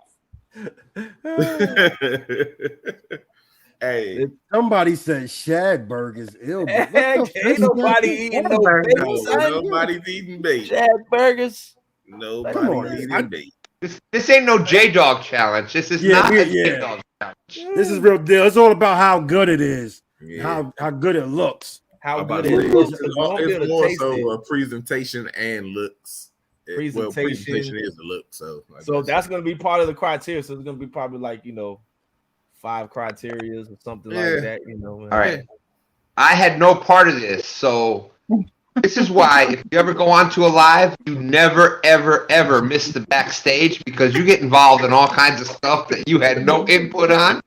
Hey, Somebody said shad burgers ill. What the Ain't fuck? nobody eating no Burgers. bait, no, son. nobody's eating bait. Shad burgers. Come on, Nobody's eating bait. This ain't no J-Dog challenge. This is Yeah, not yeah, a yeah. J-Dog challenge. This is real deal. It's all about how good it is, Yeah. how good it looks. How I'm about good to it say, looks. it's, You won't be able it's to more taste so it. a presentation and looks. Well, Presentation. presentation is the look. So, I So guess. that's gonna be part of the criteria. So it's gonna be probably like 5 criterias or something Yeah. like that. All right. I had no part of this, so this is why if you ever go onto a live, you never, ever, ever miss the backstage because you get involved in all kinds of stuff that you had no input on.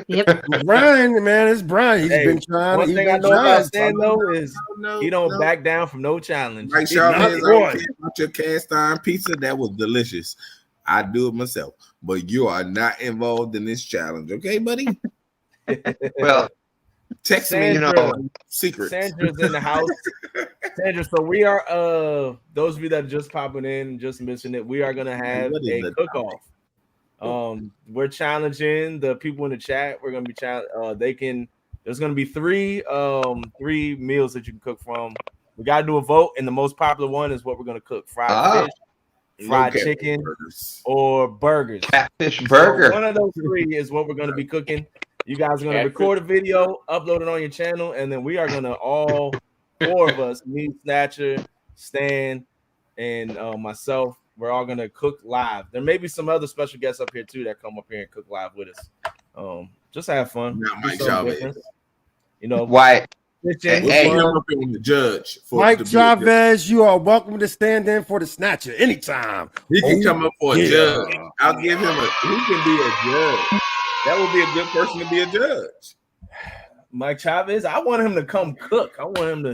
Yep. Brian, man, it's Brian. He's Hey, been trying. one he's thing been I know about trying. Stan though is No, he don't no. back down from no challenge. Like He Sean not has one. about your cast iron pizza. That was delicious. I do it myself, but you are not involved in this challenge, okay, buddy? Well, Text me, Sandra, secrets. Sandra's in the house. Sandra, so we are those of you that are just popping in, just missing it, we are gonna have What is a the cook-off. We're challenging the people in the chat. We're gonna be there's gonna be three meals that you can cook from. We gotta do a vote, and the most popular one is what we're gonna cook: fried fish, fried No chicken, burgers. or burgers. Catfish So burger. one of those 3 is what we're going to be cooking. You guys are going to Catfish. record a video, upload it on your channel, and then we are going to all 4 of us, me, Snatcher, Stan, and myself, we're all going to cook live. There may be some other special guests up here too that come up here and cook live with us. Just have fun. Not Do Mike something Chavez. different. Why? Fishing, We'll Hey. put him up on the judge. Mike to be a judge. Chavez, you are welcome to stand in for the snatcher anytime. He can Oh, come up for a yeah. judge. I'll give him he can be a judge. That would be a good person to be a judge. Mike Chavez, I want him to come cook. I want him to.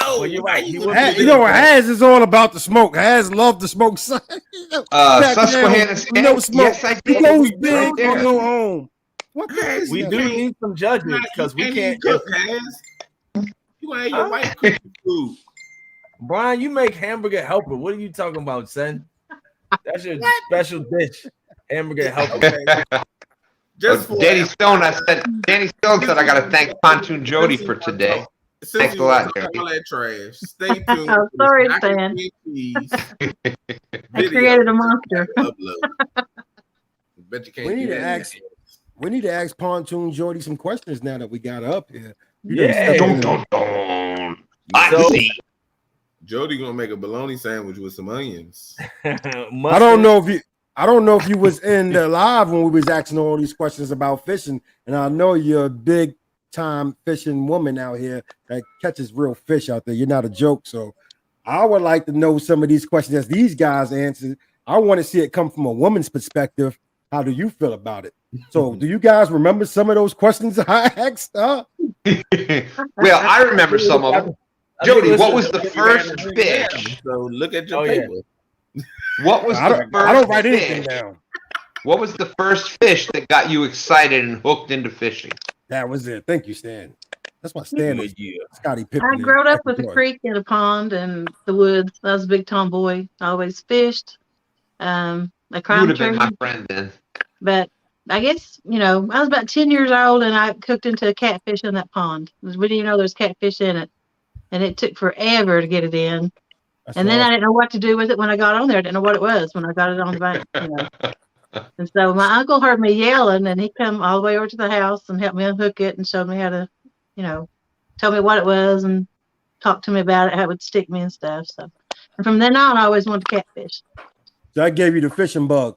No, Well, you're right. He would Hey, be you know what Haz is all about the smoke. Haz love the smoke. Susquehanna State? No smoke. Yes, I He did. goes Right big there. or go home. What the Haz, We you do can't- need some judges because we can't. cook, Haz. You ain't your wife cooking food. Brian, you make hamburger helper. What are you talking about, son? That's your special dish. Hamburger helper. Just for Danny Stone, Danny Stone said I gotta thank Pontoon Jody for today. Since Thanks you a lot, talk Jody. all that trash, stay tuned. Oh, for the sorry, macaroni Stan. and cheese I video created a monster. upload. Bet you can't We need do to that. ask- We need to ask Pontoon Jody some questions now that we got her up here. Yeah. Dun, dun, dun. I So- see. Jody gonna make a bologna sandwich with some onions. I don't know if you was in the live when we was asking all these questions about fishing, and I know you're a big time fishing woman out here that catches real fish out there. You're not a joke, so I would like to know some of these questions as these guys answered. I want to see it come from a woman's perspective. How do you feel about it? So, do you guys remember some of those questions I asked? Well, I remember some of them. Jody, what was the first fish? So look at your Oh, yeah. paper. What was I the don't first write anything fish? down. What was the first fish that got you excited and hooked into fishing? That was it. Thank you, Stan. That's why Stan was Yeah. Scotty Pippen. I grew up with a creek and a pond and the woods. I was a big tomboy. I always fished. I You would climbed have been trees. my friend then. But I guess, I was about 10 years old and I cooked into a catfish in that pond. We didn't even know there was catfish in it. And it took forever to get it in. And then I didn't know what to do with it when I got on there. I didn't know what it was when I got it on the bank. And so my uncle heard me yelling and he come all the way over to the house and helped me unhook it and showed me how to, tell me what it was and talk to me about it, how it would stick me and stuff. So, and from then on, I always wanted to catfish. So I gave you the fishing bug.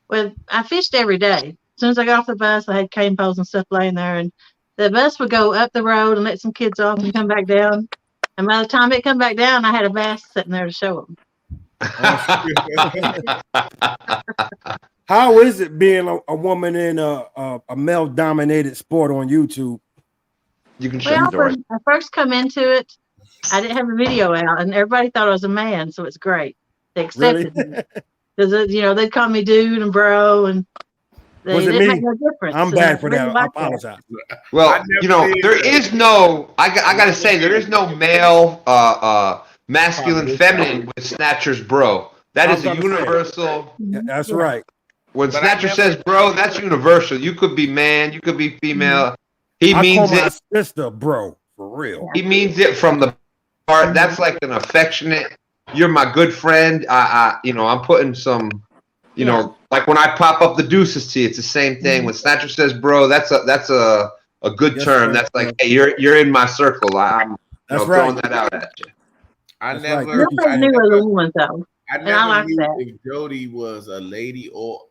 Well, I fished every day. As soon as I got off the bus, I had cane poles and stuff laying there, and the bus would go up the road and let some kids off and come back down. And by the time it come back down, I had a bass sitting there to show them. How is it being a woman in a male-dominated sport on YouTube? You can shut Well, the door. when I first come into it, I didn't have a video out, and everybody thought I was a man, so it's great. They accepted Really? me because they'd call me dude and bro, and Was it didn't make me? no difference. I'm and bad for really that. I liked that. apologize. Well, I never did there that. is no. I gotta say, there is no male, masculine, feminine with Snatcher's bro. That I is was a gonna say. universal. Yeah, that's Yeah. right. When But I Snatcher never- says bro, that's universal. You could be man, you could be female. He I call means my it. sister bro, for real. He means it from the heart. That's like an affectionate. You're my good friend. I'm putting some. Like when I pop up the deuces to you, it's the same thing. When Snatcher says bro, that's a good Yes, term. sir. That's like, hey, you're in my circle. I'm That's throwing right. that out at you. I That's never, right. Nobody knew I was a woman, though. I I never like knew that. if Jody was a lady or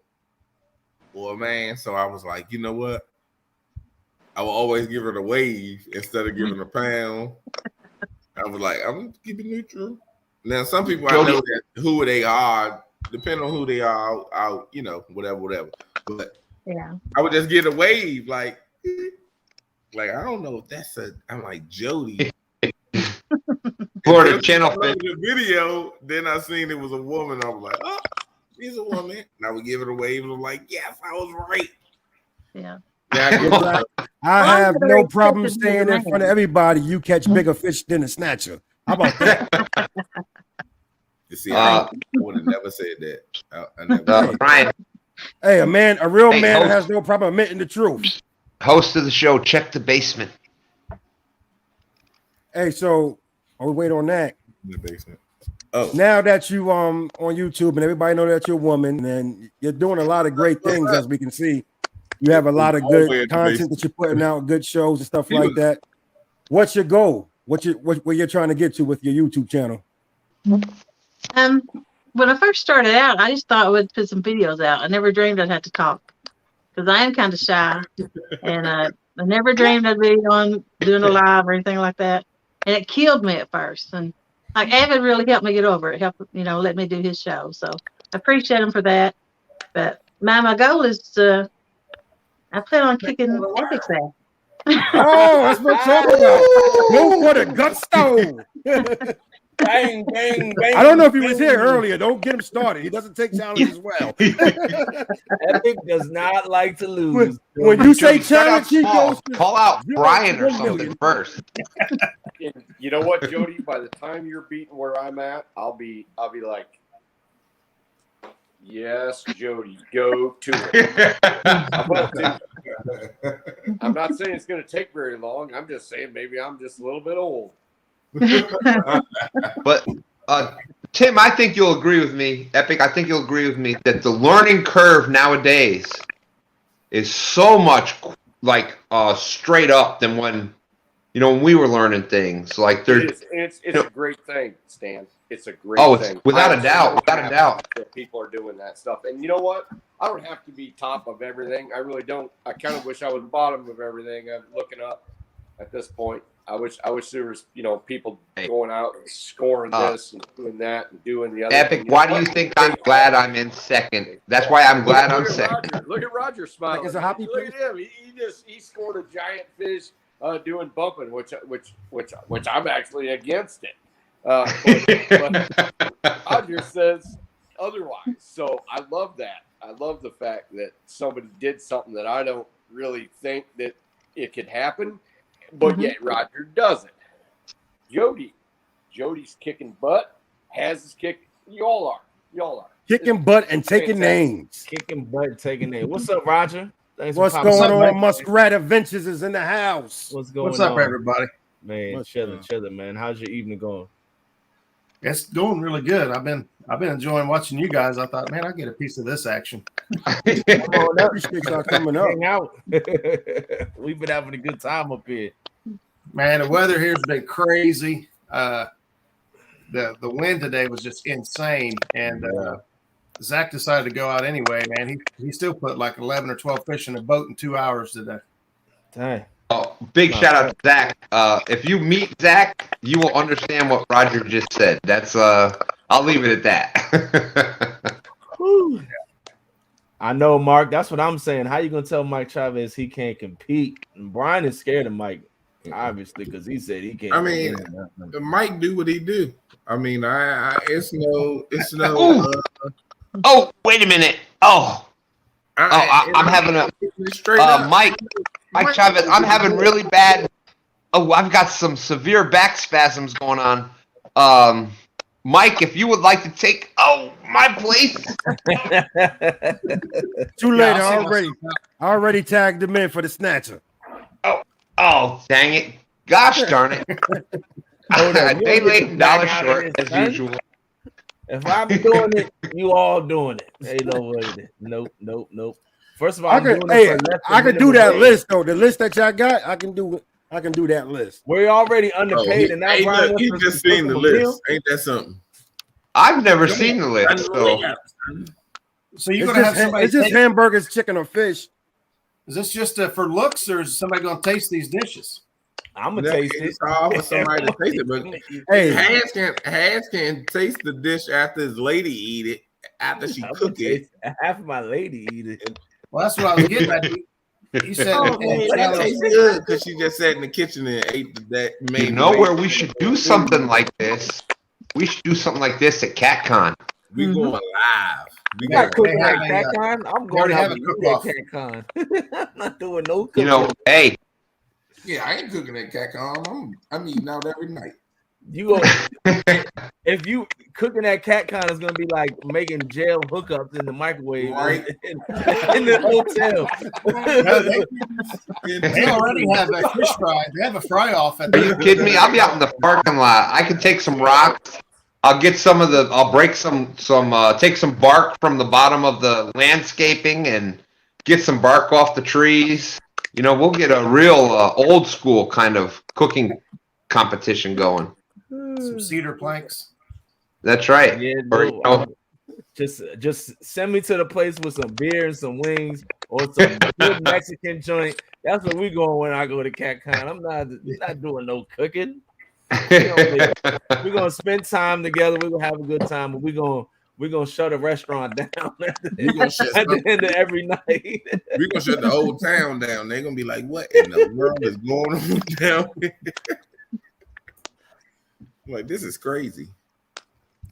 a man. So I was like, you know what? I will always give her the wave instead of giving her a pound. I was like, I'm gonna keep it neutral. Now, some people I Jody- know that who they are, depending on who they are, I'll whatever. But Yeah. I would just get a wave, like I don't know if that's I'm like Jody. Florida Until Channel I looked at the video, then I seen it was a woman. I was like, oh, she's a woman. And I would give it a wave, and I'm like, yes, I was right. Yeah. Now I get I I'm have gonna no accept problem it as a saying in man. front of everybody you catch bigger fish than a snatcher. How about that? You see, I would have never said that. I never. Brian, Hey, a real Hey, man host. has no problem admitting the truth. host of the show, check the basement. Hey, so while we wait on that, In the basement. Oh, now that you on YouTube and everybody know that you're a woman and you're doing a lot of great things, as we can see. You have a lot of Always in good the content basement. that you're putting out, good shows and stuff like that. What's your goal? Where you're trying to get to with your YouTube channel? When I first started out, I just thought I would put some videos out. I never dreamed I'd have to talk because I am kind of shy, and I never dreamed I'd be on doing a live or anything like that. And it killed me at first. And like Avid really helped me get over it. Helped let me do his show. So I appreciate him for that. But my goal is to. I plan on kicking Epic's ass. Oh, that's what I'm talking about. Go for the gusto. Bang, bang, bang. I don't know if he was here earlier. Don't get him started. He doesn't take challenges well. Epic does not like to lose. When you say Jody, start out challenge, he small. goes to Call out 0 Brian to or 1 something million. first. And you know what, Jody? By the time you're beating where I'm at, I'll be like, yes, Jody, go to it. I will too. I'm not saying it's going to take very long. I'm just saying maybe I'm just a little bit old. But Tim, I think you'll agree with me, Epic. I think you'll agree with me that the learning curve nowadays is so much like straight up than when we were learning things. Like there's It's a great thing, Stan. It's a great it's thing. without I'm a doubt, so without a happy doubt. that people are doing that stuff. And you know what? I don't have to be top of everything. I really don't. I kind of wish I was bottom of everything. I'm looking up at this point. I wish there was people going out and scoring this and doing that and doing the other. Epic, And why do what? you think I'm glad I'm in second? That's why I'm glad I'm Look at second. Roger. Look at Roger smiling. Like it's a happy Look at him. He scored a giant fish doing bumping, which I'm actually against it. But Roger says otherwise. So I love that. I love the fact that somebody did something that I don't really think that it could happen, but yet Roger does it. Jody's kicking butt. Has his kick. Y'all are Kicking butt and taking Fantastic. names. Kicking butt, taking it. What's up, Roger? Thanks for What's popping going up, on? man. Muskrat Adventures is in the house. What's going What's on? up, everybody? Man, What's chilling, up? man. How's your evening going? It's going really good. I've been enjoying watching you guys. I thought, man, I'll get a piece of this action. Come on up. Appreciate y'all coming up. Hang out. We've been having a good time up here. Man, the weather here's been crazy. The wind today was just insane, and Zach decided to go out anyway. Man, he still put like 11 or 12 fish in a boat in 2 hours today. Dang. Oh, big shout out to Zach. If you meet Zach, you will understand what Roger just said. That's I'll leave it at that. Whew. I know, Mark. That's what I'm saying. How you gonna tell Mike Chavez he can't compete? And Brian is scared of Mike, obviously, because he said he can't. I mean, Mike do what he do. I mean, it's no. Oh, wait a minute. I'm having a straight up. Mike Chavez. I'm having really bad. Oh, I've got some severe back spasms going on. Mike, if you would like to take my place. Too late. I already tagged him in for the snatcher. Oh, dang it. Gosh darn it. Day late and dollar short as usual. If I'm doing it, you all doing it. Hey, nope. First of all, I can do that list though. The list that y'all got, I can do that list. We're already underpaid, and now Brian he just seen the list. Ain't that something? I've never seen the list. So you're gonna have somebody? It's just hamburgers, chicken, or fish. Is this just for looks, or is somebody gonna taste these dishes? I'm gonna taste it. It's all for somebody to taste it, but hey, Has can taste the dish after his lady eat it after she cook it. Half of my lady eat it. Well, that's what I was getting at. He said that tastes good because she just sat in the kitchen and ate that. You know where we should do something like this? We should do something like this at CatCon. We going live. We got cooking at CatCon. I'm going to have a cook-off at CatCon. I'm not doing no cooking. You know, hey. Yeah, I ain't cooking at CatCon. I'm eating out every night. You go if you cooking at CatCon is gonna be like making jail hookups in the microwave, right? in the hotel. They already have a fish fry. They have a fry off. Are you kidding me? I'll be out in the parking lot. I can take some rocks. I'll get I'll break take some bark from the bottom of the landscaping and get some bark off the trees. You know, we'll get a real old school kind of cooking competition going. Some cedar planks. That's right. Yeah, just send me to the place with some beer and some wings or some good Mexican joint. That's where we going when I go to CatCon. I'm not doing no cooking. We're gonna spend time together. We're gonna have a good time, but we're gonna shut a restaurant down at the end of every night. We're gonna shut the whole town down. They're gonna be like, what in the world is going on down here? Like, this is crazy.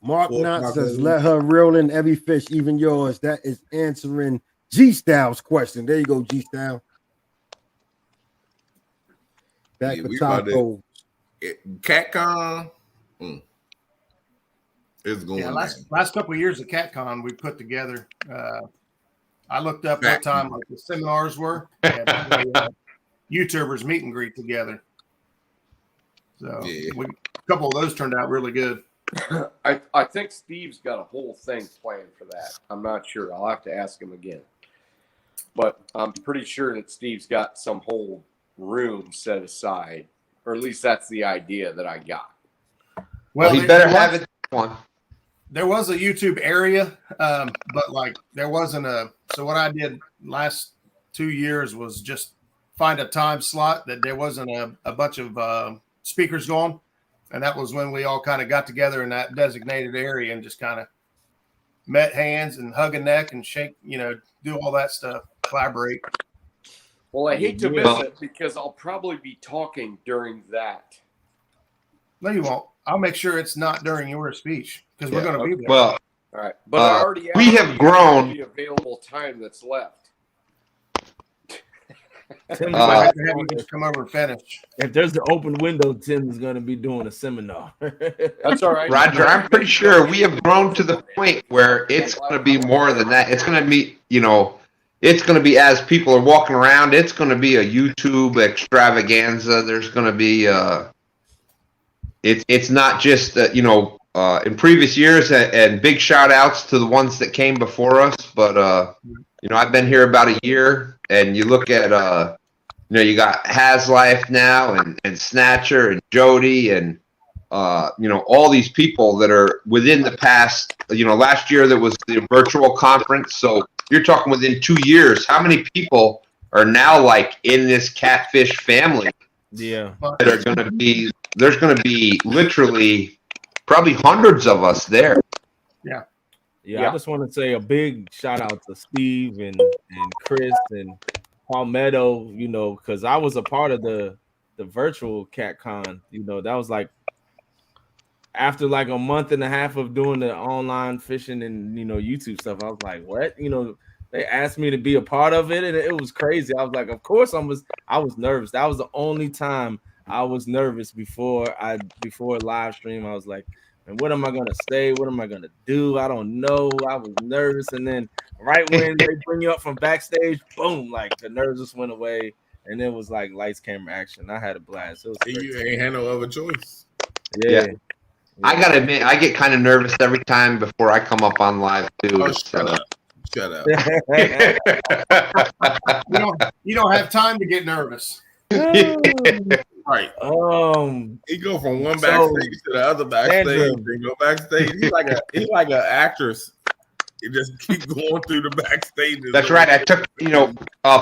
Mark Knott says, let her reel in every fish, even yours. That is answering G-Style's question. There you go, G-Style. Back for tacos. CatCon. It's going. Yeah, last couple of years at CatCon, we put together. I looked up what time like the seminars were. YouTubers meet and greet together. So a couple of those turned out really good. I think Steve's got a whole thing planned for that. I'm not sure. I'll have to ask him again. But I'm pretty sure that Steve's got some whole room set aside, or at least that's the idea that I got. Well, he better have it one. There was a YouTube area, but like there wasn't a. So what I did last 2 years was just find a time slot that there wasn't a bunch of speakers going, and that was when we all kind of got together in that designated area and just kind of met hands and hug a neck and shake, do all that stuff, collaborate. Well, I hate to miss it because I'll probably be talking during that. No, you won't. I'll make sure it's not during your speech because we're going to be there. Well, all right, but I already we have grown. The available time that's left. Tim, I have to have you just come over and finish. If there's an open window, Tim is going to be doing a seminar. That's all right, Roger. I'm pretty sure we have grown to the point where it's going to be more than that. It's going to be, it's going to be as people are walking around. It's going to be a YouTube extravaganza. There's going to be, it's not just in previous years, and big shout outs to the ones that came before us, but I've been here about a year, and you look at you got Has Life now and Snatcher and Jody and all these people that are within the past. Last year there was the virtual conference, so you're talking within 2 years. How many people are now like in this Catfish family? Yeah, that are going to be. There's going to be literally probably hundreds of us there. Yeah. I just want to say a big shout out to Steve and Chris and Palmetto, you know, because I was a part of the virtual CatCon. You know, that was like after like a month and a half of doing the online fishing and, you know, YouTube stuff. I was like, what? You know, they asked me to be a part of it, and it was crazy. I was like, of course I was nervous. That was the only time I was nervous before live stream. I was like, and what am I gonna say? What am I gonna do? I don't know. I was nervous, and then right when they bring you up from backstage, boom, like the nerves just went away, and it was like lights, camera, action. I had a blast. It was You ain't had no other choice. Yeah. I gotta admit, I get kind of nervous every time before I come up on live too. Oh, shut up. Shut up. You don't have time to get nervous. Right. He go from one So, backstage to the other backstage, Sandra. and go backstage. He's like an actress. He just keep going through the backstage. That's right. I took,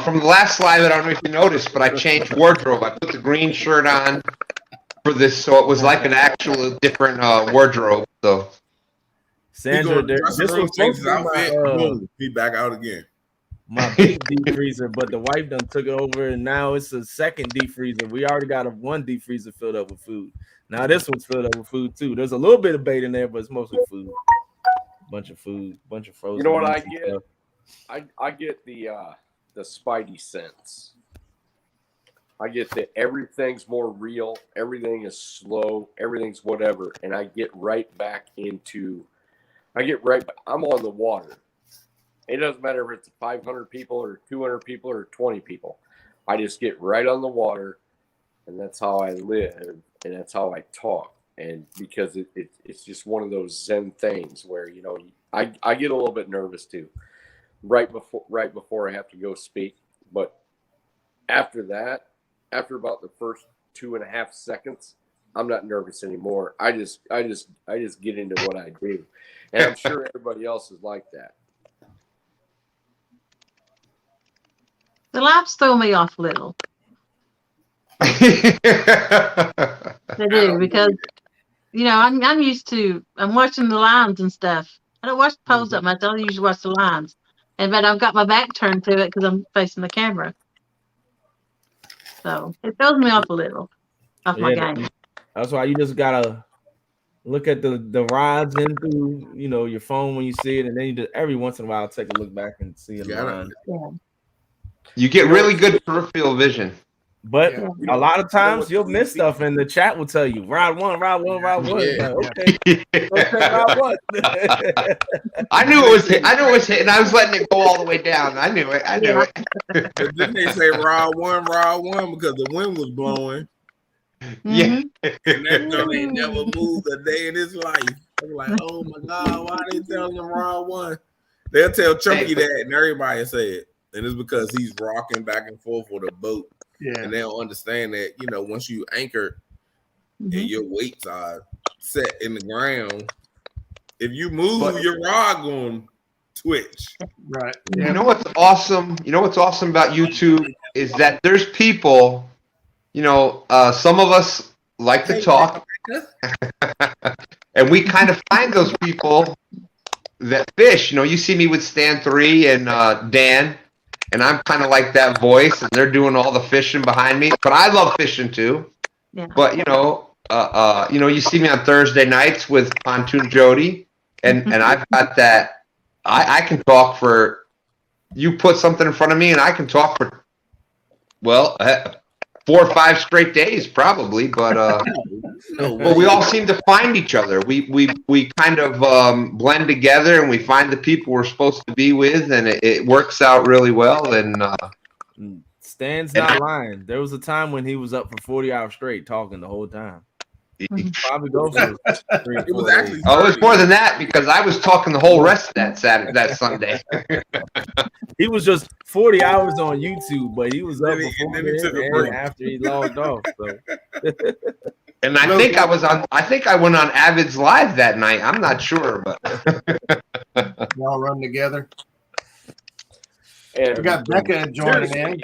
from the last slide, I don't know if you noticed, but I changed wardrobe. I put the green shirt on for this, so it was like an actual different wardrobe. So, Sandra, this was supposed to be outfit. my, Boom, he back out again. my big deep freezer, but the wife done took it over, and now it's a second deep freezer. We already got one deep freezer filled up with food. Now this one's filled up with food too. There's a little bit of bait in there, but it's mostly food. Bunch of food, bunch of frozen. You know what I meats and get? stuff. I get the Spidey sense. I get that everything's more real, everything is slow, everything's whatever, and I get right back into. I'm on the water. It doesn't matter if it's 500 people or 200 people or 20 people. I just get right on the water, and that's how I live, and that's how I talk. And because it's just one of those Zen things where, I get a little bit nervous too, right before I have to go speak. But after that, after about the first 2.5 seconds, I'm not nervous anymore. I just get into what I do, and I'm sure everybody else is like that. The lives throw me off a little. They do, because I'm used to. I'm watching the lines and stuff. I don't watch the polls that much. I don't usually watch the lines, but I've got my back turned to it because I'm facing the camera. So it throws me off a little, off my game. That's why you just gotta look at the rods in through your phone when you see it, and then you just every once in a while take a look back and see a line. Yeah. you get really good peripheral vision. But a lot of times you'll miss stuff, and the chat will tell you rod one. Yeah. Like, okay, rod one. I knew it was hitting. I was letting it go all the way down. I knew it. But then they say rod one because the wind was blowing. Yeah. And that gun ain't never moved a day in his life. I'm like, oh my God, why they telling him rod one? They'll tell Chunky that, and everybody say it. And it's because he's rocking back and forth with a boat. Yeah. And they don't understand that, once you anchor and your weights are set in the ground, if you move, your rod going to twitch. Right. You know what's awesome? You know what's awesome about YouTube is that there's people, some of us like to talk, and we kind of find those people that fish. You see me with Stan 3 and Dan. And I'm kind of like that voice, and they're doing all the fishing behind me. But I love fishing too. Yeah. But you see me on Thursday nights with Pontoon Jody, and I've got that. I can talk for. You put something in front of me, and I can talk for 4 or 5 straight days, probably. But but we all seem to find each other. We kind of blend together, and we find the people we're supposed to be with, and it works out really well. And Stan's not lying. There was a time when he was up for 40 hours straight talking the whole time. Probably goes for 3 or 4 It was days. actually it was more than that because I was talking the whole rest of that Sunday. He was just 40 hours on YouTube, but he was up Then before he took a and break. after he logged off. So. And I think I went on Avid's Live that night. I'm not sure, but Y'all run together. And We got Becca joining in.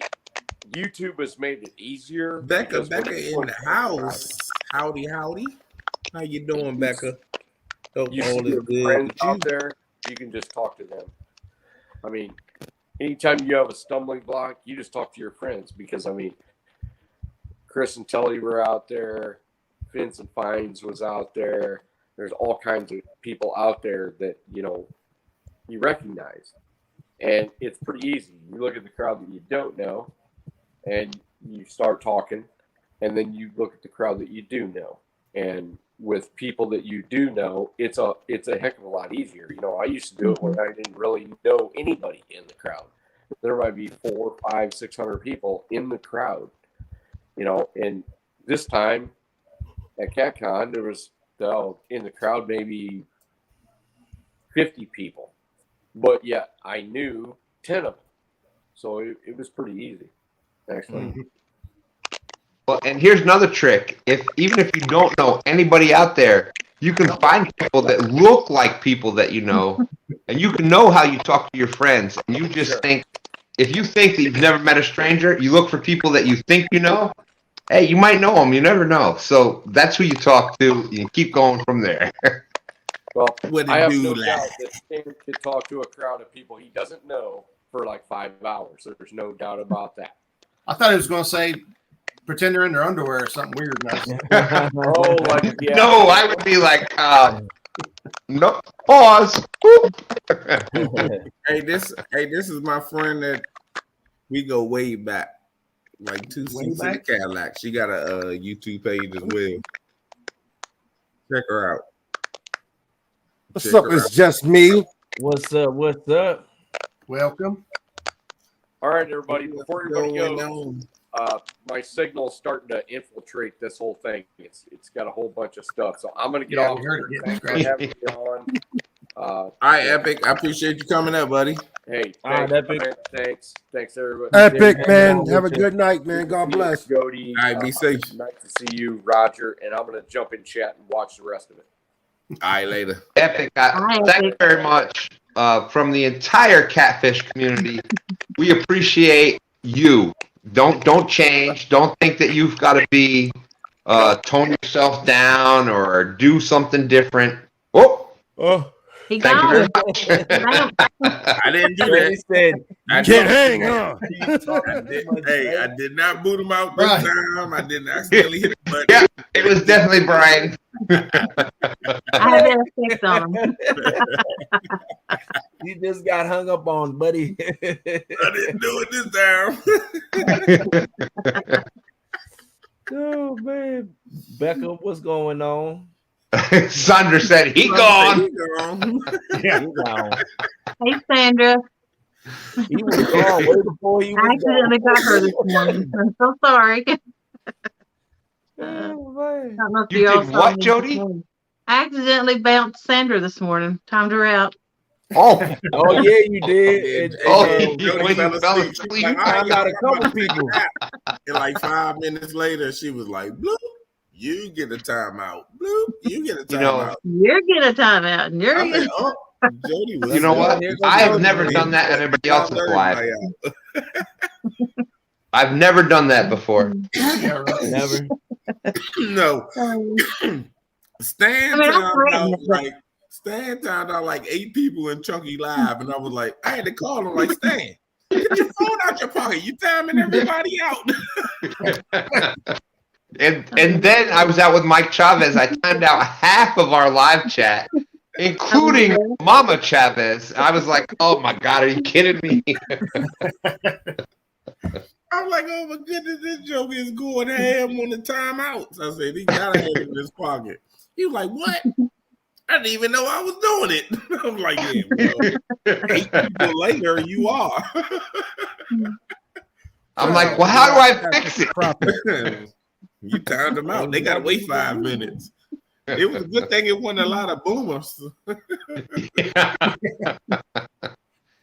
YouTube has made it easier. Becca because in the house. Howdy. How you doing, Becca? Hope You all see is your good friends with you. out there. you can just talk to them. I mean, anytime you have a stumbling block, you just talk to your friends because, I mean, Chris and Tully were out there. Vincent Fines was out there. There's all kinds of people out there that, you know, you recognize. And it's pretty easy. You look at the crowd that you don't know and you start talking. And then you look at the crowd that you do know. And with people that you do know, it's a heck of a lot easier. You know, I used to do it when I didn't really know anybody in the crowd. There might be 400, 500, 600 people in the crowd. You know, and this time at CatCon, there was in the crowd maybe 50 people, but yet I knew 10 of them, so it was pretty easy, actually. Well, and here's another trick: even if you don't know anybody out there, you can find people that look like people that you know, and you can know how you talk to your friends. And you just think, if you think that you've never met a stranger, you look for people that you think you know. Hey, you might know them. You never know. So that's who you talk to. You keep going from there. Well, What I have do no like? doubt that Stan could talk to a crowd of people he doesn't know for like 5 hours. There's no doubt about that. I thought he was going to say pretend they're in their underwear or something weird. Oh, like, yeah. No, I would be like, no, pause. Hey, this is my friend that we go way back, like 2 seats in the Cadillac. She got a YouTube page as well. Check her out. What's up? It's just me. What's up? What's up? Welcome. All right, everybody. Before everybody goes, my signal's starting to infiltrate this whole thing. It's got a whole bunch of stuff, so I'm gonna get off. We heard it. Thanks for having me on. All right, Epic. I appreciate you coming up, buddy. Hey, All right, thanks, Epic. thanks, everybody. Epic, man. Have a good night, man. God bless. Jody. All right, be safe. Nice to see you, Roger. And I'm gonna jump in chat and watch the rest of it. All right, later. Epic. Thank you very much. From the entire Catfish community, we appreciate you. Don't change. Don't think that you've got to be tone yourself down or do something different. He Thank you got very it. much. I didn't do He that. said, I Can't didn't- hang, huh? I did not boot him out this Right. time. I didn't accidentally hit the button. Yeah, it was definitely Brian. I had that effect on him. you just got hung up on, buddy. I didn't do it this time. Oh man, Becca, what's going on? Sandra said he gone. He gone. He gone. Hey, Sandra. He was gone way before he I was accidentally got her this morning. I'm so sorry. gone. Oh, man. I don't know if You all did saw what, me Jody? this morning. I accidentally bounced Sandra this morning. Timed her out. Oh, Oh yeah, you did. oh, Jody when fell you fell asleep. asleep. She's like, I got a couple people. And like 5 minutes later, she was like, "Bloop, you get a timeout. Bloop, you get a You know, timeout." You're getting a timeout. And you're I getting said, "Oh, Jody was." You know what? Here goes I've Jody. never done that on everybody else's live. Everybody out. I've never done that before. Yeah, right. Never. No, Stan I mean, I'm timed threatened, out but- like Stan timed out like 8 people in Chunky Live, and I was like, I had to call him like, Stan, get your phone out your pocket. You timing everybody out. And then I was out with Mike Chavez. I timed out half of our live chat, including Mama Chavez. I was like, oh my God, are you kidding me? I'm like, oh my goodness, this joke is going ham on the timeouts. I said, he gotta have it in his pocket. He was like, what? I didn't even know I was doing it. I'm like, yeah, well, 8 people later, you are. I'm like, well, how do I fix it? You timed them out. They gotta wait 5 minutes. It was a good thing it wasn't a lot of boomers.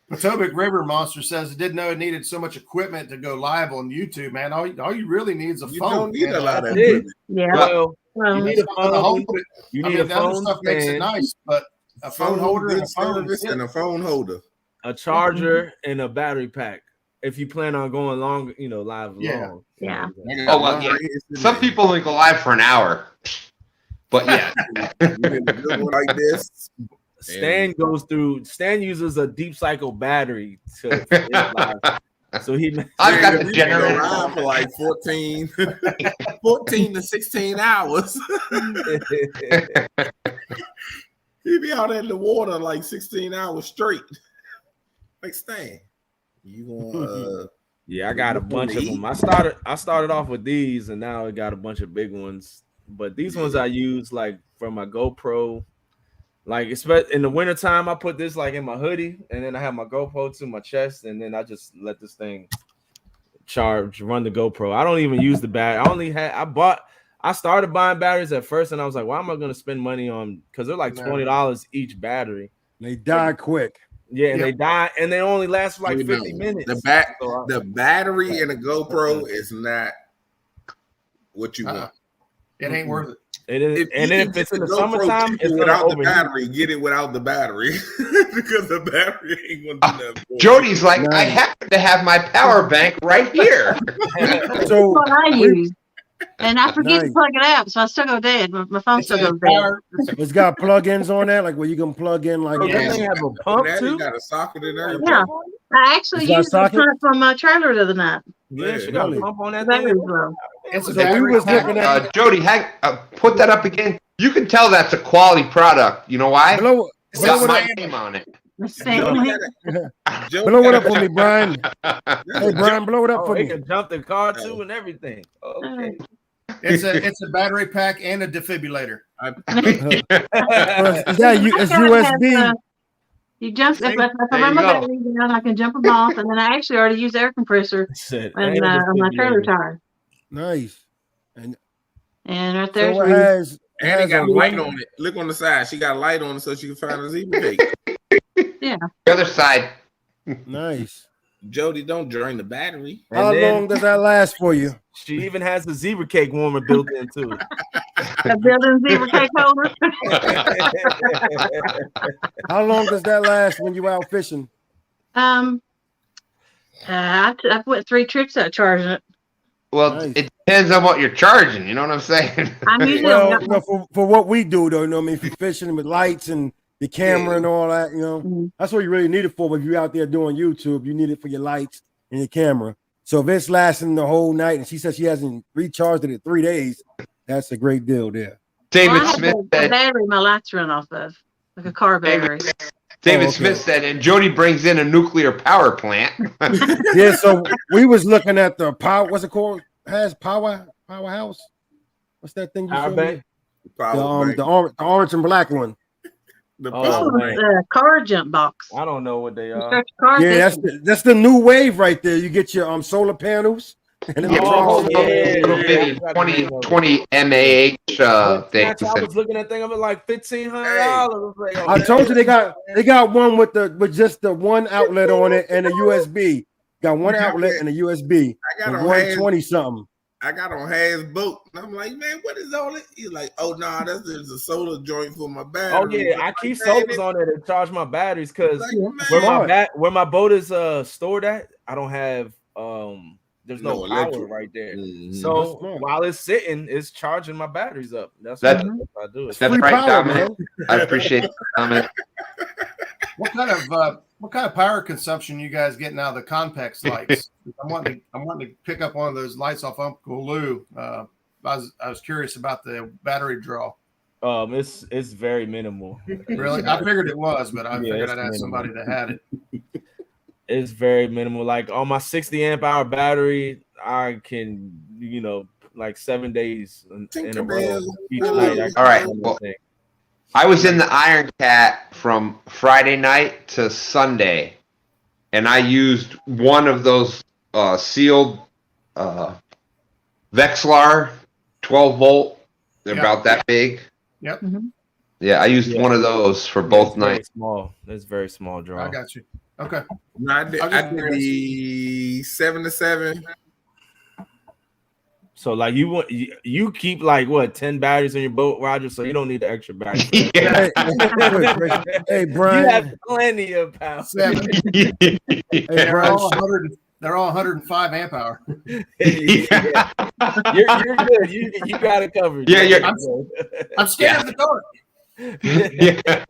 Potomac River Monster says it didn't know it needed so much equipment to go live on YouTube, man. All you really need is a You phone. don't need man. a lot of That's it. equipment. Yeah. Well, Well, you need a The phone. hold- You I need mean, a the other phone stuff makes it stand, nice, but a phone holder and a good phone. service, and a phone holder. a charger, and a battery pack. If you plan on going long, live Yeah. long. Yeah. Oh, well, yeah. Some people only go live for an hour. But yeah. You get a good one like this, Stan uses a deep cycle battery to his life. So I've got the He been generator. around for like 14 to 16 hours. He be out in the water like 16 hours straight. Like, Stan, you gonna Yeah, I got a bunch of them. I started off with these, and now I got a bunch of big ones. But these ones I use like for my GoPro. Like, especially in the wintertime, I put this like in my hoodie, and then I have my GoPro to my chest, and then I just let this thing run the GoPro. I don't even use the battery. I started buying batteries at first, and I was like, why am I going to spend money on? Because they're like $20 each battery. They die quick. Yeah, and they die, and they only last for like 50 minutes. The battery in a GoPro is not what you want. It ain't worth it. If it's in the summertime, it's without the battery, get it without the battery because the battery ain't gonna do nothing. Jody's like, I happen to have my power bank right here. So what I use, and I forget to plug it out, so I still go dead. My phone still goes dead. It's got plug-ins on that, like where you can plug in, like they have a pump too. Got a socket in there. Yeah, I actually used the pump from my trailer the other night. Yeah, she got a pump on that Battery's thing. low. We was looking at Jody, put that up again. You can tell that's a quality product. You know why? blow It's got my name on it. blow it up for me, Brian. Hey, Brian, blow it up for They me. can jump the car too and everything. Okay. It's a battery pack and a defibrillator. Is that it's USB? You jump. If I run my battery down, I can jump them off, and then I actually already use air compressor on my trailer tire. Nice. And right there, So it it got a light on it. Look on the side. She got a light on it so she can find a zebra cake. Yeah. The other side. Nice. Jody, don't drain the battery. How long does that last for you? She even has the zebra cake warmer built in too. A building zebra cake holder. How long does that last when you out fishing? I went 3 trips out charging it. Well, it depends on what you're charging. You know what I'm saying? I'm usually for what we do, though, you know what I mean? If you're fishing with lights and the camera and all that, you know, that's what you really need it for. But if you're out there doing YouTube, you need it for your lights and your camera. So if it's lasting the whole night, and she says she hasn't recharged it in 3 days, that's a great deal there. David Smith the said, battery my lights run off of, like a car battery. David Smith said, and Jody brings in a nuclear power plant. Yeah, so we was looking at the power. What's it called? Powerhouse. What's that thing you Power showed bank? me? The orange and black one. Car jump box. I don't know what they are. Yeah, that's the new wave right there. You get your solar panels. And then little bitty 20 mAh thing. I was looking at thing of it like $1,500. I told you they got one with just the one outlet on it and a USB. Got one outlet and a USB. I got and on 120 something. I got on Hayes' boat, and I'm like, man, what is all this? He's like, oh no, that's a solar joint for my battery. Oh yeah, I keep solars on there to charge my batteries because where my boat is stored at, I don't have there's no power electric right there. Mm-hmm. So while it's sitting, it's charging my batteries up. That's what I do. That's right, Dominic. I appreciate the comment. What kind of power consumption you guys getting out of the Conpex lights? I'm wanting to pick up one of those lights off Uncle Lou. I was curious about the battery draw. It's very minimal. Really, I figured it was, but I figured I'd ask somebody that had it. It's very minimal. Like on my 60 amp hour battery, I can like 7 days in a row each night. All right. Well, I was in the Iron Cat from Friday night to Sunday, and I used one of those sealed Vexlar 12 volt. They're about that big. Yep. Yeah, I used one of those for both nights. Small. It's very small draw. I got you. Okay. I did the 7 to 7. So like you keep like what 10 batteries in your boat, Roger? So you don't need the extra battery. Hey, Brian, you have plenty of power. Hey, They're all 105 amp hour. You're good. You got it covered. Yeah, I'm scared of the dark. Yeah.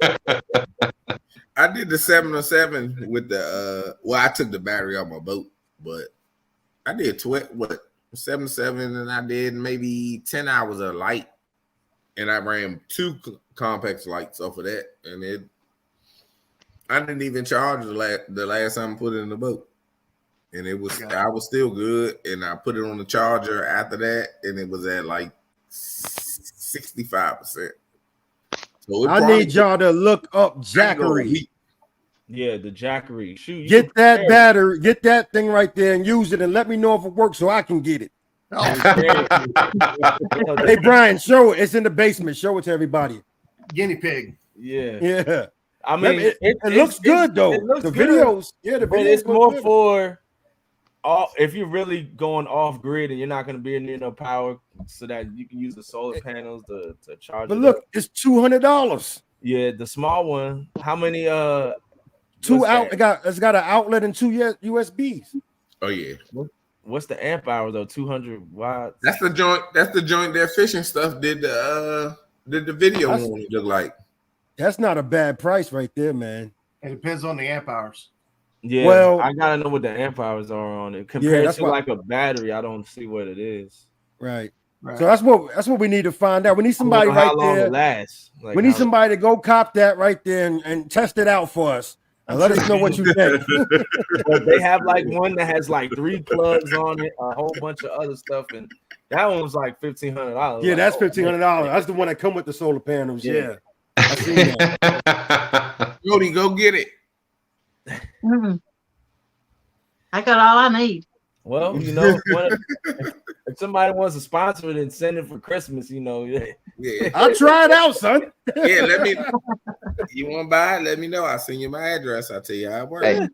I did the 707 with the I took the battery off my boat, but I did 707 and I did maybe 10 hours of light, and I ran 2 complex lights off of that, and I didn't even charge the last time I put it in the boat, and I was still good, and I put it on the charger after that, and it was at like 65%. So I need y'all to look up Jackery. Yeah, the Jackery. Shoot, get that battery, get that thing right there and use it, and let me know if it works so I can get it. Hey, Brian, show it. It's in the basement. Show it to everybody. Guinea pig. Yeah. I mean, it looks good though. It looks the good. videos, the but videos. It's more good. for if you're really going off grid and you're not going to be near no power, so that you can use the solar panels to charge. But look, it's $200. Yeah, the small one. How many? 2 out. It's got an outlet and 2 USBs. Oh yeah. What's the amp hour though? 200 watts. That's the joint. That's the joint. Their fishing stuff did the video one look like. That's not a bad price right there, man. It depends on the amp hours. Yeah, well, I gotta know what the amp hours are on it compared to like a battery. I don't see what it is. Right. So that's what we need to find out. We need somebody right there. It lasts. Like we need somebody to go cop that right there and test it out for us. And let us know what you think. But they have like one that has like 3 plugs on it, a whole bunch of other stuff, and that one was like $1,500. Yeah, that's $1,500. That's the one that come with the solar panels. Yeah. I seen that. Jody, go get it. I got all I need. Well, you know, if somebody wants to sponsor it and send it for Christmas, you know, yeah. I'll try it out, son. Yeah, let me. You want to buy it? Let me know. I'll send you my address. I'll tell you how it works. Hey,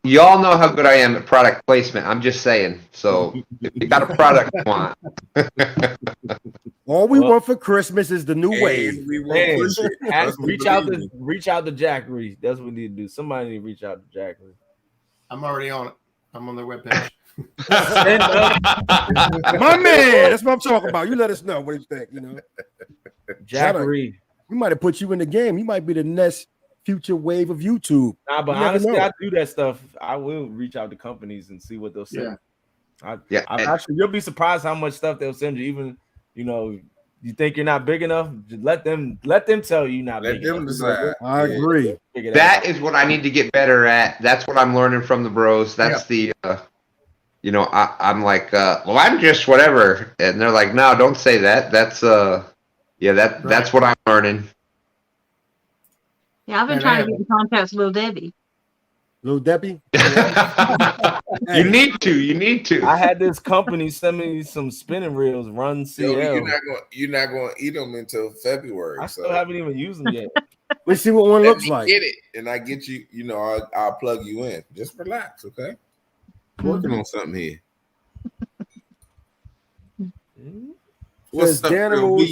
y'all know how good I am at product placement. I'm just saying. So if you got a product you want. All we want for Christmas is the new wave. Reach out to Jackery. That's what we need to do. Somebody need to reach out to Jackery. I'm already on it. I'm on their webpage. My man, that's what I'm talking about. You let us know what you think. You know, Jackery. We might have put you in the game. You might be the next future wave of YouTube. Nah, but honestly, I do that stuff. I will reach out to companies and see what they'll send. Yeah. Actually, you'll be surprised how much stuff they'll send you. Even you think you're not big enough, just let them tell you you're not big enough. Decide. I agree. That is what I need to get better at. That's what I'm learning from the bros. That's the I'm like, well, I'm just whatever. And they're like, no, don't say that. That's that's what I'm learning. Yeah, I've been trying to get in contact with Little Debbie. Little Debbie? You need to. I had this company send me some spinning reels, Run CL. You're not going to eat them until February. I still haven't even used them yet. Let's see what one looks like. Get it, and I get you. I'll plug you in. Just relax, okay? Working on something here. What's up,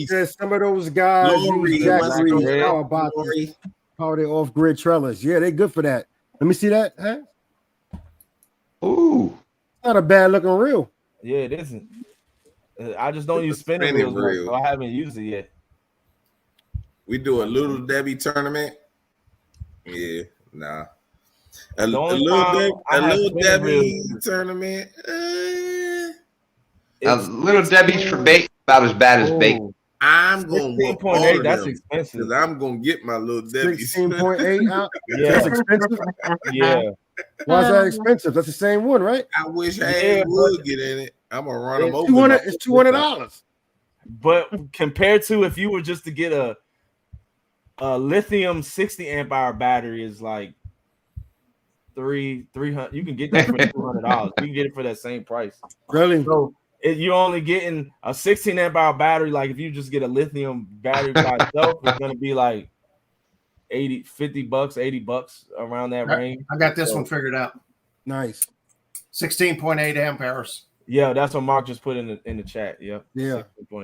says some of those guys use Jackery power their off-grid trailers. Yeah, they're good for that. Let me see that. Huh? Ooh, not a bad looking reel. Yeah, it isn't. I just don't use spinning wheels, so I haven't used it yet. We do a Little Debbie tournament. Yeah, nah. A little Debbie tournament. Little Debbie's for bait about as bad as bait. I'm going to 16.8. That's expensive. Because I'm going to get my Little Debbie. 16.8 out. Yeah, that's expensive. Yeah. Why is that expensive? That's the same one, right? I wish I would get in it. I'm gonna run them over. It's $200. But compared to if you were just to get a lithium 60 amp hour battery, is like $300. You can get that for $200. You can get it for that same price. Really? So you're only getting a 16 amp hour battery. Like if you just get a lithium battery by itself, it's gonna be like $50, $80 around that range. I got this one figured out. Nice. 16.8 amp hours. Yeah, that's what Mark just put in the chat. Yeah.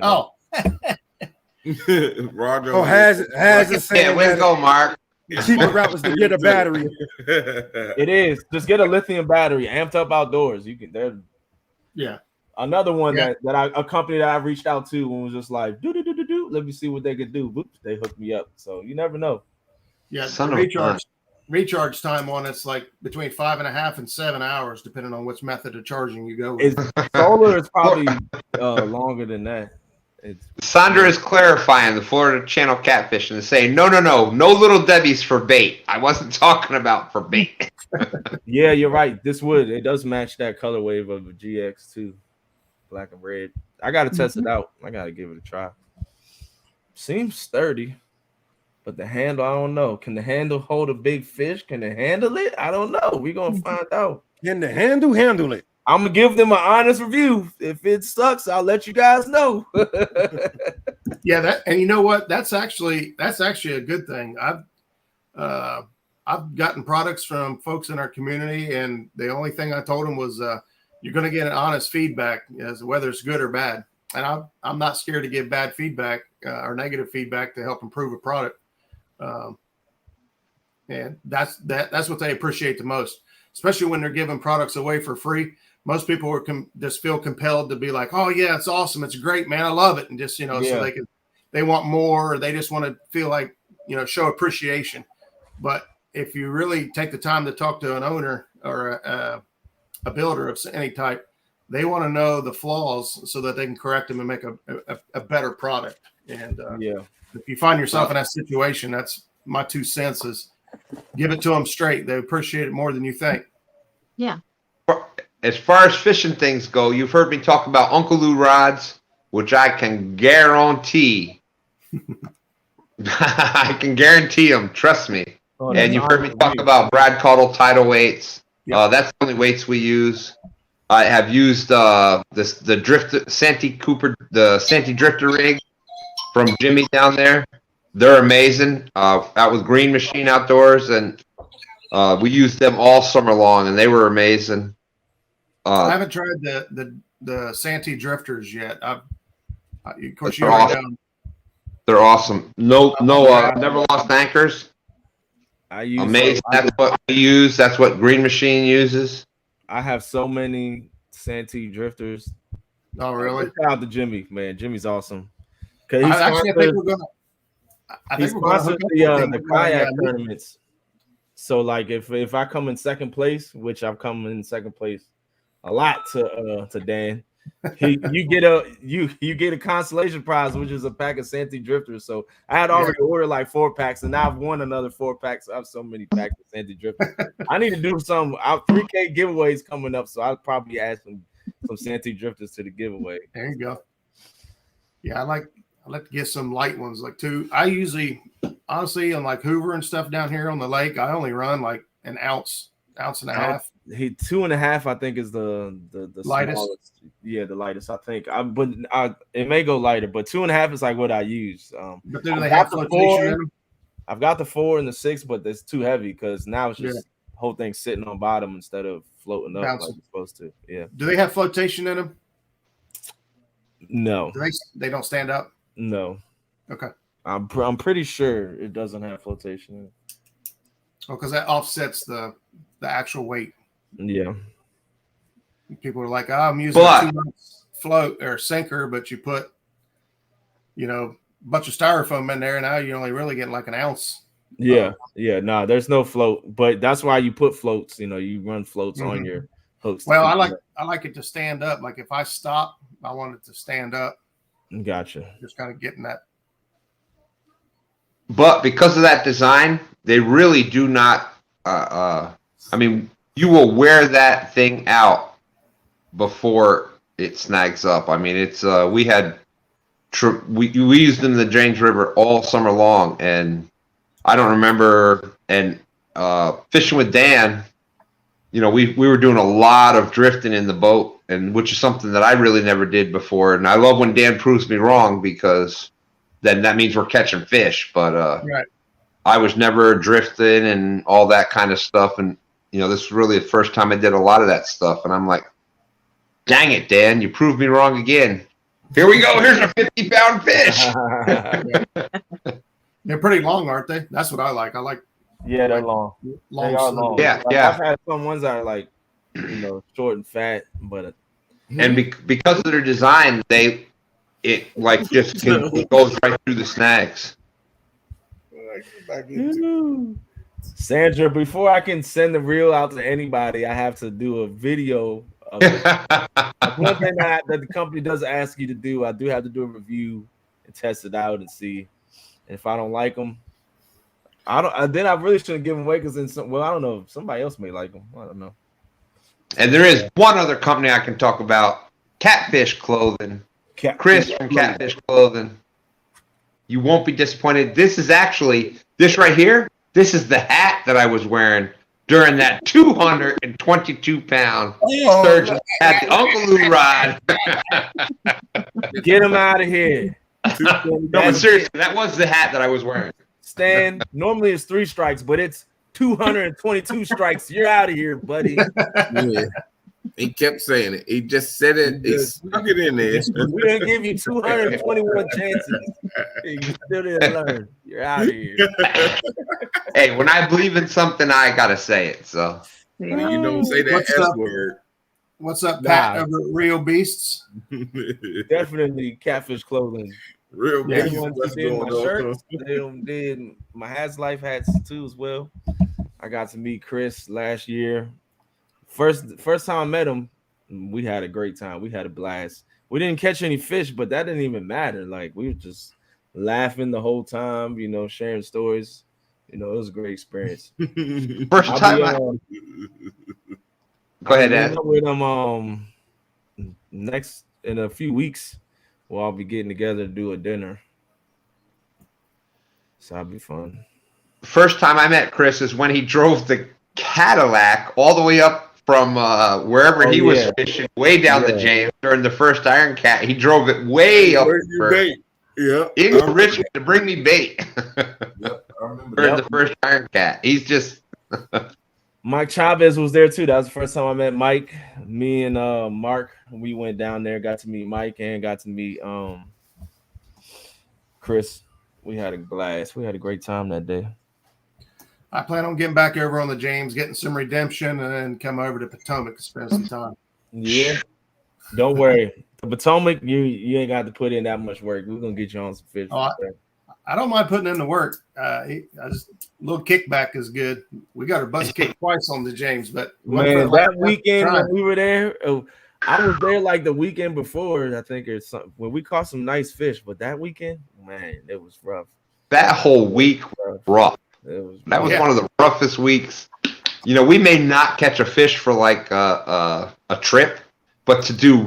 Oh. Roger. Oh, has it saying? Yeah, way to go, Mark. The cheaper route was to get a battery. It is. Just get a lithium battery, amped up outdoors. You can. Yeah. Another one that a company that I reached out to and was just like, do. shoot, let me see what they could do. Boop, they hooked me up. So you never know. Yeah, Son the of a gun. recharge time on it's like between 5.5 and 7 hours, depending on which method of charging you go with. Solar is probably longer than that. Sandra is clarifying the Florida Channel Catfish and saying, no little Debbie's for bait. I wasn't talking about for bait. Yeah, you're right. It does match that color wave of a GX too, black and red. I gotta test it out. I gotta give it a try. Seems sturdy, but the handle, I don't know. Can the handle hold a big fish? Can it handle it? I don't know. We're gonna find out. Can the handle it? I'm gonna give them an honest review. If it sucks, I'll let you guys know. Yeah, and you know what? That's actually a good thing. I've gotten products from folks in our community, and the only thing I told them was you're going to get an honest feedback as to whether it's good or bad. And I'm not scared to give bad feedback or negative feedback to help improve a product. And that's what they appreciate the most, especially when they're giving products away for free. Most people are just feel compelled to be like, oh yeah, it's awesome. It's great, man. I love it. And just, so they want more, or they just want to feel like, show appreciation. But if you really take the time to talk to an owner or a builder of any type, they want to know the flaws so that they can correct them and make a better product. And if you find yourself in that situation, that's my 2 cents is give it to them straight. They appreciate it more than you think. Yeah. As far as fishing things go, you've heard me talk about Uncle Lou rods, which I can guarantee. I can guarantee them. Trust me. And you've heard me talk about Brad Caudle tidal weights. Yep. That's the only weights we use. I have used the Drifter Santee Cooper, the Santee Drifter rig from Jimmy down there. They're amazing. Out with Green Machine Outdoors, and we used them all summer long, and they were amazing. I haven't tried the Santee Drifters yet. Of course, you already know. They're awesome. Never lost anchors. Amazing. That's what we use. That's what Green Machine uses. I have so many Santee Drifters. Oh, really? Shout out to Jimmy, man. Jimmy's awesome. I think we're gonna. He sponsored the kayak tournaments. So, like, if I come in second place, which I've come in second place a lot to Dan, you get a consolation prize, which is a pack of Santee Drifters. So I had already ordered like 4 packs, and now I've won another 4 packs. I have so many packs of Santee Drifters. I need to do some 3K giveaways coming up, so I'll probably add some Santee Drifters to the giveaway. There you go. Yeah, I like to get some light ones, like 2. I usually, honestly, on like Hoover and stuff down here on the lake, I only run like an ounce and a half. 2.5, I think, is the lightest. Smallest. Yeah, the lightest, I think. It may go lighter, but 2.5 is like what I use. But do they have flotation in them? I've got the 4 and the 6, but it's too heavy because now it's just the whole thing sitting on bottom instead of floating up like it's supposed to. Yeah. Do they have flotation in them? No. They don't stand up? No. Okay. I'm pretty sure it doesn't have flotation in it. Oh, because that offsets the actual weight. Yeah. People are like, I'm using a 2 ounce float or sinker, but you put, a bunch of styrofoam in there, and now you're only really getting like an ounce. Yeah. No, there's no float, but that's why you put floats. You run floats on your hooks. Well, I like it to stand up. Like if I stop, I want it to stand up. Gotcha. Just kind of getting that. But because of that design, they really do not. You will wear that thing out before it snags up. I mean, it's we used them in the James River all summer long, and I don't remember. And fishing with Dan, we were doing a lot of drifting in the boat, and which is something that I really never did before. And I love when Dan proves me wrong, because then that means we're catching fish. But right. I was never drifting and all that kind of stuff. And, this is really the first time I did a lot of that stuff. And I'm like, dang it, Dan, you proved me wrong again. Here we go. Here's a 50-pound fish. They're pretty long, aren't they? That's what I like. Yeah, they're long. They are long. Yeah. I've had some ones that are like, short and fat, but and because of their design, they it like just goes right through the snags. Sandra, before I can send the reel out to anybody, I have to do a video of it. That's one thing that the company does ask you to do. I do have to do a review and test it out and see. And if I don't like them, then I really shouldn't give them away because then I don't know. Somebody else may like them. I don't know. And there is one other company I can talk about: Catfish Clothing. Chris from Catfish Clothing. You won't be disappointed. This is actually this right here. This is the hat that I was wearing during that 222-pound surgeon at the Uncle Lou ride. Get him out of here. No, but seriously, that was the hat that I was wearing. Stan, normally it's 3 strikes, but it's 222 strikes. You're out of here, buddy. Yeah. He kept saying it. He just said it. He stuck it in there. We didn't give you 221 chances. You still didn't learn. You're out of here. Hey, when I believe in something, I gotta say it. So You don't say that What's S up? word. What's up, Pat? Over at Real Beasts. Definitely Catfish Clothing. Real They beef. the ones What's who did going my on? shirts. They did my Hats Life hats too as well. I got to meet Chris last year. First time I met him, we had a great time. We had a blast. We didn't catch any fish, but that didn't even matter. Like we were just laughing the whole time, sharing stories. It was a great experience. first time. Go ahead, Ed. With him next in a few weeks. I'll be getting together to do a dinner. So that'll be fun. First time I met Chris is when he drove the Cadillac all the way up from wherever he was fishing, way down the James during the first Iron Cat. He drove it way up into Richmond to bring me bait. Yep, I remember during the first Iron Cat. He's just Mike Chavez was there too. That was the first time I met Mike. Me and Mark, we went down there, got to meet Mike and got to meet Chris. We had a blast. We had a great time that day. I plan on getting back over on the James, getting some redemption, and then come over to Potomac to spend some time. Yeah. Don't worry. The Potomac, you ain't got to put in that much work. We're gonna get you on some fish. Oh, I don't mind putting in the work. I just a little kickback is good. We got our bus kicked twice on the James, but man, that weekend when we were there, I was there like the weekend before, I think, or something. When we caught some nice fish, but that weekend, man, it was rough. That whole week was rough. That was one of the roughest weeks. We may not catch a fish for like a trip, but to do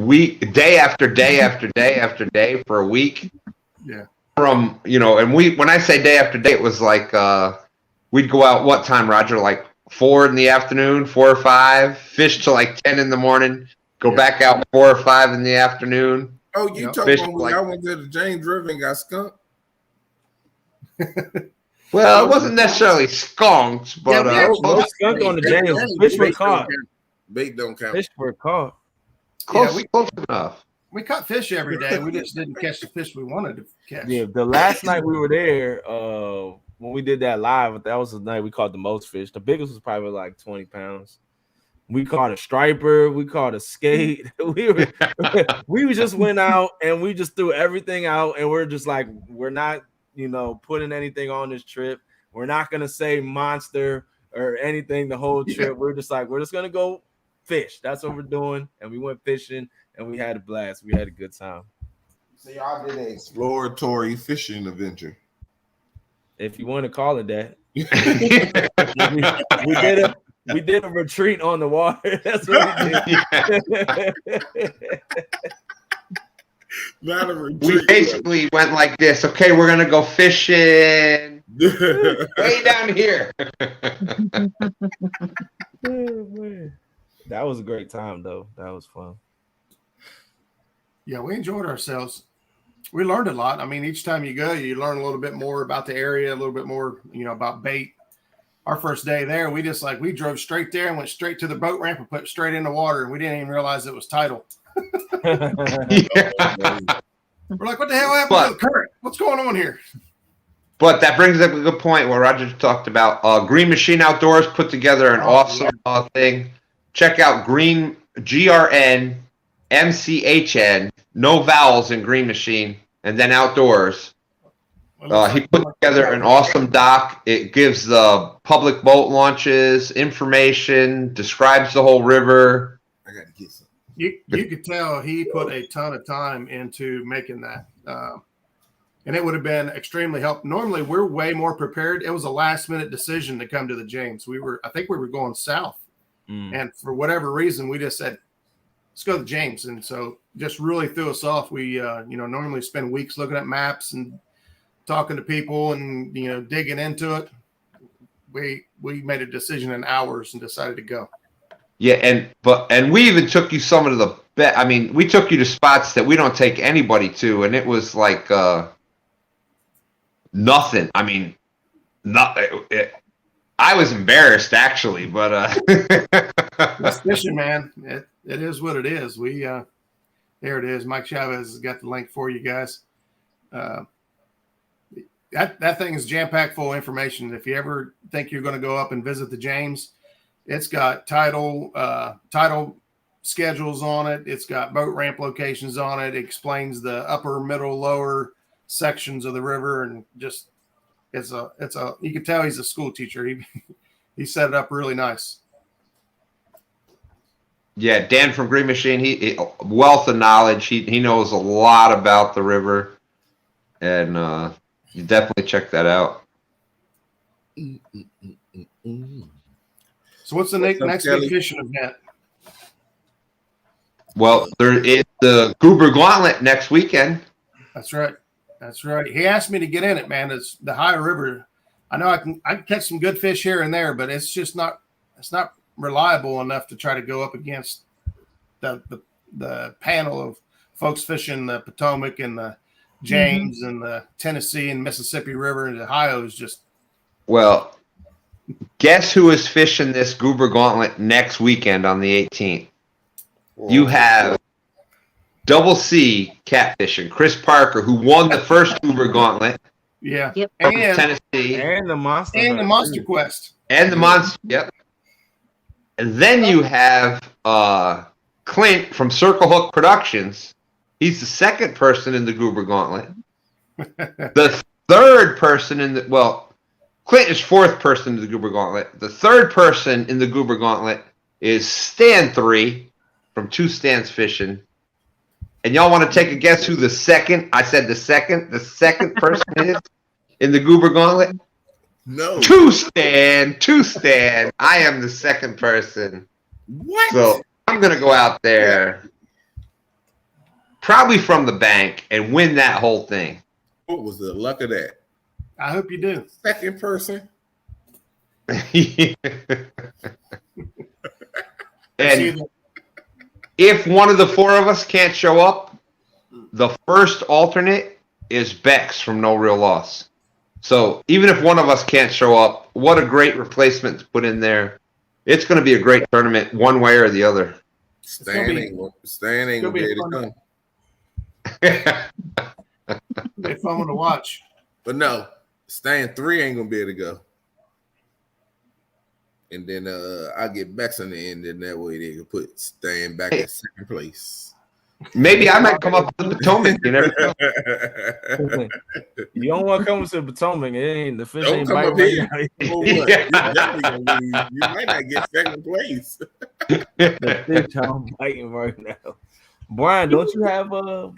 day after day after day after day for a week. Yeah. From and when I say day after day, it was like we'd go out what time, Roger? Like 4 in the afternoon, 4 or 5, fish till like 10 in the morning, go back out 4 or 5 in the afternoon. Oh, you talking about when I went to the James River and got skunked? Well, it wasn't necessarily skunks, but no skunk on the James. Fish were caught. Bait don't count. Fish were caught. Close enough. We caught fish every day. We just didn't catch the fish we wanted to catch. Yeah, the last night we were there, when we did that live, that was the night we caught the most fish. The biggest was probably like 20 pounds. We caught a striper. We caught a skate. We just went out and we just threw everything out, and we're just like, we're not, putting anything on this trip. We're not gonna say monster or anything the whole trip. We're just like, we're just gonna go fish. That's what we're doing. And we went fishing and we had a blast. We had a good time. So y'all did an exploratory fishing adventure. If you want to call it that. we did a retreat on the water. That's what we did. Not a retreat. We basically went like this. Okay, we're gonna go fishing way down here. That was a great time, though. That was fun. Yeah, we enjoyed ourselves. We learned a lot. I mean, each time you go, you learn a little bit more about the area, a little bit more, about bait. Our first day there, we drove straight there and went straight to the boat ramp and put straight in the water, and we didn't even realize it was tidal. We're like, what the hell happened to the current? What's going on here? But that brings up a good point where Roger talked about Green Machine Outdoors put together an awesome thing. Check out GRN MCHN, no vowels in Green Machine, and then Outdoors. He put together an awesome doc. It gives the public boat launches information, describes the whole river. I got to get some. You could tell he put a ton of time into making that. And it would have been extremely helpful. Normally, we're way more prepared. It was a last-minute decision to come to the James. I think we were going south. And for whatever reason, we just said, let's go to the James. And so just really threw us off. We, normally spend weeks looking at maps and talking to people and, digging into it. We made a decision in hours and decided to go. Yeah, and we even took you some of the I mean, we took you to spots that we don't take anybody to, and it was like nothing. I mean, I was embarrassed actually, but it's fishing, man. It is what it is. We there it is. Mike Chavez has got the link for you guys. That thing is jam-packed full of information. If you ever think you're going to go up and visit the James, it's got title schedules on it. It's got boat ramp locations on it. It explains the upper, middle, lower sections of the river, and just it's a you can tell he's a school teacher. He set it up really nice. Yeah, Dan from Green Machine, he wealth of knowledge. He knows a lot about the river, and you definitely check that out. So what's the next big fishing event? Well, there is the Goober Gauntlet next weekend. That's right. He asked me to get in it, man. It's the high river. I know I can catch some good fish here and there, but it's just not reliable enough to try to go up against the panel of folks fishing the Potomac and the James and the Tennessee and Mississippi River, and the Ohio is just. Well, guess who is fishing this Goober Gauntlet next weekend on the 18th? Whoa. You have Double C catfishing, Chris Parker, who won the first Goober Gauntlet. Yeah. Yep. From Tennessee. And the Monster. And the Monster Quest. And the Monster, yep. And then you have Clint from Circle Hook Productions. He's the second person in the Goober Gauntlet. The third person Clint is fourth person in the Goober Gauntlet. The third person in the Goober Gauntlet is Stan 3 from Two Stands Fishing. And y'all want to take a guess who the second person is in the Goober Gauntlet? No. Two Stan. I am the second person. What? So I'm going to go out there probably from the bank and win that whole thing. What was the luck of that? I hope you do. Second person. And if one of the four of us can't show up, the first alternate is Bex from No Real Loss. So even if one of us can't show up, what a great replacement to put in there. It's going to be a great tournament one way or the other. Stan ain't gonna be able to come. Be fun to watch. But no, Stan 3 ain't gonna be able to go. And then I'll get Bex on the end, and that way they can put Stan back at second place. Maybe I might come up with the Potomac. You never know. You don't want to come to the Potomac. It ain't the fish Don't ain't come up biting. here. You definitely gonna lose. You might not get second place. The fish ain't biting right now. Brian, don't you have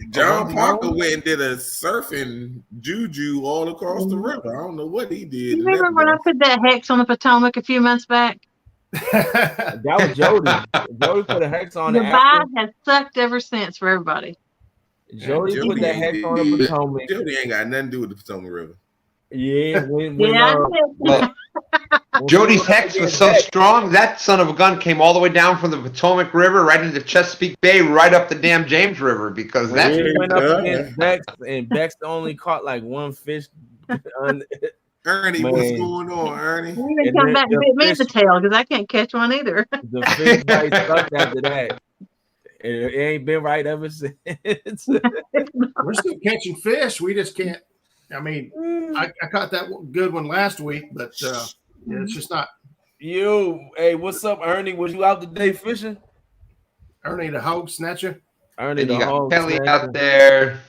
John Parker went and did a surfing juju all across the river. I don't know what he did. You remember when I put that hex on the Potomac a few months back? That was Jody. Jody put a hex on The it. vibe has sucked ever since for everybody. Jody put that hex on the Potomac. Jody ain't got nothing to do with the Potomac River. Yeah, Well, Jody's hex was so strong that son of a gun came all the way down from the Potomac River right into Chesapeake Bay, right up the damn James River, because that's went up against Bex, and Bex only caught like one fish. Ernie, Man. what's going on, Ernie? You even come back and bit me in the tail because I can't catch one either. The fish bite sucked after that. It ain't been right ever since. We're still catching fish. We just can't. I mean, I caught that good one last week, but it's just not. Hey, what's up, Ernie? Was you out today fishing? Ernie the hog snatcher. Ernie And the you got Hog Kelly Smasher. out there.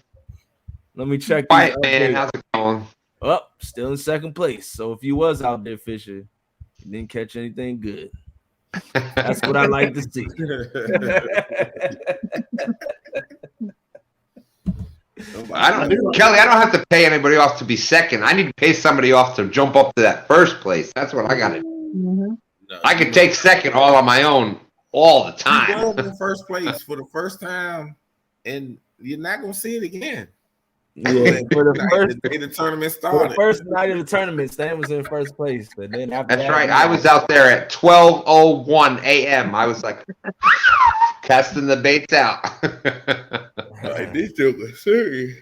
Let me check these Quiet man, updates. how's it going? Up, still in second place. So if you was out there fishing, you didn't catch anything good. That's what I like to see. Kelly, I don't have to pay anybody off to be second. I need to pay somebody off to jump up to that first place. That's what I got to do. Mm-hmm. I could take second all on my own all the You time. was in first place for the first time, and you're not gonna see it again. Yeah, for the day the tournament for the started. first night of the tournament, Stan was in first place. But then after That's that, right. I was out there at 12:01 a.m. I was like casting the baits out. Like, these jokers serious.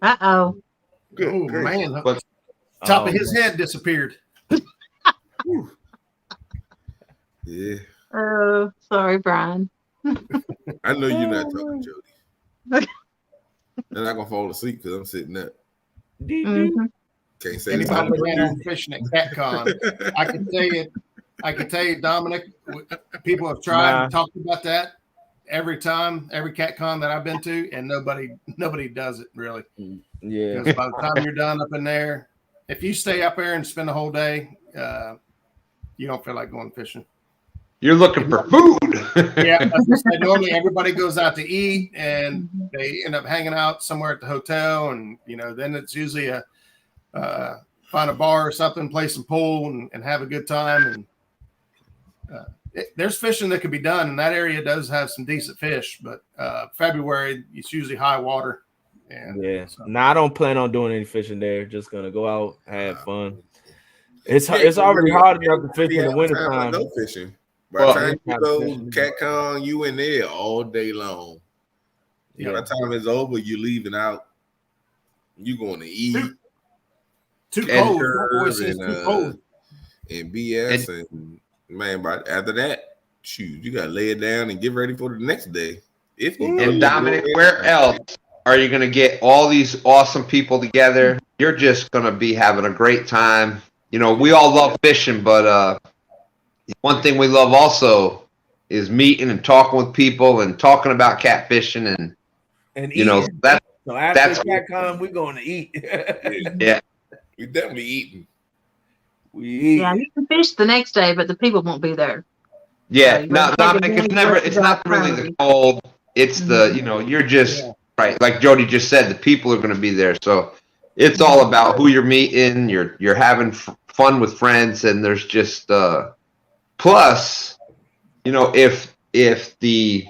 Uh-oh. Good Oh gracious. man, But- top of his head disappeared. Yeah, Oh, sorry, Brian. I know you're not talking, Jody. They're not gonna fall asleep because I'm sitting up. Mm-hmm. Can't say Anybody something. been out fishing at CatCon? I can tell you, Dominic. People have tried and talked about that every CatCon that I've been to, and nobody does it really. yeah, Because by the time you're done up in there, if you stay up there and spend the whole day, you don't feel like going fishing. You're looking for food. Yeah, I was gonna say, normally everybody goes out to eat, and they end up hanging out somewhere at the hotel, and then it's usually find a bar or something, play some pool, and have a good time. And there's fishing that could be done, and that area does have some decent fish. But February, it's usually high water. And yeah. No, I don't plan on doing any fishing there. Just gonna go out, have fun. It's already hard enough to fish in the wintertime. No fishing. By the time you go CatCon, you in there all day long. Yeah. By the time it's over, you leaving out. You going to eat. Too cold. Too cold. And BS. And man, but after that, shoot, you gotta lay it down and get ready for the next day. And Dominic, where else are you going to get all these awesome people together? You're just going to be having a great time. We all love fishing, but one thing we love also is meeting and talking with people and talking about catfishing and eating. that's So after CatCon, we're going to eat. Yeah. We definitely eating. We eat. Yeah, you can fish the next day, but the people won't be there. Yeah, So no, Dominic, it's not really the cold. It's the, you're just right. Like Jody just said, the people are going to be there. So it's all about who you're meeting. You're having fun with friends, and there's just plus, if the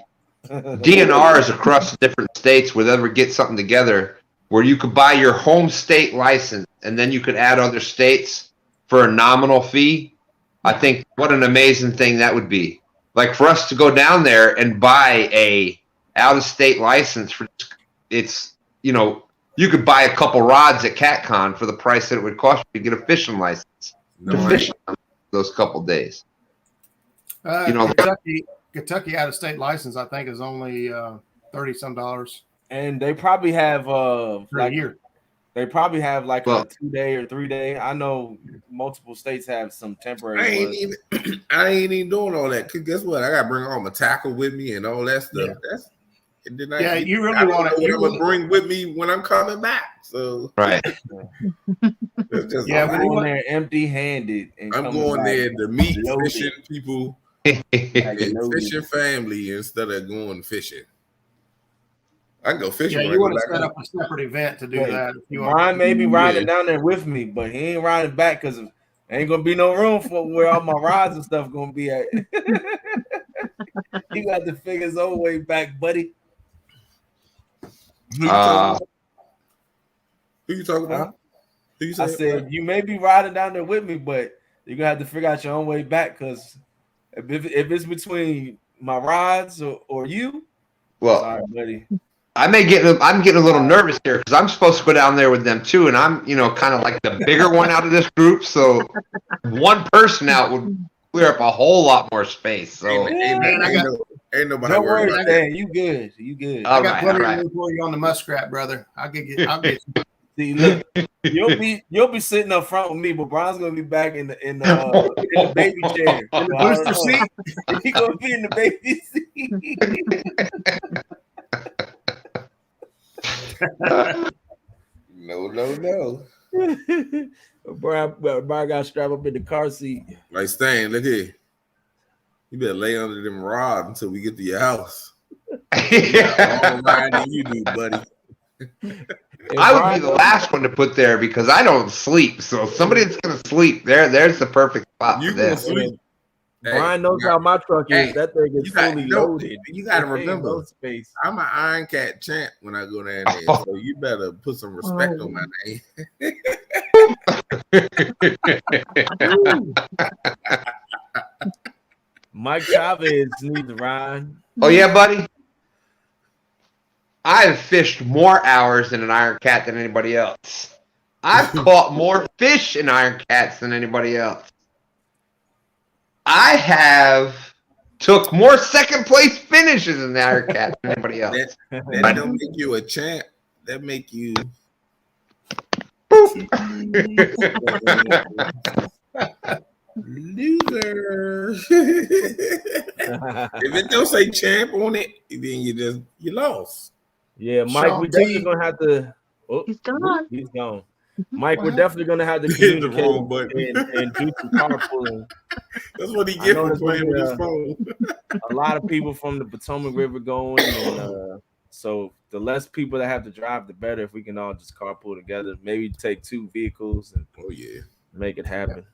DNR is across different states, where they ever get something together where you could buy your home state license and then you could add other states for a nominal fee. I think what an amazing thing that would be. Like for us to go down there and buy a out-of-state license for you could buy a couple rods at CatCon for the price that it would cost you to get a fishing license to fish on those couple days. Kentucky out-of-state license, I think, is only $30-some. And they probably have for a year. They probably have like a 2-day or 3-day. I know multiple states have some temporary. I ain't even doing all that. Cause guess what? I gotta bring all my tackle with me and all that stuff. Yeah. You really want to. I'm gonna bring with me when I'm coming back. So right. I'm going there empty-handed. I'm going there to meet fishing people and fishing family instead of going fishing. I can go fishing. Yeah, you want to set up a separate event to do that. If you Ryan may be riding down there with me, but he ain't riding back because there ain't gonna be no room for where all my rods and stuff gonna be at. You got to figure his own way back, buddy. Who you talking about? I said you may be riding down there with me, but you're gonna have to figure out your own way back because if it's between my rods or you, well, sorry, buddy. I'm getting a little nervous here because I'm supposed to go down there with them too, and I'm kind of like the bigger one out of this group. So one person out would clear up a whole lot more space. So ain't nobody don't worried worry, about Stan. You good? You good? I got plenty of room for you on the muskrat, brother. I'll get you. See, look, you'll be sitting up front with me, but Brian's gonna be back in the baby chair, in the booster seat. He's gonna be in the baby seat. No. Brian got to strap up in the car seat. Like Stan, look here. You better lay under them rods until we get to your house. You got all the riding you do, buddy. I would be the last one to put there because I don't sleep. So if somebody that's gonna sleep, there's the perfect spot You for them. gonna sleep. Brian knows how my truck is. Hey, That thing is fully loaded. You gotta remember, no space. I'm an Iron Cat champ when I go down there, so you better put some respect on my name. Mike Chavez needs a ride. Oh yeah, buddy. I've fished more hours in an Iron Cat than anybody else. I've caught more fish in Iron Cats than anybody else. I have took more second place finishes in the Iron Cat than anybody else. That don't make you a champ. That make you loser. If it don't say champ on it, then you lost. Yeah, Mike, we definitely gonna have to. Oh, He's gone. He's gone. Mike, we're definitely gonna have to Hit the communicate wrong button. and do some carpooling. That's what he I get know for there's playing with gonna his phone. A lot of people from the Potomac River going, and so the less people that have to drive, the better. If we can all just carpool together, maybe take 2 vehicles and make it happen.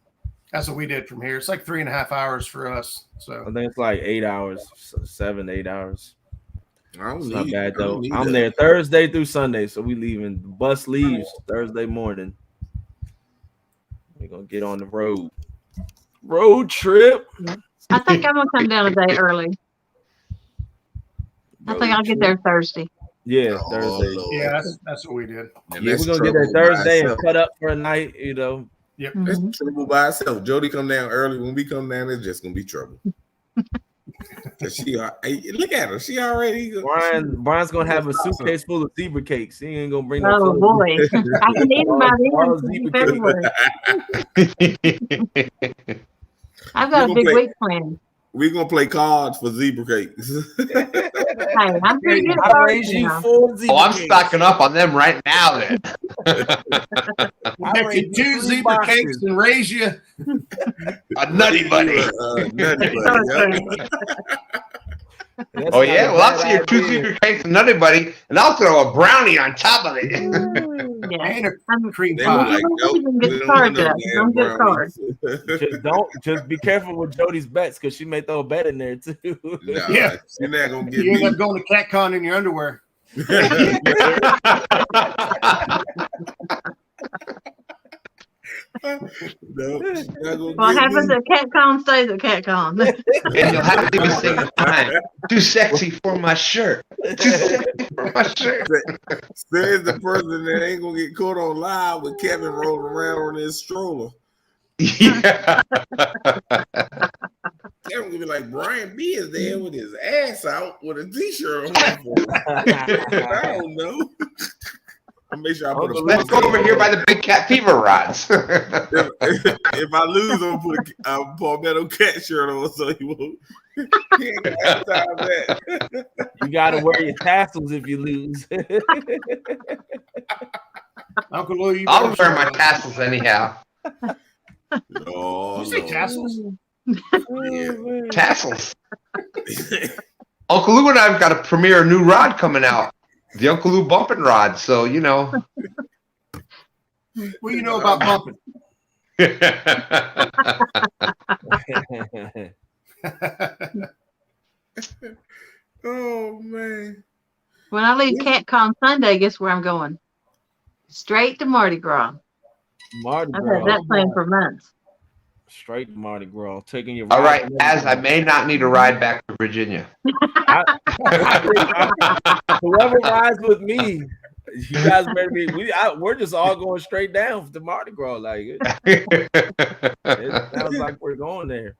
That's what we did from here. It's like 3.5 hours for us. So I think it's like 8 hours, 7, 8 hours. It's not bad though. I'm there Thursday through Sunday, so we leaving. The bus leaves Thursday morning. We're gonna get on the road trip. I think I'm gonna come down a day early. I think I'll get there Thursday. Yeah, Thursday. Yeah, that's what we did. Yeah, we're gonna get there Thursday and cut up for a night. You know. Yep. It's trouble by itself. Jody come down early. When we come down, it's just gonna be trouble. Look at her. She already. Brian's gonna have a suitcase full of zebra cakes. He ain't gonna bring no. Oh boy, I can eat them by then. I've got a big week planned. We're gonna play cards for zebra cakes. Hey, I'm pretty good at raise you full zebra I'm cakes. stocking up on them right now. Then We'll make you 2 zebra cakes and raise you a nutty buddy. Nutty buddy. Oh yeah, well I'll see your 2 zebra cakes and nutty buddy, and I'll throw a brownie on top of it. and a cream They pie. Just be careful with Jody's bets because she may throw a bet in there too. Nah, Yeah. you're not gonna get You end me. up going to CatCon in your underwear. No, What happens at CatCon stays at CatCon. And you'll have to be singing fine. Too sexy for my shirt. Too sexy for my shirt. Says the person that ain't gonna get caught on live with Kevin rolling around on his stroller. Yeah. Kevin gonna be like, Brian B is there with his ass out with a t-shirt on. I don't know. I'll make sure I put a. Let's go over here by the big cat fever rods. If I lose, I'm gonna put a Palmetto cat shirt on so he won't. He ain't gonna have time for that. You gotta wear your tassels if you lose. Uncle Lou, you I'll wear my tassels anyhow. Oh, Did you say tassels? Yeah. Tassels. Uncle Lou and I've got to premiere a new rod coming out. The Uncle Lou bumping rod. So, you know. What do you know about bumping? Oh man. When I leave CatCon Sunday, guess where I'm going? Straight to Mardi Gras. Mardi I've Gras. had that planned for months. Straight to Mardi Gras. Taking your All ride right, as I may not need a ride back to Virginia. Whoever rides with me, you guys better be. We're just all going straight down to Mardi Gras. Like it sounds like we're going there.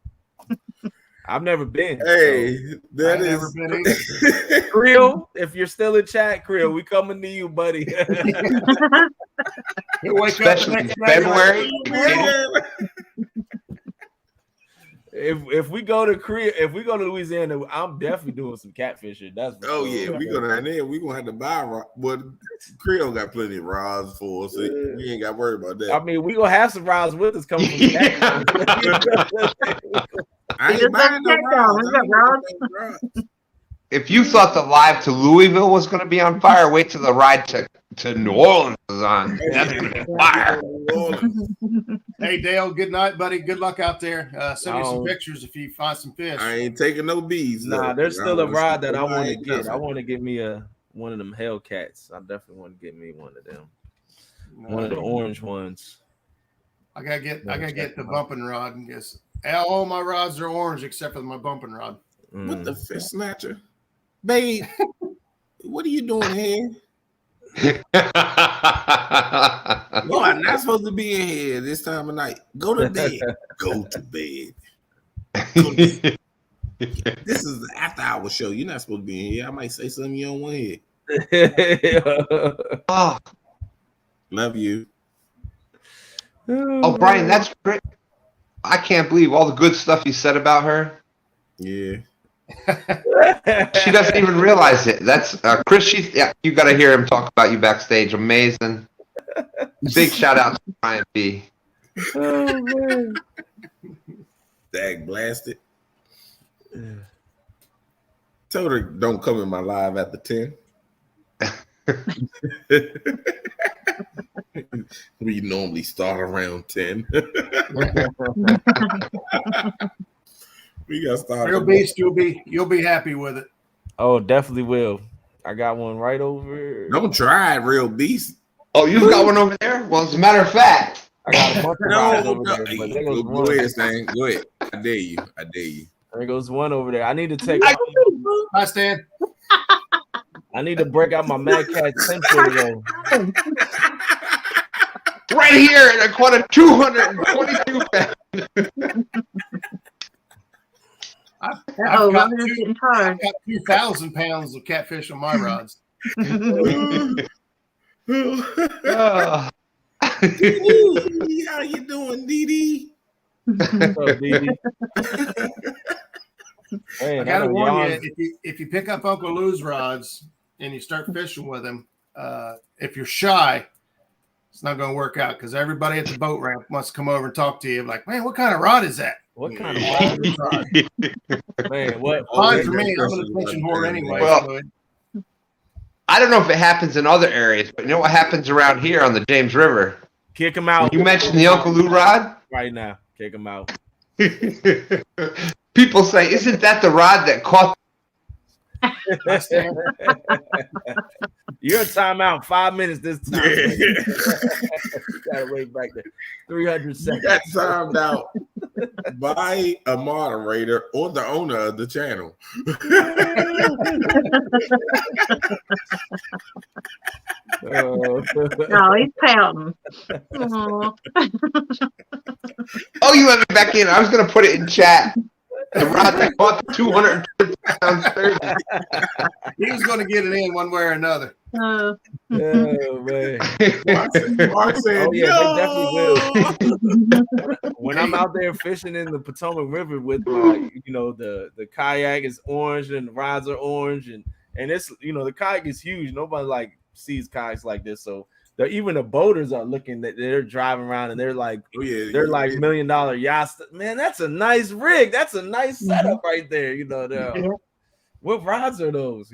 I've never been. Hey, that I've never is been either. Creel, if you're still in chat, Creel, we coming to you, buddy. He'll wake up the Especially in next day like, February. if we go to Korea, if we go to Louisiana, I'm definitely doing some catfishing. That's for Oh sure. yeah, we gonna and then we gonna have to buy rod. But Creole got plenty of rods for us. So we ain't got to worry about that. I mean, we gonna have some rods with us coming from Yeah. I ain't Just buying no like rods. we I got ain't rods. buying no rods. If you thought the live to Louisville was going to be on fire, wait till the ride to New Orleans is on. That's going to be fire. Hey, Dale, good night, buddy. Good luck out there. Send me some Oh. pictures if you find some fish. I ain't taking no bees. Nah, though. there's I still a wanna rod see that I want to nobody get. I nothing. want to get me one of them Hellcats. I definitely want to get me one of them. One of the orange ones. I gotta get the bumping rod. And guess all my rods are orange except for my bumping rod. What the fish snatcher? Babe, what are you doing here? You are not supposed to be in here this time of night. Go to bed. Go to bed. Go to bed. This is the after hour show. You're not supposed to be in here. I might say something you don't want to hear. Oh, Love you. oh, Brian, that's great. I can't believe all the good stuff you said about her. Yeah. She doesn't even realize it. That's Chris. You got to hear him talk about you backstage. Amazing. Big shout out to Brian B. Oh man. Dag blasted. Told her don't come in my live after 10. We normally start around 10. We gotta start. Real beast, you'll be happy with it. Oh, definitely will. I got one right over. Don't try it, real beast. Oh, you got one over there? Well, as a matter of fact, I got a bunch of rods over there, Hey, but there go, goes go one. ahead, Stan. Go ahead. I dare you. I dare you. There goes one over there. I need to take. Hi, Stan. I need to break out my Mad Cat 10 footer. right here, and I caught a 222 pound. I've Oh, got I'm getting tired. 2,000 pounds of catfish on my rods. Oh. Dee, how you doing, Dee? What's up, Dee? I gotta warn you, if you pick up Uncle Lou's rods and you start fishing with him, if you're shy, it's not going to work out because everybody at the boat ramp wants to come over and talk to you. Like, man, what kind of rod is that? What kind of rod? Man, what? Fine for me. I'm an attention whore anyway. Well, so I don't know if it happens in other areas, but you know what happens around here on the James River? Kick him out. You mentioned the Uncle Lou rod? Right now. Kick him out. People say, isn't that the rod that caught? You're a timeout. 5 minutes this time. Gotta wait back there. 300 seconds. You got timed out by a moderator or the owner of the channel. No, he's pouting. Aw. Oh, you let me back in. I was going to put it in chat. The rod that caught the 250 pound sturgeon. he was going to get it in one way or another. Oh, man. Mark said, Oh, yeah, they definitely no. When I'm out there fishing in the Potomac River with my, the kayak is orange and the rods are orange and it's, the kayak is huge. Nobody like sees kayaks like this. So even the boaters are looking that they're driving around and they're like, they're like $1 million yachts. Man, that's a nice rig. That's a nice setup right there. What rods are those?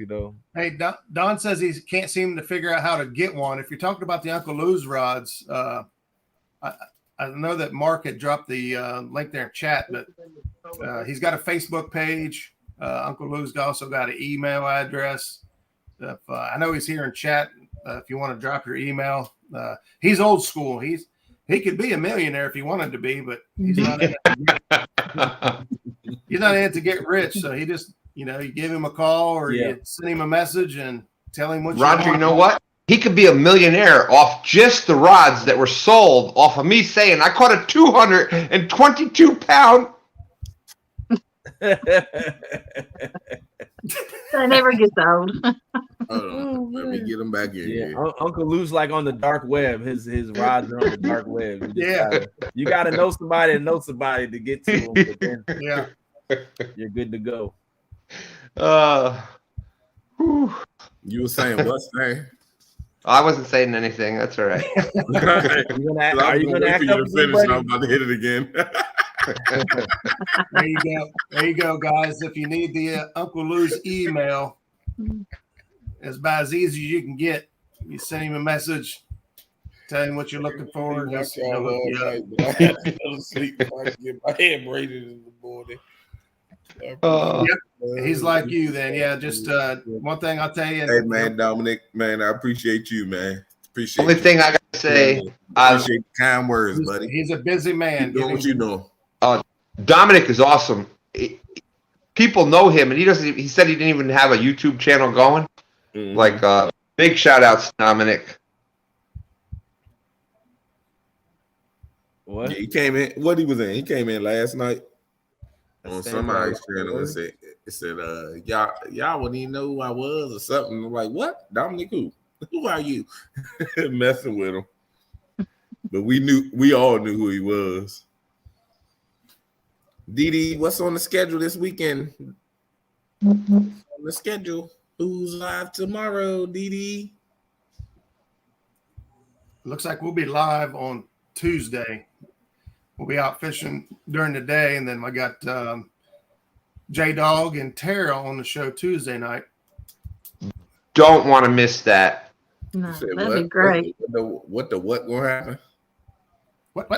Hey, Don says he can't seem to figure out how to get one. If you're talking about the Uncle Lou's rods, I know that Mark had dropped the link there in chat, but he's got a Facebook page. Uncle Lou's also got an email address. I know he's here in chat. If you want to drop your email, he's old school. He could be a millionaire if he wanted to be, but he's not in it. He's not in it to get rich. So he just, you give him a call or you send him a message and tell him what Roger, you want. you know what? He could be a millionaire off just the rods that were sold off of me saying I caught a 222 pound. That never gets old. Oh, Let me get him back in Yeah, here. Uncle Lou's like on the dark web. His rides are on the dark web. Yeah. You gotta know somebody and know somebody to get to him. But then Yeah. you're good to go. Whew. You were saying what's name? I wasn't saying anything. That's all right. Are you gonna act for you up to again, finish? buddy? And I'm about to hit it again. There you go. There you go, guys. If you need the Uncle Lou's email, it's about as easy as you can get. You send him a message, tell him what you're looking for. And Watch he'll y'all hook all you up. night, but I had to go to sleep before I can get my head braided in the morning. He's like you then. Yeah, just one thing I'll tell you. Hey man, Dominic, man, I appreciate you, man. Appreciate Only you. thing I gotta say, Appreciate the kind words, He's, buddy. he's a busy man. Keep doing what you doing. Dominic is awesome. People know him, and he doesn't. He said he didn't even have a YouTube channel going. Mhm. Like, big shout outs to Dominic. What? Yeah, he came in. What he was in? He came in last night on That's somebody's Sandra. channel and said, y'all wouldn't even know who I was or something. I'm like, what? Dominic who? Who are you? Messing with him. But we all knew who he was. Didi, what's on the schedule this weekend? On the schedule. Who's live tomorrow, Didi? Looks like we'll be live on Tuesday. We'll be out fishing during the day, and then I got J-Dog and Tara on the show Tuesday night. Don't want to miss that. No, You said that'd be great. What gonna happen? What?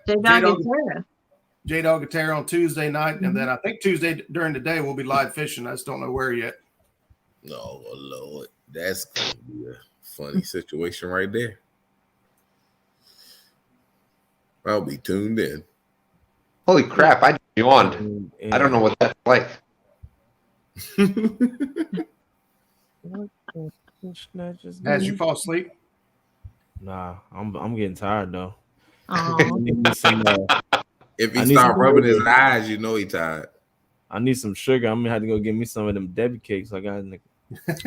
J-Dog and Tara. J-Dog and Tara on Tuesday night, and then I think Tuesday during the day we'll be live fishing. I just don't know where yet. Oh Lord, that's gonna be a funny situation right there. I'll be tuned in. Holy crap! I yawned. I don't know what that's like. As you fall asleep, Nah, I'm getting tired though. Aw. I need some, If I he need start some rubbing his sugar. eyes, you know he tired. I need some sugar. I'm gonna have to go get me some of them Debbie cakes. I got in the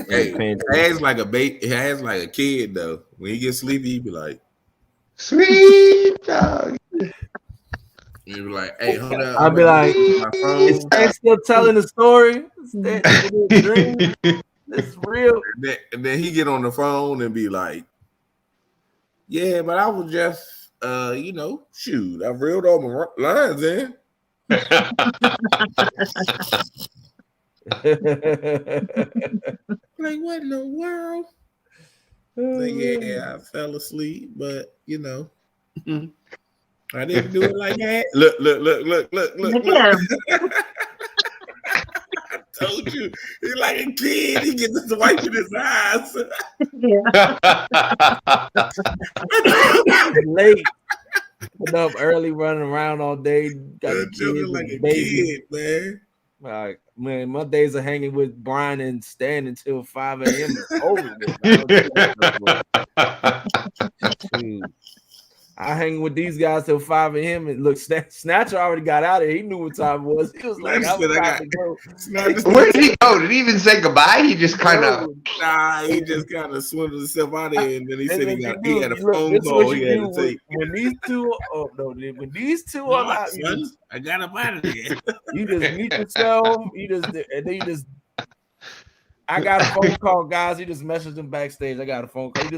Hey, pantry. it has like a baby. It has like a kid though. When he gets sleepy, he be like, Sweet dog. he be like, "Hey, hold up." I'll be like, my phone. "Is Stan still telling the story? Is it a dream? It's real." And then he get on the phone and be like, "Yeah, but I was just, shoot, I reeled all my lines in." Like, what in the world? Like, yeah, I fell asleep, but I didn't do it like that. Look. Look at him. I told you, he's like a kid. He gets to wiping his eyes. Yeah. Late, getting up early, running around all day. Got the Joking kids like and the a baby. kid, man. Like, man, my days of hanging with Brian and Stan until 5 a.m. is over with. Dude, I hang with these guys till 5 a.m. and look, Snatcher already got out of here. He knew what time it was. He was like, I'm about to go. Where did he go? Did he even say goodbye? He just kind of. Nah, he just kind of swindled himself out of here, and then he said he had a Look, phone this is call what he you had do to take. when these two, when these two are What, out, son? I got him out of there. you just meet yourself. I got a phone call, guys. You just messaged him backstage. I got a phone call.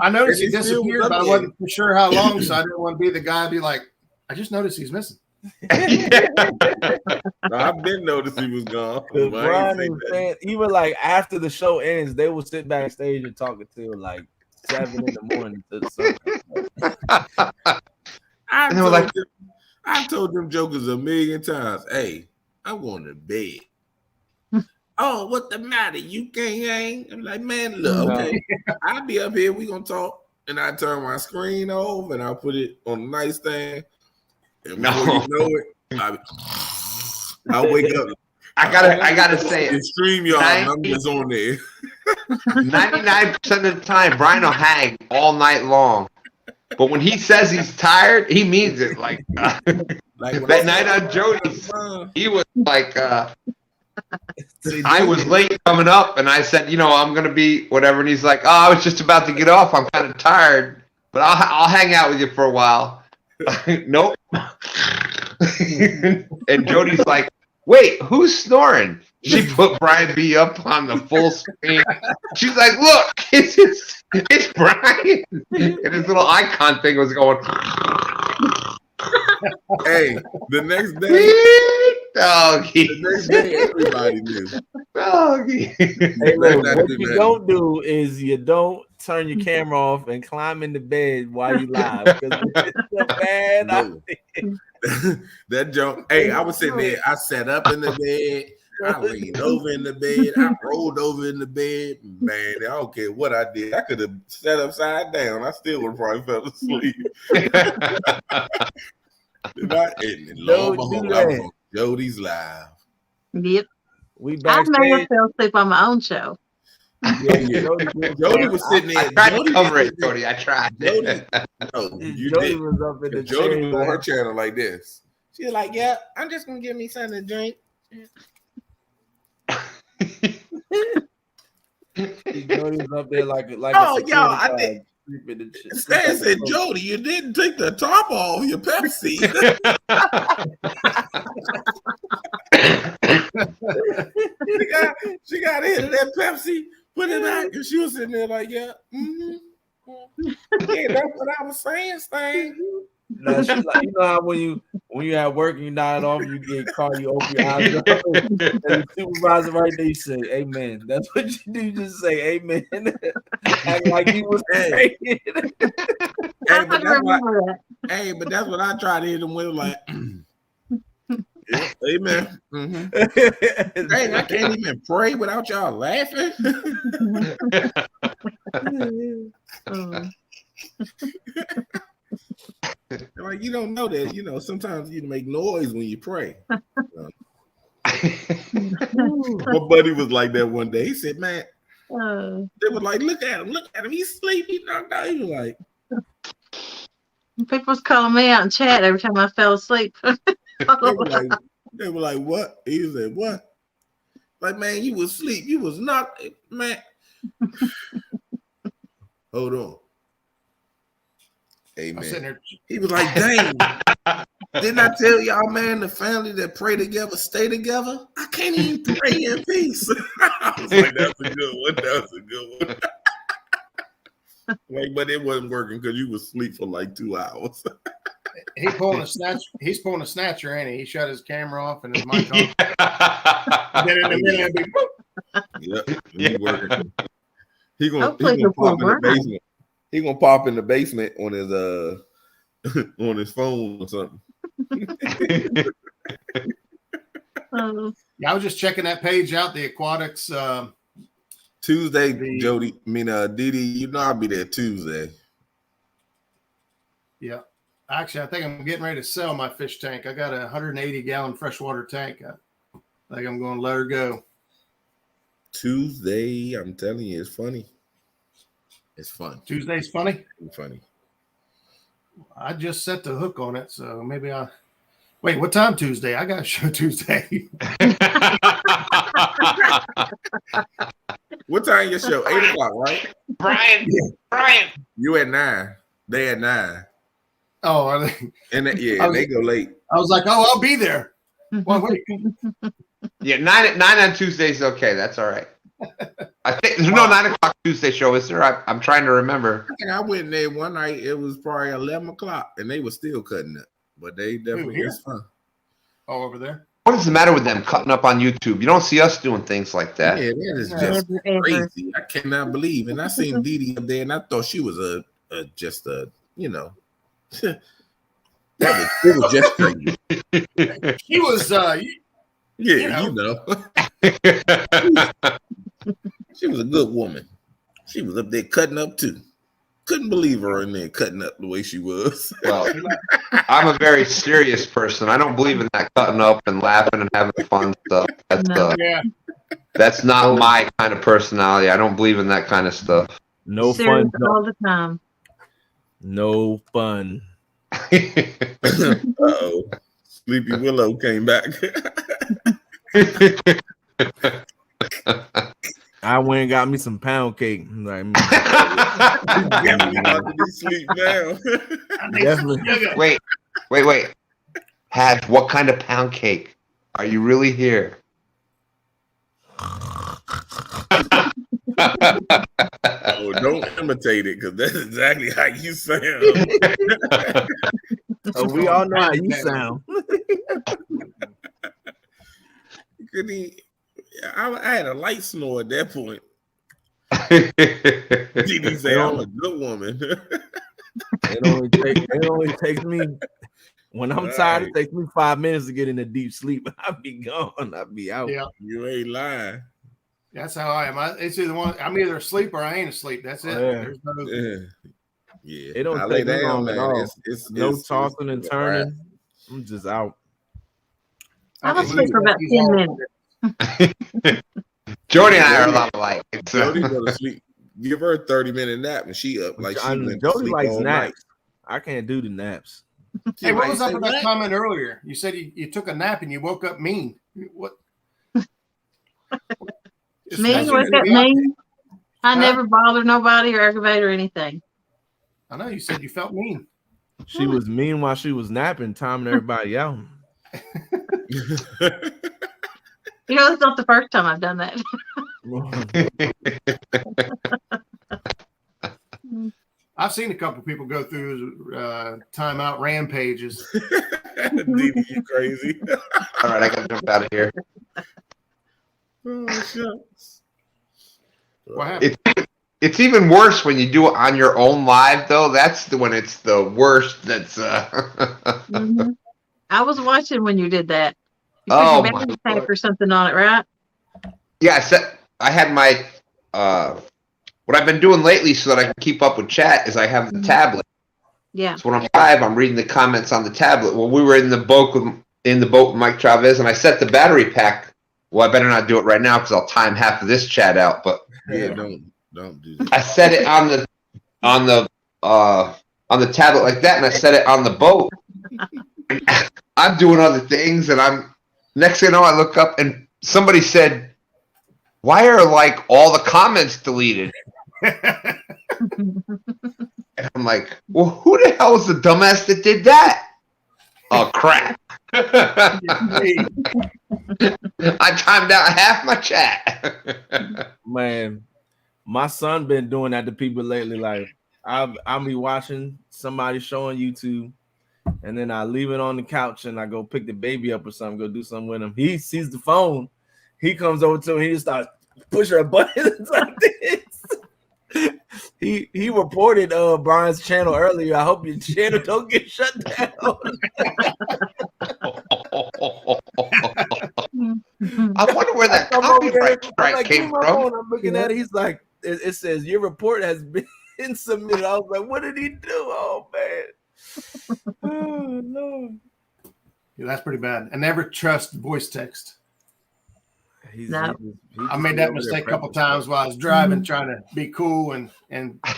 I noticed he And he still disappeared, was but I up wasn't for sure how long, so I didn't want to be the guy to be like, I just noticed he's missing. I've been noticed he was gone. Because but I ain't Brian say was that. saying, even like after the show ends, they will sit backstage and talk until like 7 in the morning. I've told them jokers a million times, hey, I'm going to bed. Oh, what the matter? You can't hang? I'm like, man, look, okay. I'll be up here. We going to talk. And I turn my screen off and I put it on a nightstand. And before you know it, I wake up. I gotta say it. Extreme y'all numbers on there. 99% of the time, Brian will hang all night long. But when he says he's tired, he means it. Like Like that night on Jody's, he was like, I was late coming up, and I said, I'm gonna be whatever. And he's like, "Oh, I was just about to get off. I'm kind of tired, but I'll hang out with you for a while." Nope. And Jody's like, "Wait, who's snoring?" She put Brian B up on the full screen. She's like, "Look, it's Brian," and his little icon thing was going. Hey, the next day, Doggy. the next day, everybody knew. Doggy. Hey, look, what you don't do is you don't turn your camera off and climb into bed while you live, because it's a bad idea. That joke. Hey, I was sitting there. I sat up in the bed. I leaned over in the bed. I rolled over in the bed. Man, I don't care what I did. I could have sat upside down. I still would probably fell asleep. Lo and behold, I was on Jody's Live. Yep. We I may have backstage. fell asleep on my own show. Jody was sitting there. I tried to cover it, Jody. I tried. Jody, no, you Jody did. was up in the Jody chair, was on her like, channel like this. She was like, "Yeah, I'm just gonna give me something to drink." Jody was up there like Oh, a y'all, I security did. guard sleeping and shit. Stan said, "Jody, you didn't take the top off your Pepsi." she got hit of that Pepsi, put it back, and she was sitting there like, "Yeah, yeah, that's what I was saying, Stan." No, she like, you know how when you at work and you nod off, you get caught, you open your eyes up, and the supervisor right there, you say, "Amen." That's what you do. You just say, "Amen," act like you was saying. Hey, I but remember that. but that's what I tried to hit them with, like, yeah, amen. Dang, I can't even pray without y'all laughing. Like, you don't know that, sometimes you make noise when you pray. My buddy was like that one day. He said, "Man," they were like, look at him, he's sleepy, he knocked out." He was like, People was calling me out in chat every time I fell asleep. they were like, "What?" He said, "What?" Like, "Man, you was asleep. You was knocked, man." Hold on. Amen. He was like, "Dang, didn't I tell y'all, man, the family that pray together stay together? I can't even pray in peace." I was like, "That's a good one. That's a good one." Like, but it wasn't working because you was asleep for like 2 hours. He's pulling a snatcher, ain't he? He shut his camera off and his mic off. Then in a minute, it'd be, Yep, he working. He gonna Hopefully pop in the right. basement. He gonna pop in the basement on his on his phone or something. Yeah, I was just checking that page out, the aquatics. Tuesday, Jody. Didi, I'll be there Tuesday. Yeah. Actually, I think I'm getting ready to sell my fish tank. I got a 180-gallon freshwater tank. I think I'm going to let her go. Tuesday, I'm telling you, it's funny. It's fun. Tuesday's funny? It's funny. I just set the hook on it, so maybe I'll... Wait, what time Tuesday? I got a show Tuesday. What time your show? 8 o'clock, right? Brian. You at 9. They at 9. Oh, are they? And they go late. I was like, oh, I'll be there. Well, wait. Yeah, 9 on Tuesday's okay. That's all right. I think there's no 9 o'clock Tuesday show, is there? I'm trying to remember. I think I went there one night. It was probably 11 o'clock, and they were still cutting up. But they definitely it's fun. Oh, over there. What is the matter with them cutting up on YouTube? You don't see us doing things like that. Yeah, that is just crazy. I cannot believe. And I seen Didi up there, and I thought she was it was just crazy. She was, She was a good woman. She was up there cutting up too. Couldn't believe her in there cutting up the way she was. Well, I'm a very serious person. I don't believe in that cutting up and laughing and having fun stuff. That's not my kind of personality. I don't believe in that kind of stuff. No Serious fun all the time. No fun. Uh-oh. Sleepy Willow came back. I went and got me some pound cake. Like, Definitely about to be sleep now. definitely. Wait. Hash, what kind of pound cake? Are you really here? Oh, don't imitate it because that's exactly how you sound. Oh, we all know how you sound. I had a light snore at that point. Did he say I'm a good woman? It only takes me when I'm tired. It takes me 5 minutes to get into deep sleep. I'll be gone. I'll be out. Yeah, You ain't lying. that's how I am. It's either one. I'm either asleep or I ain't asleep. That's it. Yeah. There's no. Yeah, It don't I take lay me long down, at man. all. No tossing and turning. I'm just out. I was asleep for about 10 minutes. Jody and I are a lot alike. Jody go to sleep. Give her a 30-minute nap and she up like she went to Jody sleep likes all naps. night. I can't do the naps. Hey, what was up with that comment earlier? You said you took a nap and you woke up mean. What? Mean? Wake up mean? I never bother nobody or aggravate or anything. I know you said you felt mean. She was mean while she was napping, timing everybody out. You know, it's not the first time I've done that. I've seen a couple people go through timeout rampages. Didi, you crazy. All right, I gotta jump out of here. Oh, shucks. What happened? It's even worse when you do it on your own live, though. That's when it's the worst. That's Mm-hmm. I was watching when you did that. You put Oh, your my battery pack Lord. or something on it, right? Yeah, I had my what I've been doing lately so that I can keep up with chat is I have the tablet. Yeah. So when I'm live, I'm reading the comments on the tablet. Well, we were in the boat with Mike Chavez, and I set the battery pack. Well, I better not do it right now because I'll time half of this chat out. But Yeah, don't do that. I set it on the tablet like that, and I set it on the boat. I'm doing other things, and next thing you know, I look up and somebody said, "Why are like all the comments deleted?" And I'm like, "Well, who the hell is the dumbass that did that?" Oh crap! I timed out half my chat. Man, my son been doing that to people lately. Like I'll be watching somebody show on YouTube, and then I leave it on the couch and I go pick the baby up or something, go do something with him. He sees the phone, he comes over to me, he just starts pushing a button like this. He reported Brian's channel earlier. I hope your channel don't get shut down. I wonder where that copyright strike came from. I'm looking at it. He's like, it says your report has been submitted. I was like, what did he do? Oh man. Oh no. Yeah, that's pretty bad. And never trust voice text. No. I made that mistake a couple times while I was driving, trying to be cool and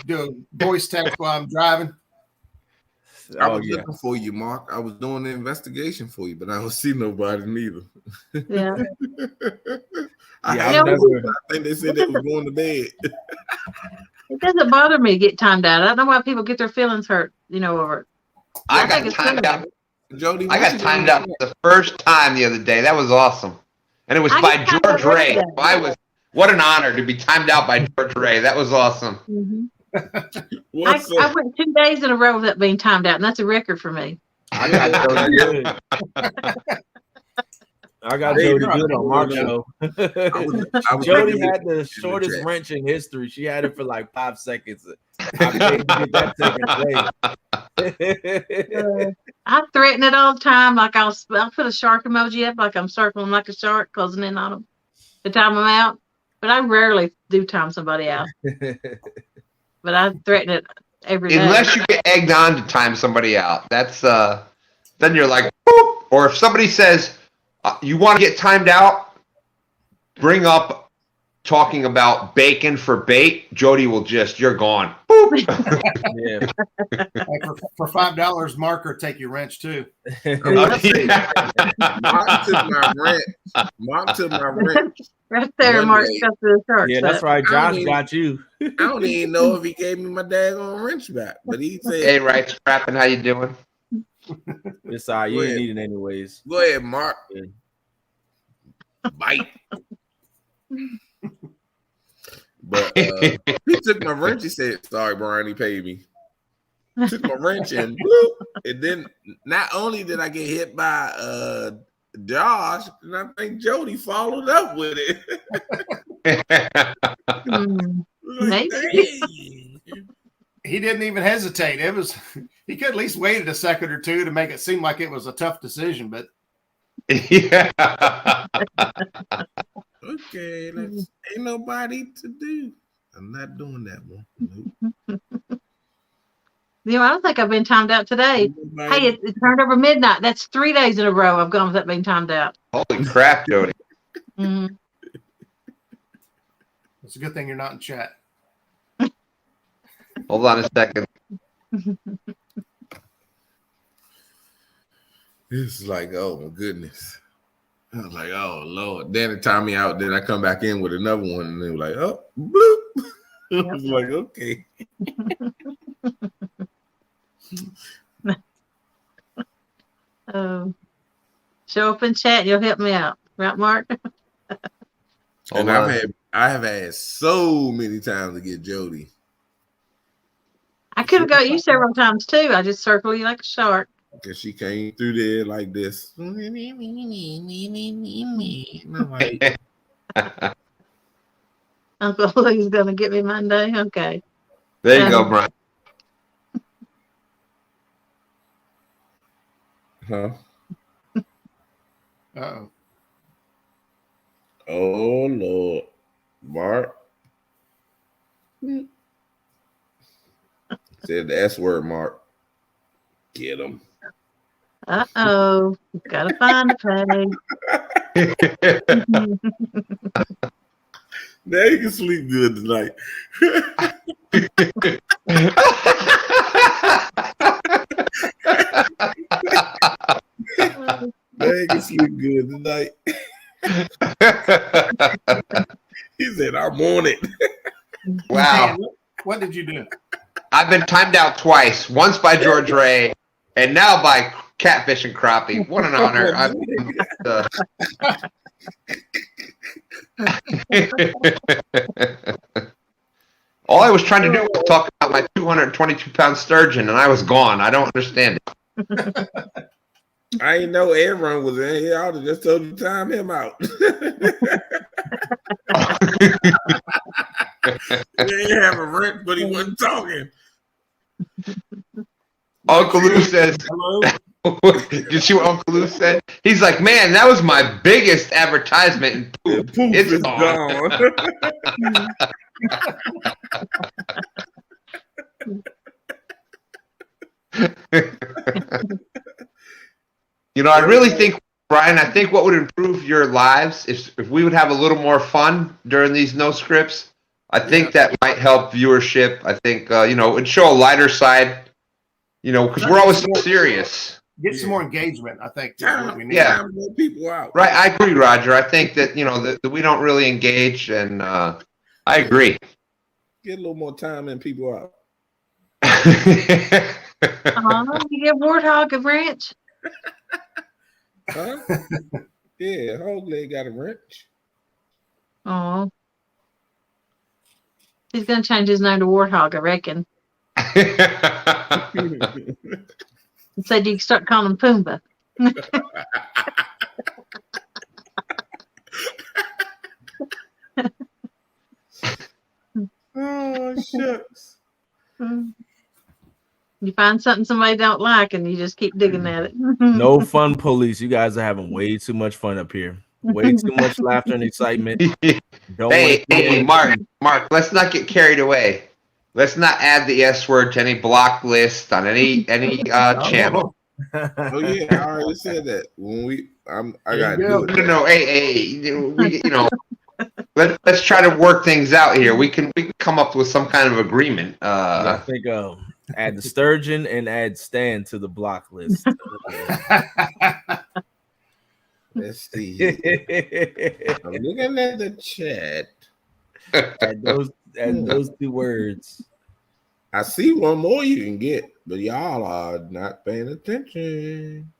do a voice text while I'm driving. I was looking for you, Mark. I was doing the investigation for you, but I don't see nobody neither. Yeah. I think they said they was going to bed. It doesn't bother me to get timed out. I don't know why people get their feelings hurt, over it. I got timed out. Jody, I got timed out the first time the other day. That was awesome. And it was by George Ray. What an honor to be timed out by George Ray. That was awesome. Mm-hmm. I went 2 days in a row without being timed out, and that's a record for me. I got Jody good on Mark's show. Jody had the shortest wrench in history. She had it for like 5 seconds. I paid to get that taken away. I threaten it all the time. Like I'll put a shark emoji up, like I'm circling like a shark, closing in on them to time them out. But I rarely do time somebody out. But I threaten it every day. Unless you get egged on to time somebody out. That's then you're like, boop. Or if somebody says you want to get timed out, bring up talking about bacon for bait, Jody will you're gone. Boop. Yeah. Hey, for $5, Mark will take your wrench too. Mark took my rent. Mark took my rent. Right there, One Mark's day. got the shark. Yeah, that's right. I Josh don't got you. I don't even know if he gave me my daggone wrench back, but he said, Hey, right, Scrapping, how you doing? It's all right. You ain't need it anyways. "Go ahead, Mark, Yeah. bite." But he took my wrench. He said, "Sorry, Brian, he paid me." Took my wrench and bloop, and then not only did I get hit by Josh, and I think Jody followed up with it. Maybe. Dang. He didn't even hesitate. He could at least waited a second or two to make it seem like it was a tough decision, but Yeah. Okay, ain't nobody to do. I'm not doing that one. Nope. You know, I don't think I've been timed out today. Hey, it turned over midnight. That's 3 days in a row I've gone without being timed out. Holy crap, Jody. Mhm. it's a good thing you're not in chat. Hold on a second. It's like, oh my goodness. I was like, oh Lord. Then it timed me out. Then I come back in with another one, and they were like, oh, bloop. I was like, okay. Show up in chat. You'll help me out, right, Mark? And I have had so many times to get Jody. I could have got you several times too. I just circle you like a shark. Because she came through there like this. And I'm like, Uncle Lou's gonna get me Monday. Okay. There you go, Brian. huh? Uh-oh. Oh Lord. Mark. Said the S word, Mark. Get him. Uh-oh. Gotta find a pay. Now you can sleep good tonight. Now you can sleep good tonight. He said, I'm on it. Wow. What did you do? I've been timed out twice. Once by George Ray, and now by Catfish and Crappie. What an honor. All I was trying to do was talk about my 222-pound sturgeon, and I was gone. I don't understand it. I didn't know Aaron was in here. I would have just told you to time him out. He didn't have a rent, but he wasn't talking. Uncle Lou says, Hello? did you see what Uncle Lou said? He's like, man, that was my biggest advertisement, and poof, Poof, it's it's gone. You know, I really think, Brian, I think what would improve your lives if we would have a little more fun during these no scripts. I think that might help viewership. I think, you know, it'd show a lighter side, you know, because we're always so serious. Get some more engagement, I think. Is what we need. Yeah. Time more people out. Right. I agree, Roger. I think that, you know, that we don't really engage, and I agree. Get a little more time and people out. You give Warthog a wrench? Huh? Yeah, Hoagland got a wrench. Oh. He's gonna change his name to Warthog, I reckon. And said you can start calling him Pumbaa. Oh, shucks. You find something somebody don't like and you just keep digging at it. No fun police. You guys are having way too much fun up here. Way too much laughter and excitement. Don't Hey, Mark, let's not get carried away. Let's not add the S word to any block list on any channel. Oh yeah, I already said that. When I gotta you go. do it. No, hey, we, you know, let's try to work things out here. We can come up with some kind of agreement. I think add the sturgeon and add Stan to the block list. Let's see. I'm looking at the chat. Add those 2 words. I see one more you can get, but y'all are not paying attention.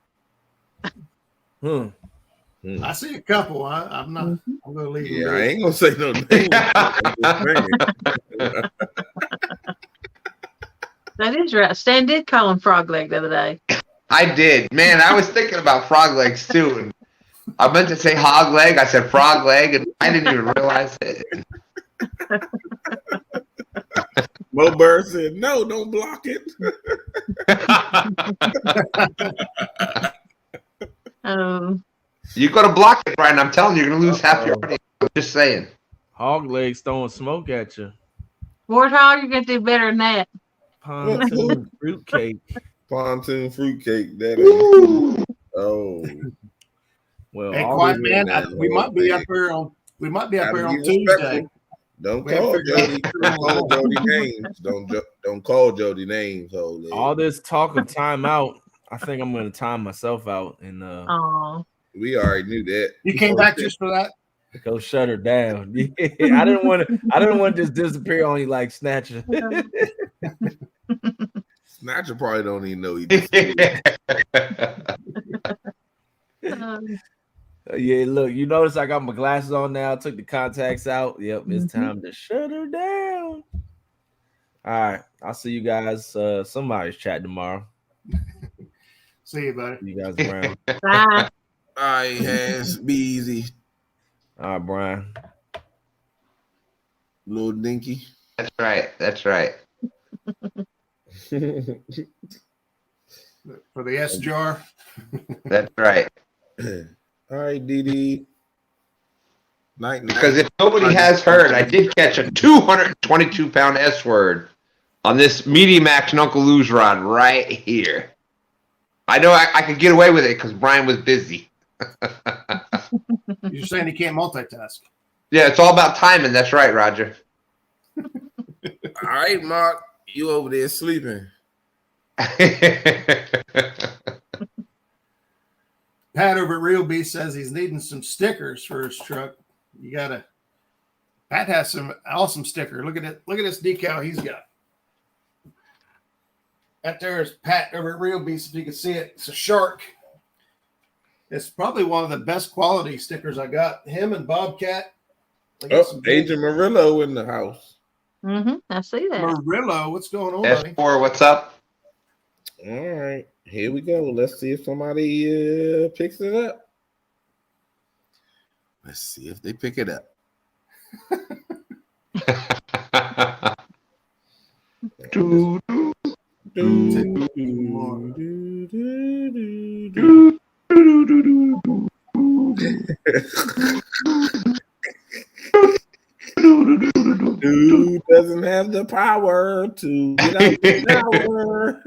I see a couple. I'm not. I'm gonna leave. Yeah, I ain't gonna say no names. That is right. Stan did call him frog leg the other day. I did, man. I was thinking about frog legs too, and I meant to say hog leg. I said frog leg, and I didn't even realize it. Mo Bird said, "No, don't block it." You're gonna block it, Brian. I'm telling you, you're gonna lose half your audience. I'm just saying. Hog legs throwing smoke at you. Warthog, you're gonna do better than that. Pontoon fruitcake. Pontoon fruitcake. That is. Oh. Well, hey, quiet man. We might be up here on. We might be up here on Tuesday. Don't call Jody. Don't call Jody names. Don't call Jody names. Holy. All this talk of timeout. I think I'm going to time myself out, and we already knew that. You came back just for that. Go shut her down. I didn't want to just disappear on you like Snatcher. Snatcher probably don't even know he disappeared. Yeah, look, you notice I got my glasses on now. Took the contacts out. Yep, it's time to shut her down. All right, I'll see you guys. Somebody's chat tomorrow. See you, buddy. See you guys around. Bye. All right, hands, be easy. All right, Brian. Little dinky. That's right. That's right. For the S jar. That's right. All right, Dee. Night. Because if nobody has heard, I did catch a 222-pound S word on this medium action Uncle Lou's rod right here. I know I could get away with it because Brian was busy. You're saying he can't multitask. Yeah, it's all about timing. That's right, Roger. All right, Mark, you over there sleeping. Pat over at Real Beast says he's needing some stickers for his truck. Pat has some awesome sticker. Look at it. Look at this decal he's got. That there is Pat over at Real Beast. If you can see it, it's a shark. It's probably one of the best quality stickers I got. Him and Bobcat. Agent Murillo in the house. I see that. Murillo, what's going on, buddy? S4, what's up? All right, here we go. Let's see if somebody picks it up. Let's see if they pick it up. Who doesn't have the power to get out the shower?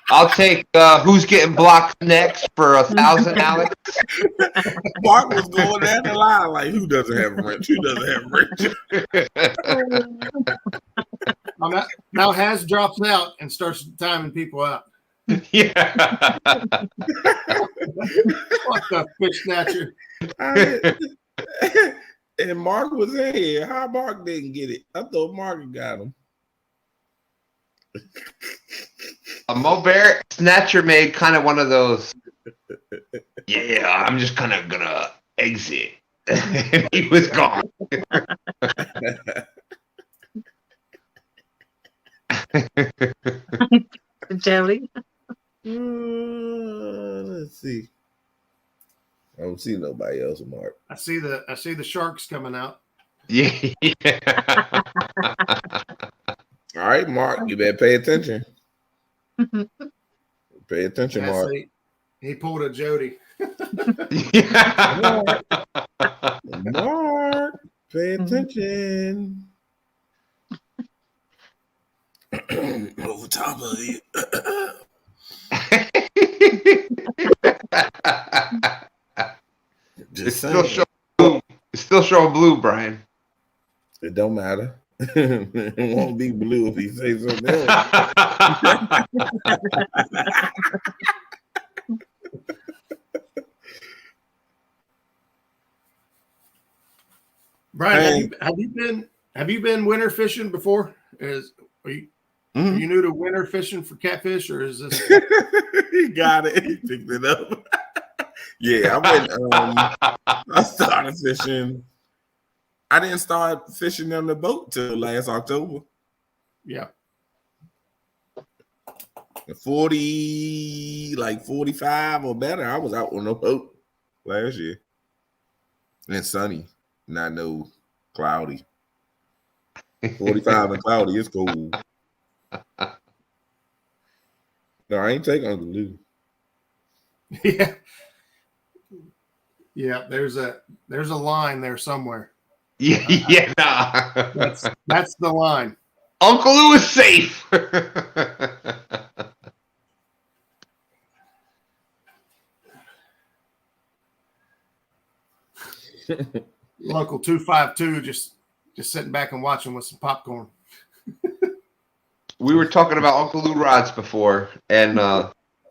I'll take who's getting blocked next for 1,000, Alex. Mark was going down the line like, who doesn't have a wrench? Who doesn't have a wrench? Now Has drops out and starts timing people out. Yeah. What the fish snatcher? And Mark was in here. How Mark didn't get it? I thought Mark got him. A Mo Bear Snatcher made kind of one of those. Yeah, I'm just kind of gonna exit. And he was gone. Jody. Let's see. I don't see nobody else, Mark. I see the sharks coming out. Yeah. All right, Mark, you better pay attention. Pay attention, Mark. He pulled a Jody. Mark, pay attention. Over top of you. Just still saying. showing blue. It's still showing blue, Brian. It don't matter. It won't be blue if he says something else. Brian, Hey. have you been winter fishing before? Are you new to winter fishing for catfish, or is this? He got it. He picked it up. Yeah, I started fishing. I didn't start fishing on the boat till last October. Yeah. 45 or better. I was out on the boat last year. And sunny, not no cloudy. 45 and cloudy is cold. No, I ain't taking Uncle Lou. Yeah. Yeah, there's a line there somewhere. Yeah, nah. That's the line. Uncle Lou is safe. Local 252 just sitting back and watching with some popcorn. We were talking about Uncle Lou rods before, and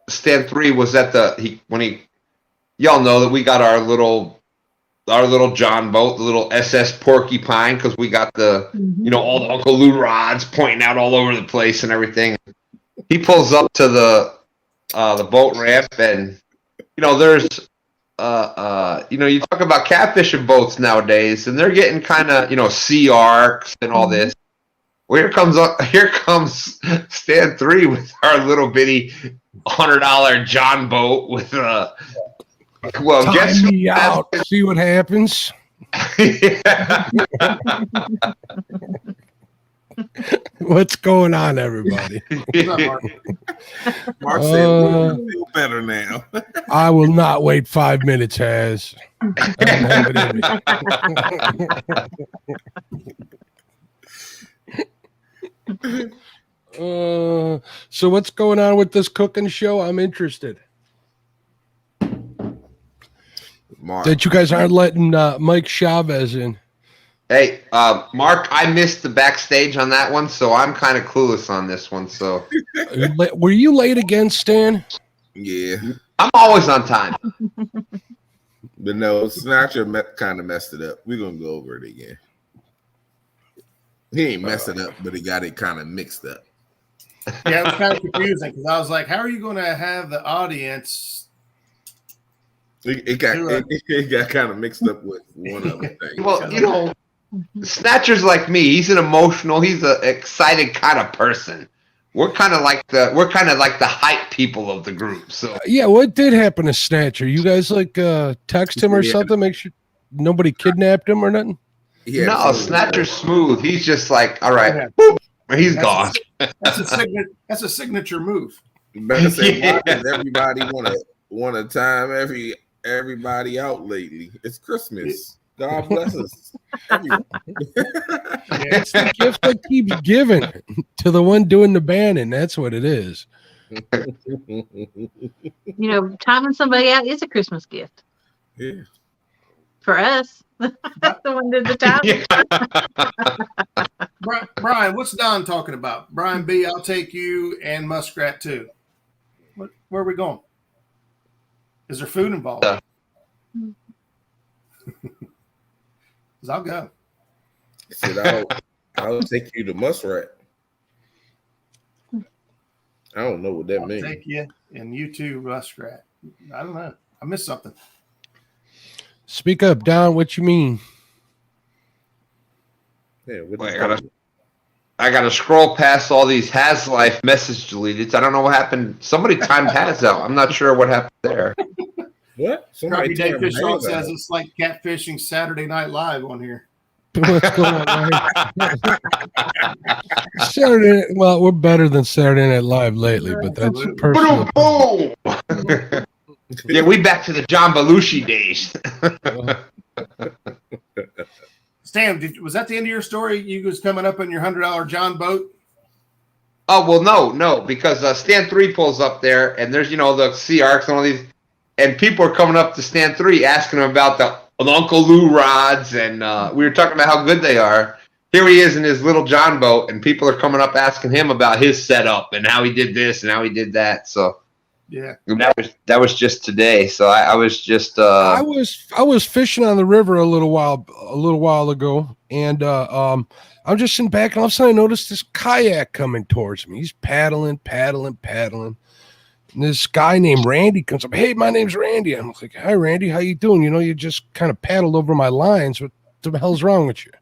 Stan 3 was at y'all know that we got our little John boat, the little SS Porcupine, because we got the all the Uncle Lou rods pointing out all over the place and everything. He pulls up to the boat ramp, and there's you talk about catfishing boats nowadays, and they're getting kind of sea arcs and all this. Well, here comes Stan 3 with our little bitty $100 John boat with Time me out. See what happens. What's going on, everybody? Mark said, "We feel better now." I will not wait 5 minutes, Has. I don't have it in me. So what's going on with this cooking show? I'm interested. Mark. That you guys aren't letting Mike Chavez in. Hey, Mark, I missed the backstage on that one, so I'm kind of clueless on this one. So, were you late again, Stan? Yeah, I'm always on time. But no, Snatcher kind of messed it up. We're gonna go over it again. He ain't messed it up, but he got it kind of mixed up. Yeah, it was kind of confusing because I was like, "How are you going to have the audience?" It got kind of mixed up with one other thing. Well, Snatcher's like me. He's an excited kind of person. We're kind of like the hype people of the group. So yeah, what did happen to Snatcher? You guys text him or something? Make sure nobody kidnapped him or nothing. Yeah, no, Snatcher's smooth. He's just like, all right, boop, he's gone. That's a signature move. Better say, why does everybody want to time everybody out lately? It's Christmas. God bless us. It's the gift that keeps giving to the one doing the banning. That's what it is. Timing somebody out is a Christmas gift. Yeah. For us. The one did the timing. Brian, what's Don talking about? Brian B, I'll take you and Muskrat too. Where are we going? Is there food involved? Because I'll go. He said, I'll take you to Muskrat. I don't know what that means. I'll take you and you too, Muskrat. I don't know. I missed something. Speak up, Don. What you mean? Yeah, I gotta scroll past all these Has Life message deleted. I don't know what happened. Somebody timed Has out. I'm not sure what happened there. What? Crappy Day Fish Hawk says it's like catfishing Saturday Night Live on here. What's going on? Saturday. Well, we're better than Saturday Night Live lately, but that's personal. Yeah, we back to the John Belushi days. Stan, was that the end of your story? You was coming up in your $100 John boat? Oh, well, no, because Stan 3 pulls up there, and there's, the sea arcs and all these, and people are coming up to Stan 3 asking him about Uncle Lou rods, and we were talking about how good they are. Here he is in his little John boat, and people are coming up asking him about his setup and how he did this and how he did that. So Yeah. that was just today. So I was just I was fishing on the river a little while ago, and I'm just sitting back, and all of a sudden I noticed this kayak coming towards me. He's paddling. And this guy named Randy comes up. Hey, my name's Randy. I'm like, hi, Randy. How you doing? You know, you just kind of paddled over my lines. What the hell's wrong with you?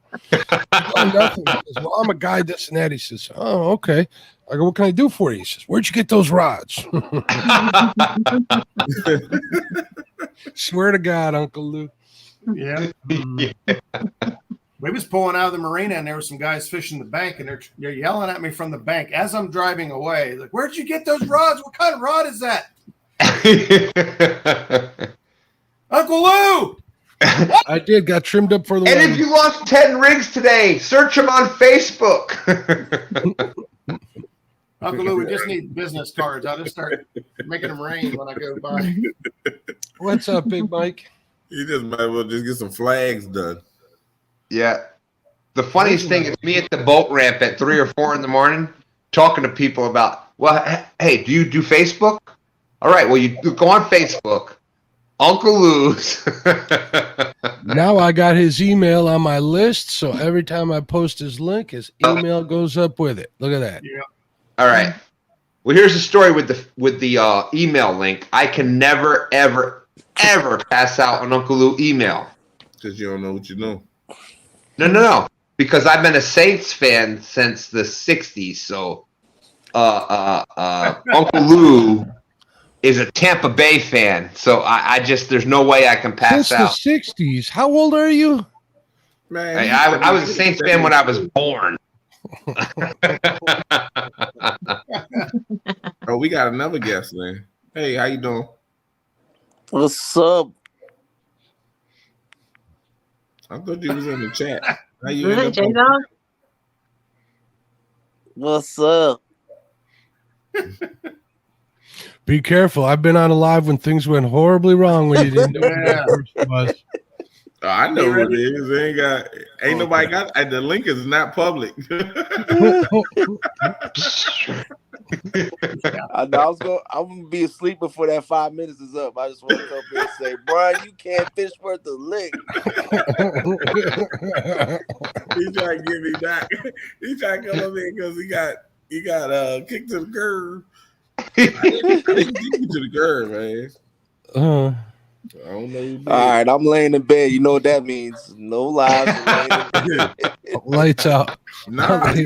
Oh, nothing. He says, well, I'm a guy, this and that. He says, oh, okay. I go, what can I do for you? He says, where'd you get those rods? Swear to God, Uncle Lou. Yeah. We was pulling out of the marina, and there were some guys fishing the bank, and they're yelling at me from the bank as I'm driving away. Like, where'd you get those rods? What kind of rod is that? Uncle Lou! I did, got trimmed up for the And wedding. if you lost 10 rigs today, search them on Facebook. Uncle Lou, we just need business cards. I'll just start making them rain when I go by. What's up, Big Mike? You just might as well just get some flags done. Yeah. The funniest thing is me at the boat ramp at 3 or 4 in the morning talking to people about, well, hey, do you do Facebook? All right, well, you go on Facebook. Uncle Lou's. Now I got his email on my list, so every time I post his link, his email goes up with it. Look at that. Yeah. All right. Well, here's the story with the email link. I can never, ever, ever pass out an Uncle Lou email. Because you don't know what you know. No. Because I've been a Saints fan since the 60s. So Uncle Lou is a Tampa Bay fan. So I just, there's no way I can pass Since out. the 60s. How old are you? Man, I was a Saints fan when I was born. Oh, we got another guest, man. Hey, how you doing? What's up? I thought you was in the chat. How you Really, end up on- J-Dog? What's up? Be careful. I've been on a live when things went horribly wrong when you didn't know who that person was. Oh, I know who it is. Ain't nobody got. And the link is not public. I'm gonna be asleep before that 5 minutes is up. I just want to come here and say, Brian, you can't fish worth a lick. He trying to get me back. He trying to come up here because he got kicked to the curb. I didn't kick you to the curb, man. I don't know. Who did. All right, I'm laying in bed. You know what that means? No lies. I'm laying in bed. Lights out. Nah, stay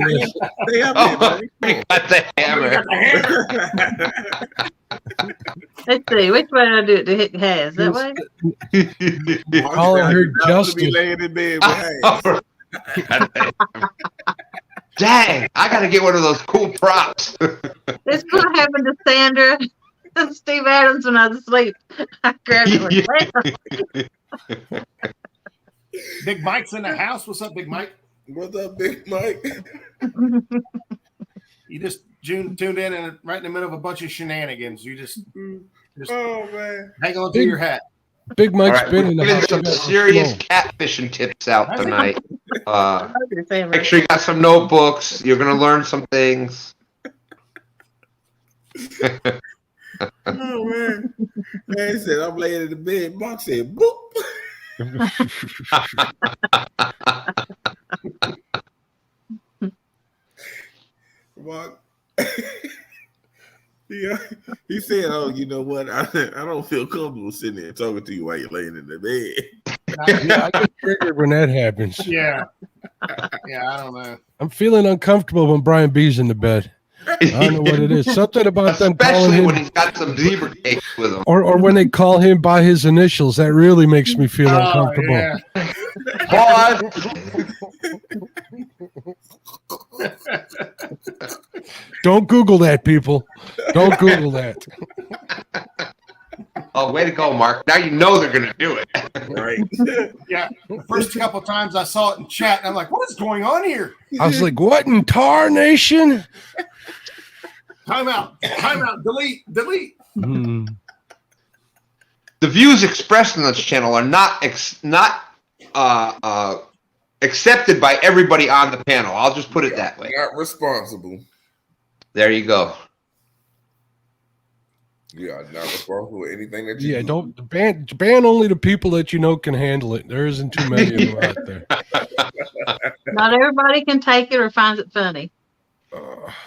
up here, man. We got the hammer. Let's see. Which way did I do it to hit has? That way? Calling her I want to be Justice. laying in bed with hands. Dang, I got to get one of those cool props. This is what happened to Sandra and Steve Adams when I was asleep. I grabbed it like, bam. Big Mike's in the house. What's up, Big Mike? What's up, Big Mike? You just tuned in and right in the middle of a bunch of shenanigans. You just Oh man, hang on to your hat. Big All Mike's right, been we're in the getting house. some serious catfishing tips out tonight. I was gonna say, Make sure you got some notebooks. You're going to learn some things. oh man. Man said I'm laying in the bed. Mark said, "Boop." Mark. Yeah, he said, "Oh, you know what? I don't feel comfortable sitting there talking to you while you're laying in the bed." Yeah, I get triggered when that happens. Yeah. Yeah, I don't know. I'm feeling uncomfortable when Brian B's in the bed. I don't know what it is. Something about them calling Especially him, when he's got some zebra cakes with him. or when they call him by his initials. That really makes me feel uncomfortable. Yeah. Pause. Don't Google that, people. Don't Google that. Oh, way to go, Mark. Now you know they're going to do it. Right? Yeah. The first couple times I saw it in chat, and I'm like, what is going on here? I was like, what in tarnation? Time out. Delete. Hmm. the views expressed on this channel are not accepted by everybody on the panel. I'll just put it that way. Not responsible. There you go. You are not responsible for anything that you Yeah, do. don't ban only the people that you know can handle it. There isn't too many of them out there. Not everybody can take it or finds it funny.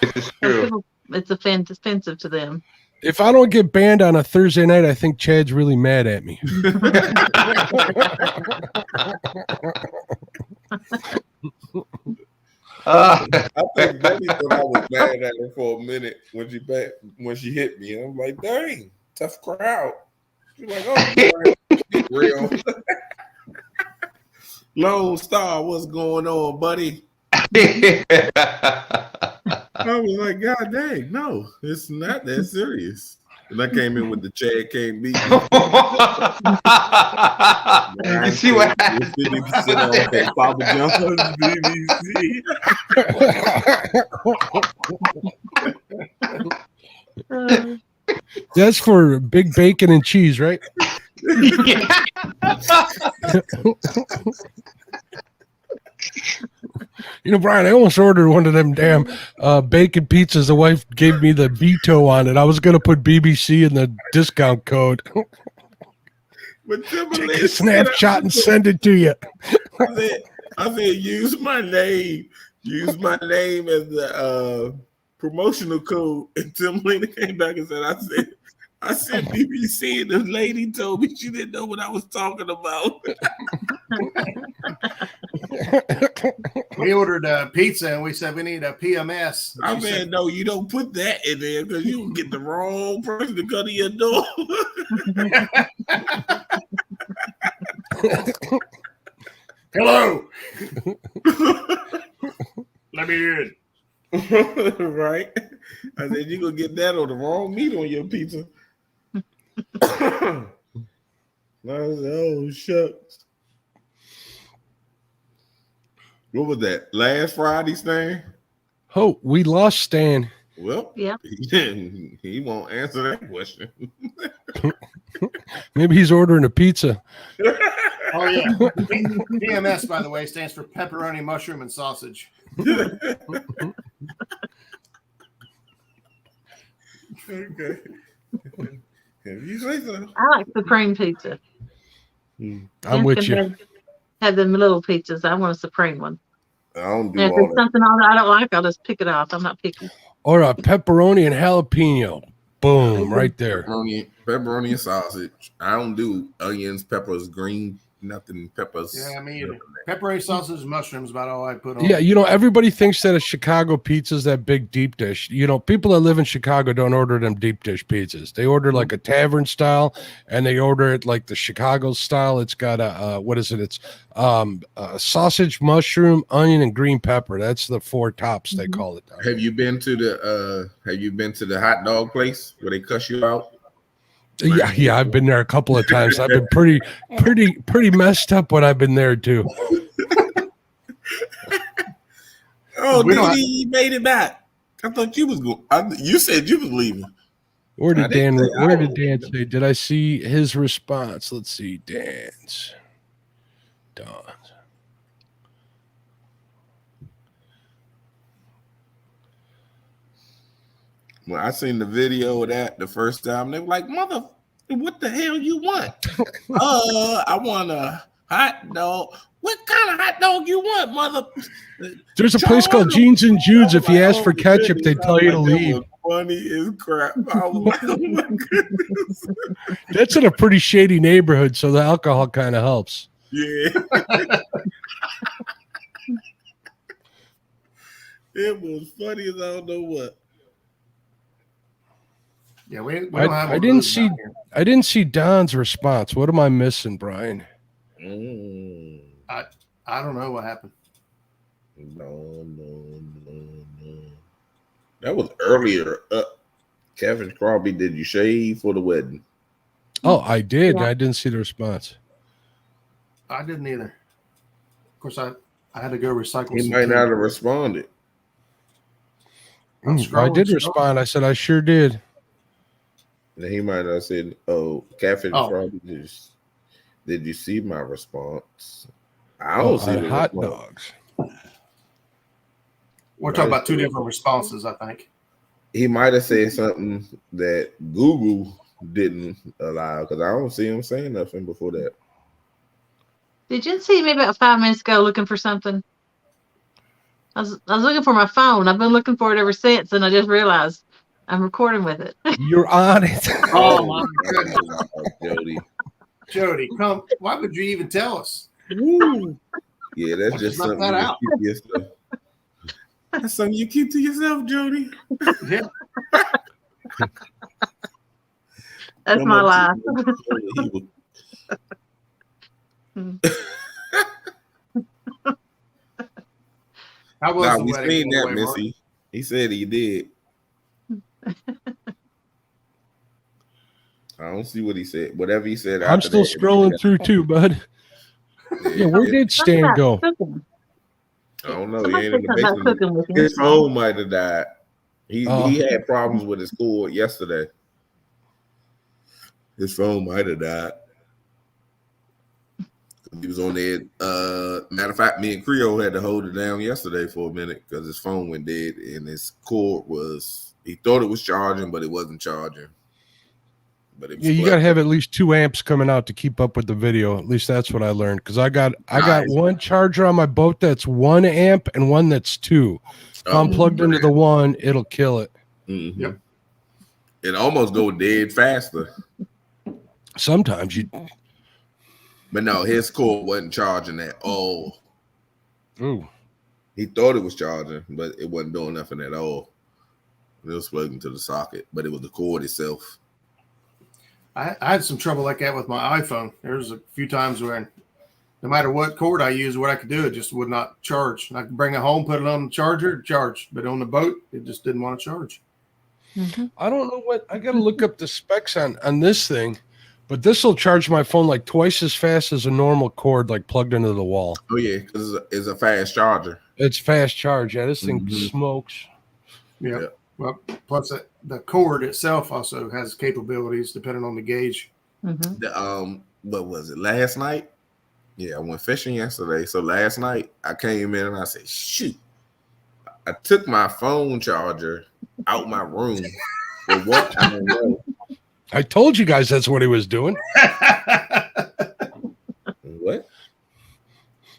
It's true. It's offensive to them. If I don't get banned on a Thursday night, I think Chad's really mad at me. I think Betty thought I was mad at her for a minute when she hit me. And I'm like, dang, tough crowd. She's like, oh, real. Lone Star, what's going on, buddy? I was like, God dang, no, it's not that serious. And I came in with the Chad can't beat me. You see what happened? 50% off at Papa John's BBC. That's for big bacon and cheese, right? You know, Brian, I almost ordered one of them damn bacon pizzas. The wife gave me the veto on it. I was going to put BBC in the discount code. But take a snapshot and send it to you. I said, use my name as the promotional code. And Tim Lena came back and said, I said BBC, and the lady told me she didn't know what I was talking about. We ordered a pizza and we said we need a PMS. I said, no, you don't put that in there because you will get the wrong person to come to your door. Hello. Let me in. Right? I said, you're going to get that on the wrong meat on your pizza. I said, oh, shucks. What was that? Last Friday's thing? Oh, we lost Stan. Well, yeah, he won't answer that question. Maybe he's ordering a pizza. Oh, yeah. PMS, by the way, stands for pepperoni, mushroom, and sausage. Okay. If you say so. I like supreme pizza. I'm with you. Have them little pizzas. I want a supreme one. I don't do And if all there's that. something on I don't like, I'll just pick it off. I'm not picky. Or a pepperoni and jalapeno. Boom, right there. Pepperoni and sausage. I don't do onions, peppers, green, nothing, peppers. Yeah, I mean, pepperoni, sausage, and mushrooms about all I put on. Yeah, you know, everybody thinks that a Chicago pizza is that big deep dish. You know, people that live in Chicago don't order them deep dish pizzas. They order like a tavern style, and they order it like the Chicago style. It's got a what is it? It's sausage, mushroom, onion, and green pepper. That's the four tops they call it. Have you been to the hot dog place where they cuss you out? Yeah, I've been there a couple of times. I've been pretty messed up when I've been there too. Oh, you made it back. I thought you was going. You said you was leaving. Where did Dan say? Did I see his response? Let's see, Don's. When I seen the video of that the first time, they were like, "Mother, what the hell you want?" I want a hot dog. What kind of hot dog you want, mother? There's a place called Jeans and Jude's. If you ask for ketchup, they tell you to leave. Funny as crap. Oh my goodness. That's in a pretty shady neighborhood, so the alcohol kind of helps. Yeah. It was funny as I don't know what. Yeah, we don't have. I didn't see Don's response. What am I missing, Brian? I don't know what happened. No. That was earlier. Catfish Crosby, did you shave for the wedding? Oh, I did. Yeah. I didn't see the response. I didn't either. Of course, I had to go recycle. He some might tea. not have responded. I did respond. I said I sure did. And he might have said, "Oh, Catfish Oh. probably just did you see my response?" I don't see on the hot response. dogs. We're talking about two different responses, I think. He might have said something that Google didn't allow because I don't see him saying nothing before that. Did you see me about 5 minutes ago looking for something? I was looking for my phone. I've been looking for it ever since, and I just realized I'm recording with it. You're on it. Oh my goodness, Jody. Jody, come! Why would you even tell us? Woo. Yeah, that's Let's just knock something that you out. keep to yourself. That's something you keep to yourself, Jody. Yeah. That's Come my up life. to you, How was Nah, the we wedding? seen by the that, way, Mark? Missy. He said he did. I don't see what he said. Whatever he said I'm after still that. scrolling through too, bud. Yeah, where did Something Stan about go? cooking. I don't know. Somebody He ain't said in the something about basement. cooking with him. His phone might have died. Oh. He had problems with his cord yesterday. His phone might have died. He was on there. Matter of fact, me and Creole had to hold it down yesterday for a minute because his phone went dead and his cord was. He thought it was charging, but it wasn't charging. But it was Yeah, you got to have at least 2 amps coming out to keep up with the video. At least that's what I learned because I got one charger on my boat that's 1 amp and one that's 2. If I'm plugged into the one, it'll kill it. Mm-hmm. Yep. It almost go dead faster. Sometimes you. But no, his cord wasn't charging at all. Ooh. He thought it was charging, but it wasn't doing nothing at all. It was plugged into the socket, but it was the cord itself. I had some trouble like that with my iPhone. There was a few times where no matter what cord I used, what I could do, it just would not charge. I could bring it home, put it on the charger, charge. But on the boat, it just didn't want to charge. Mm-hmm. I don't know what I got to look up the specs on this thing, but this will charge my phone like twice as fast as a normal cord, like plugged into the wall. Oh yeah, because it's a fast charger. It's fast charge. Yeah, this thing smokes. Yeah. Well, plus the cord itself also has capabilities depending on the gauge. Mm-hmm. What was it? Last night? Yeah, I went fishing yesterday. So last night I came in and I said, shoot. I took my phone charger out my room for what I don't know. I told you guys that's what he was doing. What?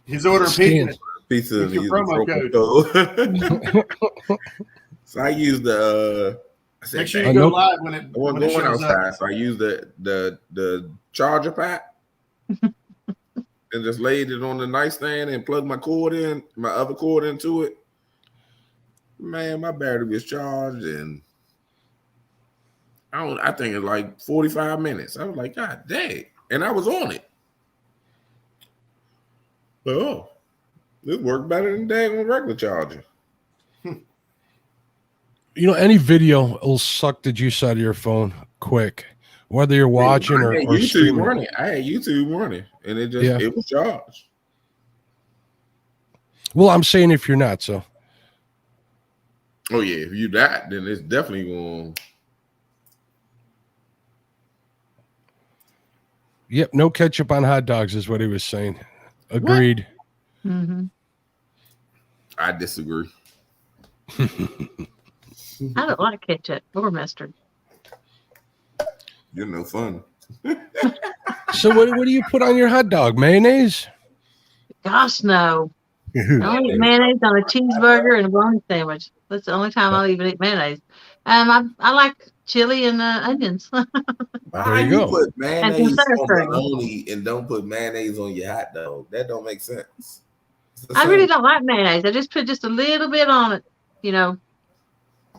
He's ordering pizza. Your promo code. So I used the. I said, make sure you go live when it. I wasn't going outside, so I used the charger pack and just laid it on the nightstand and plugged my cord in, my other cord into it. Man, my battery was charged, and I think it's like 45 minutes. I was like, God dang, and I was on it. Oh, this worked better than dang on regular charger. You know, any video will suck the juice out of your phone quick, whether you're watching or YouTube streaming. running. I had YouTube running, and it was charged. Well, I'm saying if you're not, so. Oh yeah, if you that, then it's definitely going. Yep, no ketchup on hot dogs is what he was saying. Agreed. Mm-hmm. I disagree. I don't like ketchup or mustard. You're no fun. So what do you put on your hot dog? Mayonnaise? Gosh, no. I only eat mayonnaise on a cheeseburger and a bologna sandwich. That's the only time I'll even eat mayonnaise. I like chili and onions. How you put mayonnaise on curry. bologna and don't put mayonnaise on your hot dog? That don't make sense. I really don't like mayonnaise. I just put just a little bit on it, you know.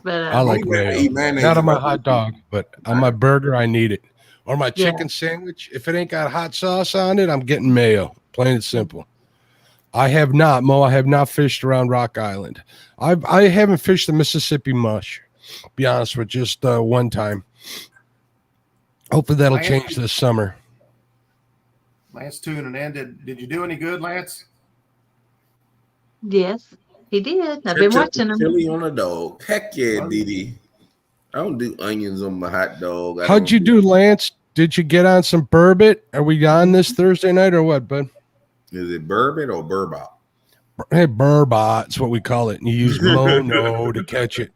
But I like mayonnaise. Not on my hot dog, but on my burger, I need it. Or my chicken sandwich. If it ain't got hot sauce on it, I'm getting mayo. Plain and simple. I have not fished around Rock Island. I haven't fished the Mississippi much. Be honest with just one time. Hopefully that'll change this summer. Lance tuning in. Did you do any good, Lance? Yes, he did. I've been watching him. Chili on a dog. Heck yeah, Didi. I don't do onions on my hot dog. How'd you do, Lance? Did you get on some bourbon? Are we on this Thursday night or what, bud? Is it bourbon or bourbon? Hey, burbot, it's what we call it. And you use mono to catch it.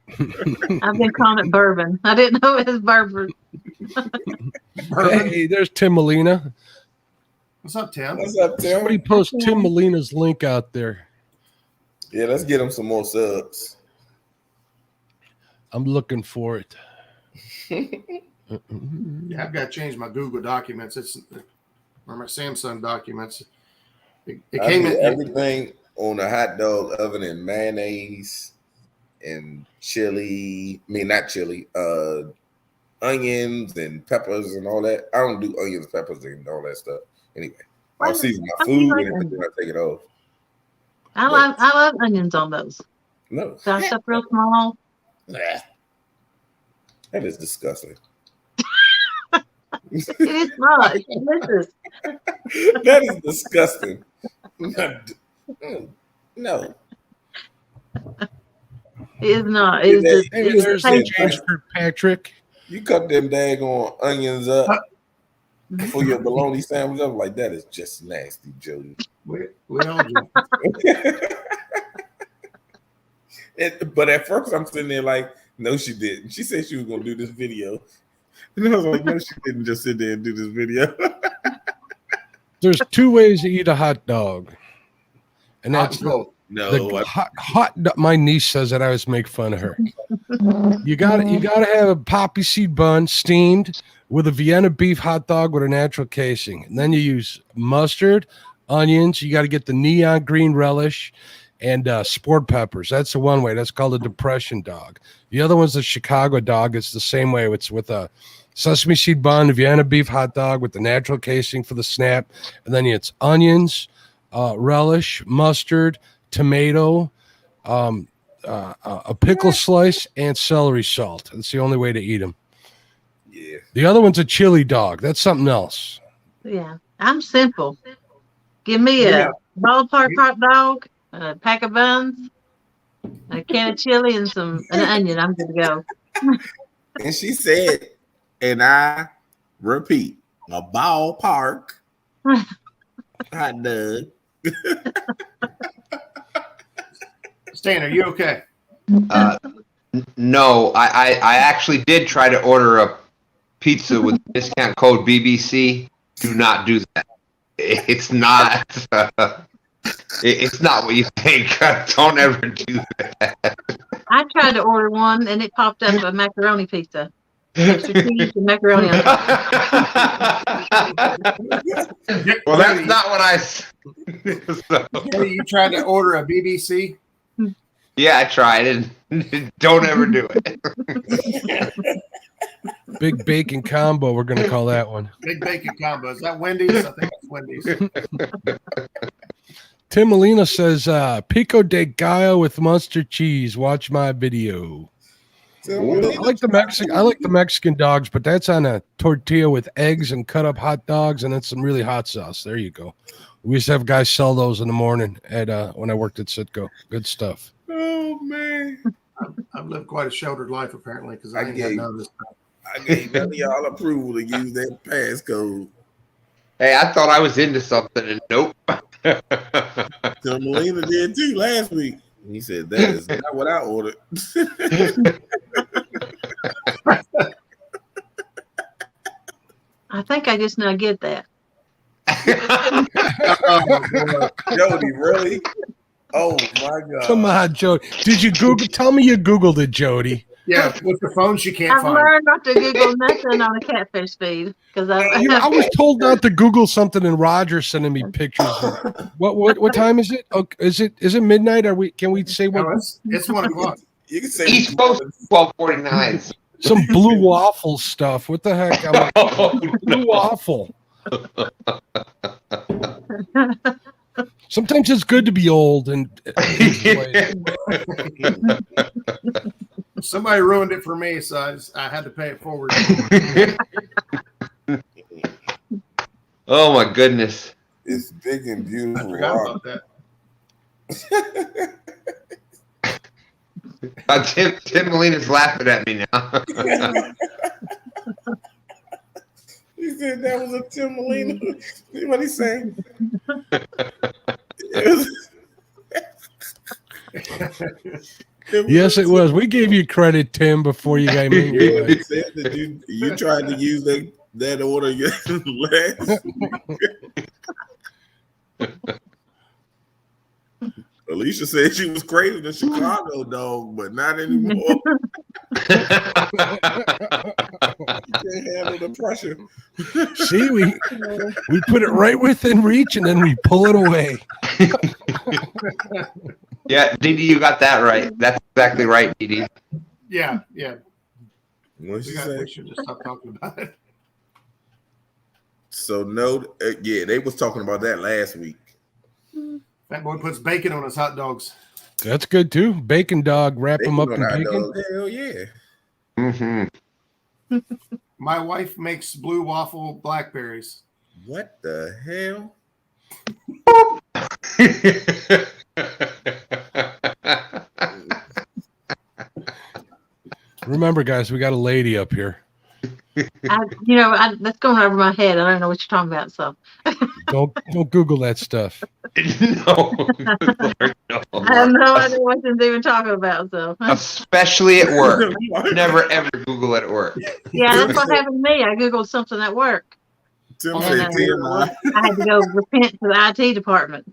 I've been calling it bourbon. I didn't know it was bourbon. Hey, there's Tim Molina. What's up, Tim? What's up, Tim? Somebody post Tim Molina's link out there. Yeah, let's get him some more subs. I'm looking for it. Yeah, I've got to change my Google documents. Or my Samsung documents. It I came do in everything on a hot dog other than mayonnaise and chili. I mean, not chili. Onions and peppers and all that. I don't do onions, peppers, and all that stuff. Anyway, I'll season my food and everything. I take it off. I love onions on those. No, Diced up real small. nah. That is disgusting. It is not. It's delicious. That is disgusting. No. It is not. It is just. Hey, It's there's tasty. James Kirkpatrick. You cut them daggone onions up for your bologna sandwich. I'm like, that is just nasty, Jody. we all do. But at first, I'm sitting there like, no, she didn't. She said she was going to do this video. And I was like, no, she didn't just sit there and do this video. There's two ways to eat a hot dog. And Hot that's and cold. No, my niece says that I always make fun of her. You gotta have a poppy seed bun steamed with a Vienna beef hot dog with a natural casing. And then you use mustard, onions, you gotta get the neon green relish and sport peppers. That's the one way. That's called a depression dog. The other one's the Chicago dog. It's the same way. It's with a sesame seed bun, Vienna beef hot dog with the natural casing for the snap. And then it's onions, relish, mustard, tomato, a pickle slice, and celery salt. That's the only way to eat them. Yeah. The other one's a chili dog. That's something else. Yeah, I'm simple. Give me a ballpark hot dog, a pack of buns, a can of chili, and an onion. I'm good to go. And she said, and I repeat, a ballpark hot dog. Stan, are you okay? No, I actually did try to order a pizza with discount code BBC. Do not do that. It's not. It's not what you think. Don't ever do that. I tried to order one, and it popped up a macaroni pizza. Extra cheese and macaroni on top. Well, that's not what I. So, Hey, you tried to order a BBC? yeah, I tried and don't ever do it. Big bacon combo. We're gonna call that one. Big bacon combo. Is that Wendy's? I think it's Wendy's. Tim Molina says pico de gallo with mustard cheese. Watch my video. I like the Mexican dogs, but that's on a tortilla with eggs and cut up hot dogs and then some really hot sauce. There you go. We used to have guys sell those in the morning at when I worked at Citgo. Good stuff. Oh man, I've lived quite a sheltered life apparently because I ain't got gave- none of this. I gave none of y'all approval to use that passcode. Hey, I thought I was into something, and nope. So Melina did too last week. He said that is not what I ordered. I think I just now get that. Jody, really? Oh my God! Come on, Jody. Did you Google? Tell me you Googled it, Jody. Yeah, with the phone she can't I've find. learned not to Google nothing on a catfish feed because I was told not to Google something, and Roger's sending me pictures. What time is it? Oh, is it midnight? Can we say what? No, it's 1 o'clock. You can say East Coast 12:49. Some blue waffle stuff. What the heck? I'm like, blue waffle. Sometimes it's good to be old and Somebody ruined it for me, so I had to pay it forward. Oh my goodness! it's big and I beautiful. forgot Rock. about that. Tim Molina's laughing at me now. He said that was a Tim Molina. What he say? Yes, it was. We gave you credit, Tim, before you got me. Yeah, he said that you tried to use that order last. Alicia said she was crazy the Chicago dog, but not anymore. You can't handle the pressure. See, we put it right within reach, and then we pull it away. Yeah, Didi, you got that right. That's exactly right, Didi. Yeah. What she say? We should just stop talking about it. So no, yeah, they was talking about that last week. That boy puts bacon on his hot dogs. That's good too. Bacon dog, wrap them up in on hot bacon. dogs. Hell yeah. Mm-hmm. My wife makes blue waffle blackberries. What the hell? Remember, guys, we got a lady up here. That's going over my head. I don't know what you're talking about. So Don't Google that stuff. No. I have no idea what you're even talking about. So Especially at work. Never ever Google it at work. yeah, that's what happened to me. I googled something at work. Tim And said TMI. I had to go repent to the IT department.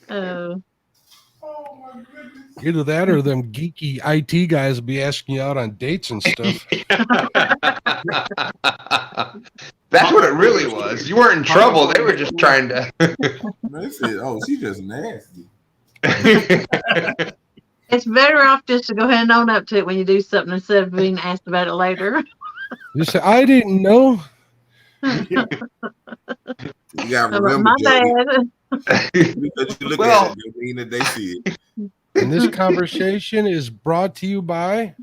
Oh. Either that or them geeky IT guys will be asking you out on dates and stuff. That's what it really was. You weren't in trouble. They were just trying to. They said, "Oh, she's just nasty." It's better off just to go ahead and own up to it when you do something instead of being asked about it later. You say, I didn't know. You gotta remember, My Jody, bad. because you look at it, you mean that they see it. And this conversation is brought to you by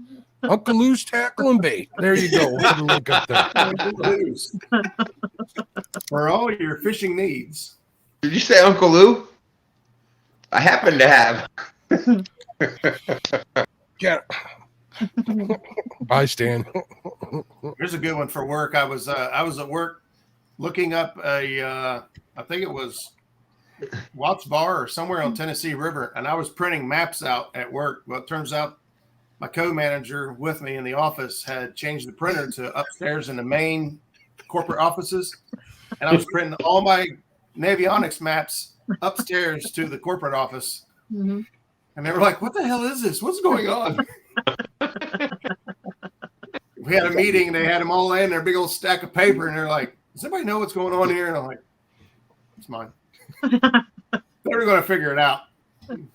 Uncle Lou's Tackle and Bait. There you go. We'll have a link up there. For all your fishing needs. Did you say Uncle Lou? I happen to have. Yeah. Bye, Stan. Here's a good one for work. I was at work looking up I think it was Watts Bar or somewhere on Tennessee River, and I was printing maps out at work. Well, it turns out my co-manager with me in the office had changed the printer to upstairs in the main corporate offices, and I was printing all my Navionics maps upstairs to the corporate office. Mm-hmm. And they were like, "What the hell is this? What's going on?" We had a meeting, and they had them all in their big old stack of paper, and they're like, "Does anybody know what's going on here?" And I'm like, "It's mine." They were going to figure it out.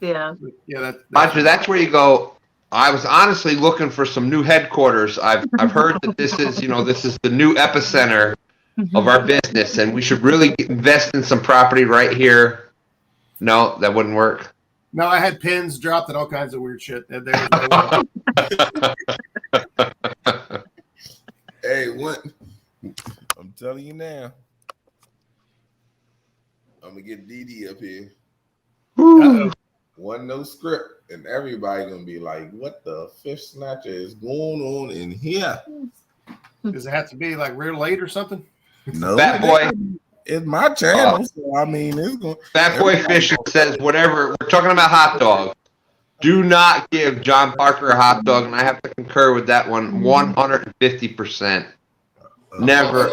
Yeah. Yeah. Roger, that's where you go. I was honestly looking for some new headquarters. I've heard that this is the new epicenter of our business, and we should really invest in some property right here. No, that wouldn't work. No, I had pins dropped and all kinds of weird shit. There was no Hey, what? I'm telling you now. I'm gonna get DD up here. One no script, and everybody gonna be like, "What the fish snatcher is going on in here?" Does it have to be like real late or something? No, Fat Boy. It's my channel, so I mean, it's going. Fat Boy Fishing says whatever. We're talking about hot dog. Do not give John Parker a hot dog, and I have to concur with that one 150%. Never,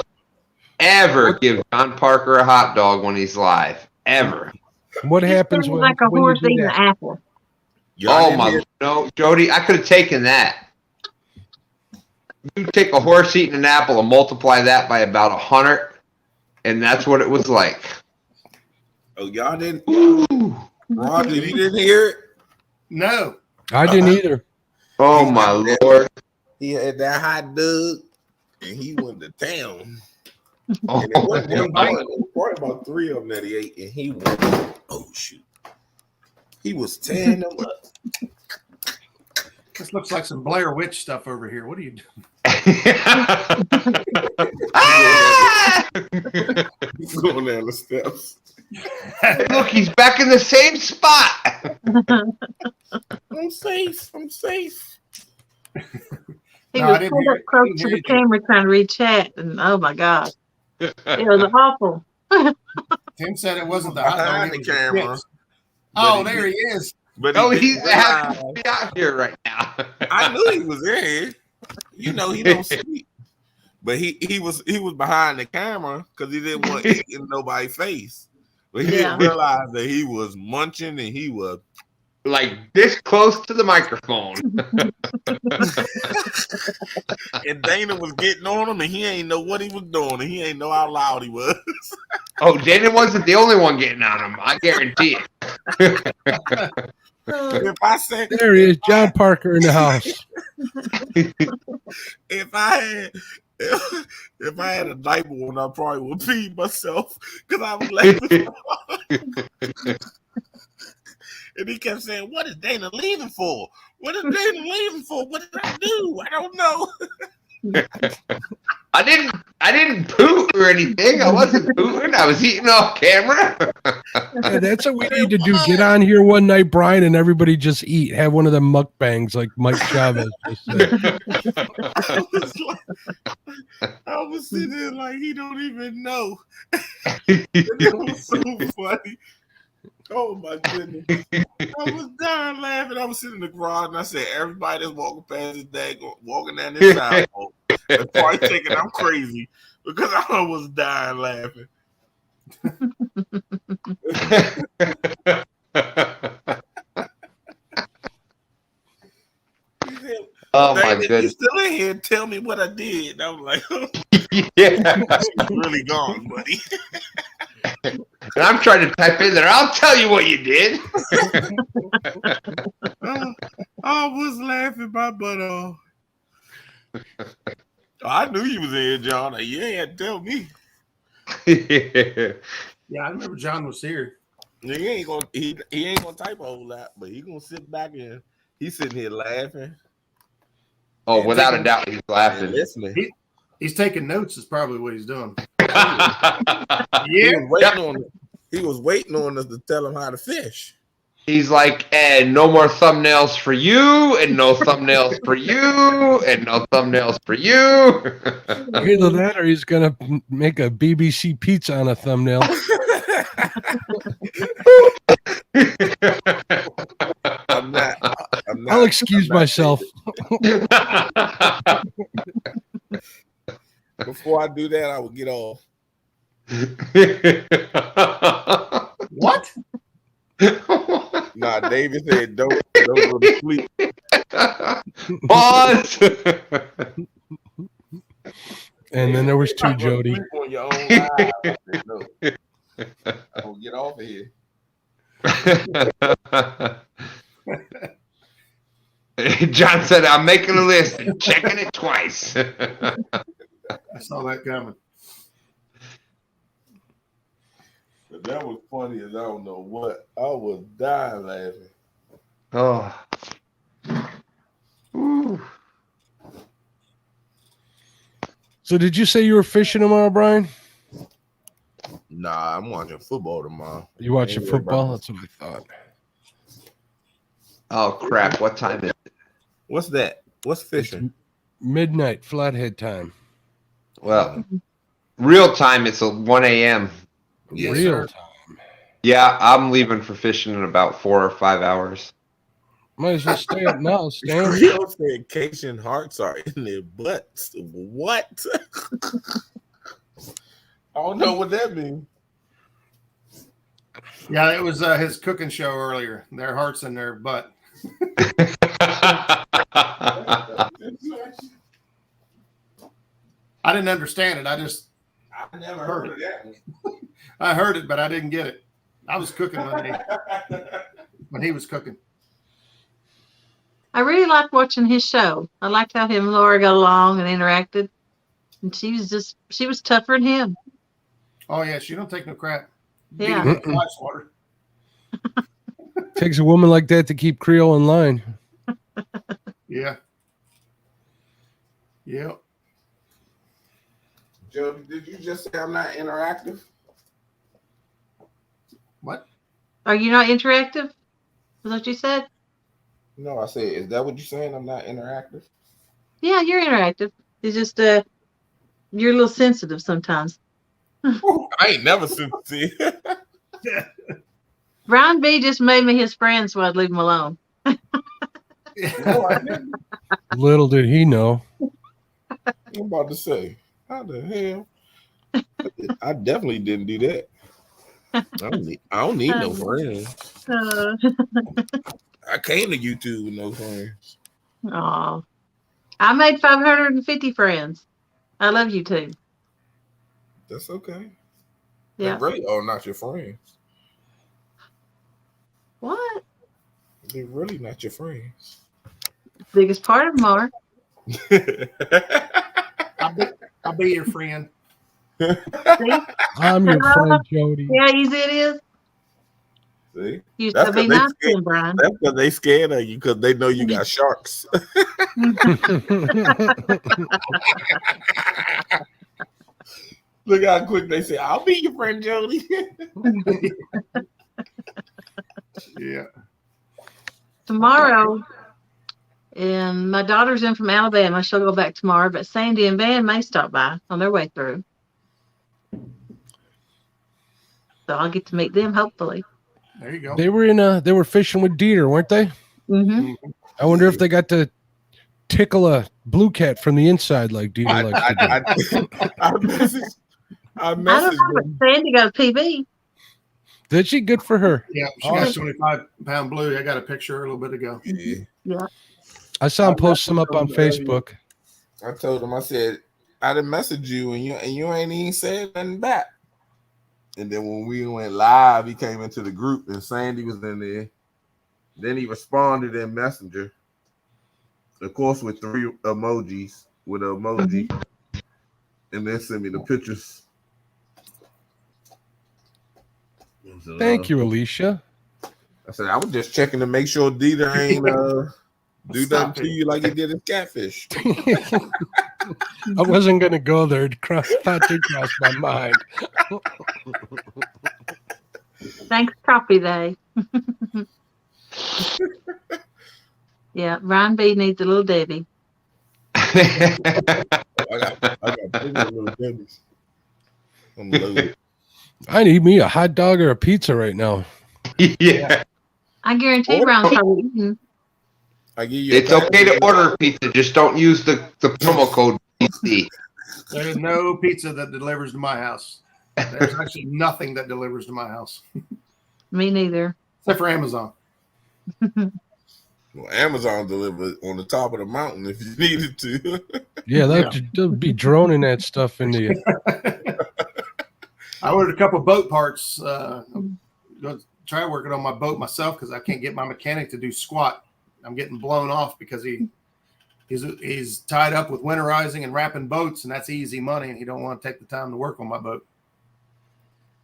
ever give John Parker a hot dog when he's live. Ever. What happens It's when, like a when horse you do eating an that? apple. Oh my! No, Jody, I could have taken that. You take a horse eating an apple and multiply that by about 100, and that's what it was like. Oh, y'all didn't. Ooh. Roger, you didn't hear it? No. I didn't either. Oh my Lord! He had that hot dog, and he went to town. Oh, And it wasn't one, it was probably about 3 of them that he ate, and he went. Oh shoot! He was tearing them up. This looks like some Blair Witch stuff over here. What are you doing? He's going down the steps. Hey, look, he's back in the same spot. I'm safe. I'm safe. He No, I was didn't pulled hear up it. I close didn't to hear the anything. camera trying to read chat, and oh my god, it was awful. Tim said it wasn't the hot dog, Behind it the was camera. the chips. but Oh, he there did- he is. But he Oh, didn't he's happy realize. to be out here right now. I knew he was in here. You know he don't sleep. But he was behind the camera because he didn't want to eat in nobody's face. But he Yeah. didn't realize that he was munching and he was Like this close to the microphone. and Dana was getting on him and he ain't know what he was doing and he ain't know how loud he was. Oh, Dana wasn't the only one getting on him. I guarantee it. If I said There he is, John Parker in the house. if I had a diaper on, I probably would pee myself because I was laughing. And he kept saying, "What is Dana leaving for? What is Dana leaving for? What did I do? I don't know." I didn't poot or anything. I wasn't pooting. I was eating off camera. Yeah, that's what we need to do. Get on here one night, Brian, and everybody just eat. Have one of them mukbangs like Mike Chavez just said. I was sitting there like he don't even know. It was so funny. Oh my goodness. I was dying laughing. I was sitting in the garage and I said, everybody that's walking past this day, walking down this sidewalk, is probably thinking I'm crazy because I was dying laughing. Oh my David, you goodness. still in here? Tell me what I did. And I was like, Yeah. she's really gone, buddy. And I'm trying to type in there. I'll tell you what you did. I was laughing my butt off. I knew you was in here, John. You ain't had to tell me. Yeah, I remember John was here. He ain't gonna type a whole lot, but he gonna sit back and he's sitting here laughing. Oh, And without a taking- doubt, he's and laughing. listening. He's taking notes is probably what he's doing. He Yeah. was waiting on us to tell him how to fish. He's like, and no more thumbnails for you, and no thumbnails for you, and no thumbnails for you. Either that or he's going to make a BBC pizza on a thumbnail. I'm not. I'll excuse myself. Before I do that, I will get off. What? Nah, David said don't go to sleep. Pause. And then there was two, Jody. Sleep on your own live. I said, no. I will get off of here. John said, I'm making a list and checking it twice. I saw that coming. But that was funny as I don't know what. I was dying laughing. Oh. Ooh. So did you say you were fishing tomorrow, Brian? Nah, I'm watching football tomorrow. You watching Ain't worried football? about That's what I thought. Oh, crap. What time is it? What's that? What's fishing? Midnight, flathead time. Well, real time, it's 1 a.m. Yes, Real sir. time. Yeah, I'm leaving for fishing in about 4 or 5 hours. Might as well stay up now, Stan. Real said Cation hearts are in their butts. What? I don't know what that means. Yeah, it was his cooking show earlier. Their hearts in their butt. I didn't understand it. I never heard of that. I heard it, but I didn't get it. I was cooking when he was cooking. I really liked watching his show. I liked how him and Laura got along and interacted. And she was tougher than him. Oh yeah, she don't take no crap. Yeah. Beat him with ice water. Takes a woman like that to keep Creole in line. Yeah. Yep. Jody, did you just say I'm not interactive? Are you not interactive? Is that what you said? No, I said, is that what you're saying? I'm not interactive. Yeah, you're interactive. It's just you're a little sensitive sometimes. I ain't never sensitive. Brian B just made me his friend, so I'd leave him alone. No, I didn't. Little did he know. I'm about to say, how the hell? I definitely didn't do that. I don't need no friends. I came to YouTube with no friends. Oh, I made 550 friends. I love you too. That's okay. Yeah. They really are not your friends. What? They're really not your friends. Biggest part of them are. I'll be your friend. See? I'm your friend, Jody. Yeah, easy it is. See? You That's should be nice to him, Brian. That's because they scared of you because they know you got sharks. Look how quick they say, I'll be your friend, Jody. Yeah. Tomorrow, and my daughter's in from Alabama. She'll go back tomorrow, but Sandy and Van may stop by on their way through. So I'll get to meet them, hopefully. There you go. They were fishing with Dieter, weren't they? Mm-hmm. I wonder if they got to tickle a blue cat from the inside like Dieter likes to do. I I don't know, but Sandy got a PB. Did she? Good for her. Yeah, she got 25-pound blue. I got a picture a little bit ago. Yeah. I saw him post some up on Facebook. I told him, I said, I didn't message you and you ain't even said nothing back. And then when we went live, he came into the group and Sandy was in there. Then he responded in Messenger, of course, with 3 emojis, with an emoji, and then sent me the pictures. Thank you, Alicia. I said, I was just checking to make sure Dieter ain't do nothing to you like he did his Catfish. I wasn't going to go there. It crossed my mind. Thanks, copy they. Yeah, Ryan B needs a little Debbie. I got plenty of little babies. I'm loaded. I need me a hot dog or a pizza right now. Yeah. I guarantee Brian's probably eating. I give you It's okay to order pizza, just don't use the promo code PC. There's no pizza that delivers to my house. There's actually nothing that delivers to my house. Me neither. Except for Amazon. Well, Amazon delivered on the top of the mountain if you needed to. Yeah, that'd be droning that stuff into you. I ordered a couple boat parts. I'm going to try working on my boat myself because I can't get my mechanic to do squat. I'm getting blown off because he's tied up with winterizing and wrapping boats, and that's easy money, and he don't want to take the time to work on my boat.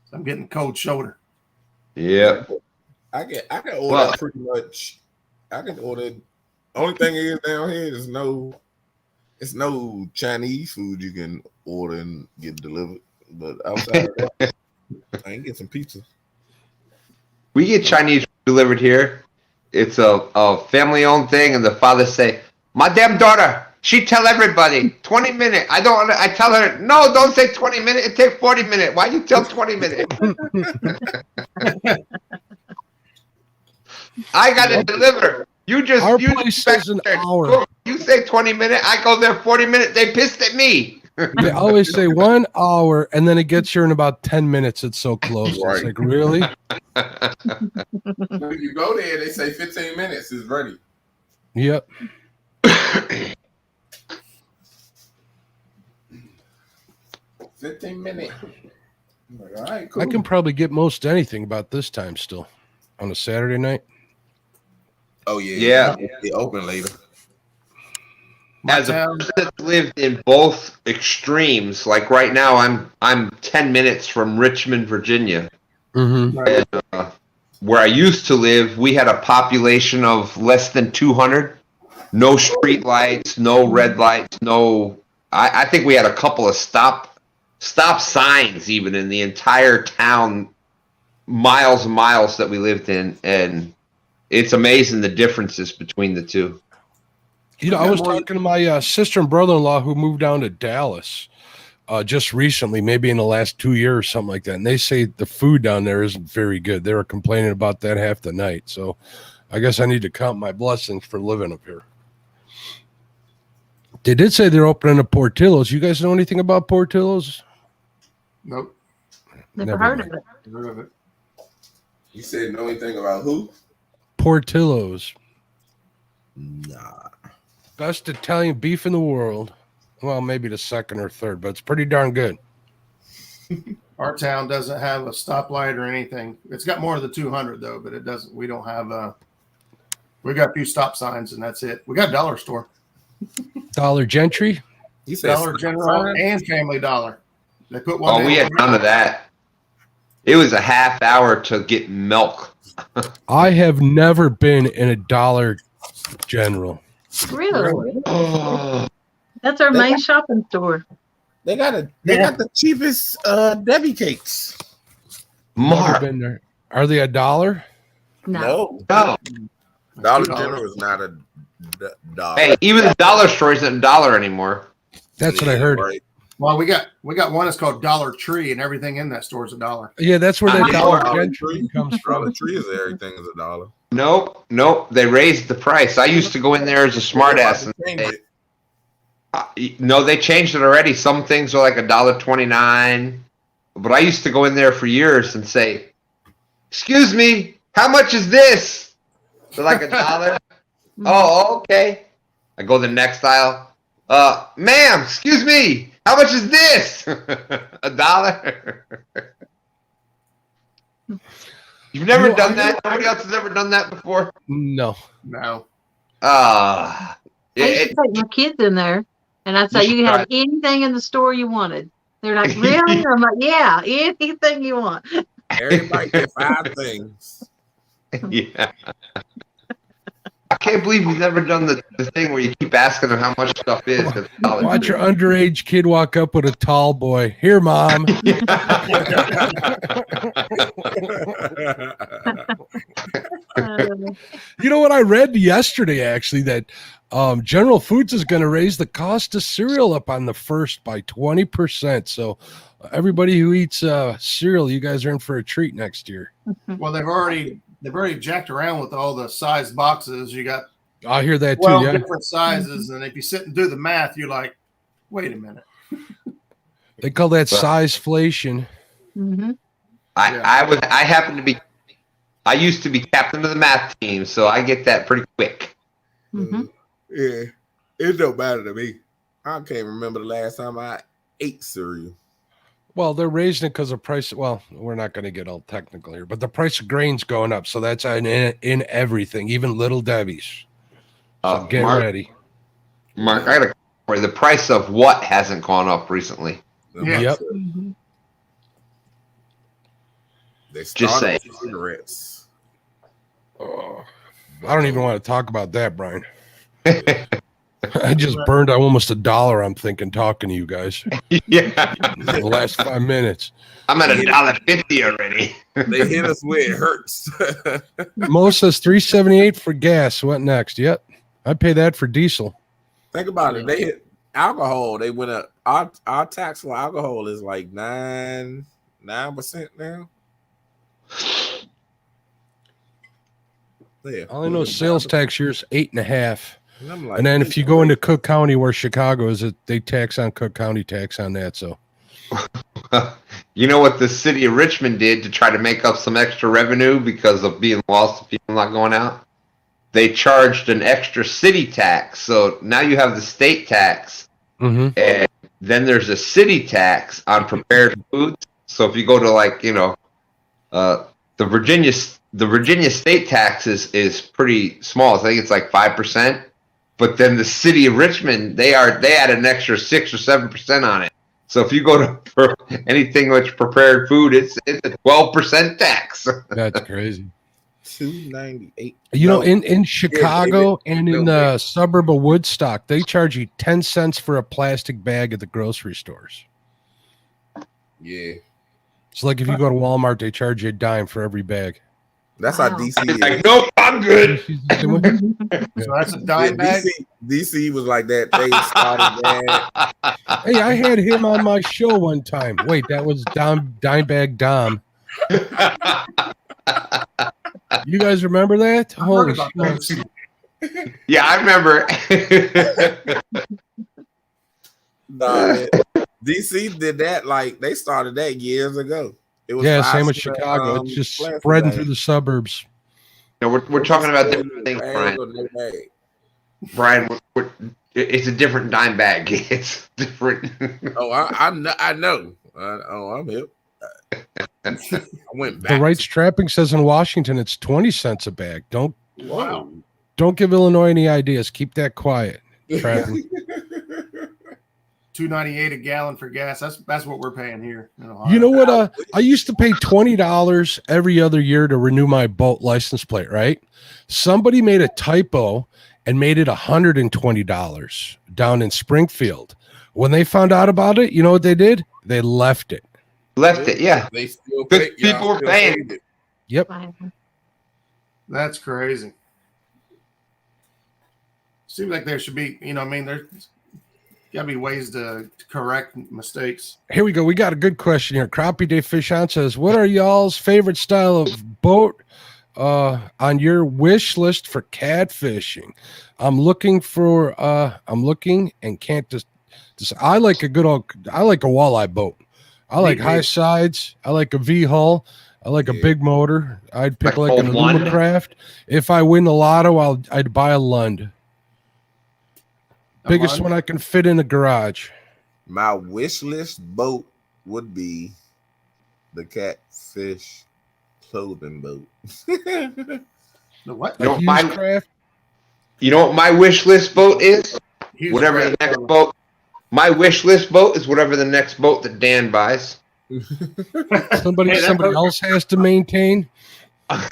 So I'm getting cold shoulder. Yeah. I can order pretty much. I can order. Only thing is down here is it's no Chinese food you can order and get delivered. But outside of that, I can get some pizza. We get Chinese delivered here. It's a family-owned thing, and the father say, "My damn daughter, she tell everybody 20 minutes. I tell her, no, don't say 20 minutes. It take 40 minutes. Why you tell 20 minutes? I got to deliver. Our place says an hour. You say 20 minutes. I go there 40 minutes. They pissed at me. They always say 1 hour, and then it gets here in about 10 minutes. It's so close. Right. It's like, really? When you go there, they say 15 minutes is ready. Yep. 15 minutes. I'm like, all right, cool. I can probably get most anything about this time still on a Saturday night. Oh yeah. They open later. As a person that's lived in both extremes, like right now, I'm 10 minutes from Richmond, Virginia. Mm-hmm. And, where I used to live, we had a population of less than 200. No street lights, no red lights, no. I think we had a couple of stop signs even in the entire town miles and miles that we lived in, and it's amazing the differences between the two. You know, I was talking to my sister and brother-in-law who moved down to Dallas just recently, maybe in the last 2 years or something like that. And they say the food down there isn't very good. They were complaining about that half the night. So I guess I need to count my blessings for living up here. They did say they're opening a Portillo's. You guys know anything about Portillo's? Nope. Never heard of it. Never heard of it. You said know anything about who? Portillo's. Nah. Best Italian beef in the world. Well, maybe the second or third, but it's pretty darn good. Our town doesn't have a stoplight or anything. It's got more of the 200 though, but it doesn't. We don't have we got a few stop signs and that's it. We got a dollar store. Dollar Gentry? You said Dollar General and Family Dollar. They put one. Oh, we had none of that. It was a half hour to get milk. I have never been in a Dollar General. Really? Oh, That's our main shopping store. They got the cheapest Debbie cakes. Never Mark. been there. Are they $1? No. No. Dollar General is not a dollar. Hey, even the dollar store isn't $1 anymore. That's what I heard. Right. Well, we got one that's called Dollar Tree, and everything in that store is $1. Yeah, that's where I that know. Dollar Dollar Gentry Tree. comes from. Dollar Tree is everything is $1. Nope. They raised the price. I used to go in there as a smartass and say, no, they changed it already. Some things are like $1.29, but I used to go in there for years and say, "Excuse me, how much is this?" They're like $1. Oh, okay. I go to the next aisle. Ma'am, excuse me, how much is this? $1. You've never done that? Nobody else has ever done that before? No. No. I used to take my kids in there, and I'd say, You should you try have anything in the store you wanted. They're like, really? I'm like, yeah, anything you want. Everybody get 5 things. Yeah. I can't believe you've never done the thing where you keep asking them how much stuff is. Watch your underage kid walk up with a tall boy. Here, Mom. You know what I read yesterday, actually, that General Foods is going to raise the cost of cereal up on the 1st by 20%. So everybody who eats cereal, you guys are in for a treat next year. Well, they've already jacked around with all the size boxes. You got I hear that too. 12 Yeah, different sizes, and if you sit and do the math, you're like, wait a minute. they call that sizeflation. Mm-hmm. I used to be captain of the math team, so I get that pretty quick. Mm-hmm. Yeah, it don't matter to me. I can't remember the last time I ate cereal. Well, they're raising it because of price. Well, we're not going to get all technical here, but the price of grain's going up, so that's in everything, even Little Debbie's. So get ready. Mark, I got to. The price of what hasn't gone up recently? Yeah. Yep. Mm-hmm. They Just started say. with cigarettes. Oh, I don't even want to talk about that, Brian. I just burned almost $1. I'm thinking talking to you guys. Yeah. In the last 5 minutes. I'm at $1.50 already. They hit us where it hurts. Mo says $3.78 for gas. What next? Yep, I'd pay that for diesel. Think about it. They hit alcohol. They went up. Our tax for alcohol is like 9% now. Yeah. All I know is sales tax here is 8.5. And I'm like, And then if you go into Cook County, where Chicago is, they tax on Cook County tax on that. So You know what the city of Richmond did to try to make up some extra revenue because of being lost and people not going out? They charged an extra city tax. So now you have the state tax, and then there's a city tax on prepared foods. So if you go to the Virginia state tax is pretty small. I think it's like 5%. But then the city of Richmond, they add an extra 6 or 7% on it. So if you go to for anything which prepared food, it's a 12% tax. that's crazy. $2.98. You know, in Chicago and in the suburb of Woodstock, they charge you 10 cents for a plastic bag at the grocery stores. Yeah. It's like if you go to Walmart, they charge you a dime for every bag. That's Wow. how DC It's is. like, nope, I'm good. So that's a Yeah, dime bag. DC was like that. They started that. Hey, I had him on my show one time. Wait, that was Dimebag Dom. You guys remember that? I heard Holy about smokes. those. Yeah, I remember. Nah, man. DC did that. Like they started that years ago. It was Yeah, 5 same with cent, Chicago. It's just plastic spreading bag. through the suburbs. No, we're talking about different things, Bag Brian. or no bag. Brian, it's a different dime bag. It's different. Oh, I know. I'm hip. I went back. The right strapping says in Washington it's 20 cents a bag. Don't Wow. give Illinois any ideas. Keep that quiet. Trapping. $2.98 a gallon for gas. That's what we're paying here in Ohio. You know what? I used to pay $20 every other year to renew my boat license plate, right? Somebody made a typo and made it $120 down in Springfield. When they found out about it, you know what they did? They left it. Left it, yeah. They still Good pay, people were still paying. paid it. Yep. That's crazy. Seems like there should be, there's gotta be ways to correct mistakes. Here we go. We got a good question here. Crappie Day Fish On says, what are y'all's favorite style of boat on your wish list for catfishing? I'm looking and can't just I like a walleye boat. I like high sides. I like a V hull. I like a big motor. I'd pick like an Lund? Alumacraft. If I win the lotto, I'd buy a Lund. Biggest one I can fit in the garage. My wish list boat would be the Catfish clothing boat. The what? You know, A Hughes Craft. You know what my wish list boat is? Hughes Whatever Craft the next boat. boat. My wish list boat is whatever the next boat that Dan buys. Somebody Hey, that boat- else has to maintain.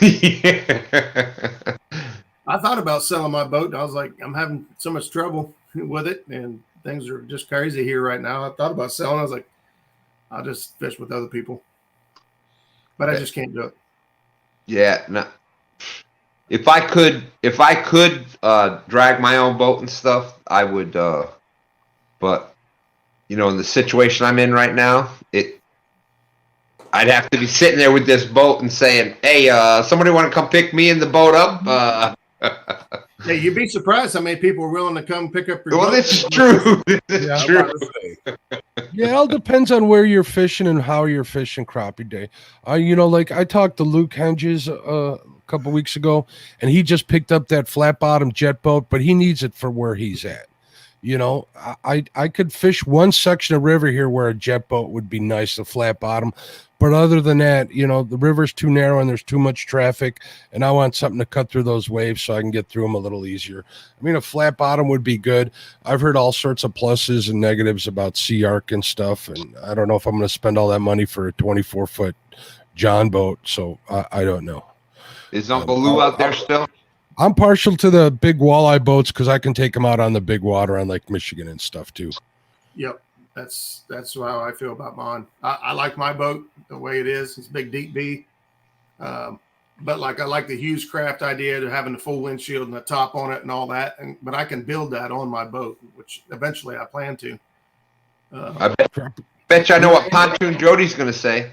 Yeah. I thought about selling my boat, and I was like, I'm having so much trouble with it, and things are just crazy here right now. I thought about selling. I was like, I'll just fish with other people, but I just can't do it. Yeah, no. If I could drag my own boat and stuff, I would. But in the situation I'm in right now, I'd have to be sitting there with this boat and saying, "Hey, somebody want to come pick me and the boat up?" Hey, you'd be surprised how many people are willing to come pick up your Well, boat. this is true. This is true. Yeah, it all depends on where you're fishing and how you're fishing crappie day. Like I talked to Luke Henges a couple weeks ago, and he just picked up that flat bottom jet boat, but he needs it for where he's at. I could fish one section of river here where a jet boat would be nice, a flat bottom. But other than that, the river's too narrow and there's too much traffic, and I want something to cut through those waves so I can get through them a little easier. I mean, a flat bottom would be good. I've heard all sorts of pluses and negatives about Sea Arc and stuff, and I don't know if I'm going to spend all that money for a 24-foot John boat, so I don't know. Is Uncle Lou out there still? I'm partial to the big walleye boats because I can take them out on the big water on Lake Michigan and stuff too. Yep, that's how I feel about mine. I like my boat the way it is. It's big deep B, but I like the Hughes Craft idea of having the full windshield and the top on it and all that. But I can build that on my boat, which eventually I plan to. I bet you I know what Pontoon Jody's going to say.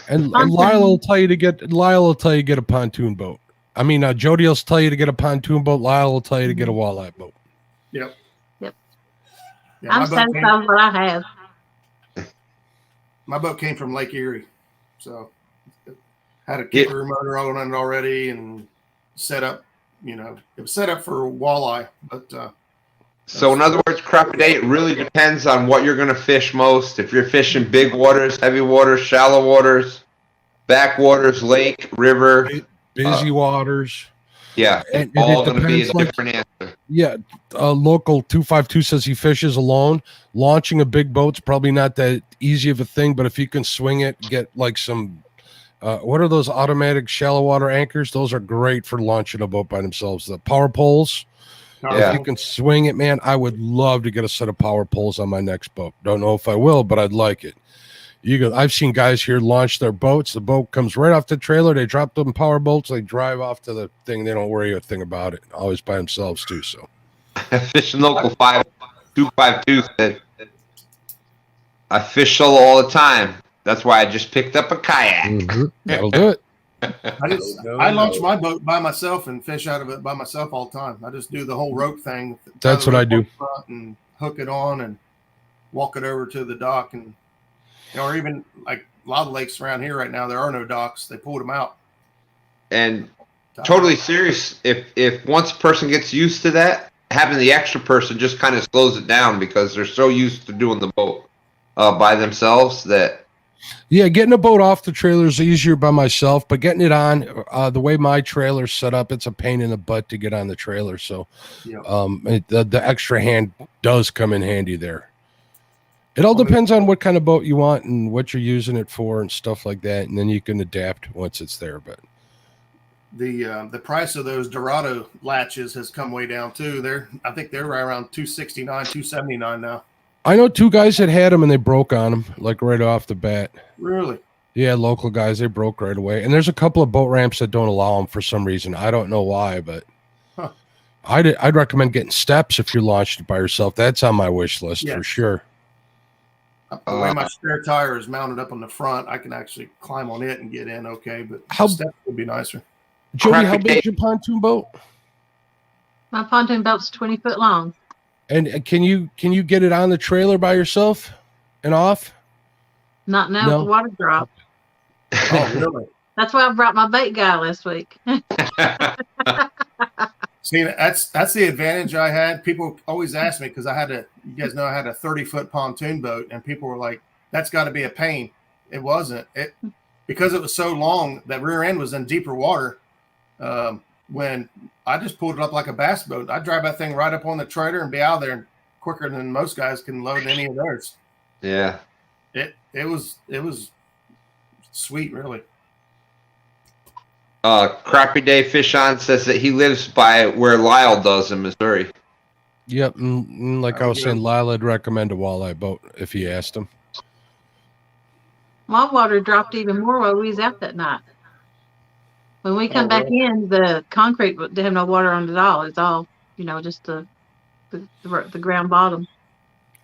And Lyle will tell you to get a pontoon boat. I mean, Jody will tell you to get a pontoon boat. Lyle will tell you to get a walleye boat. Yep. Yep. Yeah, I'm satisfied with what I have. My boat came from Lake Erie, so it had a kicker motor on it already and set up. It was set up for walleye, but. So in other words, crappie day, it really depends on what you're going to fish most. If you're fishing big waters, heavy waters, shallow waters, backwaters, lake, river, busy waters. Yeah, and all it going to be a depends, different answer. Yeah, local 252 says he fishes alone. Launching a big boat's probably not that easy of a thing, but if you can swing it, get like some. What are those automatic shallow water anchors? Those are great for launching a boat by themselves. The power poles. Yeah. If you can swing it, man, I would love to get a set of power poles on my next boat. Don't know if I will, but I'd like it. I've seen guys here launch their boats. The boat comes right off the trailer. They drop them power bolts. They drive off to the thing. They don't worry a thing about it. Always by themselves too. So Fishing Local 5252 said, I fish solo all the time. That's why I just picked up a kayak. that'll do it. I launch my boat by myself and fish out of it by myself all the time. I just do the whole rope thing. That's what I do. And hook it on and walk it over to the dock, and or even like a lot of lakes around here right now, there are no docks. They pulled them out. And totally serious. If once a person gets used to that, having the extra person just kind of slows it down because they're so used to doing the boat by themselves that. Yeah, getting a boat off the trailer is easier by myself, but getting it on the way my trailer's set up, it's a pain in the butt to get on the trailer. So, the extra hand does come in handy there. It all depends on what kind of boat you want and what you're using it for and stuff like that, and then you can adapt once it's there. But the price of those Dorado latches has come way down too. I think they're right around $269, $279 now. I know 2 guys that had them and they broke on them like right off the bat. Really? Yeah, local guys, they broke right away. And there's a couple of boat ramps that don't allow them for some reason. I don't know why, but I'd recommend getting steps if you're launched by yourself. That's on my wish list for sure. The way my spare tire is mounted up on the front, I can actually climb on it and get in okay, but steps would be nicer. Jody, how big is your pontoon boat? My pontoon boat's 20 foot long. And can you get it on the trailer by yourself and off? Not now. No. The water drop. Oh, really? That's why I brought my bait guy last week. See, that's the advantage I had. People always ask me because you guys know I had a 30-foot pontoon boat, and people were like, "That's got to be a pain." It wasn't. Because it was so long. That rear end was in deeper water. When I just pulled it up like a bass boat, I'd drive that thing right up on the trailer and be out there quicker than most guys can load any of theirs. Yeah. It was sweet, really. Crappy Day Fish On says that he lives by where Lyle does in Missouri. Yep, and like I was saying, Lyle would recommend a walleye boat if he asked him. My water dropped even more while we was out that night. When we come back in, the concrete didn't have no water on it at all. It's all, just the ground bottom.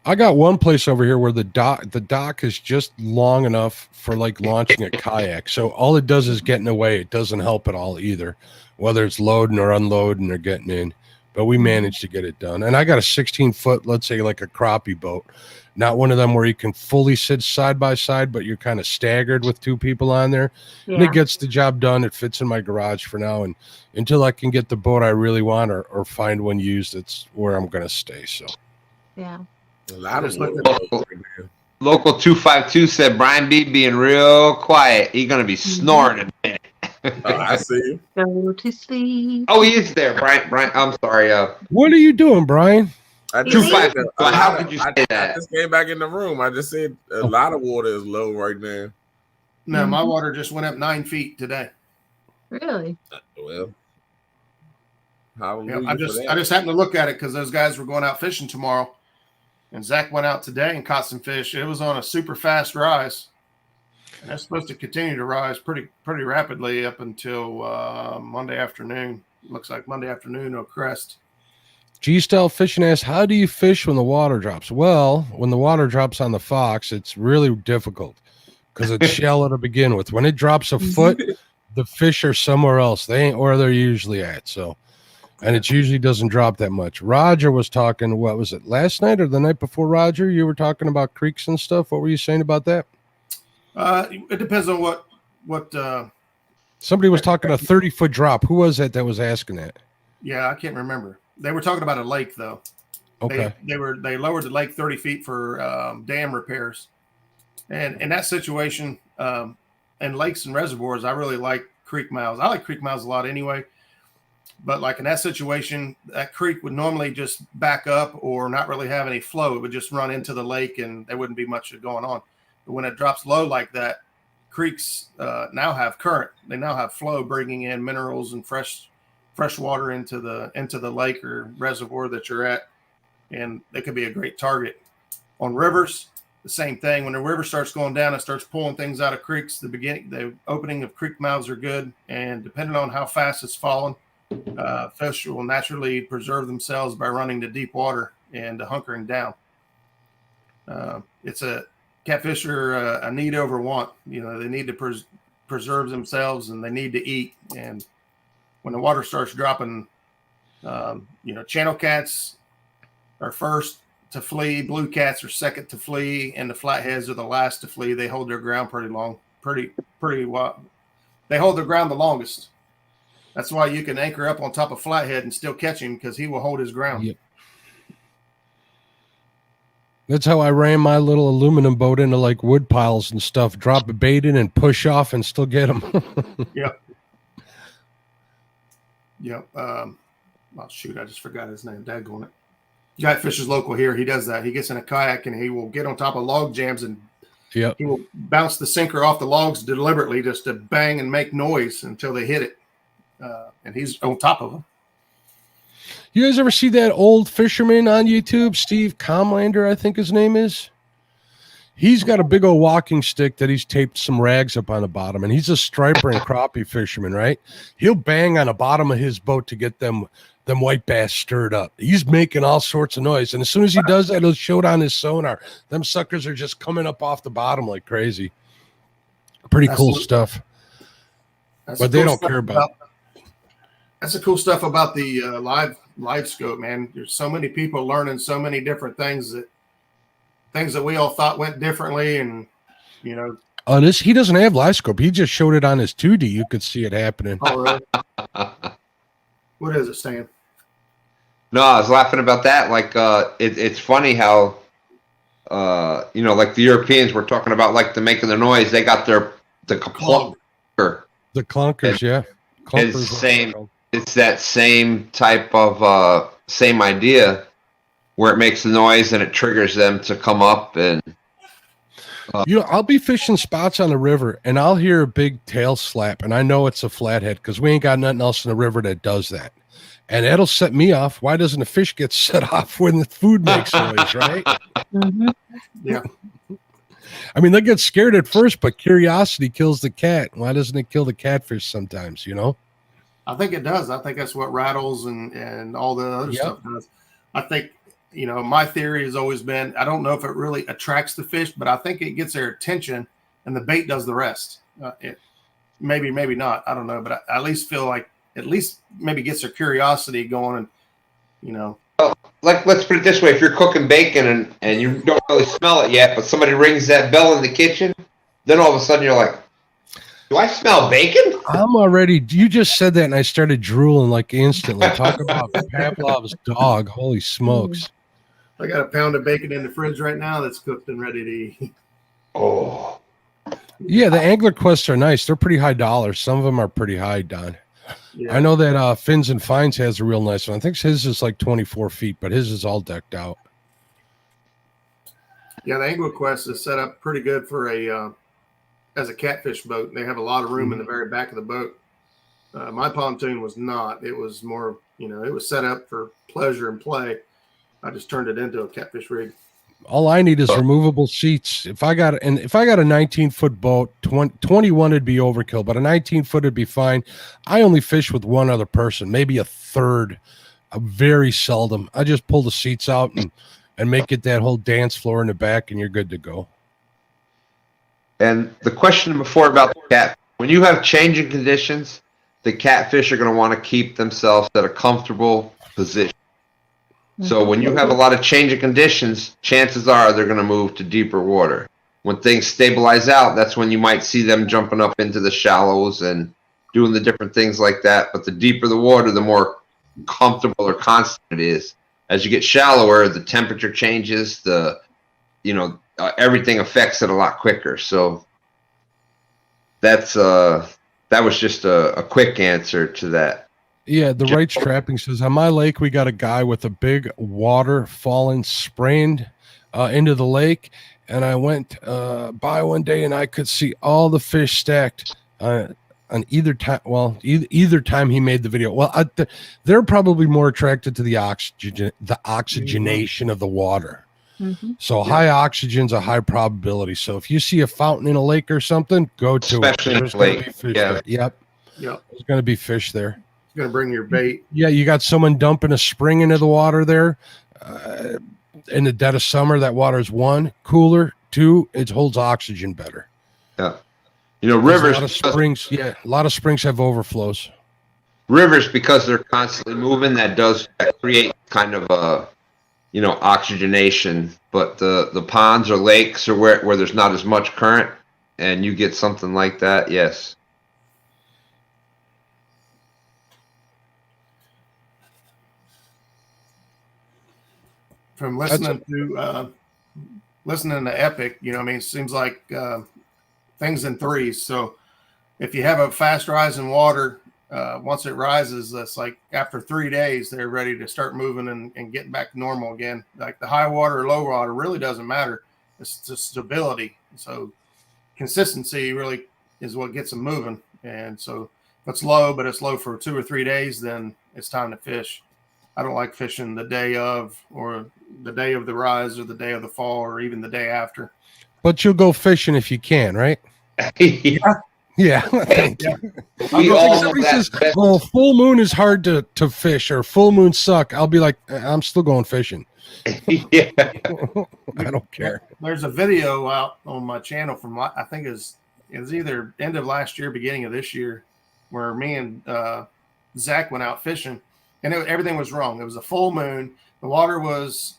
I got one place over here where the dock is just long enough for like launching a kayak. So all it does is get in the way. It doesn't help at all either, whether it's loading or unloading or getting in. But we managed to get it done. And I got a 16-foot, let's say like a crappie boat. Not one of them where you can fully sit side by side, but you're kind of staggered with 2 people on there. Yeah. And it gets the job done. It fits in my garage for now. And until I can get the boat I really want or find one used, it's where I'm going to stay. So, yeah. A lot of Local 252 said Brian B being real quiet. He's going to be snoring in a minute. I see you. Go to sleep. Oh, he is there, Brian. I'm sorry. What are you doing, Brian? How could you say that? I just came back in the room. I just said a lot of water is low right now. No, my water just went up 9 feet today. Really? Well, I just happened to look at it because those guys were going out fishing tomorrow, and Zach went out today and caught some fish. It was on a super fast rise, and that's supposed to continue to rise pretty rapidly up until Monday afternoon. Looks like Monday afternoon it'll crest. G-Style Fishing asks, how do you fish when the water drops? Well, when the water drops on the Fox, it's really difficult because it's shallow to begin with. When it drops a foot, the fish are somewhere else. They ain't where they're usually at. So, and it usually doesn't drop that much. Roger was talking, what was it, last night or the night before, Roger? You were talking about creeks and stuff. What were you saying about that? It depends on what somebody was talking a 30-foot drop. Who was that was asking that? Yeah, I can't remember. They were talking about a lake, though. Okay. They lowered the lake 30 feet for dam repairs, and in that situation, and lakes and reservoirs, I really like creek mouths. I like creek mouths a lot anyway, but like in that situation, that creek would normally just back up or not really have any flow. It would just run into the lake, and there wouldn't be much going on. But when it drops low like that, creeks now have current. They now have flow, bringing in minerals and fresh water into the lake or reservoir that you're at, and they could be a great target. On rivers, the same thing. When the river starts going down, it starts pulling things out of creeks. The opening of creek mouths are good, and depending on how fast it's falling, fish will naturally preserve themselves by running to deep water and hunkering down. Catfish are a need over want. You know, they need to preserve themselves, and they need to eat. And when the water starts dropping, channel cats are first to flee, blue cats are second to flee, and the flatheads are the last to flee. They hold their ground pretty well. They hold their ground the longest. That's why you can anchor up on top of flathead and still catch him, because he will hold his ground. Yep. That's how I ran my little aluminum boat into like wood piles and stuff, drop a bait in and push off and still get them. Yep. Yep. Oh, shoot, I just forgot his name. Daggone it. Guy fishes local here. He does that. He gets in a kayak and he will get on top of log jams and he will bounce the sinker off the logs deliberately just to bang and make noise until they hit it. And he's on top of them. You guys ever see that old fisherman on YouTube, Steve Comlander, I think his name is? He's got a big old walking stick that he's taped some rags up on the bottom, and he's a striper and crappie fisherman, right? He'll bang on the bottom of his boat to get them white bass stirred up. He's making all sorts of noise, and as soon as he does that, he'll show it on his sonar. Them suckers are just coming up off the bottom like crazy. Pretty cool stuff. But they don't care about it. That's the cool stuff about the live scope, man. There's so many people learning so many different things that we all thought went differently, and he doesn't have live scope. He just showed it on his 2D. You could see it happening. Oh, really? What is it, Stan? No, I was laughing about that. Like, it's funny how, like the Europeans were talking about, like, the making the noise. They got the clunker. The clunkers, yeah. Clunkers it's that same type of same idea where it makes the noise and it triggers them to come up. And I'll be fishing spots on the river and I'll hear a big tail slap, and I know it's a flathead because we ain't got nothing else in the river that does that. And that'll set me off. Why doesn't the fish get set off when the food makes noise, right? Mm-hmm. Yeah. I mean, they get scared at first, but curiosity kills the cat. Why doesn't it kill the catfish sometimes, I think it does. I think that's what rattles and all the other stuff does. I think, my theory has always been, I don't know if it really attracts the fish, but I think it gets their attention and the bait does the rest. Maybe not. I don't know, but I at least feel like maybe gets their curiosity going, and, Well, let's put it this way. If you're cooking bacon and you don't really smell it yet, but somebody rings that bell in the kitchen, then all of a sudden you're like, do I smell bacon? You just said that and I started drooling like instantly. Talk about Pavlov's dog. Holy smokes. I got a pound of bacon in the fridge right now that's cooked and ready to eat. Oh. Yeah, the angler quests are nice. They're pretty high dollars. Some of them are pretty high, Don. Yeah. I know that Fins and Finds has a real nice one. I think his is like 24 feet, but his is all decked out. Yeah, the Angler Quest is set up pretty good for as a catfish boat. They have a lot of room in the very back of the boat. My pontoon was not. It was more, it was set up for pleasure and play. I just turned it into a catfish rig. All I need is removable seats. If I got a 19-foot boat, 21 would be overkill, but a 19-foot would be fine. I only fish with one other person, maybe a third, very seldom. I just pull the seats out and make it that whole dance floor in the back, and you're good to go. And the question before about the cat, when you have changing conditions, the catfish are going to want to keep themselves at a comfortable position. So when you have a lot of changing conditions, chances are they're going to move to deeper water. When things stabilize out, that's when you might see them jumping up into the shallows and doing the different things like that. But the deeper the water, the more comfortable or constant it is. As you get shallower, the temperature changes, everything affects it a lot quicker. So that was just a quick answer to that. Yeah, the right trapping says, on my lake, we got a guy with a big water falling, sprained into the lake. And I went by one day and I could see all the fish stacked on either time. Well, either time he made the video. Well, they're probably more attracted to the oxygenation of the water. Mm-hmm. So high oxygen's a high probability. So if you see a fountain in a lake or something, go to Especially it. in There's a going to lake. be fish Yeah. there. Yep. Yep. There's going to be fish there. It's going to bring your bait. Yeah, you got someone dumping a spring into the water there. In the dead of summer, that water is 1, cooler, 2, it holds oxygen better. Yeah. You know, There's rivers. a lot of springs have overflows. Rivers, because they're constantly moving, that create kind of a, oxygenation. But the ponds or lakes or where there's not as much current, and you get something like that, yes. From listening to Epic, it seems like things in threes. So if you have a fast rise in water, once it rises, that's like after 3 days, they're ready to start moving and getting back to normal again. Like the high water or low water really doesn't matter. It's the stability. So consistency really is what gets them moving. And so if it's low, but it's low for 2 or 3 days, then it's time to fish. I don't like fishing the day of, or the day of the rise, or the day of the fall, or even the day after. But you'll go fishing if you can, right? Yeah. Thank you. We all know Somebody that says, "Oh, full moon is hard to fish," or "full moon suck." I'll be like, "I'm still going fishing." Yeah. I don't care. There's a video out on my channel from, I think it was either end of last year, beginning of this year, where me and Zach went out fishing, and everything was wrong. It was a full moon. The water was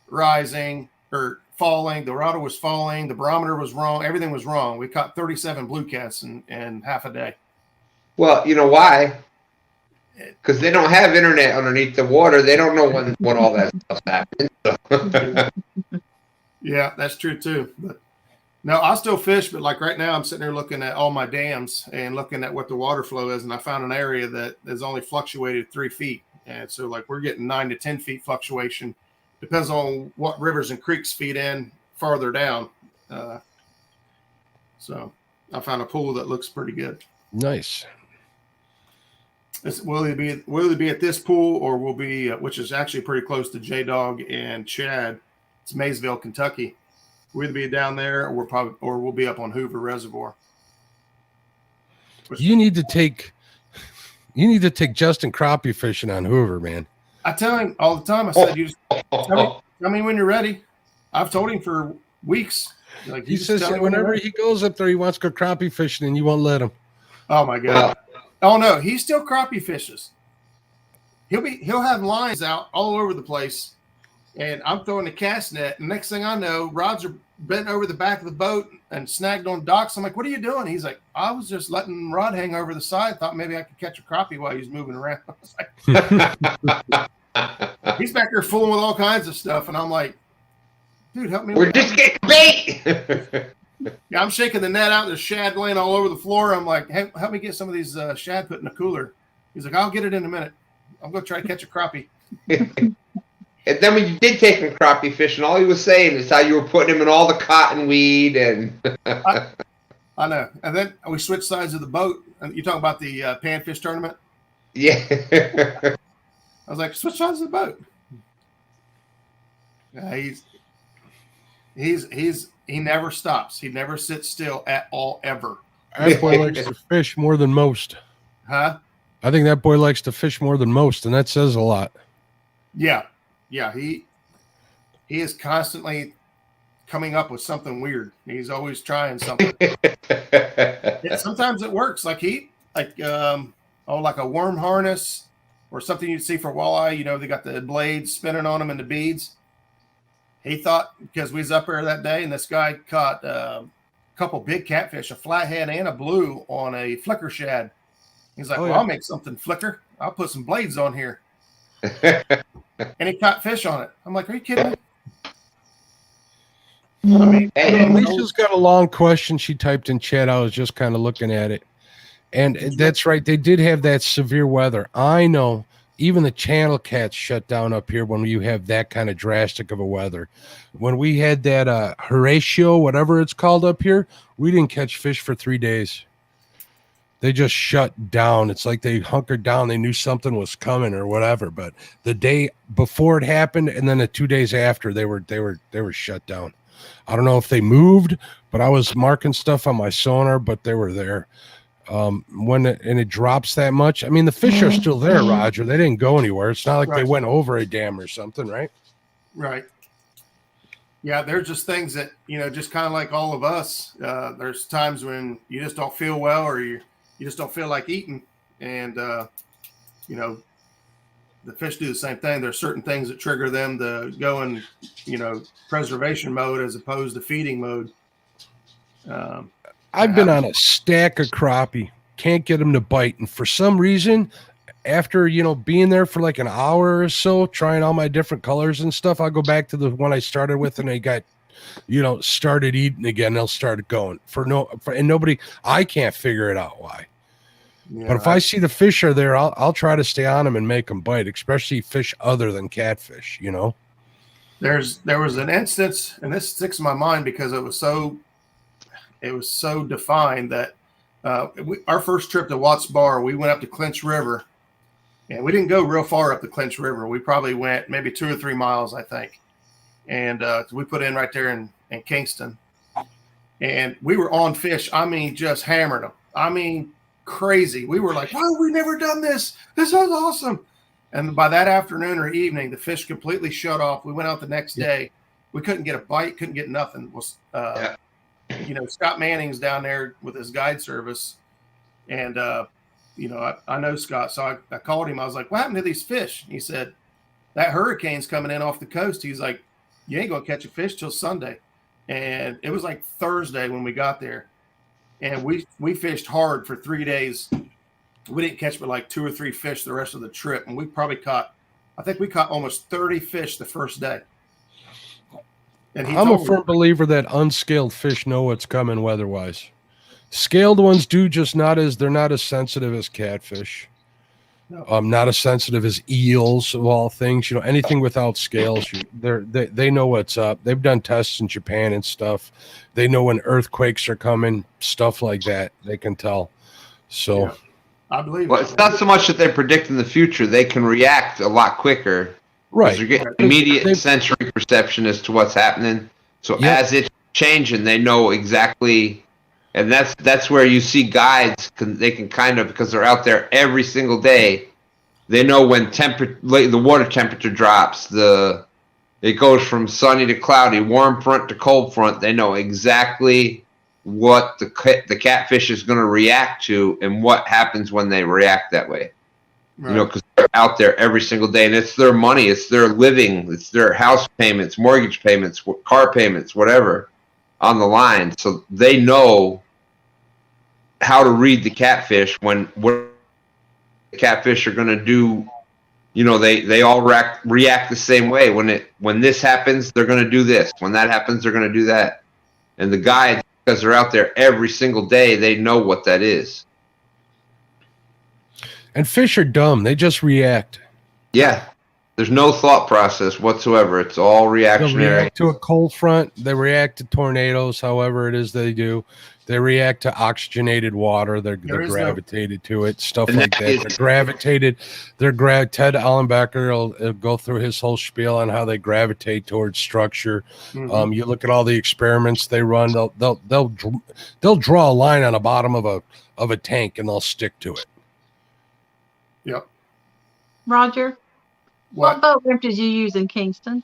rising or falling. The water was falling. The barometer was wrong. Everything was wrong. We caught 37 blue cats in half a day. Well, you know why? Because they don't have internet underneath the water. They don't know when all that stuff happens. Yeah, that's true too. But no, I'll still fish, but like right now I'm sitting there looking at all my dams and looking at what the water flow is, and I found an area that has only fluctuated 3 feet. And so like we're getting 9 to 10 feet fluctuation. Depends on what rivers and creeks feed in farther down. So I found a pool that looks pretty good. Nice. Will it be at this pool, or will be which is actually pretty close to J Dog and Chad? It's Maysville, Kentucky. We'll either be down there, or we'll be up on Hoover Reservoir. You need to take Justin crappie fishing on Hoover, man. I tell him all the time. I said, "You just tell me when you're ready." I've told him for weeks. Like He says that whenever he goes up there, he wants to go crappie fishing, and you won't let him. Oh my God! Oh no, he still crappie fishes. He'll have lines out all over the place, and I'm throwing the cast net. And next thing I know, rods are bent over the back of the boat and snagged on docks. I'm like, "What are you doing?" He's like, "I was just letting rod hang over the side. Thought maybe I could catch a crappie while he's moving around." I was like, he's back there fooling with all kinds of stuff, and I'm like, "Dude, help me!" We're just getting bait. Yeah, I'm shaking the net out. There's shad laying all over the floor. I'm like, "Hey, help me get some of these shad put in a cooler." He's like, "I'll get it in a minute. I'm going to try to catch a crappie." And then when you did take him crappie fishing, all he was saying is how you were putting him in all the cottonweed and. I know. And then we switched sides of the boat. And you talking about the panfish tournament? Yeah. I was like, switch sides of the boat. He never stops. He never sits still at all, ever. That boy likes to fish more than most. Huh? I think that boy likes to fish more than most, and that says a lot. Yeah. He is constantly coming up with something weird. He's always trying something. Sometimes it works. Like like a worm harness or something you'd see for walleye. They got the blades spinning on them and the beads. He thought, because we was up there that day, and this guy caught a couple big catfish, a flathead and a blue, on a flicker shad. He's like, I'll make something flicker. I'll put some blades on here. And he caught fish on it. I'm like, are you kidding me? I mean, Alicia's got a long question she typed in chat. I was just kind of looking at it. And that's right. They did have that severe weather. I know. Even the channel cats shut down up here when you have that kind of drastic of a weather. When we had that Horatio, whatever it's called up here, we didn't catch fish for 3 days. they just shut down. It's like they hunkered down. They knew something was coming or whatever. But the day before it happened, and then the 2 days after, they were shut down. I don't know if they moved, but I was marking stuff on my sonar, but they were there. When it drops that much, I mean, the fish are still there, Roger. They didn't go anywhere. It's not like they went over a dam or something, right? Right. Yeah, there's just things that, just kind of like all of us, there's times when you just don't feel well, or you just don't feel like eating. And, the fish do the same thing. There's certain things that trigger them to go in, preservation mode as opposed to feeding mode. I've been on a stack of crappie, can't get them to bite. And for some reason, after, being there for like an hour or so, trying all my different colors and stuff, I'll go back to the one I started with, and they got, started eating again. They'll start going and nobody, I can't figure it out why. Yeah, but if I see the fish are there, I'll try to stay on them and make them bite, especially fish other than catfish, There was an instance, and this sticks in my mind because it was so defined that our first trip to Watts Bar, we went up to Clinch River, and we didn't go real far up the Clinch River. We probably went maybe 2 or 3 miles, I think. And we put in right there in Kingston, and we were on fish. I mean, just hammered them. I mean, crazy. We were like, "Wow, we've never done this. This was awesome." And by that afternoon or evening, the fish completely shut off. We went out the next day. We couldn't get a bite, couldn't get nothing. Scott Manning's down there with his guide service. And, I know Scott. So I called him. I was like, "What happened to these fish?" He said, "That hurricane's coming in off the coast." He's like, "You ain't going to catch a fish till Sunday." And it was like Thursday when we got there. And we fished hard for 3 days. We didn't catch but like 2 or 3 fish the rest of the trip. And we probably caught almost 30 fish the first day. And I'm a firm believer that unscaled fish know what's coming weather-wise. Scaled ones they're not as sensitive as catfish. No. Not as sensitive as eels of all things. Anything without scales, they know what's up. They've done tests in Japan and stuff. They know when earthquakes are coming, stuff like that. They can tell. So, yeah, I believe. Well, it's not so much that they predict in the future; they can react a lot quicker. Right. They're getting immediate sensory perception as to what's happening. So as it's changing, they know exactly. And that's where you see guides. They can kind of, because they're out there every single day, they know when the water temperature drops. It goes from sunny to cloudy, warm front to cold front. They know exactly what the catfish is going to react to and what happens when they react that way. Right. Because they're out there every single day, and it's their money, it's their living, it's their house payments, mortgage payments, car payments, whatever, on the line. So they know how to read the catfish when what the catfish are going to do. They all react the same way. When this happens, they're going to do this. When that happens, they're going to do that. And the guides, because they're out there every single day, they know what that is. And fish are dumb. They just react. Yeah. There's no thought process whatsoever. It's all reactionary. They react to a cold front. They react to tornadoes, however it is they do. They react to oxygenated water. They're gravitated to it, stuff like that. They're gravitated. Ted Allenbecker will go through his whole spiel on how they gravitate towards structure. Mm-hmm. You look at all the experiments they run. They'll draw a line on the bottom of a tank and they'll stick to it. Yep. Roger, what boat ramp did you use in Kingston?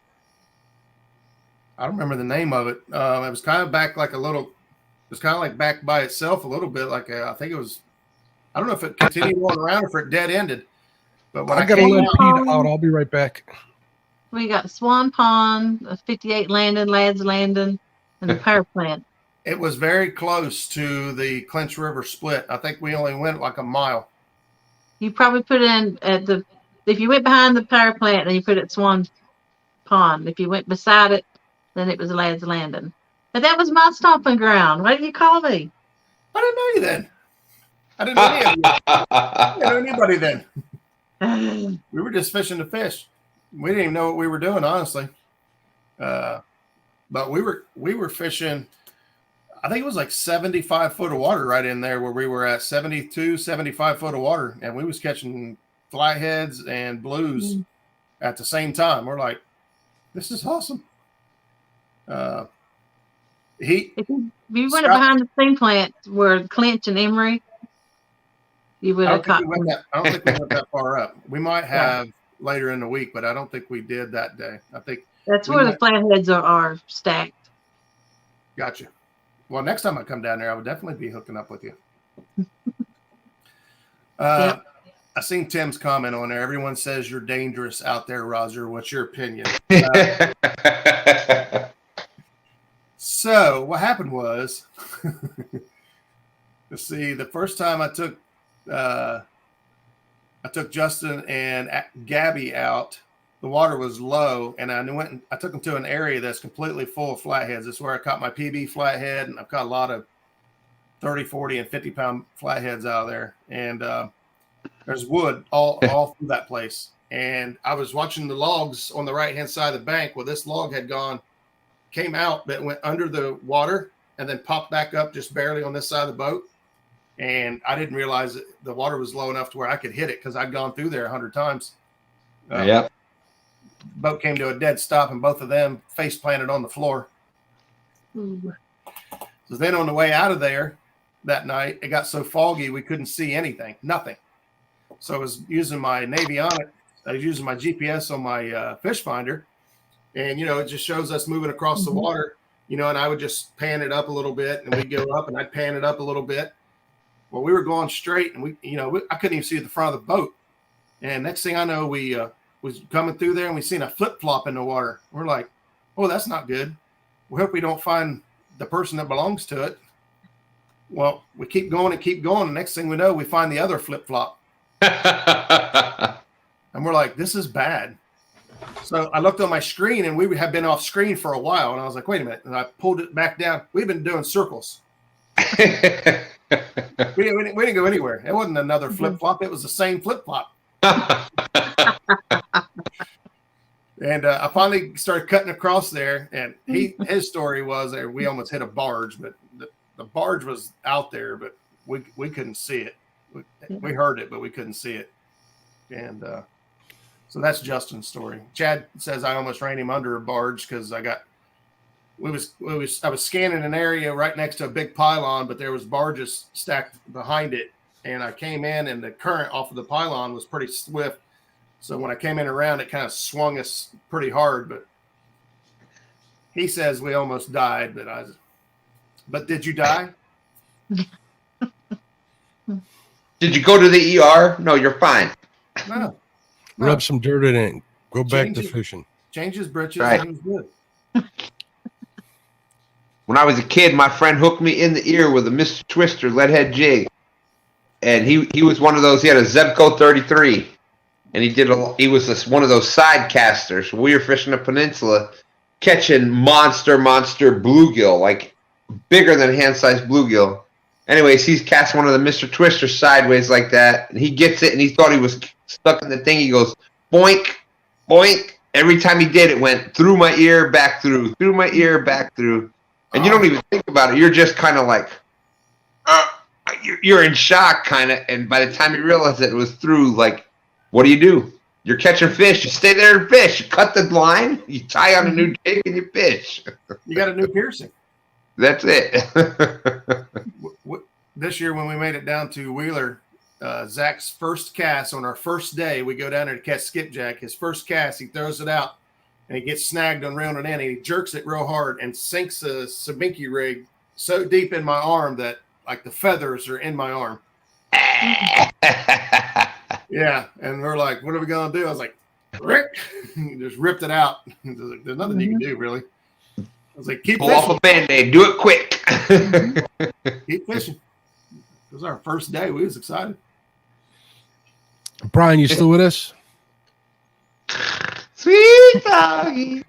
I don't remember the name of it. It was kind of back like a little. It was kind of like back by itself a little bit. Like I think it was. I don't know if it continued on around or if it dead ended. But when I got to let Pete out, I'll be right back. We got Swan Pond, 58 Landing, Lads Landing, and the power plant. It was very close to the Clinch River split. I think we only went like a mile. You probably put in if you went behind the power plant, then you put it at Swan Pond. If you went beside it, then it was Lads Landing. But that was my stomping ground. Why did you call me? I didn't know you then. I didn't know any of you. I didn't know anybody then. We were just fishing to fish. We didn't even know what we were doing, honestly. But we were fishing. I think it was like 75 foot of water right in there where we were at 72, 75 foot of water. And we was catching flatheads and blues at the same time. We're like, this is awesome. If you went behind the steam plant where Clinch and Emery, you would have caught them. I don't think we went that far up. We might have later in the week, but I don't think we did that day. I think that's where the flatheads are stacked. Gotcha. Well, next time I come down there, I would definitely be hooking up with you. I seen Tim's comment on there. Everyone says you're dangerous out there, Roger. What's your opinion? So what happened was, let's see, the first time I took Justin and Gabby out, the water was low, and I took them to an area that's completely full of flatheads. That's where I caught my PB flathead, and I've caught a lot of 30, 40, and 50-pound flatheads out of there. And there's wood all through that place. And I was watching the logs on the right-hand side of the bank. Well, this log had came out, but went under the water and then popped back up just barely on this side of the boat. And I didn't realize that the water was low enough to where I could hit it because I'd gone through there 100 times. Boat came to a dead stop, and both of them face planted on the floor. So then on the way out of there that night, it got so foggy we couldn't see anything, nothing. So I was using my Navionic. I was using my GPS on my fish finder, and it just shows us moving across the water. And I would just pan it up a little bit, and we'd go up, and I'd pan it up a little bit. Well, we were going straight, and I couldn't even see the front of the boat. And next thing I know, we was coming through there, and we seen a flip-flop in the water. We're like, oh, that's not good. We hope we don't find the person that belongs to it. Well, we keep going and keep going. The next thing we know, we find the other flip-flop. And we're like, this is bad. So I looked on my screen, and we had been off screen for a while. And I was like, wait a minute. And I pulled it back down. We've been doing circles. we didn't go anywhere. It wasn't another flip-flop. It was the same flip-flop. And I finally started cutting across there, and his story was that we almost hit a barge, but the barge was out there, but we couldn't see it. We heard it, but we couldn't see it. And so that's Justin's story. Chad says I almost ran him under a barge because I was scanning an area right next to a big pylon, but there was barges stacked behind it. And I came in, and the current off of the pylon was pretty swift. So when I came in around, it kind of swung us pretty hard. But he says we almost died. But did you die? Did you go to the ER? No, you're fine. No. Rub some dirt in it. Go back to fishing. Change his britches. Right. And he was good. When I was a kid, my friend hooked me in the ear with a Mr. Twister leadhead jig. And he was one of those. He had a Zebco 33, and he was one of those side casters. We were fishing the peninsula, catching monster bluegill, like bigger than hand-sized bluegill. Anyways, he's cast one of the Mr. Twister sideways like that, and he gets it, and he thought he was stuck in the thing. He goes boink, boink. Every time he did, it went through my ear, back through my ear, back through, and you don't even think about it. You're just kind of like. You're in shock, kind of, and by the time you realize that it was through, like, what do? You're catching fish. You stay there and fish. You cut the line, you tie on a new jig, and you fish. You got a new piercing. That's it. This year when we made it down to Wheeler, Zach's first cast on our first day, we go down there to catch skipjack. His first cast, he throws it out, and he gets snagged on reeling it in, and he jerks it real hard and sinks a sabinky rig so deep in my arm that like the feathers are in my arm. Yeah. And we're like, what are we going to do? I was like, Rick, just ripped it out. There's nothing you can do, really. I was like, keep Pull fishing. off a Band-Aid. Do it quick. Keep fishing. It was our first day. We was excited. Brian, you still with us? Sweet doggy.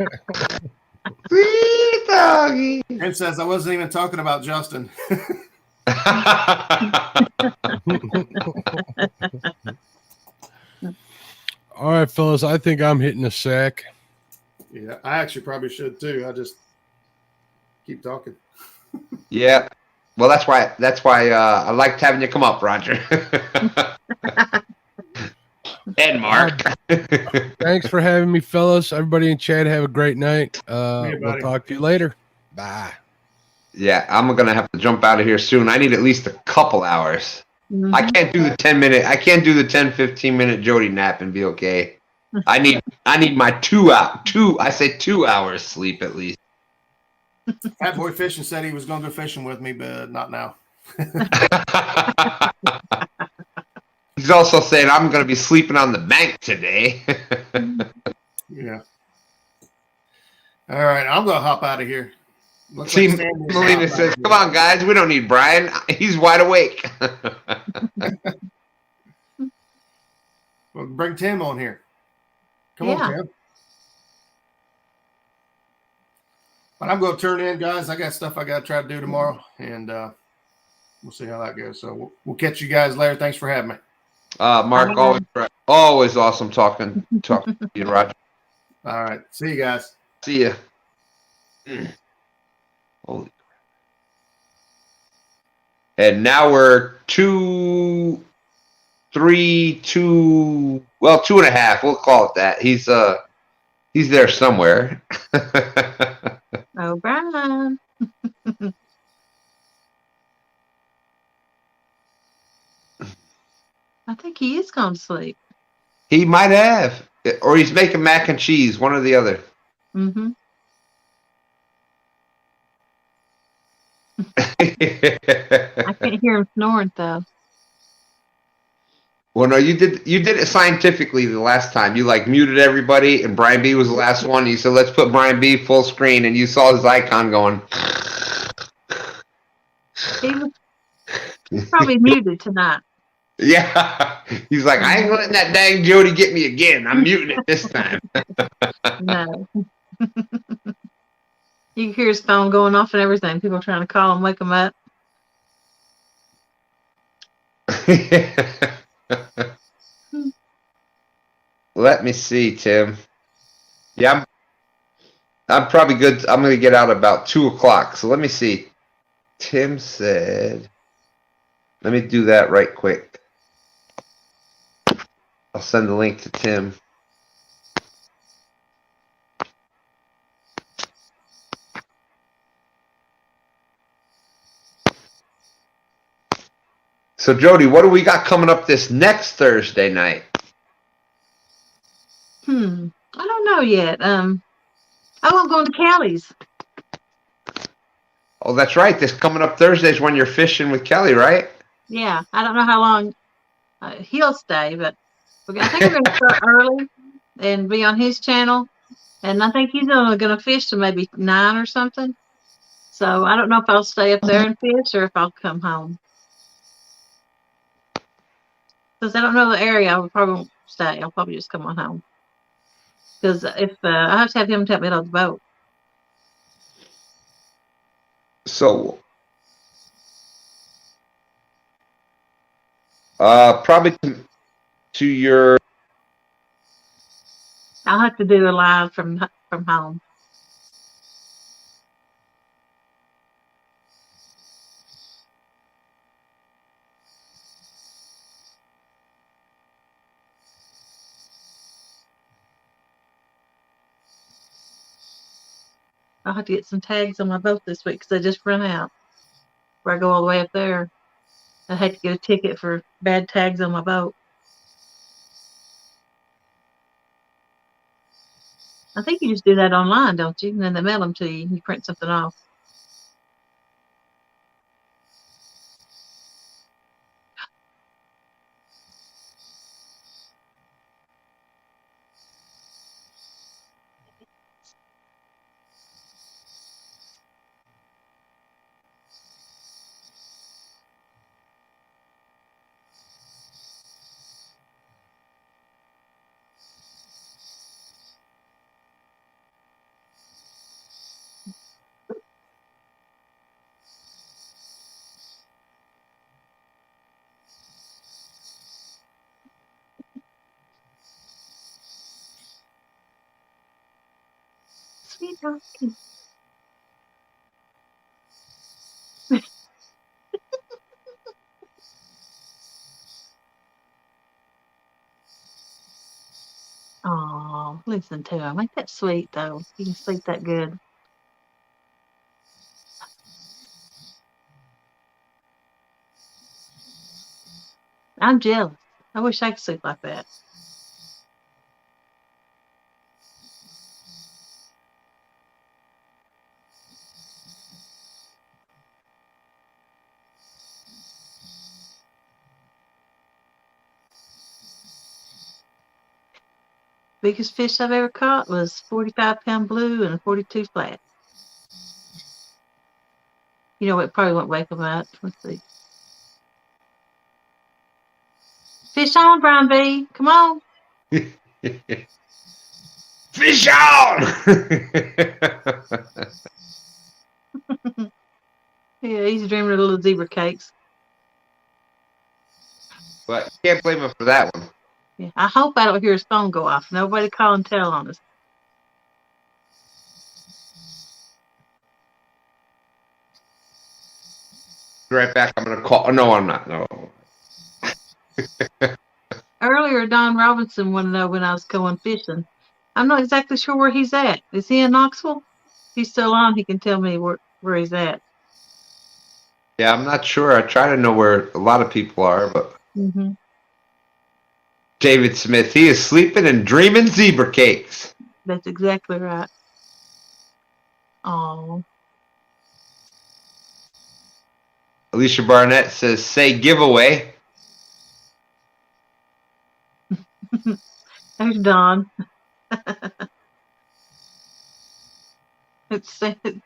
Sweet doggy. And says, I wasn't even talking about Justin. All right, fellas, I think I'm hitting a sack. Yeah, I actually probably should too. I just keep talking. Yeah. Well, that's why I liked having you come up, Roger. And Mark. Thanks for having me, fellas. Everybody in chat, have a great night. Yeah, We'll buddy. talk to you later. Bye. Yeah, I'm gonna have to jump out of here soon. I need at least a couple hours. I Mhm. can't do the 10-minute. I can't do the 10, 15-minute Jody nap and be okay. I need my 2 hours sleep at least. Fat Boy Fishing said he was going to go fishing with me, but not now. He's also saying I'm gonna be sleeping on the bank today. Yeah. All right, I'm going to hop out of here. Looks See, like Sandy's Melina hopped out says, of "Come on, guys, we don't need Brian. He's wide awake." here. Well, bring Tim on here. Come Yeah. on, Tim. But I'm going to turn in, guys. I got stuff I got to try to do tomorrow, and we'll see how that goes. So we'll catch you guys later. Thanks for having me. Mark, always awesome talking to you, Roger. All right. See you guys. See ya. Holy crap. And now we're 2, 3, 2, well, 2.5. We'll call it that. He's there somewhere. Oh, Brian. I think he is going to sleep. He might have. Or he's making mac and cheese, one or the other. Mm-hmm. I can't hear him snoring though. Well, no, you did it scientifically the last time. You like muted everybody, and Brian B was the last one. You said, "Let's put Brian B full screen," and you saw his icon going. He's probably muted tonight. Yeah, he's like, "I ain't letting that dang Jody get me again. I'm muting it this time." No. You can hear his phone going off and everything. People trying to call him, wake him up. Let me see, Tim. Yeah, I'm probably good. I'm gonna get out about 2 o'clock. So let me see. Tim said, "Let me do that right quick." I'll send the link to Tim. So Jody, what do we got coming up this next Thursday night? I don't know yet. I'm going to Callie's. Oh, that's right. This coming up Thursday is when you're fishing with Kelly, right? Yeah, I don't know how long he'll stay, but I think we're going to start early and be on his channel. And I think he's only going to fish to maybe 9 or something. So I don't know if I'll stay up there and fish or if I'll come home. Because I don't know the area, I probably won't stay. I'll probably just come on home. Because if I have to have him take me out of the boat. So, probably to your. I'll have to do a live from home. I'll have to get some tags on my boat this week because they just run out. Where I go all the way up there. I had to get a ticket for bad tags on my boat. I think you just do that online, don't you? And then they mail them to you and you print something off. Sweet donkey. Listen to him. Ain't that sweet, though? He can sleep that good. I'm jealous. I wish I could sleep like that. Biggest fish I've ever caught was 45-pound blue and a 42 flat. You know what? Probably won't wake them up. Let's see. Fish on, Brian B. Come on. Fish on! Yeah, he's dreaming of little zebra cakes. But you can't blame him for that one. Yeah, I hope I don't hear his phone go off. Nobody call and tell on us. Be right back. I'm gonna call. No, I'm not. No. Earlier, Don Robinson wanted to know when I was going fishing. I'm not exactly sure where he's at. Is he in Knoxville? If he's still on, he can tell me where he's at. Yeah, I'm not sure. I try to know where a lot of people are, but David Smith, he is sleeping and dreaming zebra cakes. That's exactly right. Oh. Alicia Barnett says, "Say giveaway." There's Don.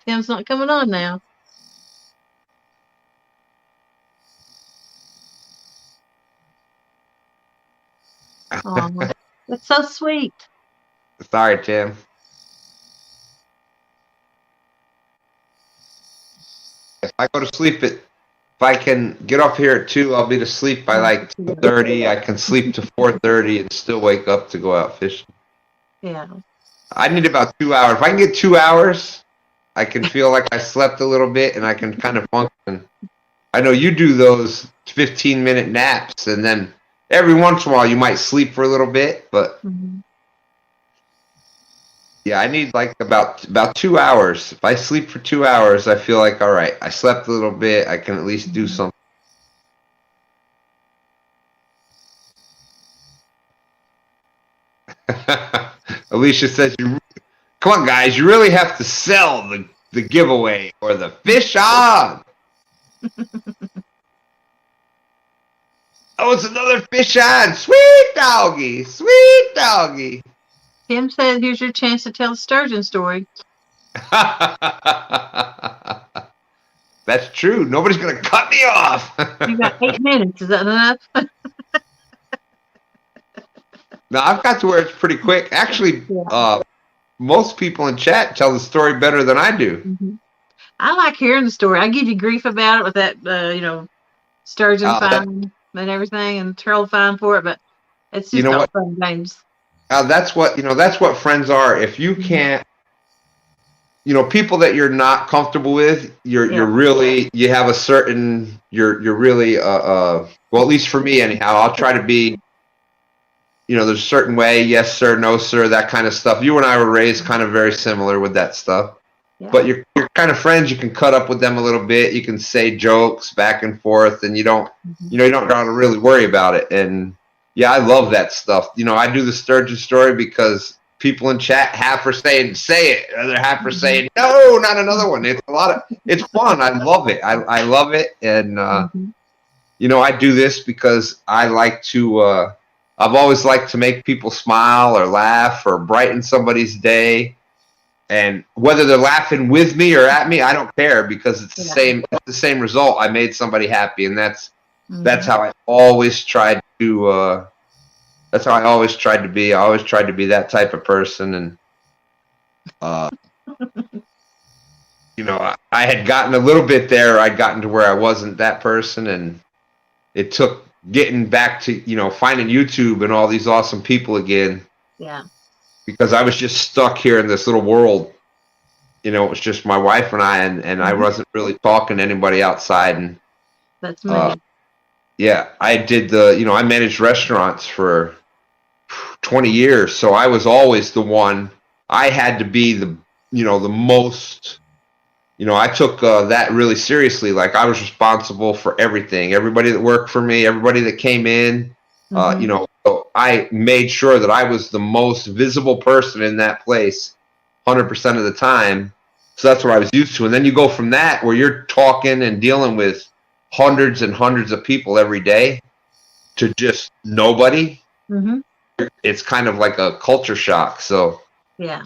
Tim's not coming on now. Oh, that's so sweet. Sorry, Tim. If I go to sleep if I can get up here at 2, I'll be to sleep by like 2:30. I can sleep to 4:30 and still wake up to go out fishing. Yeah. I need about 2 hours. If I can get 2 hours, I can feel like I slept a little bit and I can kind of function. I know you do those 15-minute naps, and then every once in a while you might sleep for a little bit, but yeah, I need like about 2 hours. If I sleep for 2 hours, I feel like, all right, I slept a little bit. I can at least do something. Alicia says, "Come on, guys, you really have to sell the giveaway or the fish on." Oh, it's another fish on. Sweet doggy, sweet doggy. Tim said, "Here's your chance to tell the sturgeon story." That's true. Nobody's gonna cut me off. You got 8 minutes. Is that enough? No, I've got to where it's pretty quick. Actually, most people in chat tell the story better than I do. I like hearing the story. I give you grief about it with that, sturgeon fine and everything, and troll fine for it, but it's just all fun games. That's what friends are. If you can't, people that you're not comfortable with, you're really, you have a certain, you're really, well, at least for me anyhow, I'll try to be, there's a certain way, yes sir, no sir, that kind of stuff. You and I were raised kind of very similar with that stuff. Yeah. But you're kind of friends. You can cut up with them a little bit. You can say jokes back and forth, and you don't gotta really worry about it. And yeah, I love that stuff. I do the sturgeon story because people in chat half are saying say it, other half are saying no, not another one. It's fun. I love it. I love it, and I do this because I like to. I've always liked to make people smile or laugh or brighten somebody's day. And whether they're laughing with me or at me, I don't care, because it's the same result. I made somebody happy, and that's how I always tried to. That's how I always tried to be. I always tried to be that type of person, and I had gotten a little bit there. I'd gotten to where I wasn't that person, and it took getting back to finding YouTube and all these awesome people again. Yeah. Because I was just stuck here in this little world. It was just my wife and I, and I wasn't really talking to anybody outside. And that's me. Yeah, I did I managed restaurants for 20 years. So I was always the one. I had to be the most. I took that really seriously. Like I was responsible for everything. Everybody that worked for me, everybody that came in. So I made sure that I was the most visible person in that place 100% of the time. So that's what I was used to. And then you go from that where you're talking and dealing with hundreds and hundreds of people every day to just nobody. Mm-hmm. It's kind of like a culture shock. So yeah.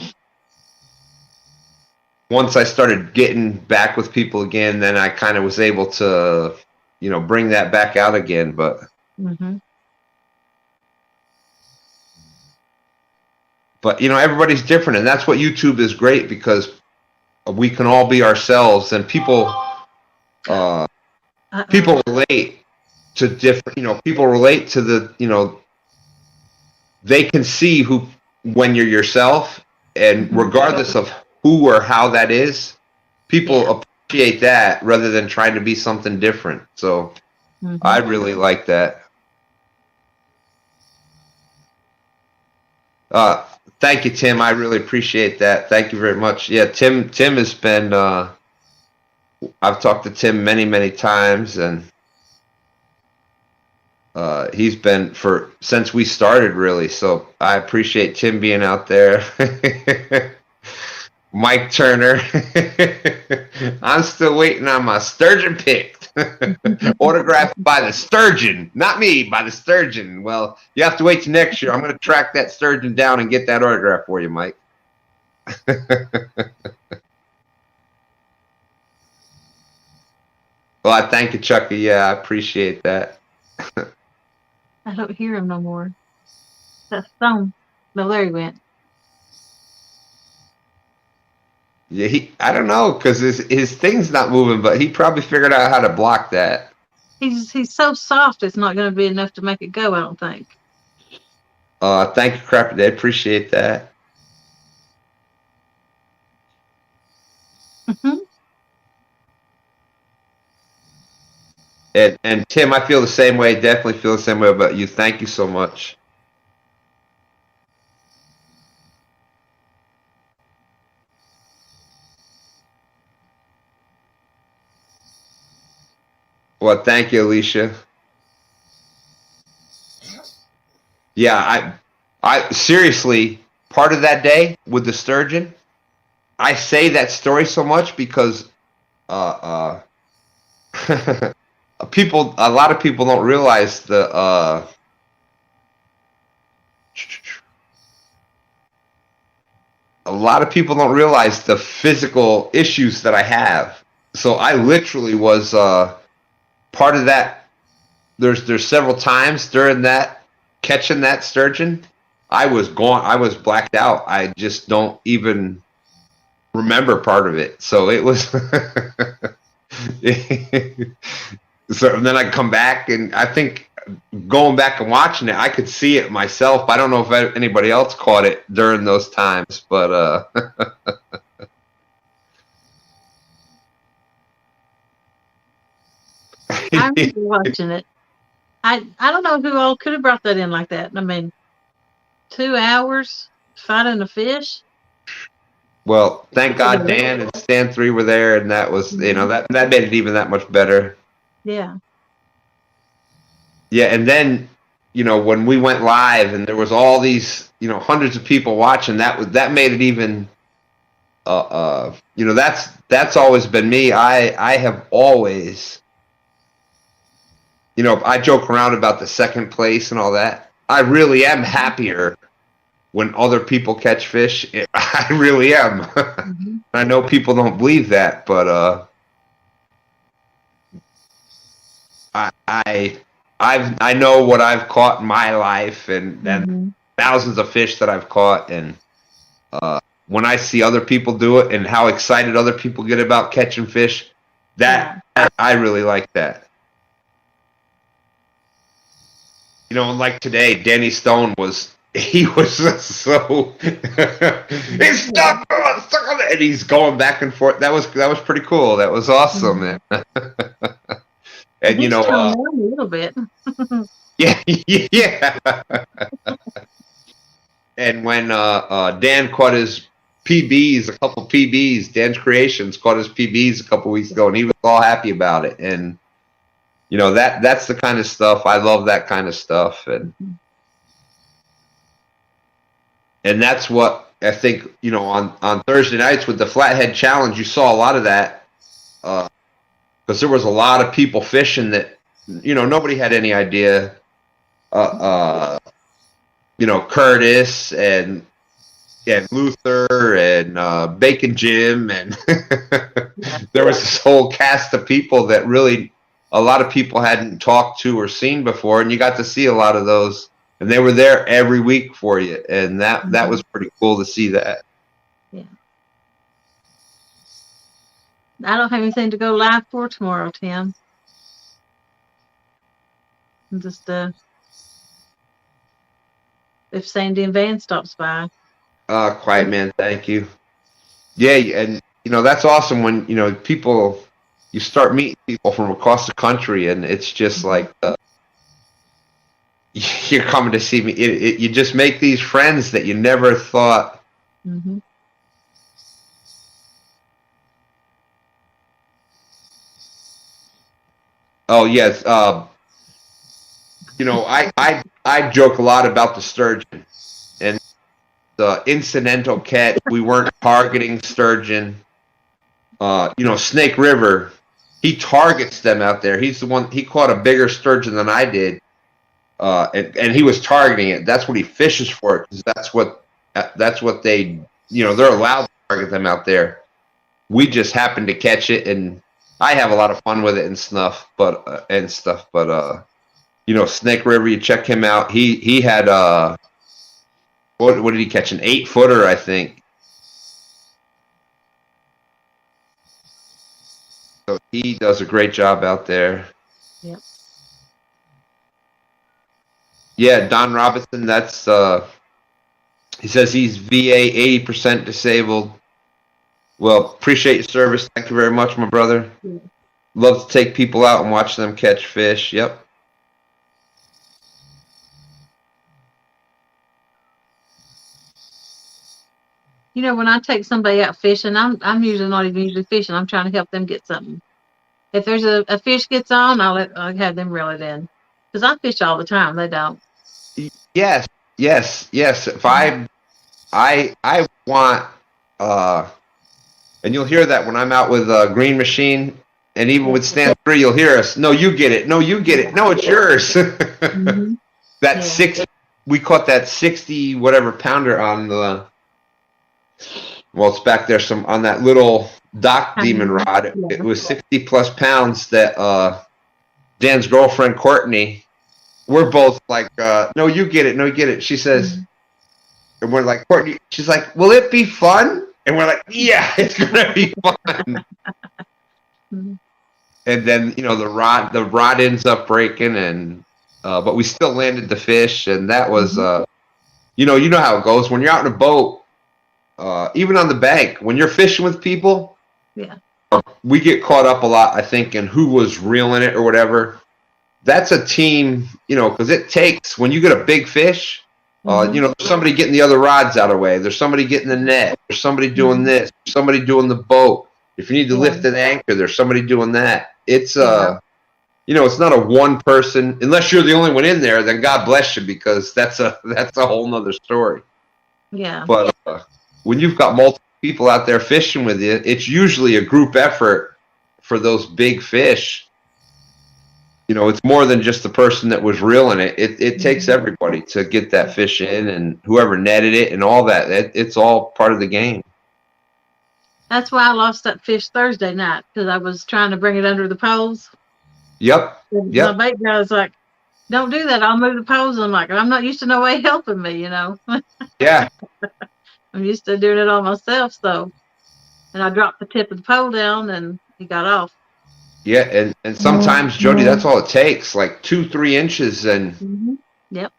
Once I started getting back with people again, then I kind of was able to, bring that back out again. But everybody's different, and that's what YouTube is great, because we can all be ourselves, and people relate to different. People relate to the. They can see when you're yourself, and regardless of who or how that is, people appreciate that rather than trying to be something different. So I really like that. Thank you, Tim. I really appreciate that. Thank you very much. Yeah, Tim has been, I've talked to Tim many, many times, and he's been since we started, really. So I appreciate Tim being out there. Mike Turner. I'm still waiting on my sturgeon picked. Autographed by the sturgeon. Not me, by the sturgeon. Well, you have to wait till next year. I'm going to track that sturgeon down and get that autograph for you, Mike. Well, I thank you, Chucky. Yeah, I appreciate that. I don't hear him no more. That phone. No, there he went. Yeah, I don't know, because his thing's not moving, but he probably figured out how to block that. He's so soft, it's not going to be enough to make it go, I don't think. Thank you, Crappy Day. Appreciate that. And Tim, I feel the same way. Definitely feel the same way about you. Thank you so much. Well, thank you, Alicia. Yeah, I seriously, part of that day with the sturgeon, I say that story so much because a lot of people don't realize a lot of people don't realize the physical issues that I have. So I literally was part of that. There's several times during that catching that sturgeon, I was gone. I was blacked out. I just don't even remember part of it. So it was. So then I come back, and I think going back and watching it, I could see it myself. I don't know if anybody else caught it during those times, but I remember watching it. I don't know who all could have brought that in like that. I mean, 2 hours fighting a fish. Well, thank God Dan and Stan 3 were there, and that was, that made it even that much better. Yeah. Yeah, and then, when we went live and there was all these, hundreds of people watching, that made it even, that's always been me. I have always, I joke around about the second place and all that. I really am happier when other people catch fish. I really am. I know people don't believe that, but I know what I've caught in my life, and thousands of fish that I've caught, and when I see other people do it and how excited other people get about catching fish, I really like that. Like today, Danny Stone was just so he's stuck on it, and he's going back and forth. That was pretty cool. That was awesome, man. And a little bit. yeah. And when Dan caught his PBs, a couple PBs, Dan's Creations caught his PBs a couple weeks ago, and he was all happy about it. And that's the kind of stuff I love. That kind of stuff, and that's what I think. On Thursday nights with the Flathead Challenge, you saw a lot of that because there was a lot of people fishing that nobody had any idea. Curtis and Luther and Bacon Jim, and there was this whole cast of people that really a lot of people hadn't talked to or seen before, and you got to see a lot of those, and they were there every week for you, and that was pretty cool to see that. Yeah. I don't have anything to go live for tomorrow, Tim. I'm just if Sandy and Van stops by. Quiet man, thank you. Yeah, and that's awesome when people, you start meeting people from across the country, and it's just like you're coming to see me. You just make these friends that you never thought. Mm-hmm. Oh yes, I joke a lot about the sturgeon and the incidental catch. We weren't targeting sturgeon. Snake River, he targets them out there. He's the one. He caught a bigger sturgeon than I did, and he was targeting it. That's what he fishes for, because that's what they they're allowed to target them out there. We just happened to catch it, and I have a lot of fun with it and stuff. But Snake River, you check him out. He had what did he catch? An 8-footer, I think. So he does a great job out there. Yep. Yeah, Don Robinson. That's he says he's VA 80% disabled. Well, appreciate your service. Thank you very much, my brother. Yeah. Love to take people out and watch them catch fish. Yep. When I take somebody out fishing, I'm usually not even usually fishing. I'm trying to help them get something. If there's a fish gets on, I'll have them reel it in, because I fish all the time. They don't. Yes. If I want, and you'll hear that when I'm out with Green Machine, and even with Stand 3, you'll hear us. No, you get it. No, you get it. No, it's yours. Mm-hmm. We caught that 60 whatever pounder on the. Well, it's back there on that little dock demon rod. It was 60 plus pounds that Dan's girlfriend Courtney. We're both like, no, you get it. No, you get it. She says, and we're like, Courtney. She's like, will it be fun? And we're like, yeah, it's gonna be fun. And then the rod ends up breaking, and but we still landed the fish, and that was you know how it goes when you're out in a boat. Even on the bank, when you're fishing with people, we get caught up a lot, I think, in who was reeling it or whatever. That's a team, because it takes, when you get a big fish, there's somebody getting the other rods out of the way. There's somebody getting the net. There's somebody doing this. There's somebody doing the boat. If you need to lift an anchor, there's somebody doing that. It's it's not a one person, unless you're the only one in there, then God bless you, because that's a whole nother story. Yeah. But when you've got multiple people out there fishing with you, it's usually a group effort for those big fish. It's more than just the person that was reeling it. It takes everybody to get that fish in, and whoever netted it and all that. It's all part of the game. That's why I lost that fish Thursday night, because I was trying to bring it under the poles. Yep. My bait guy was like, don't do that. I'll move the poles. I'm like, I'm not used to nobody helping me, Yeah. I'm used to doing it all myself. So, and I dropped the tip of the pole down, and he got off. Yeah, and sometimes, Jody, that's all it takes, like 2-3 inches, and Yep.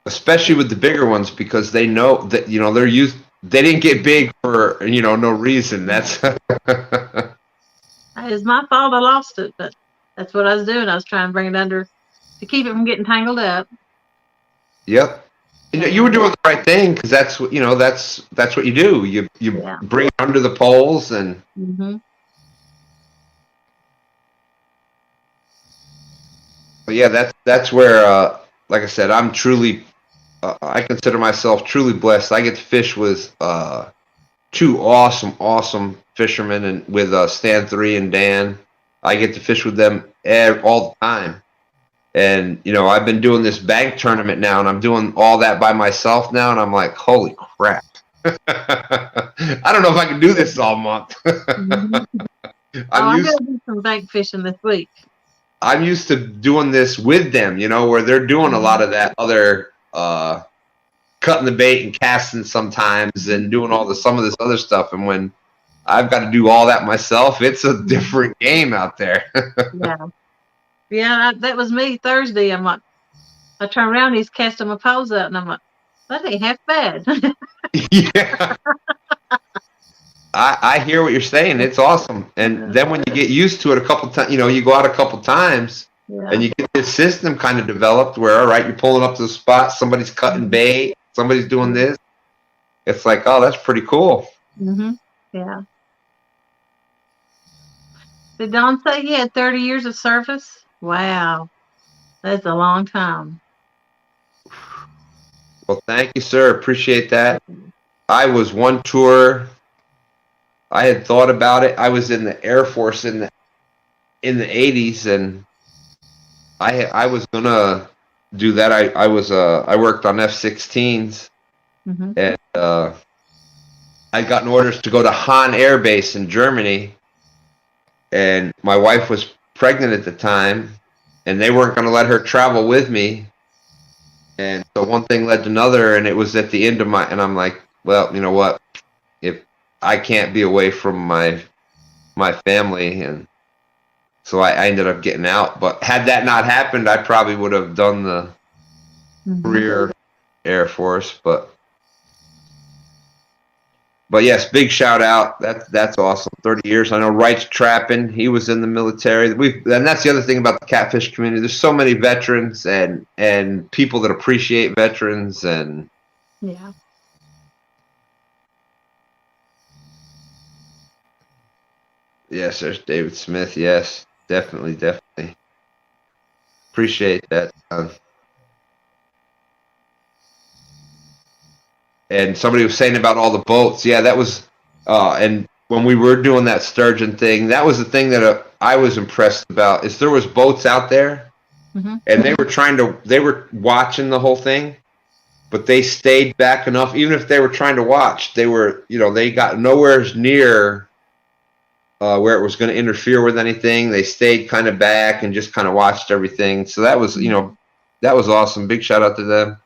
Especially with the bigger ones, because they know that they're used. They didn't get big for no reason. That's It's my fault I lost it, but that's what I was doing. I was trying to bring it under to keep it from getting tangled up. Yep. You were doing the right thing because that's what that's what you do. You Yeah. bring it under the poles and. Hmm. But yeah, that's where, like I said, I'm truly. I consider myself truly blessed. I get to fish with two awesome fishermen, and with Stan 3 and Dan. I get to fish with them all the time. And I've been doing this bank tournament now, and I'm doing all that by myself now, and I'm like, holy crap! I don't know if I can do this all month. Hmm. I'm gonna do some bank fishing this week. I'm used to doing this with them, where they're doing a lot of that other cutting the bait and casting sometimes, and doing some of this other stuff. And when I've got to do all that myself, it's a different game out there. Yeah, that was me Thursday. I'm like, I turn around, he's casting my poles out, and I'm like, that ain't half bad. Yeah. I hear what you're saying. It's awesome. And then when you get used to it a couple times, you go out a couple times and you get this system kind of developed where, all right, you're pulling up to the spot, somebody's cutting bait, somebody's doing this. It's like, oh, that's pretty cool. Hmm. Yeah. Did Don say he had 30 years of service? Wow. That's a long time. Well, thank you, sir. Appreciate that. I was one tour. I had thought about it. I was in the Air Force in the 80s, and I was gonna do that. I worked on F-16s, and I'd gotten orders to go to Hahn Air Base in Germany, and my wife was pregnant at the time, and they weren't going to let her travel with me. And so one thing led to another, and it was at the end of and I'm like, well, you know what? If I can't be away from my family, and so I ended up getting out. But had that not happened, I probably would have done the career Air Force. But yes, big shout out. That's awesome. 30 years. I know Wright's trapping. He was in the military. And that's the other thing about the catfish community. There's so many veterans and people that appreciate veterans, and yeah. Yes, there's David Smith. Yes, definitely. Appreciate that. And somebody was saying about all the boats. Yeah, that was, and when we were doing that sturgeon thing, that was the thing that I was impressed about, is there was boats out there, and they were watching the whole thing, but they stayed back enough. Even if they were trying to watch, they were, they got nowhere near where it was going to interfere with anything. They stayed kind of back and just kind of watched everything. So that was, that was awesome. Big shout out to them.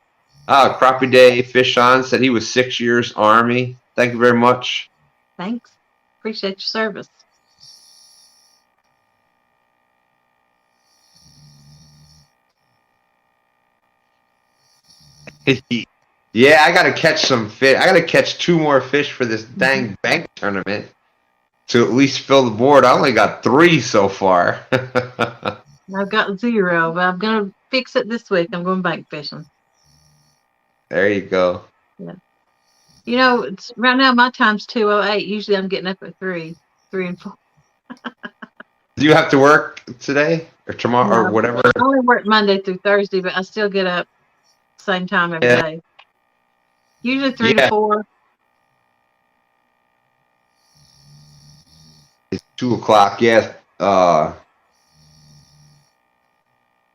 Crappie Day Fish On said he was 6 years Army. Thank you very much. Thanks. Appreciate your service. Yeah, I got to catch some fish. I got to catch 2 more fish for this dang bank tournament to at least fill the board. I only got 3 so far. I've got 0, but I'm going to fix it this week. I'm going bank fishing. There you go. Yeah. It's right now my time's 2:08. Usually I'm getting up at 3 and 4. Do you have to work today or tomorrow or whatever? I only work Monday through Thursday, but I still get up same time every day. Usually 3 to 4. It's 2 o'clock. Yes.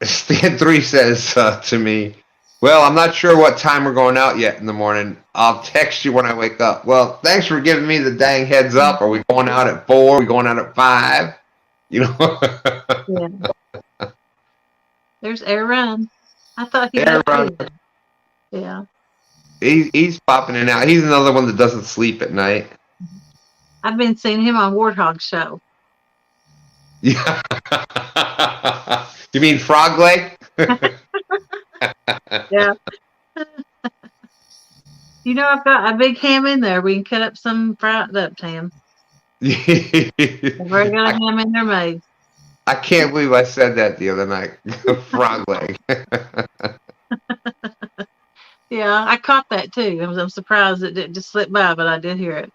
Stan 3 says to me, well, I'm not sure what time we're going out yet in the morning. I'll text you when I wake up. Well, thanks for giving me the dang heads up. Are we going out at 4? Are we going out at 5? Yeah. There's Aaron. I thought he was. Yeah. He's popping in and out. He's another one that doesn't sleep at night. I've been seeing him on Warthog Show. Yeah. You mean Frog Leg? Yeah. I've got a big ham in there. We can cut up some fried up ham. We're gonna ham in there made. I can't believe I said that the other night. Frog leg. Yeah, I caught that too. I'm surprised it didn't just slip by, but I did hear it.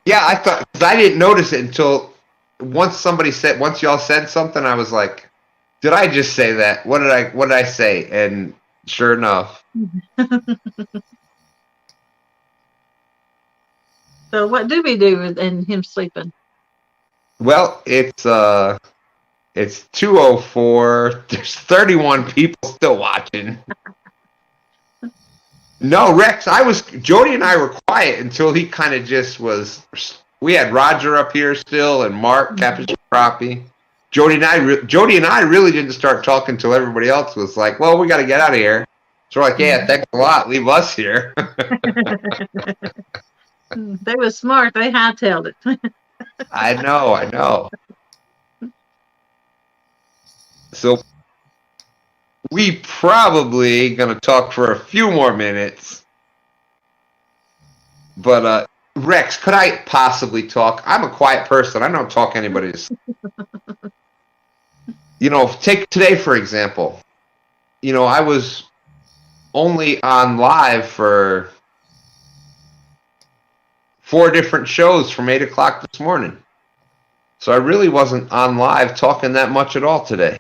Yeah, I thought, because I didn't notice it until once y'all said something, I was like, did I just say that? What did I say? And sure enough. So what do we do in him sleeping? Well, it's 2:04. There's 31 people still watching. No, Rex, Jody and I were quiet until he kind of just was. We had Roger up here still and Mark, Catfish Crappie. Jody and I really didn't start talking until everybody else was like, well, we got to get out of here. So we're like, yeah, thanks a lot. Leave us here. They were smart. They hightailed it. I know. So we probably gonna talk for a few more minutes. But Rex, could I possibly talk? I'm a quiet person. I don't talk anybody's. Take today for example. I was only on live for 4 different shows from 8 o'clock this morning. So I really wasn't on live talking that much at all today.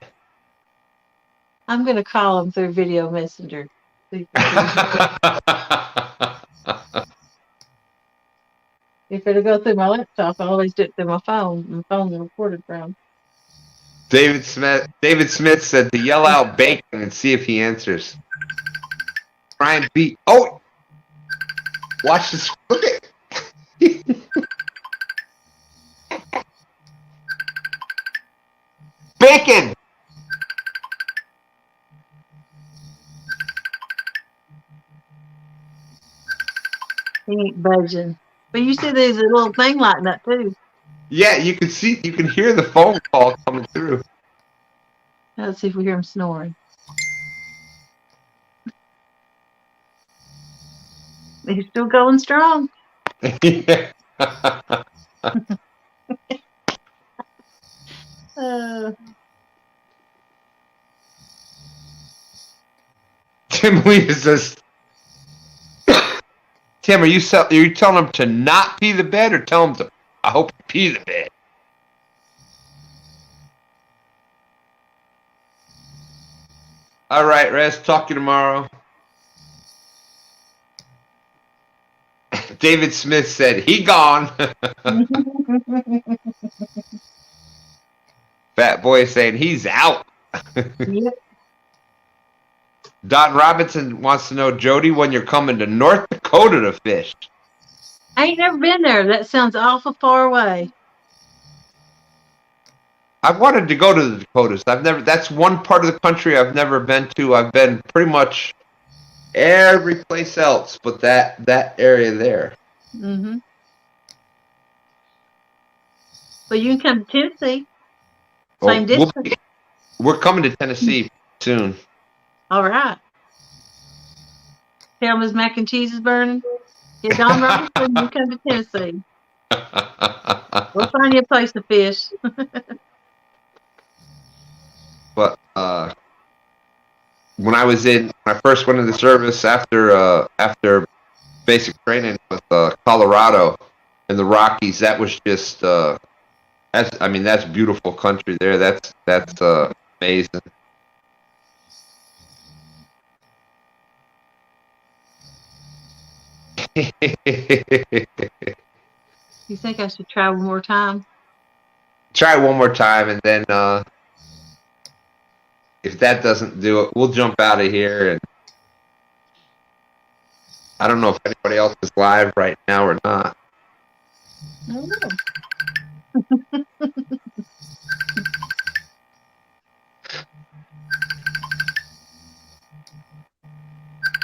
I'm going to call him through video messenger. If it'll go through my laptop, I always do it through my phone. My phone recorded from. David Smith said to yell out bacon and see if he answers. Try and beat. Oh, watch this. Look at. Bacon. He ain't budging. But you see there's a little thing lighting up too. Yeah, you can hear the phone call coming through. Let's see if we hear him snoring. He's still going strong. Yeah. Tim Lee says, Tim, are you telling him to not pee the bed or tell him to, I hope you pee the bed? All right, Rez, talk to you tomorrow. David Smith said, he gone. Fat boy saying he's out. Yep. Don Robinson wants to know, Jody, when you're coming to North Dakota to fish. I ain't never been there. That sounds awful far away. I've wanted to go to the Dakotas. That's one part of the country I've never been to. I've been pretty much every place else but that area there. Mm-hmm. Well, you can come to Tennessee. Same distance. We're coming to Tennessee soon. All right. Tell him his mac and cheese is burning. Get Don Robinson, you come to Tennessee. We'll find you a place to fish. But when I first went into the service after basic training with Colorado and the Rockies, that was just that's beautiful country there. That's amazing. You think I should try one more time? Try one more time, and then if that doesn't do it, we'll jump out of here. And I don't know if anybody else is live right now or not. I don't know.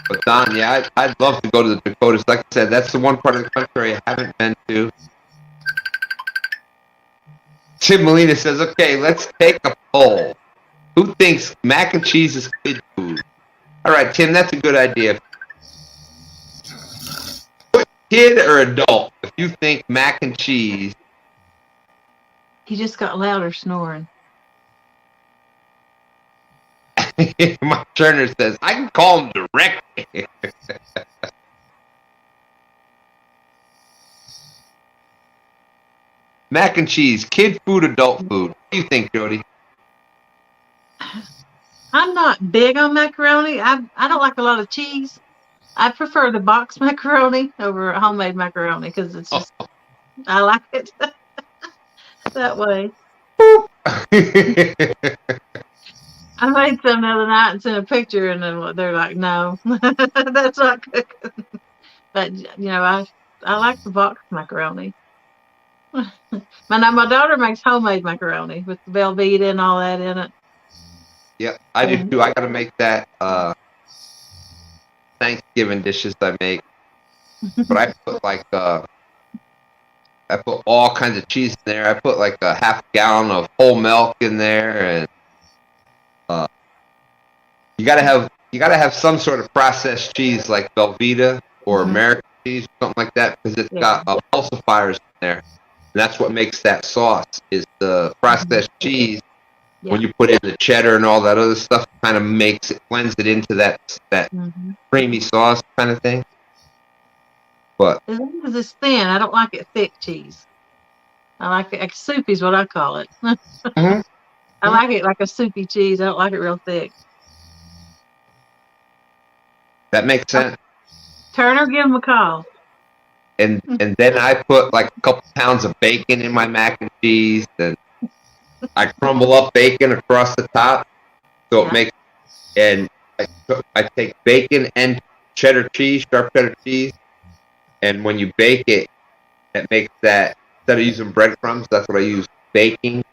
But Don, yeah, I'd love to go to the Dakotas. Like I said, that's the one part of the country I haven't been to. Tim Molina says, okay, let's take a poll. Who thinks mac and cheese is kid food? All right, Tim, that's a good idea. Kid or adult, if you think mac and cheese. He just got louder snoring. Mike Turner says, I can call him directly. Mac and cheese, kid food, adult food. What do you think, Jody? I'm not big on macaroni. I don't like a lot of cheese. I prefer the box macaroni over homemade macaroni because it's just I like it that way. I made some the other night and sent a picture, and then they're like, "No, that's not cooking." But I like the box macaroni. My daughter makes homemade macaroni with the Velveeta and all that in it. Yeah, I do too. I gotta make that Thanksgiving dishes I make. But I put I put all kinds of cheese in there. I put like a half gallon of whole milk in there, and you gotta have some sort of processed cheese like Velveeta or American cheese, something like that, because it's got emulsifiers in there. And that's what makes that sauce is the processed cheese. Yeah. When you put in the cheddar and all that other stuff, kind of blends it into that creamy sauce kind of thing. But as long as it's thin, I don't like it thick cheese. I like it like soupy is what I call it. I like it like a soupy cheese. I don't like it real thick. that makes sense. Turner, give him a call. And then I put like a couple pounds of bacon in my mac and cheese, and I crumble up bacon across the top, so it makes. And I take bacon and cheddar cheese, sharp cheddar cheese, and when you bake it, it makes that instead of using breadcrumbs, that's what I use: bacon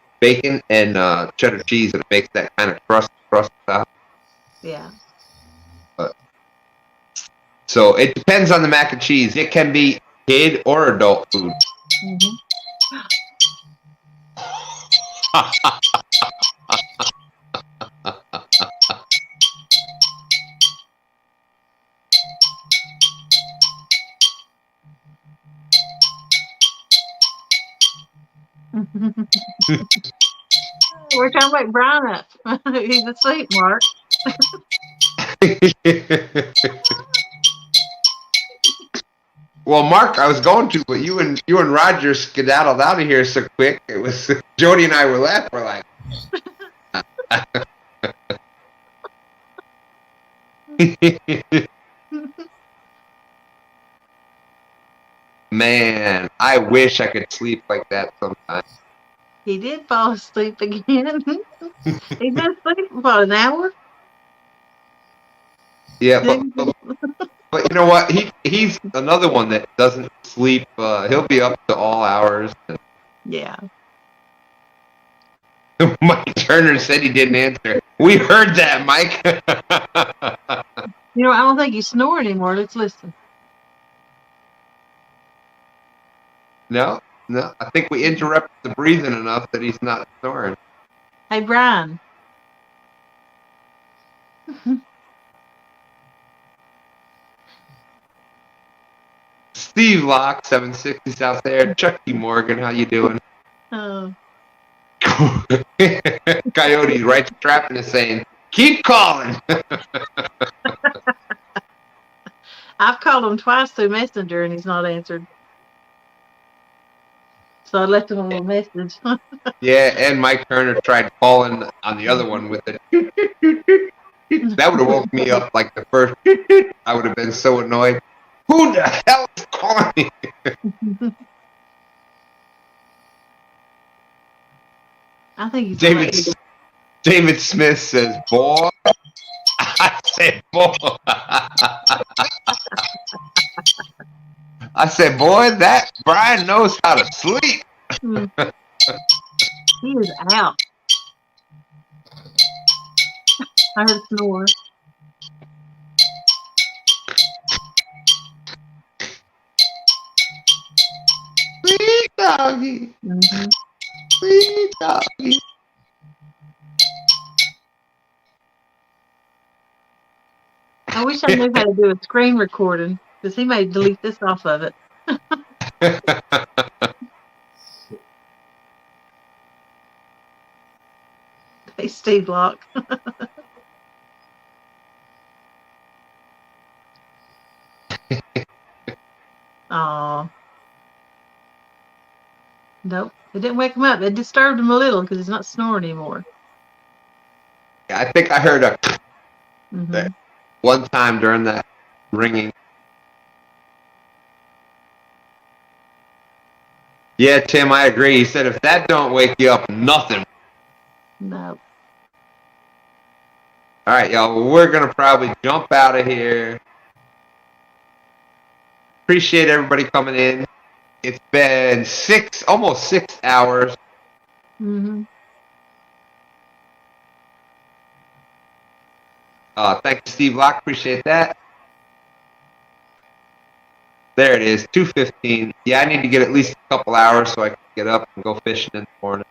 and cheddar cheese, and it makes that kind of crust across the top. Yeah. So it depends on the mac and cheese. It can be kid or adult food. We're trying to wake Brian up. He's asleep, Mark. Well, Mark, I was going to, but you and Roger skedaddled out of here so quick. It was Jody and I were left. We're like, man, I wish I could sleep like that sometimes. He did fall asleep again. He's been asleep for about an hour. Yeah, but you know what? He's another one that doesn't sleep. He'll be up to all hours. Yeah. Mike Turner said he didn't answer. We heard that, Mike. I don't think you snore anymore. Let's listen. No. I think we interrupted the breathing enough that he's not snoring. Hey, Brian. Steve Locke, 760 South there. Chucky Morgan, how you doing? Oh. Coyote right strapping is saying, keep calling. I've called him twice through Messenger and he's not answered. So I left him a little message. Yeah, and Mike Turner tried calling on the other one with it. That would have woke me up like the first. I would have been so annoyed. Who the hell is calling me? I think he's David Smith says, boy. I said, boy. I said, boy, that Brian knows how to sleep. He is out. I heard a snore. Sweet doggy. Sweet doggy. I wish I knew how to do a screen recording because he may delete this off of it. Hey, Steve Locke. Aw. Nope. It didn't wake him up. It disturbed him a little because he's not snoring anymore. I think I heard a Mm-hmm. one time during that ringing. Yeah, Tim, I agree. He said if that don't wake you up, nothing. No. All right, y'all. Well, we're gonna probably jump out of here. Appreciate everybody coming in. It's been almost 6 hours. Mm-hmm. Thank you, Steve Locke. Appreciate that. There it is, 2:15. Yeah, I need to get at least a couple hours so I can get up and go fishing in the morning.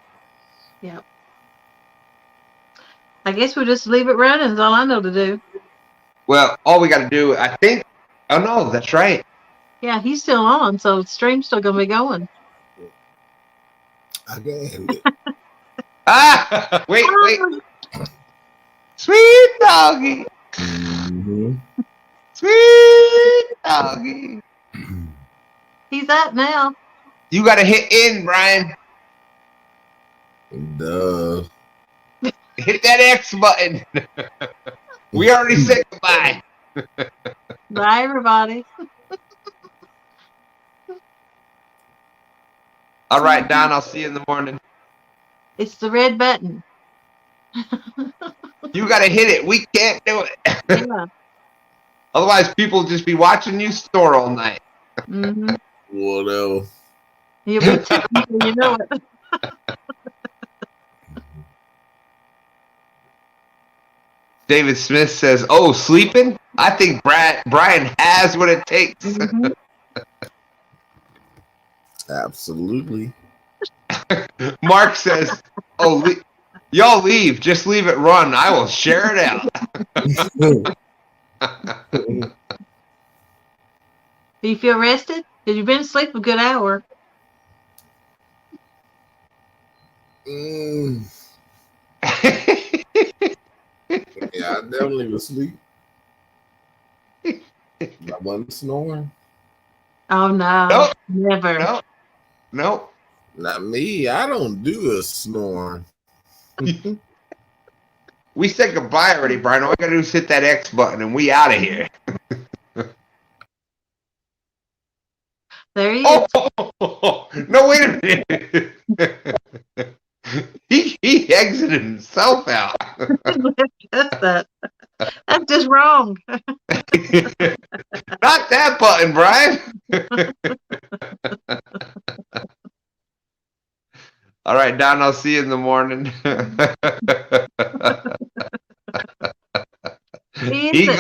Yep. I guess we'll just leave it running. Is all I know to do. Well, all we got to do, I think. Oh no, that's right. Yeah, he's still on, so the stream's still gonna be going. I can end it. Wait. Sweet doggy. Mhm. Sweet doggy. He's up now. You got to hit in, Brian. Duh. Hit that X button. We already said goodbye. Bye, everybody. All right, Don, I'll see you in the morning. It's the red button. You got to hit it. We can't do it. Yeah. Otherwise, people will just be watching you store all night. Mm-hmm. Whatever. You'll be tipping before you know it. David Smith says, "Oh, sleeping? I think Brian has what it takes." Mm-hmm. Absolutely. Mark says, "Oh, y'all leave. Just leave it run. I will share it out." Do you feel rested? Because you've been asleep a good hour. Yeah, I definitely was asleep. I wasn't snoring. Oh no, Nope. never. Nope. Not me. I don't do a snoring. We said goodbye already, Brian. All I gotta do is hit that X button and we out of here. There he is. Oh, no, wait a minute. He exited himself out. That's that. That's just wrong. Not that button, Brian. All right, Don, I'll see you in the morning.